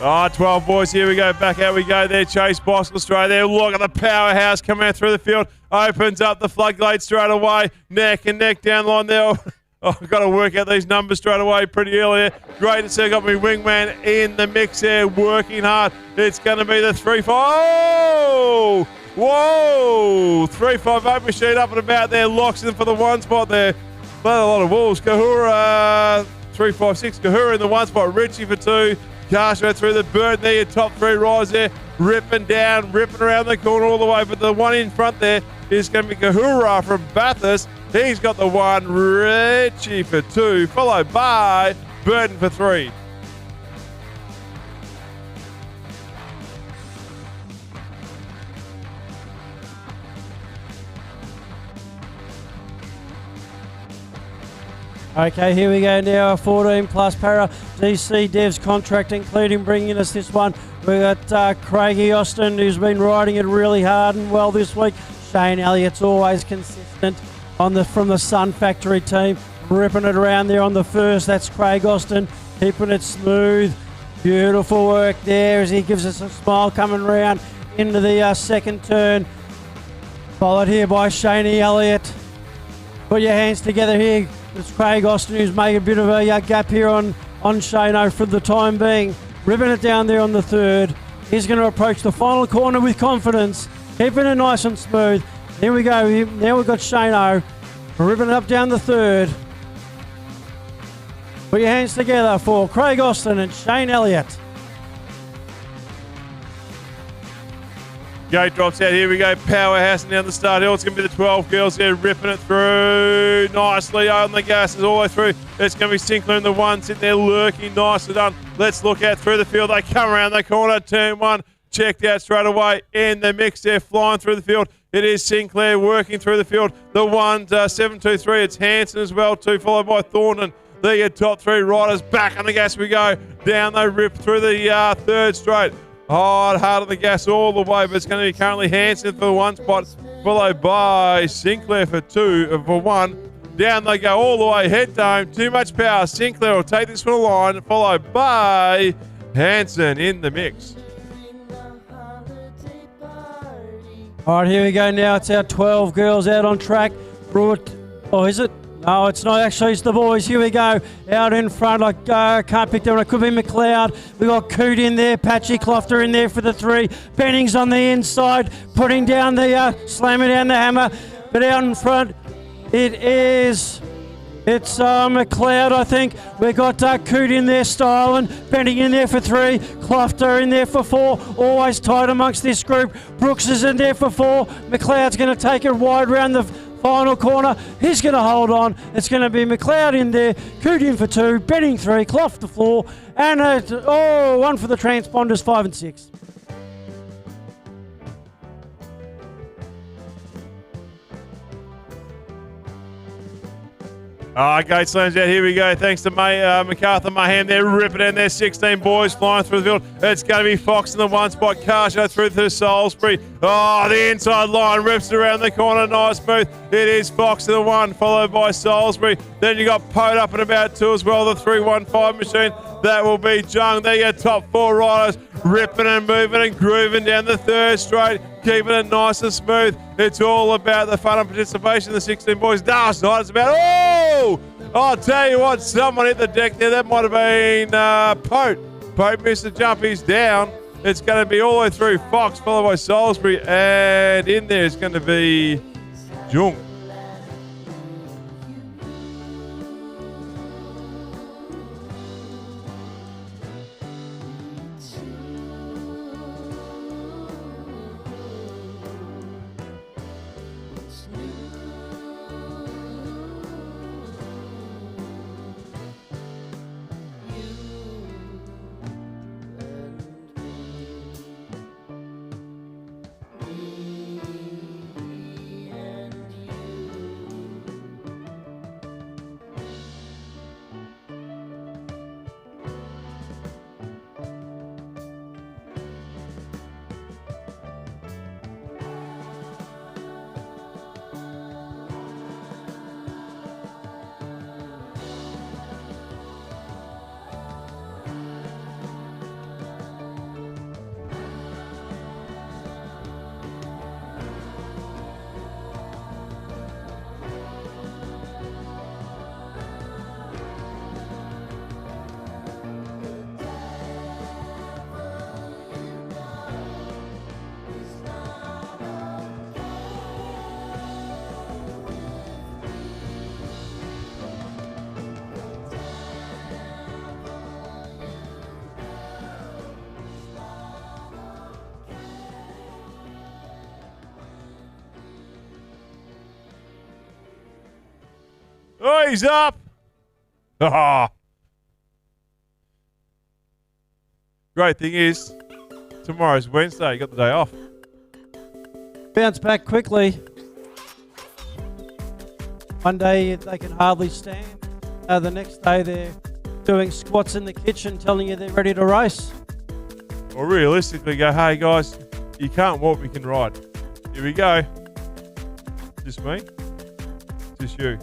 Oh, 12 boys, here we go. Back out we go there. Chase Boswell straight there. Look at the powerhouse coming out through the field. Opens up the floodgate straight away. Neck and neck down the line there. Oh, I've got to work out these numbers straight away pretty early. Great to see. Got me wingman in the mix there, working hard. It's going to be the 3-5. Oh! Whoa! 358 machine up and about there. Locks in for the 1 spot there. But a lot of walls. Kahura, 356. Kahura in the 1 spot. Richie for 2. Castro through the burn there, your top 3 rise there, ripping down, ripping around the corner all the way. But the one in front there is going to be Kahura from Bathurst. He's got the 1, Richie for 2, followed by Burton for 3. Okay, here we go now. 14 plus para DC Devs contract, including bringing us this one. We've got Craigie Austin, who's been riding it really hard and well this week. Shane Elliott's always consistent from the Sun Factory team, ripping it around there on the first. That's Craig Austin, keeping it smooth. Beautiful work there as he gives us a smile coming round into the second turn. Followed here by Shane Elliott. Put your hands together here. It's Craig Austin who's making a bit of a gap here on Shano for the time being. Ripping it down there on the third. He's going to approach the final corner with confidence. Keeping it nice and smooth. Here we go. Now we've got Shano ripping it up down the third. Put your hands together for Craig Austin and Shane Elliott. Gate drops out. Here we go. Powerhouse down the start hill. It's going to be the 12 girls there ripping it through nicely on the gas all the way through. It's going to be Sinclair in the one sitting there lurking. Nicely done. Let's look out through the field. They come around the corner. Turn one. Checked out straight away in the mix there, flying through the field. It is Sinclair working through the field. The 7-2-3. It's Hanson as well too, followed by Thornton. There your top three riders. Back on the gas we go. Down they rip through the third straight. Hard on the gas all the way, but it's going to be currently Hanson for the one spot, followed by Sinclair for one. Down they go all the way, head dome, too much power. Sinclair will take this from the line, followed by Hanson in the mix. All right, here we go now. It's our 12 girls out on track. Oh, is it? No, it's not actually. It's the boys. Here we go. Out in front. I can't pick that one. It could be McLeod. We've got Coot in there. Patchy Clofter in there for the three. Bennings on the inside. Putting down the, slamming down the hammer. But out in front, it's McLeod, I think. We've got Coot in there, styling. Benning in there for three. Clofter in there for four. Always tight amongst this group. Brooks is in there for four. McLeod's going to take it wide round the final corner. He's going to hold on. It's going to be McLeod in there. Coot in for two. Benning three. Clough the floor. And one for the transponders, 5 and 6. Gate slams out. Here we go. Thanks to MacArthur Mayhem. They're ripping in there. 16 boys flying through the field. It's going to be Fox in the one spot. Carshow through to Salisbury. The inside line rips around the corner. Nice move. It is Fox in the one, followed by Salisbury. Then you got Poed up and about two as well. The 315 machine. That will be Jung. There your top four riders. Ripping and moving and grooving down the third straight. Keeping it nice and smooth. It's all about the fun and participation. The 16 boys last night. It's about, I'll tell you what, someone hit the deck there. That might have been Pote. Pote missed the jump. He's down. It's going to be all the way through Fox, followed by Salisbury. And in there is going to be Jung. Oh, he's up. Great thing is, tomorrow's Wednesday. You got the day off. Bounce back quickly. Monday they can hardly stand. The next day they're doing squats in the kitchen, telling you they're ready to race. Or realistically go, hey guys, you can't walk, we can ride. Here we go. Just me? Just you?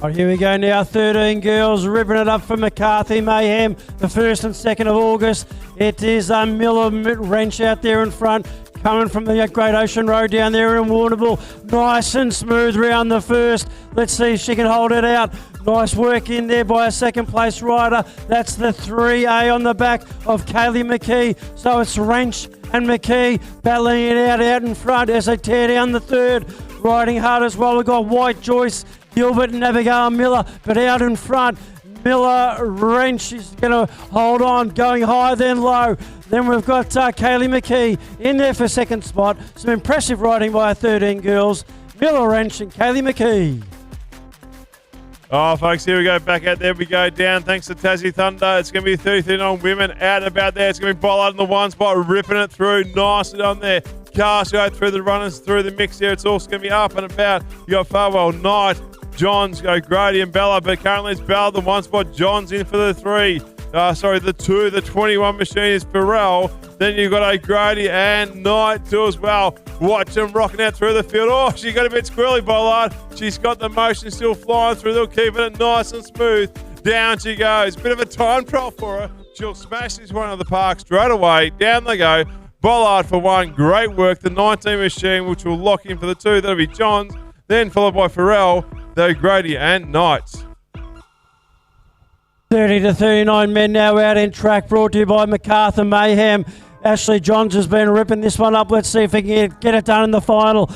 Right, here we go now, 13 girls ripping it up for McCarthy Mayhem, the 1st and 2nd of August. It is Miller Wrench out there in front, coming from the Great Ocean Road down there in Warrnambool. Nice and smooth round the first. Let's see if she can hold it out. Nice work in there by a 2nd place rider. That's the 3A on the back of Kaylee McKee. So it's Wrench and McKee battling it out in front as they tear down the 3rd. Riding hard as well. We've got White Joyce, Gilbert and Abigail Miller, but out in front, Miller Wrench is going to hold on, going high then low. Then we've got Kaylee McKee in there for 2nd spot. Some impressive riding by our 13 girls, Miller Wrench and Kaylee McKee. Oh, folks, here we go. Back out there we go down. Thanks to Tassie Thunder. It's going to be 39 women out and about there. It's going to be Bollard in the 1 spot, ripping it through nicely on there. Cars go through the runners, through the mix there. It's also going to be up and about. You got Farwell, Knight, Johns, Grady and Bella, but currently it's Bella the 1 spot. Johns in for the 3. The 2. The 21 machine is Farrell. Then you've got O'Grady and Knight too as well. Watch them rocking out through the field. Oh, she got a bit squirrely, Bollard. She's got the motion still flying through. They're keeping it nice and smooth. Down she goes. Bit of a time trial for her. She'll smash this one out of the park straight away. Down they go. Bollard for 1. Great work. The 19 machine, which will lock in for the 2. That'll be Johns. Then followed by Farrell, O'Grady and Knights. 30 to 39 men now out in track, brought to you by MacArthur Mayhem. Ashley Johns has been ripping this one up. Let's see if he can get it done in the final.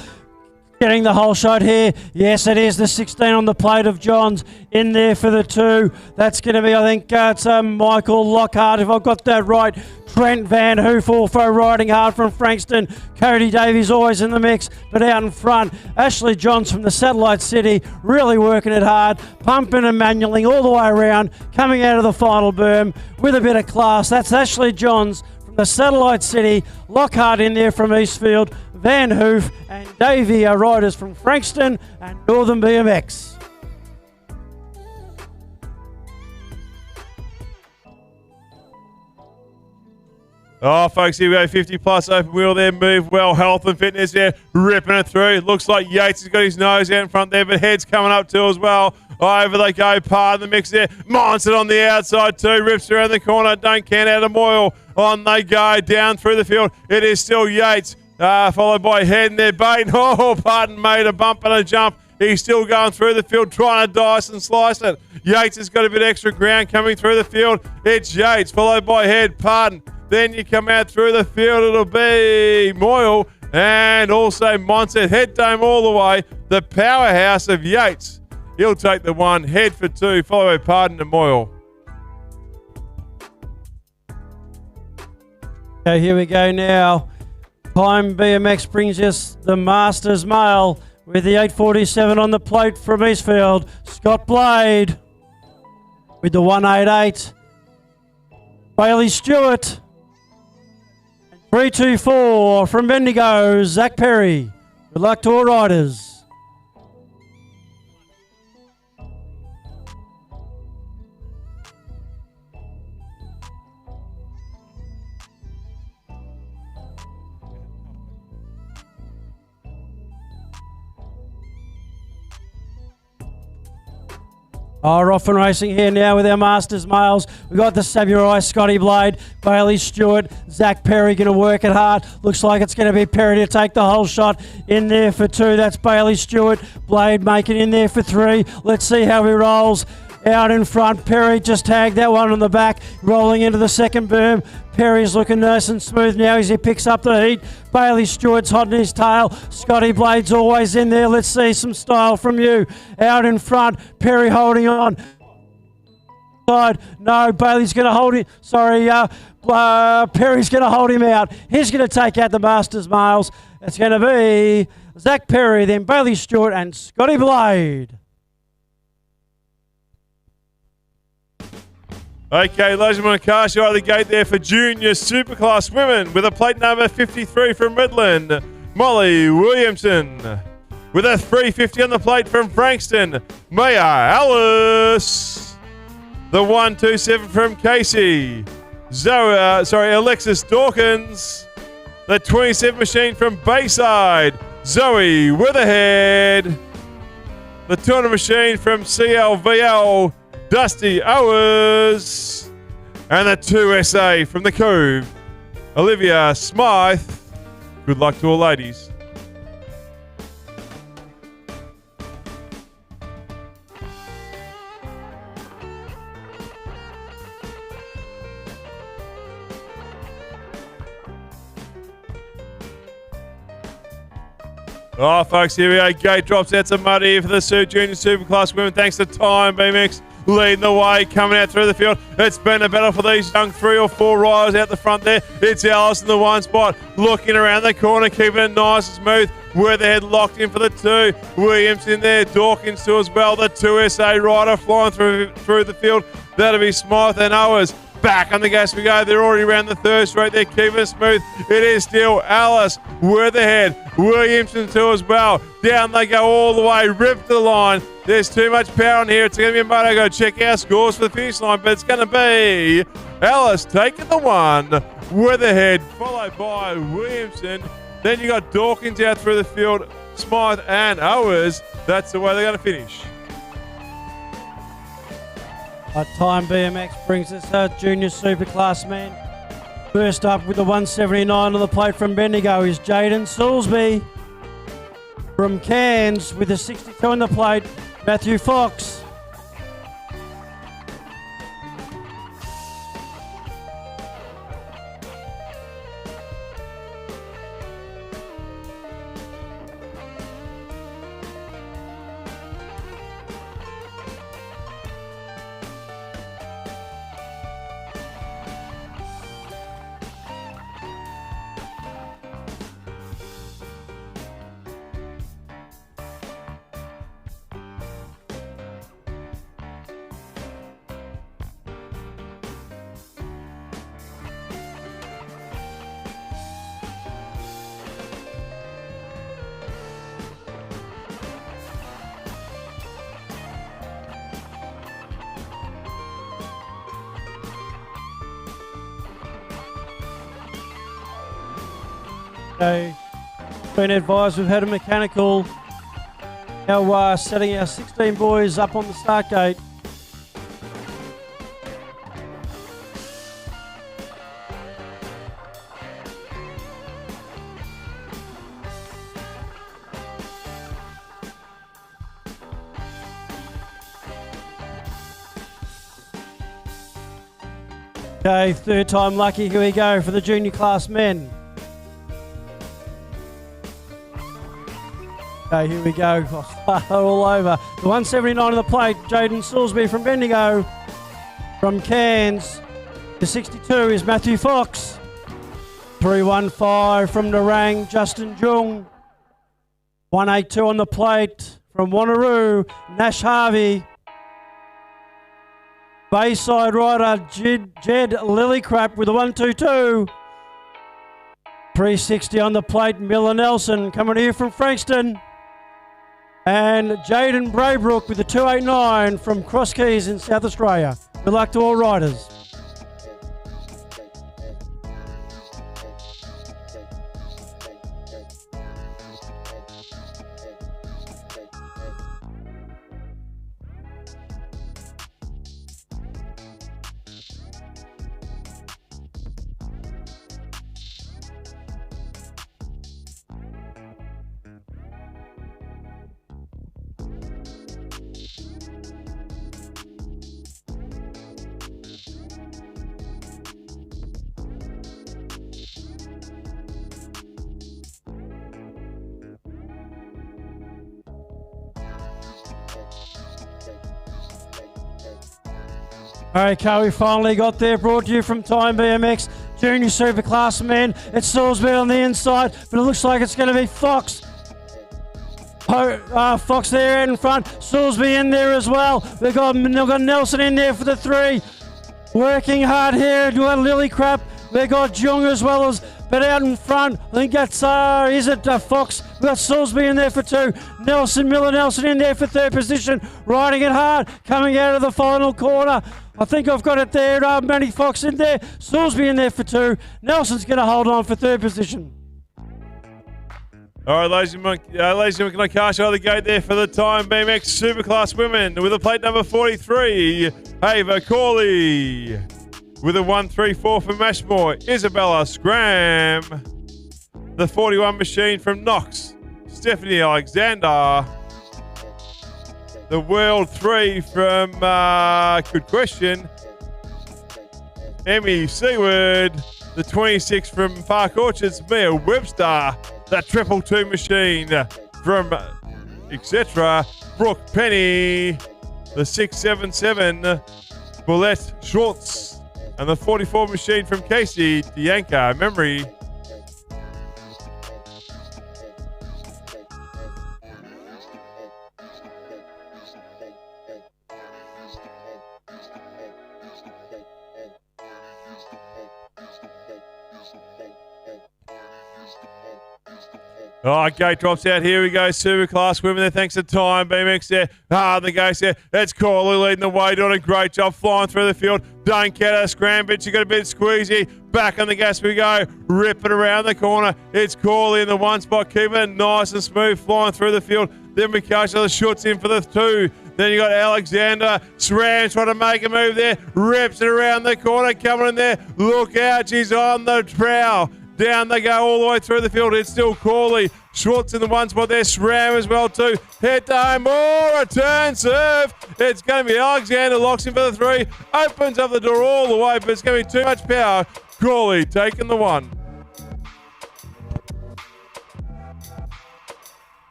Getting the whole shot here. Yes, it is the 16 on the plate of Johns in there for the 2. That's going to be, I think, it's Michael Lockhart, if I've got that right. Trent Van Hoof also riding hard from Frankston. Cody Davies always in the mix, but out in front. Ashley Johns from the Satellite City, really working it hard. Pumping and manualing all the way around. Coming out of the final berm with a bit of class. That's Ashley Johns from the Satellite City. Lockhart in there from Eastfield. Van Hoof and Davey are riders from Frankston and Northern BMX. Oh, folks, here we go. 50 plus open wheel there. Move well. Health and fitness there. Ripping it through. Looks like Yates has got his nose out in front there, but head's coming up too as well. Over they go. Part of the mix there. Monson on the outside too. Rips around the corner. Don't can out of Moyle. On they go. Down through the field. It is still Yates. Followed by Head and their bait. Oh, Parton made a bump and a jump. He's still going through the field, trying to dice and slice it. Yates has got a bit extra ground coming through the field. It's Yates, followed by Head, Parton. Then you come out through the field, it'll be Moyle and also Monset. Head Dome all the way. The powerhouse of Yates. He'll take the 1, Head for 2, followed by Parton and Moyle. Okay, here we go now. Time BMX brings us the Masters Male with the 8:47 on the plate from Eastfield. Scott Blade with the 1:88. Bailey Stewart. 3:24 from Bendigo, Zach Perry. Good luck to all riders. We're off and racing here now with our Masters Males. We've got the Samurai, Scotty Blade, Bailey Stewart, Zach Perry going to work it hard. Looks like it's going to be Perry to take the whole shot in there for 2. That's Bailey Stewart. Blade making in there for 3. Let's see how he rolls. Out in front, Perry just tagged that one on the back, rolling into the 2nd berm. Perry's looking nice and smooth now as he picks up the heat. Bailey Stewart's hot in his tail. Scotty Blade's always in there. Let's see some style from you. Out in front, Perry holding on. No, Bailey's going to hold him. Perry's going to hold him out. He's going to take out the Masters Males. It's going to be Zach Perry, then Bailey Stewart and Scotty Blade. Okay, ladies and gentlemen, car show out of the gate there for junior superclass women with a plate number 53 from Redland, Molly Williamson. With a 350 on the plate from Frankston, Maya Alice. The 127 from Casey, Alexis Dawkins. The 27 machine from Bayside, Zoe Witherhead. The 200 machine from CLVL, Dusty Owers. And the 2SA from the Cove, Olivia Smythe. Good luck to all ladies. Oh, folks, here we go. Gate drops out some mud here for the junior superclass women. Thanks to Time BMX leading the way, coming out through the field. It's been a battle for these young 3 or 4 riders out the front there. It's Alice in the one spot, looking around the corner, keeping it nice and smooth. Weatherhead locked in for the 2. Williams in there, Dawkins too as well. The 2SA rider flying through the field. That'll be Smythe and Owers. Back on the gas we go. They're already around the third straight. They're keeping it smooth. It is still Alice, Weatherhead, Williamson too as well. Down they go all the way, ripped to the line. There's too much power in here. It's going to be a moto. Go check our scores for the finish line, but it's going to be Alice taking the 1. Weatherhead followed by Williamson. Then you got Dawkins out through the field, Smythe and Owers. That's the way they're going to finish. Time BMX brings us a junior superclass man. First up with the 179 on the plate from Bendigo is Jaden Soulsby. From Cairns with the 62 on the plate, Matthew Fox. Okay, been advised we've had a mechanical. Now setting our 16 boys up on the start gate. Okay, third time lucky. Here we go for the junior class men. Okay, here we go. All over. The 179 on the plate, Jaden Soulsby from Bendigo. From Cairns, the 62 is Matthew Fox. 315 from Narang, Justin Jung. 182 on the plate from Wanneroo, Nash Harvey. Bayside rider, Jed Lillycrap with a 122. 360 on the plate, Miller Nelson coming here from Frankston. And Jaden Braybrook with the 289 from Cross Keys in South Australia. Good luck to all riders. Okay, we finally got there, brought to you from Time BMX, Junior Superclass men. It's Soulsby on the inside, but it looks like it's going to be Fox. Fox there in front, Soulsby in there as well. We've got Nelson in there for the 3. Working hard here to Lily Crap. We got Jung as well as, but out in front, I think that's, is it Fox? We've got Salisbury in there for 2. Miller Nelson in there for 3rd position. Riding it hard, coming out of the final corner. I think I've got it there. Manny Fox in there. Salisbury in there for 2. Nelson's going to hold on for 3rd position. All right, ladies and gentlemen, can I cast you out of the gate there for the time BMX Superclass women with a plate number 43, Ava Corley. With a 134 from Mashmore, Isabella Scram. The 41 machine from Knox, Stephanie Alexander. The World 3 from, good question, Emmy Seward. The 26 from Park Orchards, Mia Webster. That 222 machine from etc. Brooke Penny. The 677 Bullet Schwartz. And the 44 machine from Casey Dianca Memory. Oh, gate drops out. Here we go. Superclass women there. Thanks to time. BMX there. The gates there. It's Corley leading the way. Doing a great job flying through the field. Don't get a scram bit. She got a bit squeezy. Back on the gas we go. Rip it around the corner. It's Corley in the one spot. Keeping it nice and smooth. Flying through the field. Then we catch the shoots in for the 2. Then you got Alexander. SRAM trying to make a move there. Rips it around the corner. Coming in there. Look out. She's on the prowl. Down they go all the way through the field. It's still Corley. Schwartz in the one spot there. SRAM as well too. Head to home. Oh, a turn serve. It's going to be Alexander. Locks in for the 3. Opens up the door all the way, but it's going to be too much power. Corley taking the 1.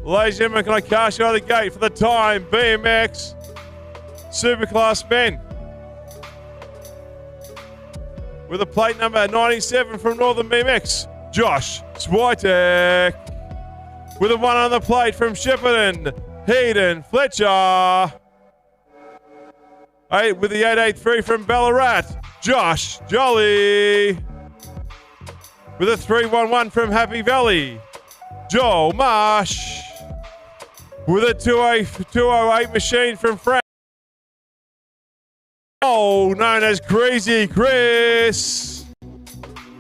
Ladies and gentlemen, can I cast you out of the gate for the time BMX Superclass men with a plate number 97 from Northern BMX, Josh Switek. With a 1 on the plate from Shepparton, Hayden Fletcher. With the 883 from Ballarat, Josh Jolly. With a 311 from Happy Valley, Joel Marsh. With a 208 machine from Frank. Known as Crazy Chris.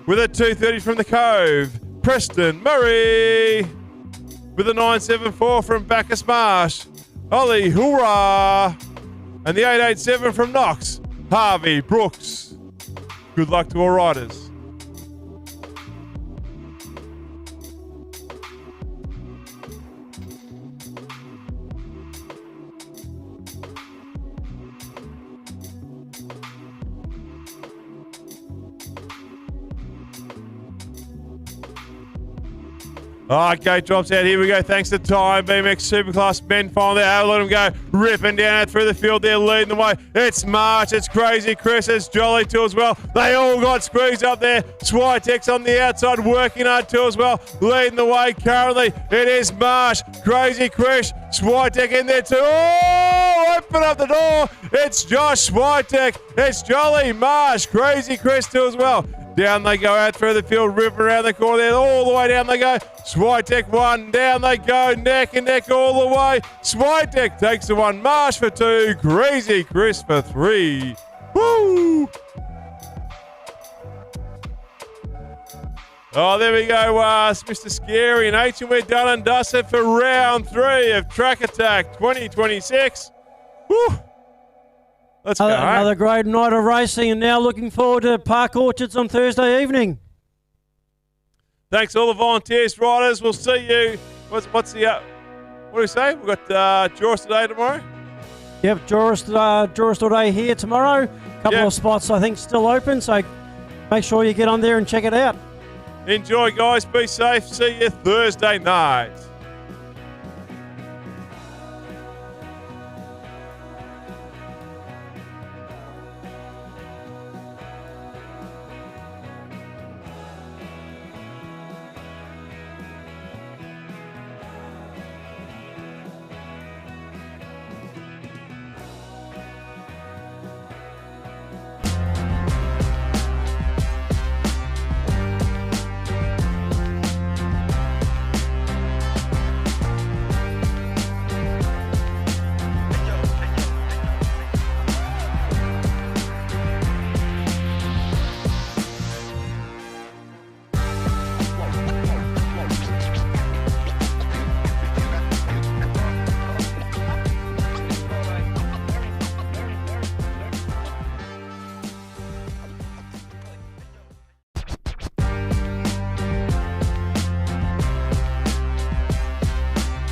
With a 230 from the Cove, Preston Murray. With a 974 from Bacchus Marsh, Ollie Hoorah. And the 887 from Knox, Harvey Brooks. Good luck to all riders. Gate drops out. Here we go. Thanks to time. BMX Superclass men final there. Let them go. Ripping down out through the field there, leading the way. It's March. It's Crazy Chris. It's Jolly too as well. They all got squeezed up there. Switek's on the outside, working hard too as well. Leading the way currently. It is Marsh. Crazy Chris. Switek in there too. Oh, open up the door. It's Josh Switek. It's Jolly, Marsh, Crazy Chris too as well. Down they go out through the field, ripping around the corner there, all the way down they go. Switek 1, down they go, neck and neck all the way. Switek takes the 1, Marsh for 2, Crazy Chris for 3. Woo! Oh, there we go, Mr. Scary and H, and we're done and dusted for round 3 of Track Attack 2026. Woo! Let's go. Another great night of racing, and now looking forward to Park Orchards on Thursday evening. Thanks to all the volunteers, riders. We'll see you. What's the what do we say? We've got Joris today tomorrow. Yep, Joris today here tomorrow. Couple of spots I think still open, so make sure you get on there and check it out. Enjoy, guys. Be safe. See you Thursday night.